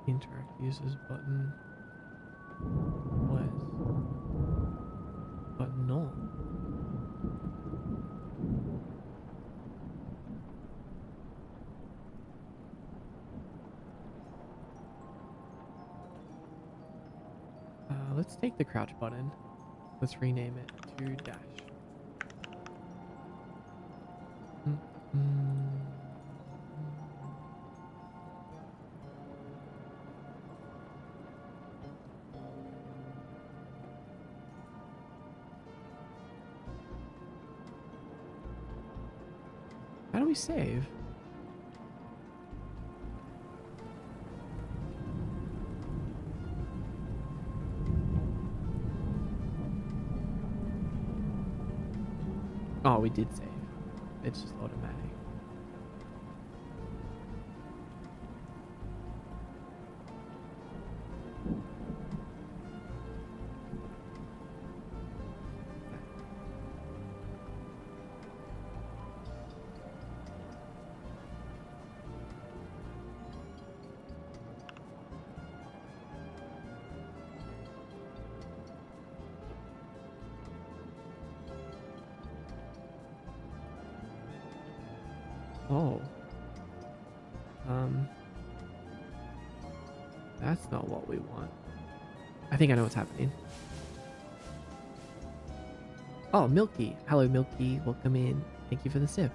Interact users button west. Button north. Let's take the crouch button. Let's rename it to dash. How do we save? Oh, we did save. It's just automatic. Oh. Um. That's not what we want. I think I know what's happening. Oh, Milky. Hello, Milky. Welcome in. Thank you for the sip.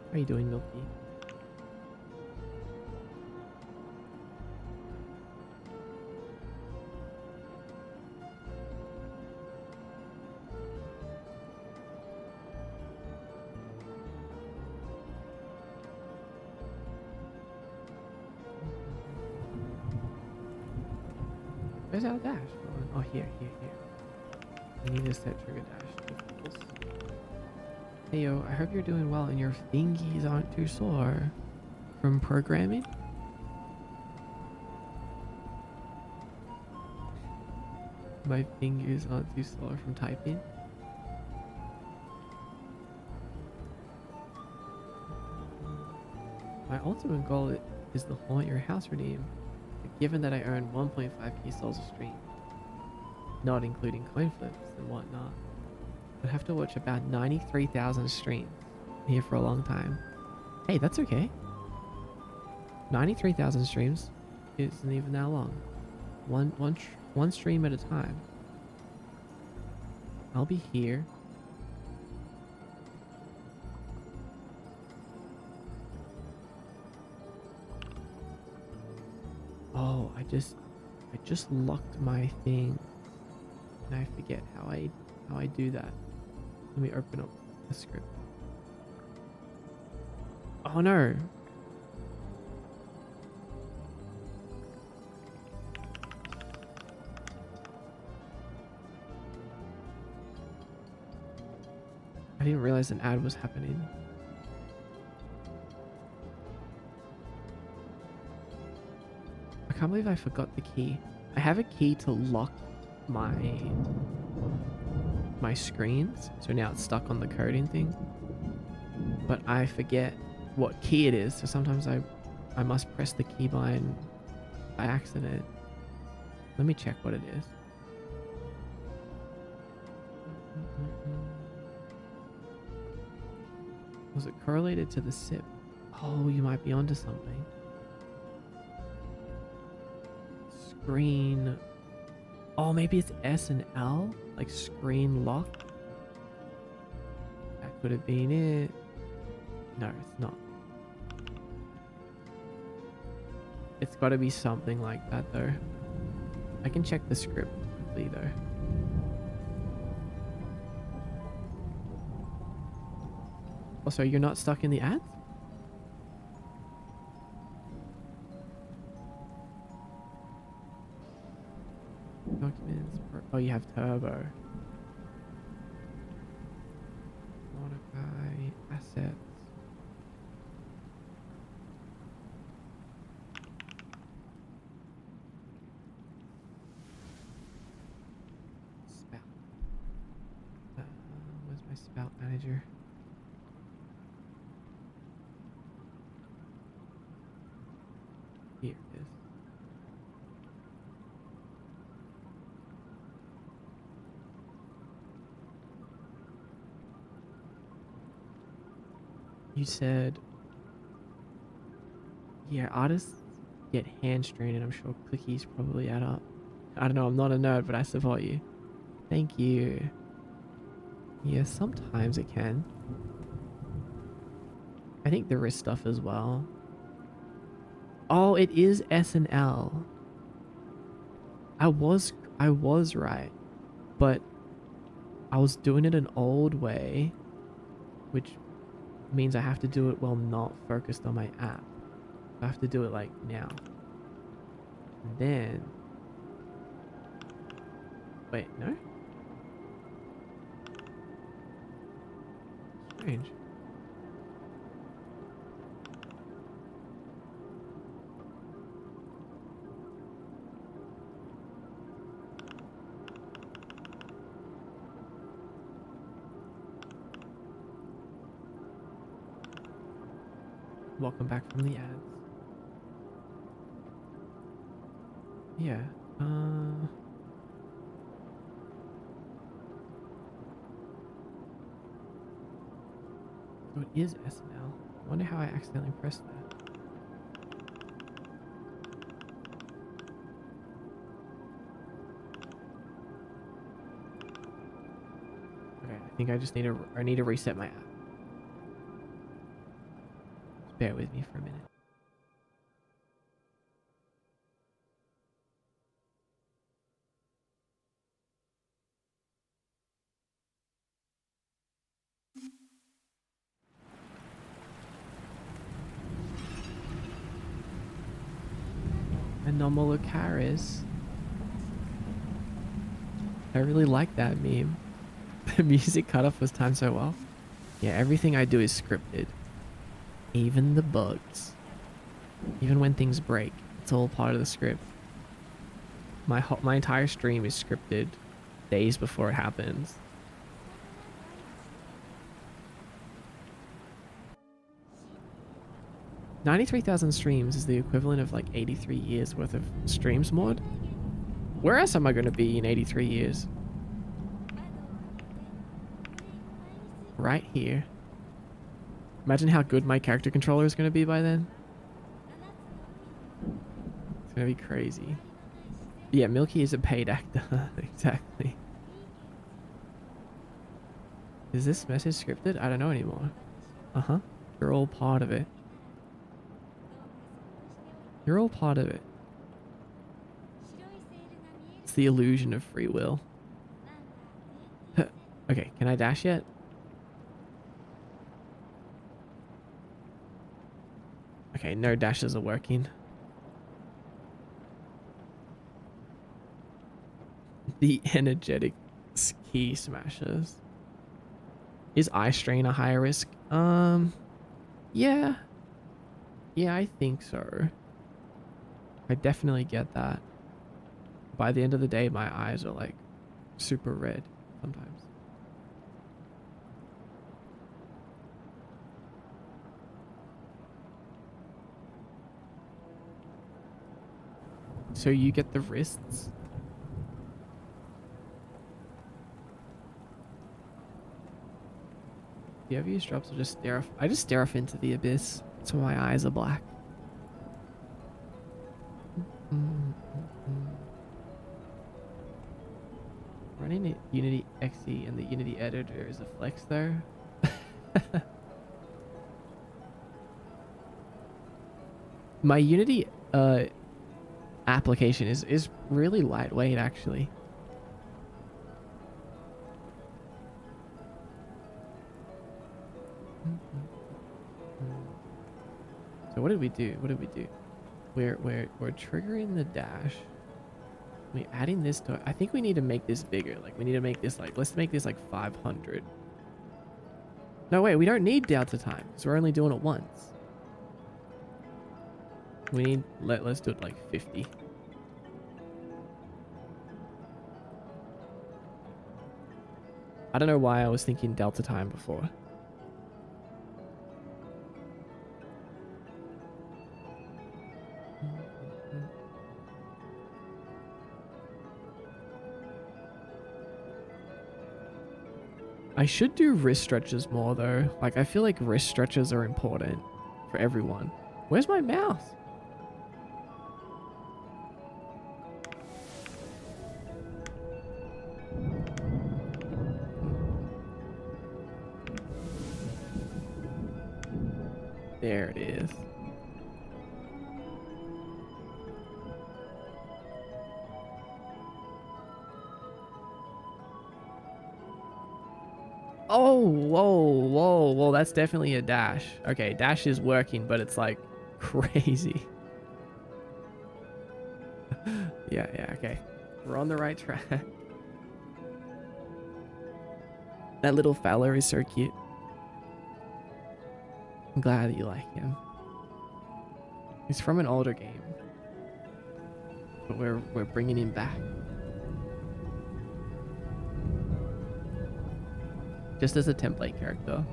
How are you doing, Milky? Where's our dash? Oh, here. We need to set trigger dash. Of course. Hey yo, I hope you're doing well and your fingies aren't too sore from programming. My fingers aren't too sore from typing. My ultimate goal is the haunt your house redeem. But given that I earn 1.5k souls a stream, not including coin flips and whatnot, I'd have to watch about 93,000 streams here for a long time. Hey, that's okay. 93,000 streams isn't even that long. One stream at a time. I'll be here. Oh, I just locked my thing, and I forget how I do that. Let me open up the script. Oh no. I didn't realize an ad was happening. I can't believe I forgot the key. I have a key to lock my screens, so now it's stuck on the coding thing. But I forget what key it is, so sometimes I must press the keybind by accident. Let me check what it is. Was it correlated to the SIP? Oh, you might be onto something. Screen. Oh, maybe it's S and L? Like screen lock? That could have been it. No, it's not. It's got to be something like that, though. I can check the script quickly, though. Oh, so you're not stuck in the ads? Documents. Oh, you have turbo. Modify assets. Spout. Where's my spout manager? Here it is. You said, yeah, artists get hand strained, and I'm sure clickies probably add up. I don't know, I'm not a nerd, but I support you. Thank you. Yeah, sometimes it can. I think the wrist stuff as well. Oh, it is S and L. I was right, but I was doing it an old way, which means I have to do it while not focused on my app. I have to do it like now. And then, wait, no? Strange. Welcome back from the ads. Yeah. So it is SNL. I wonder how I accidentally pressed that. Okay, I think I just need to reset my app. Just bear with me for a minute. Anomalocaris. I really like that meme. The music cutoff was timed so well. Yeah, everything I do is scripted. Even the bugs. Even when things break, it's all part of the script. My entire stream is scripted days before it happens. 93,000 streams is the equivalent of like 83 years worth of streams mod. Where else am I going to be in 83 years? Right here. Imagine how good my character controller is going to be by then. It's going to be crazy. Yeah, Milky is a paid actor. Exactly. Is this message scripted? I don't know anymore. Uh-huh. You're all part of it. You're all part of it. It's the illusion of free will. Okay, can I dash yet? Okay, no dashes are working. The energetic ski smashers. Is eye strain a higher risk? Yeah. Yeah, I think so. I definitely get that. By the end of the day, my eyes are like super red sometimes. So you get the wrists? Do you ever use drops or just stare off? I just stare off into the abyss. That's why my eyes are black. Running Unity XE and the Unity editor is a flex though. My Unity application is really lightweight actually. So what did we do? What did we do? We're triggering the dash. We're adding this to it. I think we need to make this bigger. Like we need to make this like, let's make this like 500. No, wait, we don't need delta time because we're only doing it once. We need, let's do it like 50. I don't know why I was thinking delta time before. I should do wrist stretches more though. Like I feel like wrist stretches are important for everyone. Where's my mouse? There it is. Oh, whoa. That's definitely a dash. Okay, dash is working, but it's like crazy. Yeah, okay. We're on the right track. That little fella is so cute. I'm glad that you like him. He's from an older game, but we're bringing him back. Just as a template character.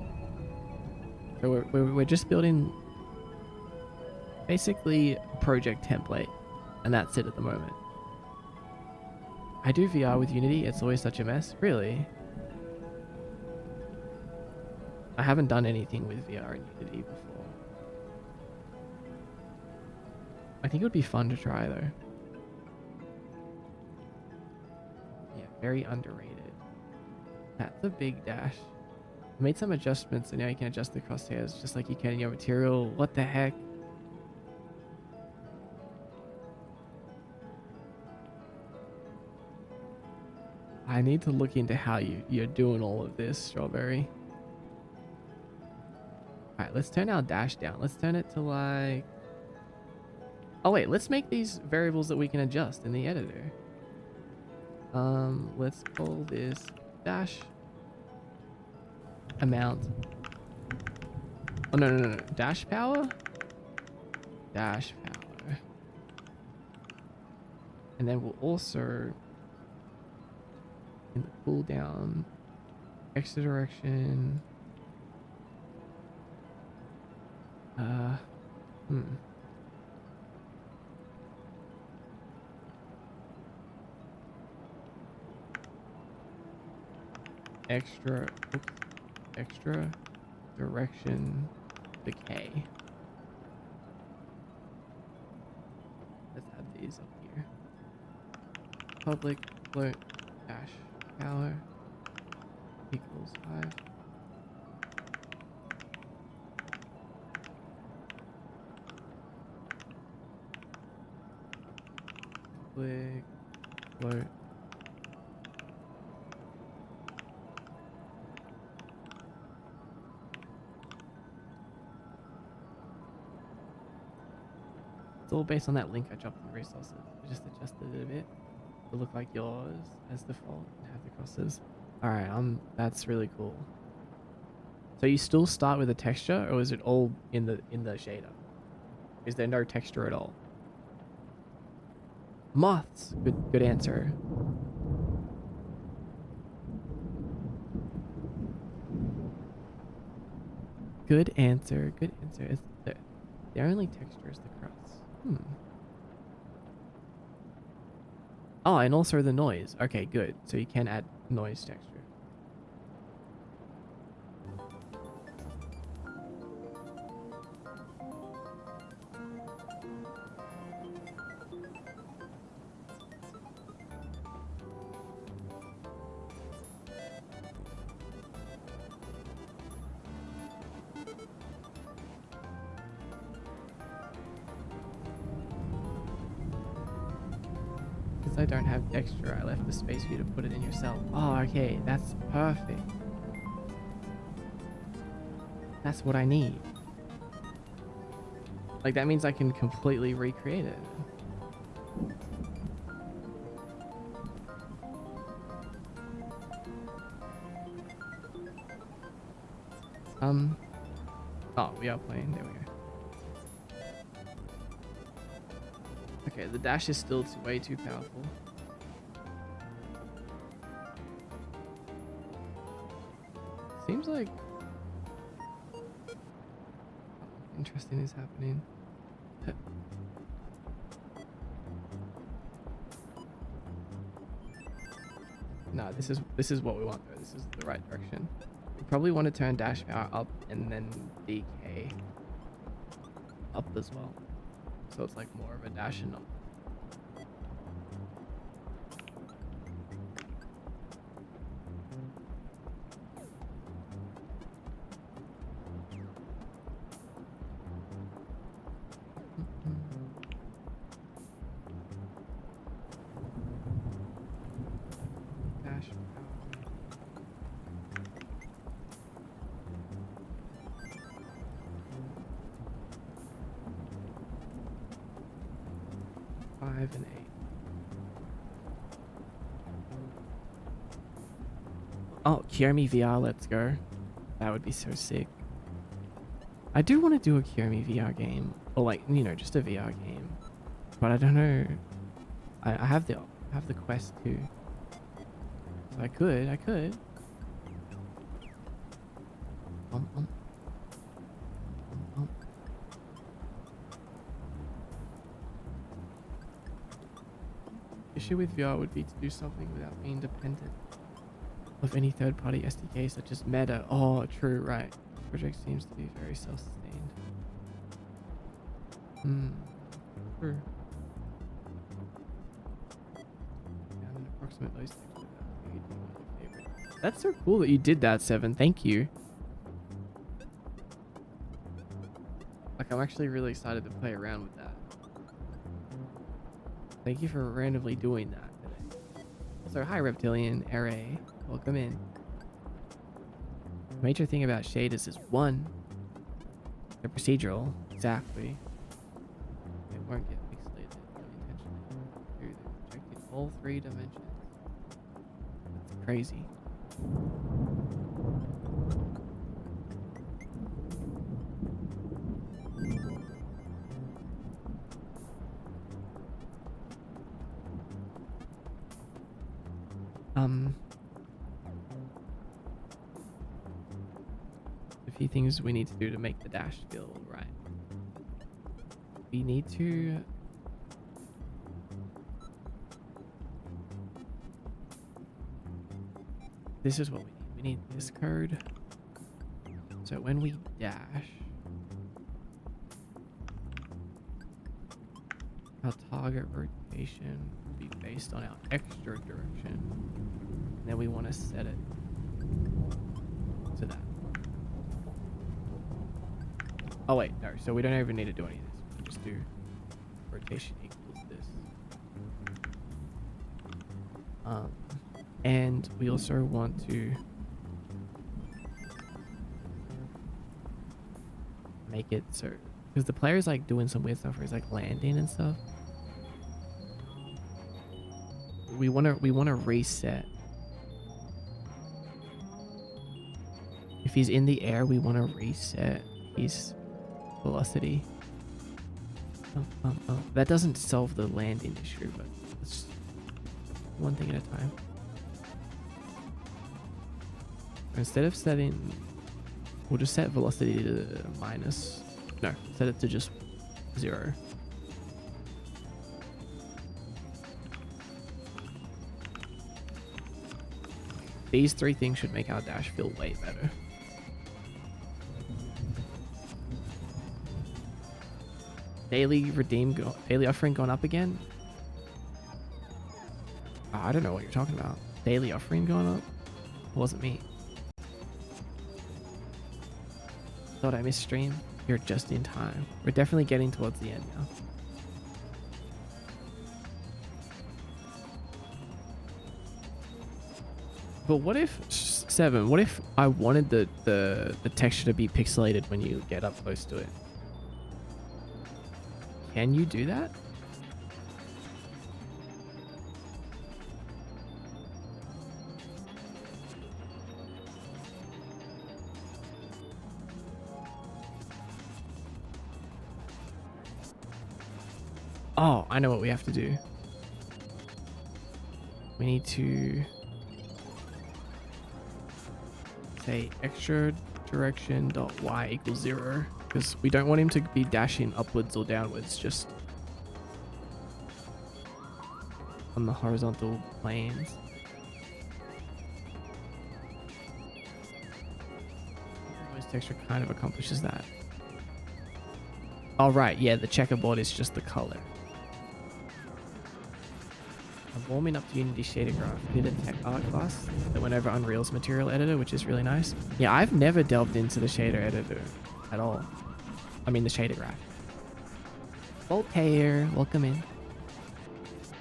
So we're just building basically a project template, and that's it at the moment. I do VR with Unity. It's always such a mess. Really? I haven't done anything with VR in Unity before. I think it would be fun to try though. Yeah, very underrated. That's a big dash. I made some adjustments and now you can adjust the crosshairs just like you can in your material. What the heck? I need to look into how you're doing all of this, Strawberry. Alright, let's turn our dash down. Let's turn it to like... Oh wait, let's make these variables that we can adjust in the editor. Let's call this dash amount. Oh no. Dash power? Dash power. And then we'll also in the cooldown extra direction. Extra direction decay. Let's add these up here. Public float dash power equals 5. Public float all based on that link I dropped in the resources. I just adjusted it a bit to look like yours as default and have the crosses. Alright, that's really cool. So you still start with a texture or is it all in the shader? Is there no texture at all? Moths! Good answer. Good answer. It's the only texture is the crust. Oh, and also the noise. Okay, good. So you can add noise texture. I don't have texture, I left the space for you to put it in yourself. Oh, okay, that's perfect. That's what I need. Like, that means I can completely recreate it. Oh, we are playing. There we go. Okay, the dash is still way too powerful. Seems like interesting is happening. No, this is what we want though. This is the right direction. We probably want to turn dash power up and then decay up as well. So it's like more of a dash and up. Dash power. Five and 8. Oh, Kirimi VR, let's go. That would be so sick. I do want to do a Kirimi VR game. Or like, you know, just a VR game. But I don't know. I have the Quest too. So I could. Issue with VR would be to do something without being dependent of any third-party SDK such as Meta. Oh, true, right. Project seems to be very self-sustained. True. Yeah, an approximate those things without maybe being one of your favorites. That's so cool that you did that, Seven. Thank you. Like, I'm actually really excited to play around with that. Thank you for randomly doing that today. So, hi, Reptilian Array. Welcome in. The major thing about shaders is one, they're procedural. Exactly. They won't get pixelated unintentionally. Two, they're projected all 3 dimensions. That's crazy. A few things we need to do to make the dash feel right. We need to this is what we need. We need this code. So when we dash, our target rotation will be based on our extra direction. And then we want to set it to that. Oh wait, no, so we don't even need to do any of this. We can just do rotation equals this. And we also want to make it so, because the player's like doing some weird stuff where he's like landing and stuff. We want to reset. If he's in the air, we want to reset his velocity. That doesn't solve the landing issue, but it's one thing at a time. Instead of setting, we'll just set velocity to minus. No, set it to just 0. These 3 things should make our dash feel way better. Daily offering gone up again? Oh, I don't know what you're talking about. Daily offering going up? It wasn't me. Thought I missed stream. You're just in time. We're definitely getting towards the end now. But what if, Seven, what if I wanted the texture to be pixelated when you get up close to it? Can you do that? Oh, I know what we have to do. We need to say extra direction dot y equals 0, because we don't want him to be dashing upwards or downwards, just on the horizontal planes. Voice texture kind of accomplishes that. Oh right, yeah, the checkerboard is just the color. I'm warming up to Unity Shader Graph. I did a tech art class that went over Unreal's material editor, which is really nice. Yeah, I've never delved into the shader editor at all. I mean the shader graph. Voltaire, welcome in.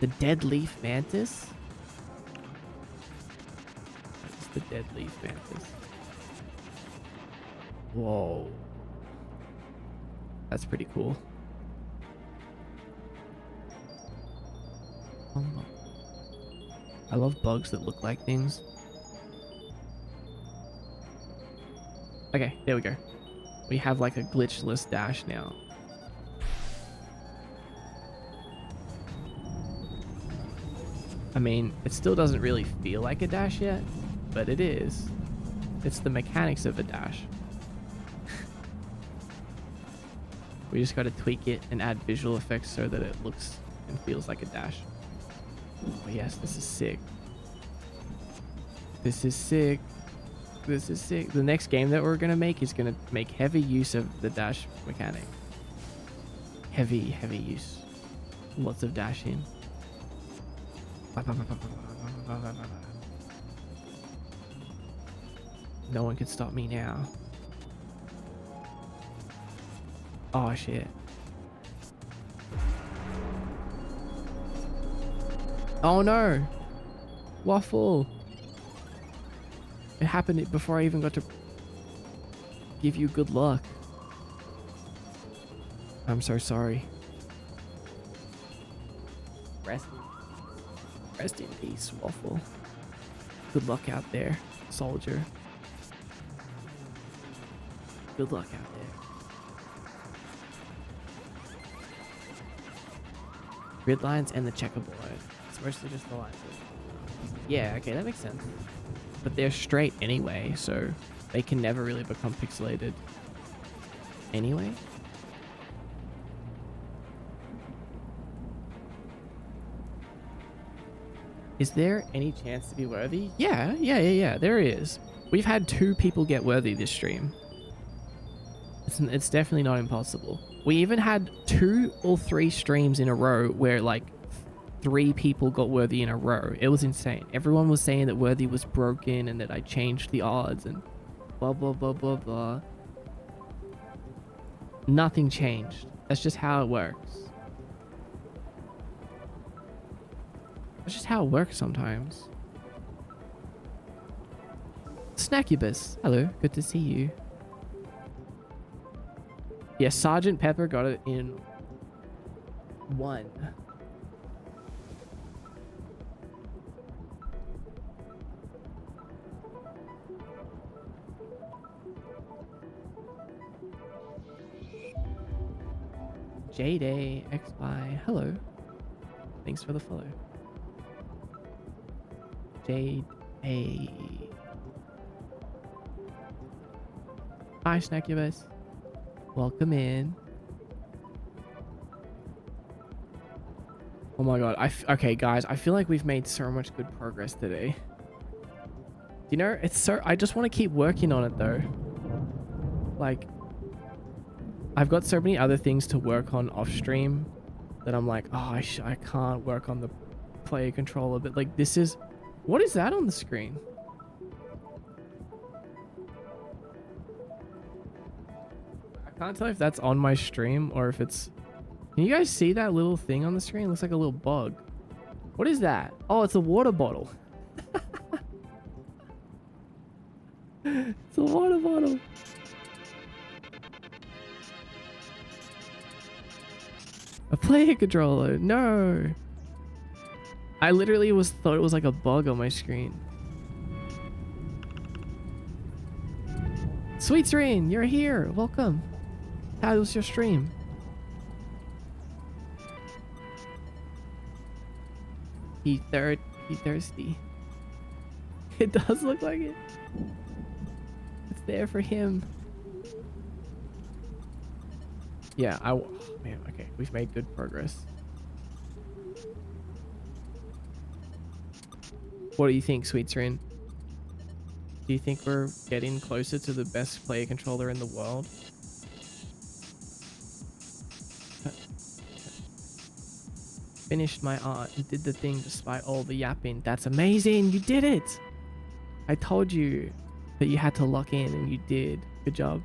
The dead leaf mantis? What's the dead leaf mantis? Whoa. That's pretty cool. I love bugs that look like things. Okay, there we go. We have like a glitchless dash now. I mean, it still doesn't really feel like a dash yet, but it is. It's the mechanics of a dash. We just got to tweak it and add visual effects so that it looks and feels like a dash. Oh yes, this is sick. This is sick. This is sick. The next game that we're gonna make is gonna make heavy use of the dash mechanic. Heavy use. Lots of dashing. No one can stop me now. Oh shit. Oh no! Waffle! It happened before I even got to give you good luck. I'm so sorry. Rest in peace, Waffle. Good luck out there, soldier. Good luck out there. Grid lines and the checkerboard. It's mostly just the lines. Yeah, okay, that makes sense. But they're straight anyway, so they can never really become pixelated. Anyway? Is there any chance to be worthy? Yeah, there is. We've had 2 people get worthy this stream. It's definitely not impossible. We even had 2 or 3 streams in a row where like 3 people got worthy in a row. It was insane. Everyone was saying that worthy was broken and that I changed the odds and blah, blah, blah, blah, blah. Nothing changed. That's just how it works. That's just how it works sometimes. Snackubus. Hello, good to see you. Yeah, Sergeant Pepper got it in 1. J-Day, XY, hello. Thanks for the follow. Jade A. Hi, Snackubus. Welcome in. Oh my god. Okay, guys. I feel like we've made so much good progress today. You know, it's so... I just want to keep working on it, though. Like... I've got so many other things to work on off stream that I'm like, oh, I can't work on the player controller. But, like, this is... What is that on the screen? I can't tell if that's on my stream or if it's... Can you guys see that little thing on the screen? It looks like a little bug. What is that? Oh, it's a water bottle. It's a water bottle. A player controller. No. I literally thought it was like a bug on my screen. Sweet Serene, you're here. Welcome. How was your stream? He thirsty. It does look like it. It's there for him. Yeah, oh, man, okay. We've made good progress. What do you think, Sweet Serene? Do you think we're getting closer to the best player controller in the world? Finished my art and did the thing despite all the yapping. That's amazing. You did it. I told you that you had to lock in and you did. Good job.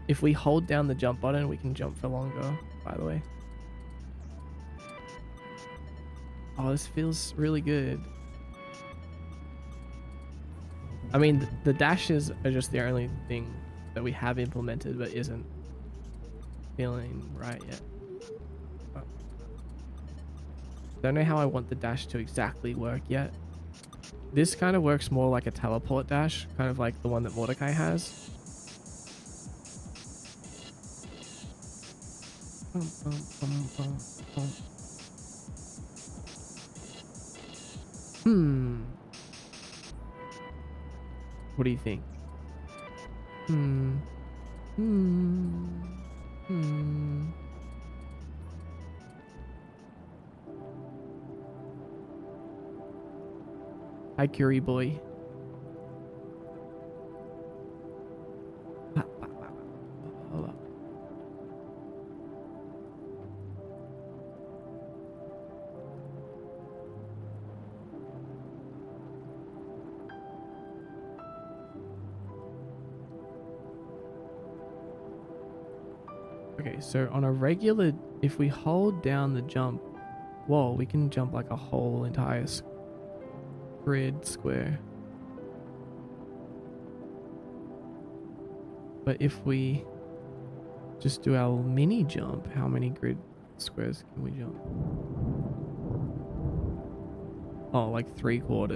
If we hold down the jump button, we can jump for longer, by the way. Oh, this feels really good. I mean, the dashes are just the only thing that we have implemented but isn't feeling right yet. Oh. Don't know how I want the dash to exactly work yet. This kind of works more like a teleport dash, kind of like the one that Mordecai has. What do you think? Hi, Curie boy. Okay, so on a regular, if we hold down the jump, whoa, we can jump like a whole entire grid square. But if we just do our mini jump, how many grid squares can we jump? Oh, like 3/4.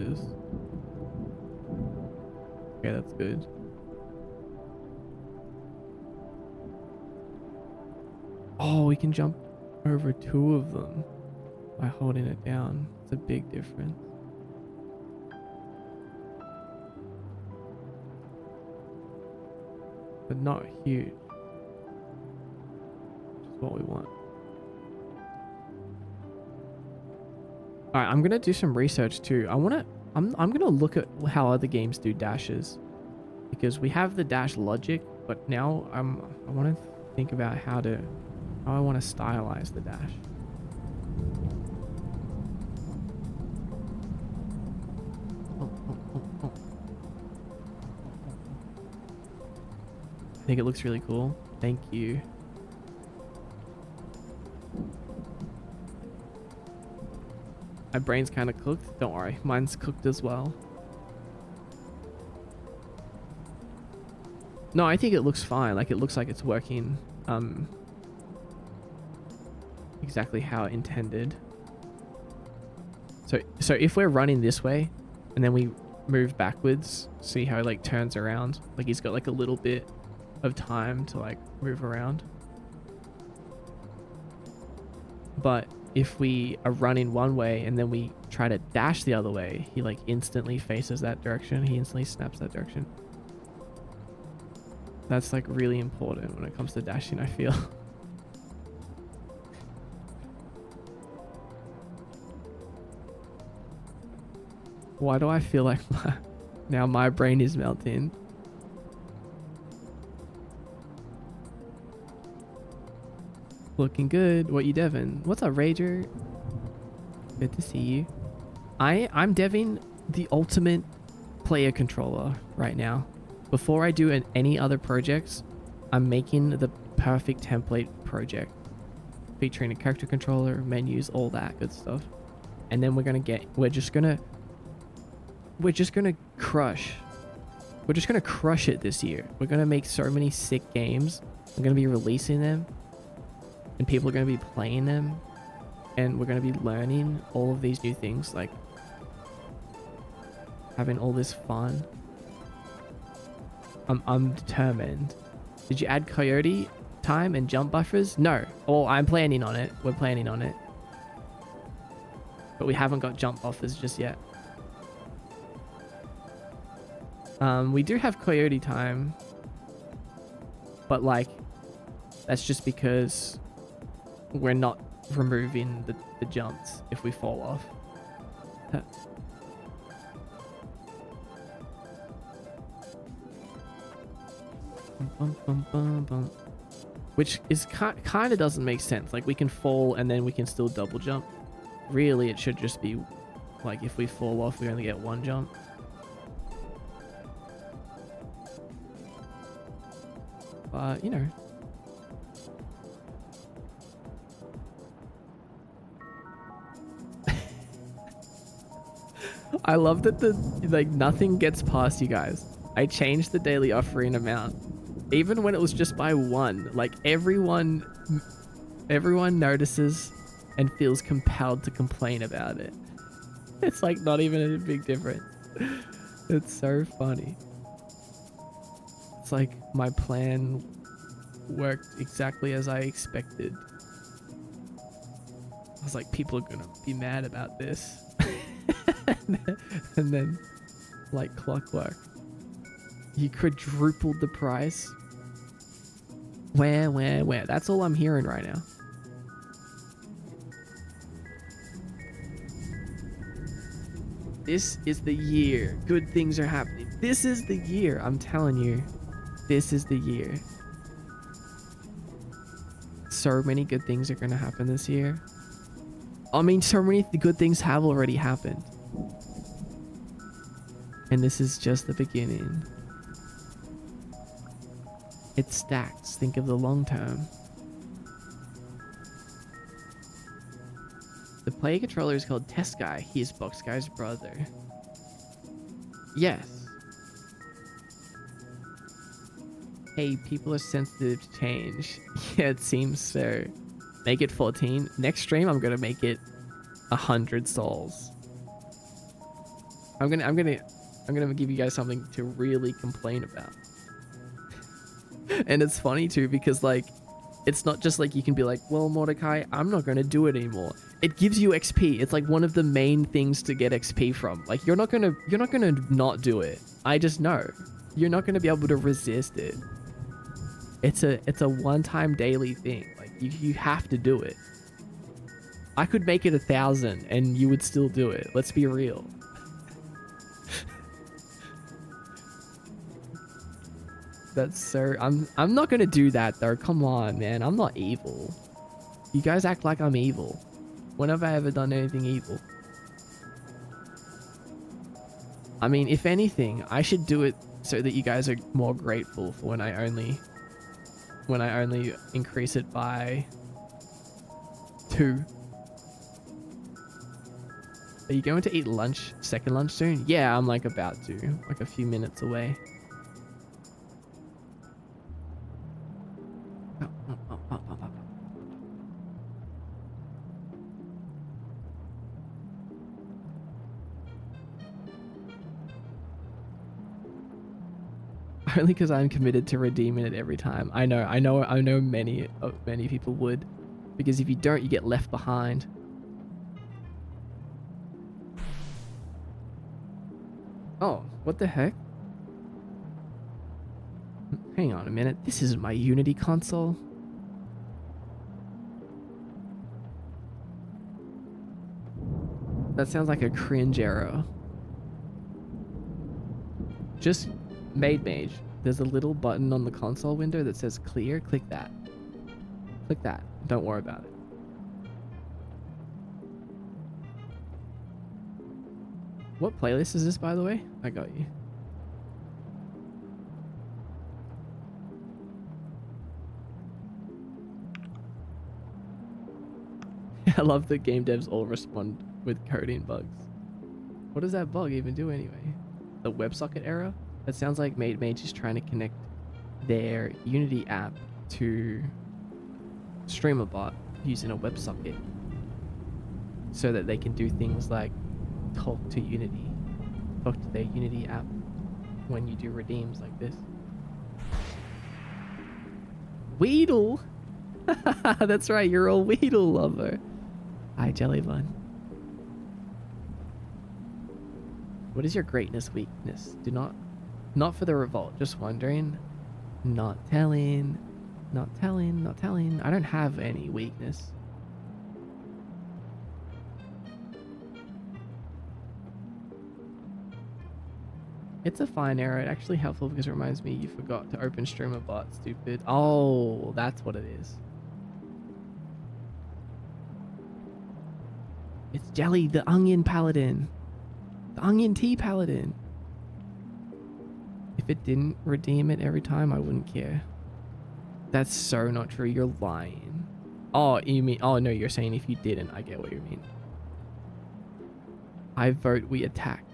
Okay, that's good. Oh, we can jump over 2 of them by holding it down. It's a big difference. But not huge. Which is what we want. Alright, I'm gonna do some research too. I'm gonna look at how other games do dashes. Because we have the dash logic, but now I wanna think about how I wanna stylize the dash. I think it looks really cool. Thank you. My brain's kind of cooked. Don't worry, mine's cooked as well. No, I think it looks fine. Like, it looks like it's working exactly how intended. So if we're running this way and then we move backwards, see how it like turns around? Like, he's got like a little bit of time to like move around. But if we are running one way and then we try to dash the other way, he like instantly faces that direction. He instantly snaps that direction. That's like really important when it comes to dashing, I feel. Why do I feel like now my brain is melting? Looking good. What you Devin? What's up, Rager? Good to see you. I'm Devin, the ultimate player controller right now. Before I do any other projects, I'm making the perfect template project, featuring a character controller, menus, all that good stuff. And then we're just gonna crush it this year. We're gonna make so many sick games. We're gonna be releasing them, and people are gonna be playing them, and we're gonna be learning all of these new things, like having all this fun. I'm determined. Did you add coyote time and jump buffers? No. Well, I'm planning on it. We're planning on it. But we haven't got jump buffers just yet. We do have coyote time. But like, that's just because we're not removing the jumps if we fall off. Which is kind of doesn't make sense. Like, we can fall and then we can still double jump. Really, it should just be like, if we fall off, we only get 1 jump. But, you know. I love that nothing gets past you guys. I changed the daily offering amount. Even when it was just by 1, like everyone notices and feels compelled to complain about it. It's like not even a big difference. It's so funny. It's like my plan worked exactly as I expected. I was like, people are gonna be mad about this. and then like clockwork. You quadrupled the price. Where? That's all I'm hearing right now. This is the year. Good things are happening. This is the year. I'm telling you. This is the year. So many good things are going to happen this year. I mean, so many good things have already happened. And this is just the beginning. It stacks. Think of the long term. The player controller is called Test Guy. He is Box Guy's brother. Yes. Hey, people are sensitive to change. Yeah, it seems so. Make it 14. Next stream, I'm gonna make it 100 souls. I'm gonna give you guys something to really complain about. And it's funny too, because like, it's not just like you can be like, well, Mordecai, I'm not gonna do it anymore. It gives you XP. It's like one of the main things to get XP from. Like you're not gonna not do it. I just know. You're not gonna be able to resist it. It's a one-time daily thing. Like you have to do it. I could make it 1,000 and you would still do it. Let's be real. That's so I'm not gonna do that though. Come on, man. I'm not evil. You guys act like I'm evil. When have I ever done anything evil? I mean, if anything, I should do it so that you guys are more grateful for when I only increase it by 2. Are you going to eat lunch, second lunch soon? Yeah, I'm like about to, like a few minutes away. Only because I'm committed to redeeming it every time. I know many people would, because if you don't, you get left behind. Oh, what the heck? Hang on a minute. This isn't my Unity console. That sounds like a cringe error. Just mage. There's a little button on the console window that says clear. Click that. Click that. Don't worry about it. What playlist is this, by the way? I got you. I love that game devs all respond with coding bugs. What does that bug even do anyway? The WebSocket error? That sounds like Mage is trying to connect their Unity app to StreamerBot using a WebSocket so that they can do things like talk to their Unity app when you do redeems like this. Weedle! That's right, you're a Weedle lover. Hi, Jellybun. What is your greatness weakness? Not for the revolt, just wondering. Not telling. I don't have any weakness. It's a fine error. It's actually helpful because it reminds me you forgot to open StreamerBot, stupid. Oh, that's what it is. It's Jelly, the onion paladin. The onion tea paladin. If it didn't redeem it every time, I wouldn't care. That's so not true. You're lying. Oh, you mean... Oh, no, you're saying if you didn't. I get what you mean. I vote we attack.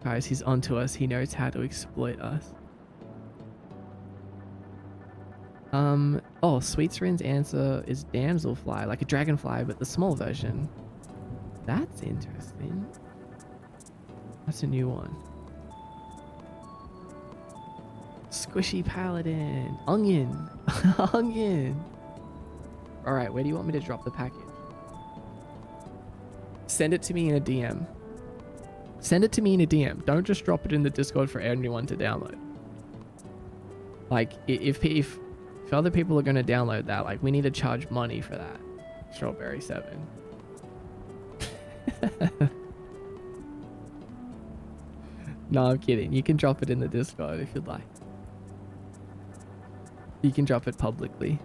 Guys, he's onto us. He knows how to exploit us. Oh, Sweet Serin's answer is damselfly, like a dragonfly, but the small version. That's interesting. That's a new one. Squishy paladin. Onion. Onion. Alright, where do you want me to drop the package? Send it to me in a DM. Send it to me in a DM. Don't just drop it in the Discord for anyone to download. Like, if other people are going to download that, like, we need to charge money for that. Strawberry 7. No, I'm kidding. You can drop it in the Discord if you'd like. You can drop it publicly.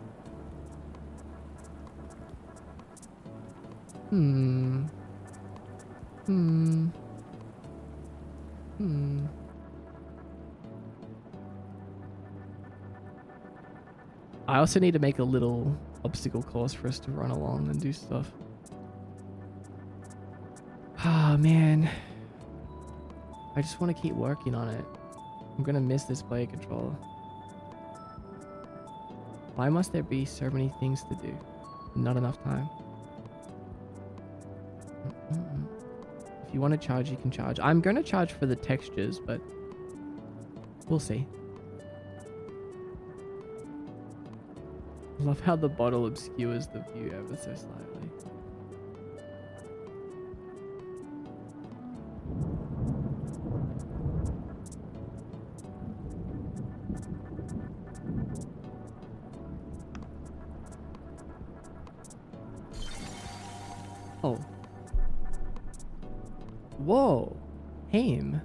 Hmm. Hmm. Hmm. I also need to make a little obstacle course for us to run along and do stuff. Ah, man. I just want to keep working on it. I'm gonna miss this player controller. Why must there be so many things to do? Not enough time. If you want to charge, you can charge. I'm gonna charge for the textures, but we'll see. I love how the bottle obscures the view ever so slightly. Oh. Whoa. Haim.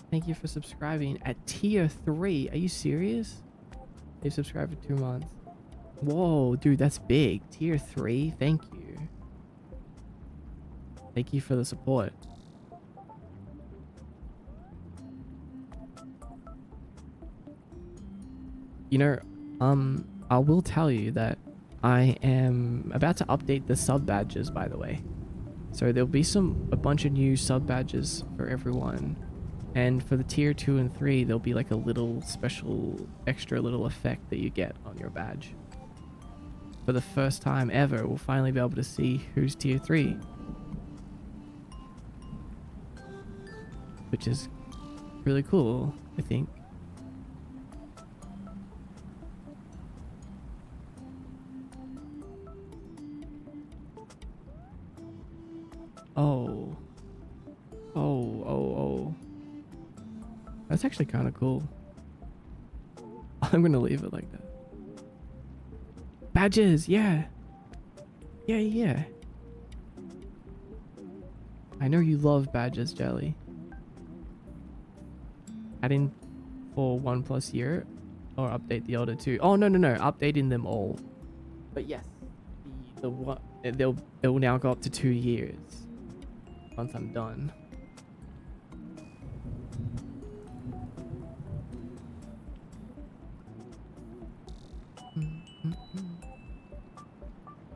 Thank you for subscribing at tier 3. Are you serious? They've subscribed for 2 months. Whoa, dude, that's big. Tier 3. Thank you. Thank you for the support. You know, I will tell you that I am about to update the sub badges, by the way. So there'll be a bunch of new sub badges for everyone. And for the tier 2 and 3, there'll be like a little special extra little effect that you get on your badge. For the first time ever, we'll finally be able to see who's tier 3. Which is really cool, I think. Oh. Oh. That's actually kind of cool. I'm gonna leave it like that. Badges, yeah. Yeah. I know you love badges, Jelly. Add in for 1+ year or update the older 2. Oh, no. Updating them all. But yes, the one, it will now go up to 2 years once I'm done.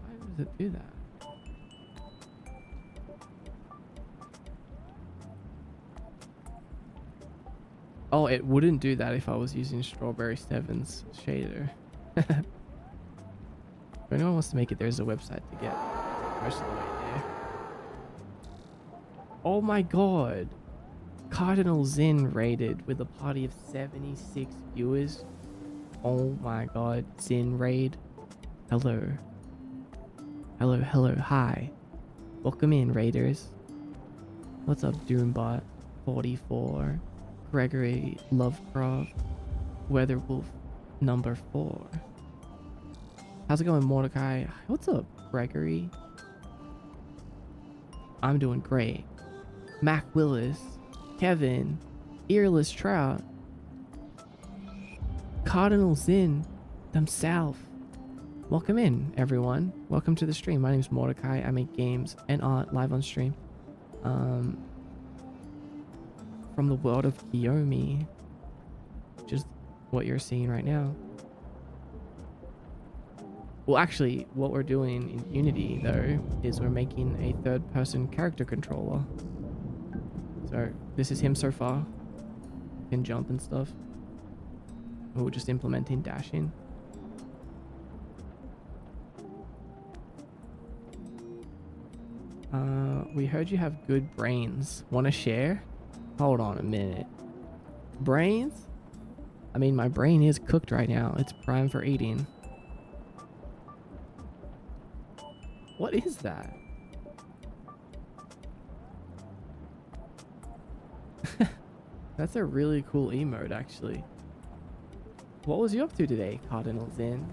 Why does it do that? Oh, it wouldn't do that if I was using Strawberry 7's shader. If anyone wants to make it, there's a website to get most of the way there. Oh my god. Cardinal Zin raided with a party of 76 viewers. Oh my god. Zin raid. Hello. Hi. Welcome in, raiders. What's up, Doombot 44? Gregory Lovecraft, Weatherwolf number 4. How's it going, Mordecai? What's up, Gregory? I'm doing great. Mac Willis, Kevin, Earless Trout, Cardinal Zin themselves. Welcome in, everyone. Welcome to the stream. My name's Mordecai. I make games and art live on stream. From the world of Kiyomi, which is what you're seeing right now. Well, actually, what we're doing in Unity, though, is we're making a third-person character controller. So this is him so far. Can jump and stuff. We're just implementing dashing. We heard you have good brains. Want to share? Hold on a minute. Brains? I mean, my brain is cooked right now. It's prime for eating. What is that? That's a really cool emote, actually. What was you up to today, Cardinal Zin?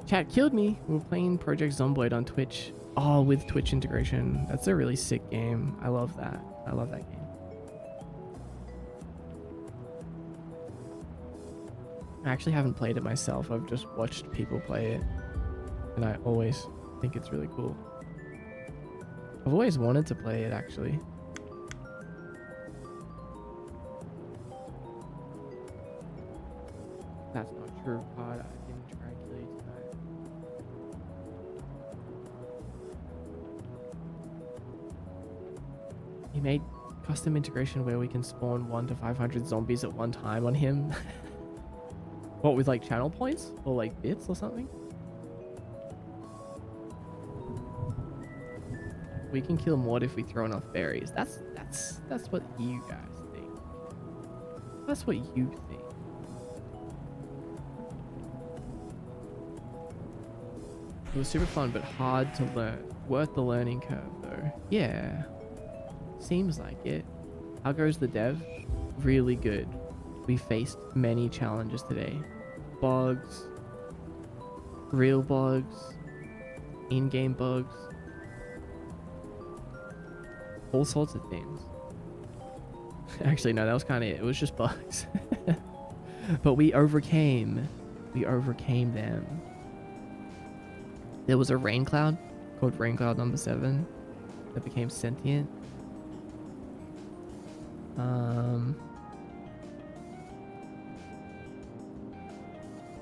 Chat killed me. We were playing Project Zomboid on Twitch. Oh, with Twitch integration. That's a really sick game. I love that. I love that game. I actually haven't played it myself. I've just watched people play it. And I always think it's really cool. I've always wanted to play it, actually. That's not true, Pod. I didn't try to kill you tonight. He made custom integration where we can spawn 1 to 500 zombies at one time on him. What, with like channel points? Or like bits or something? We can kill more if we throw enough berries. That's what you guys think. That's what you think. It was super fun, but hard to learn. Worth the learning curve, though. Yeah. Seems like it. How goes the dev? Really good. We faced many challenges today. Bugs. Real bugs. In-game bugs. All sorts of things. Actually, no, that was kind of it. It was just bugs. But we overcame them. There was a rain cloud called rain cloud number 7 that became sentient.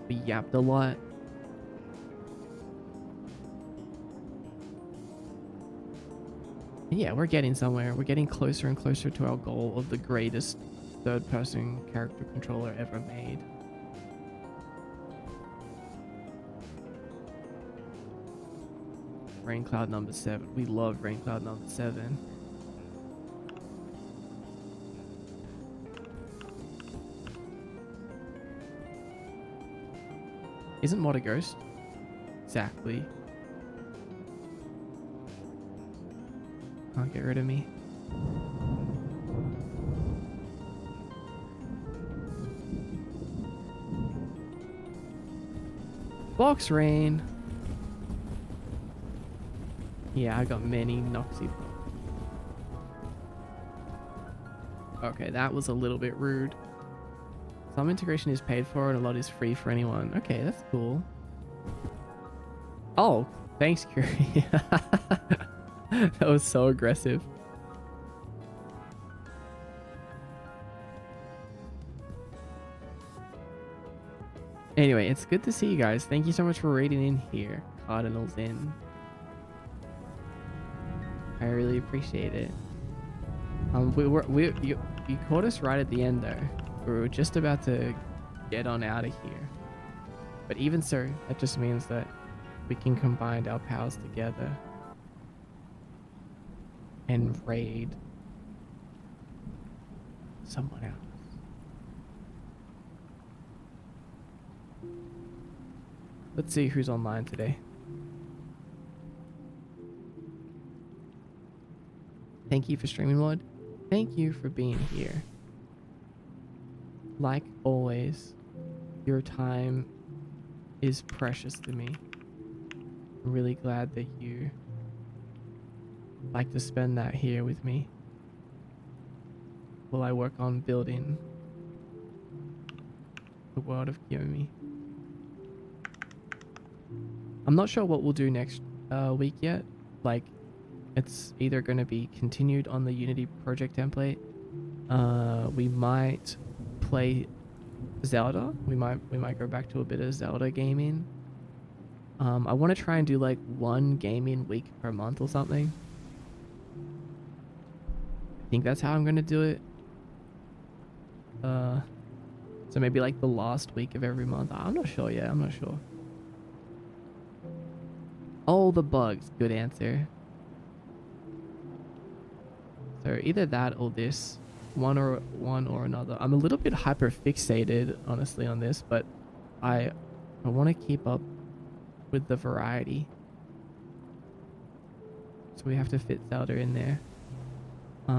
We yapped a lot. And yeah, we're getting somewhere. We're getting closer and closer to our goal of the greatest third-person character controller ever made. Rain Cloud number 7. We love Rain Cloud number 7. Isn't Mod a ghost? Exactly. Can't get rid of me. Box rain. Yeah, I got many Noxy. Okay, that was a little bit rude. Some integration is paid for and a lot is free for anyone. Okay, that's cool. Oh, thanks, Curie. That was so aggressive. Anyway, it's good to see you guys. Thank you so much for raiding in here. Cardinals in. I really appreciate it. You caught us right at the end though. We were just about to get on out of here. But even so, that just means that we can combine our powers together and raid someone else. Let's see who's online today. Thank you for streaming, Mod. Thank you for being here. Like always, your time is precious to me. I'm really glad that you like to spend that here with me while I work on building the world of Kiyomi. I'm not sure what we'll do next week yet. Like, it's either going to be continued on the Unity project template. We might play Zelda. We might go back to a bit of Zelda gaming. I want to try and do like one gaming week per month or something. I think that's how I'm going to do it. So maybe like the last week of every month. I'm not sure yet. I'm not sure. Oh, the bugs. Good answer. So either that or this. One or another. I'm a little bit hyper fixated, honestly, on this, but I want to keep up with the variety. So we have to fit Zelda in there. I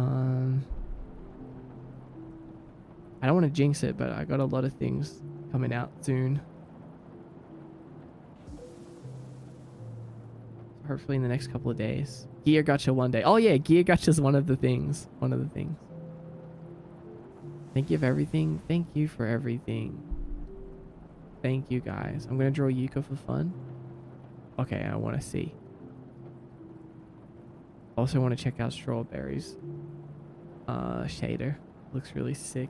don't want to jinx it, but I got a lot of things coming out soon. hopefully in the next couple of days. Gear gacha one day. Oh yeah, gear gacha is one of the things. One of the things. Thank you for everything. Thank you for everything. Thank you guys. I'm gonna draw Yuko for fun. Okay, I want to see. Also want to check out Strawberries. Shader. Looks really sick.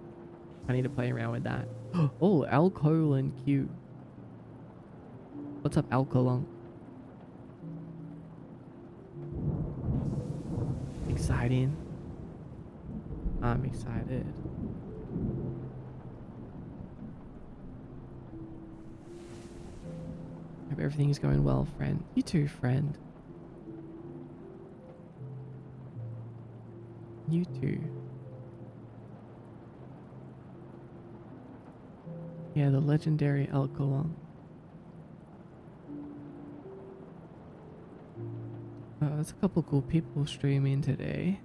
I need to play around with that. Oh, Alcolon Q. What's up, Alcolon? Exciting. I'm excited. Hope everything is going well, friend. You too, friend. You too. Yeah, the legendary Alcolon. Oh, there's a couple cool people streaming today.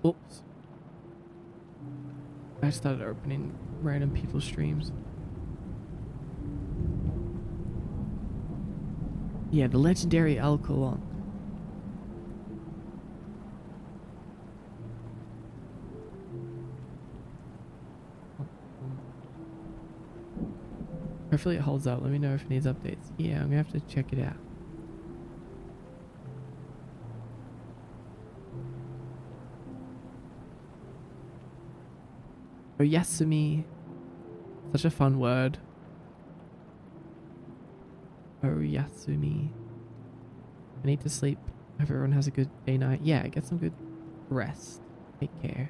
Oops. I started opening random people's streams. Yeah, the legendary Alcolon. Hopefully it holds up. Let me know if it needs updates. Yeah, I'm gonna have to check it out. Oyasumi. Such a fun word. Oyasumi. I need to sleep. Hope everyone has a good day night. Yeah, get some good rest. Take care.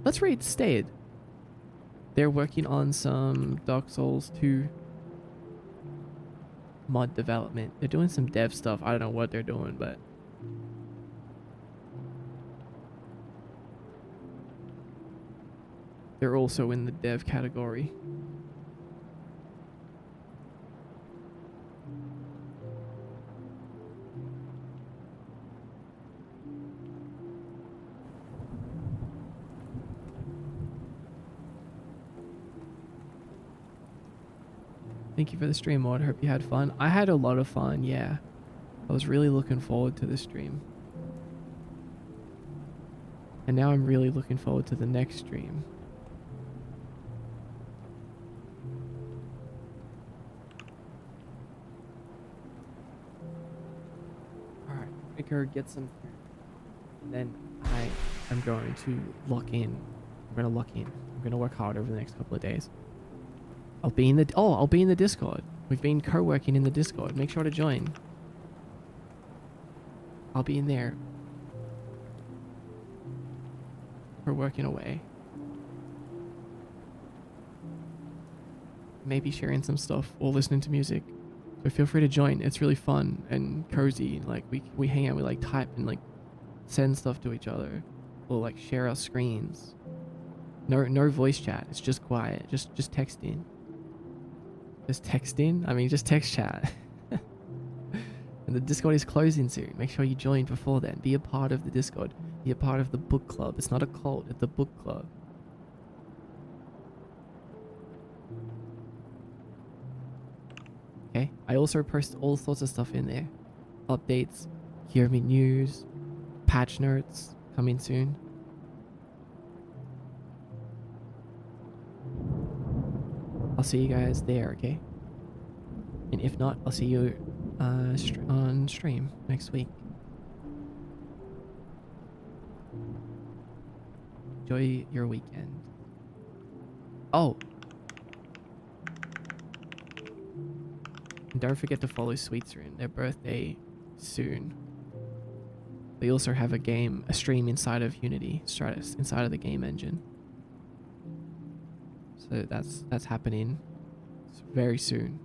Let's read Stayed. They're working on some Dark Souls 2 mod development. They're doing some dev stuff. I don't know what they're doing, but they're also in the dev category. Thank you for the stream, Maud. Hope you had fun. I had a lot of fun, yeah. I was really looking forward to the stream. And now I'm really looking forward to the next stream. Alright, I go get some food. Then I am going to lock in. I'm going to lock in. I'm going to work hard over the next couple of days. I'll be in the Discord. We've been co-working in the Discord. Make sure to join. I'll be in there. We're working away. Maybe sharing some stuff or listening to music. So feel free to join. It's really fun and cozy. Like we hang out, we like type and like send stuff to each other. Or like share our screens. No voice chat. It's just quiet. Just text in. Just text in? I mean, just text chat. And the Discord is closing soon. Make sure you join before then. Be a part of the Discord. Be a part of the book club. It's not a cult, it's a book club. Okay? I also post all sorts of stuff in there. Updates, Hear Me news, patch notes coming soon. I'll see you guys there, okay? And if not, I'll see you on stream next week. Enjoy your weekend. Oh! And don't forget to follow Sweets Rune. Their birthday soon. They also have a stream inside of Unity, Stratus, inside of the game engine. So that's happening very soon.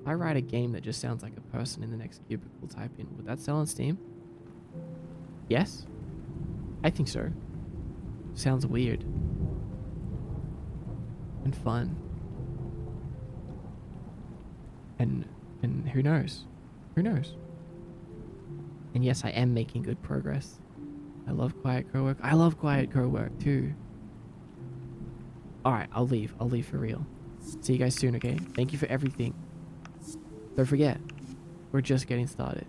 I write a game that just sounds like a person in the next cubicle type in. Would that sell on Steam? Yes? I think so. Sounds weird. And fun. And who knows? Who knows? And yes, I am making good progress. I love quiet co-work. I love quiet co-work too. All right, I'll leave. I'll leave for real. See you guys soon, okay? Thank you for everything. Don't forget, we're just getting started.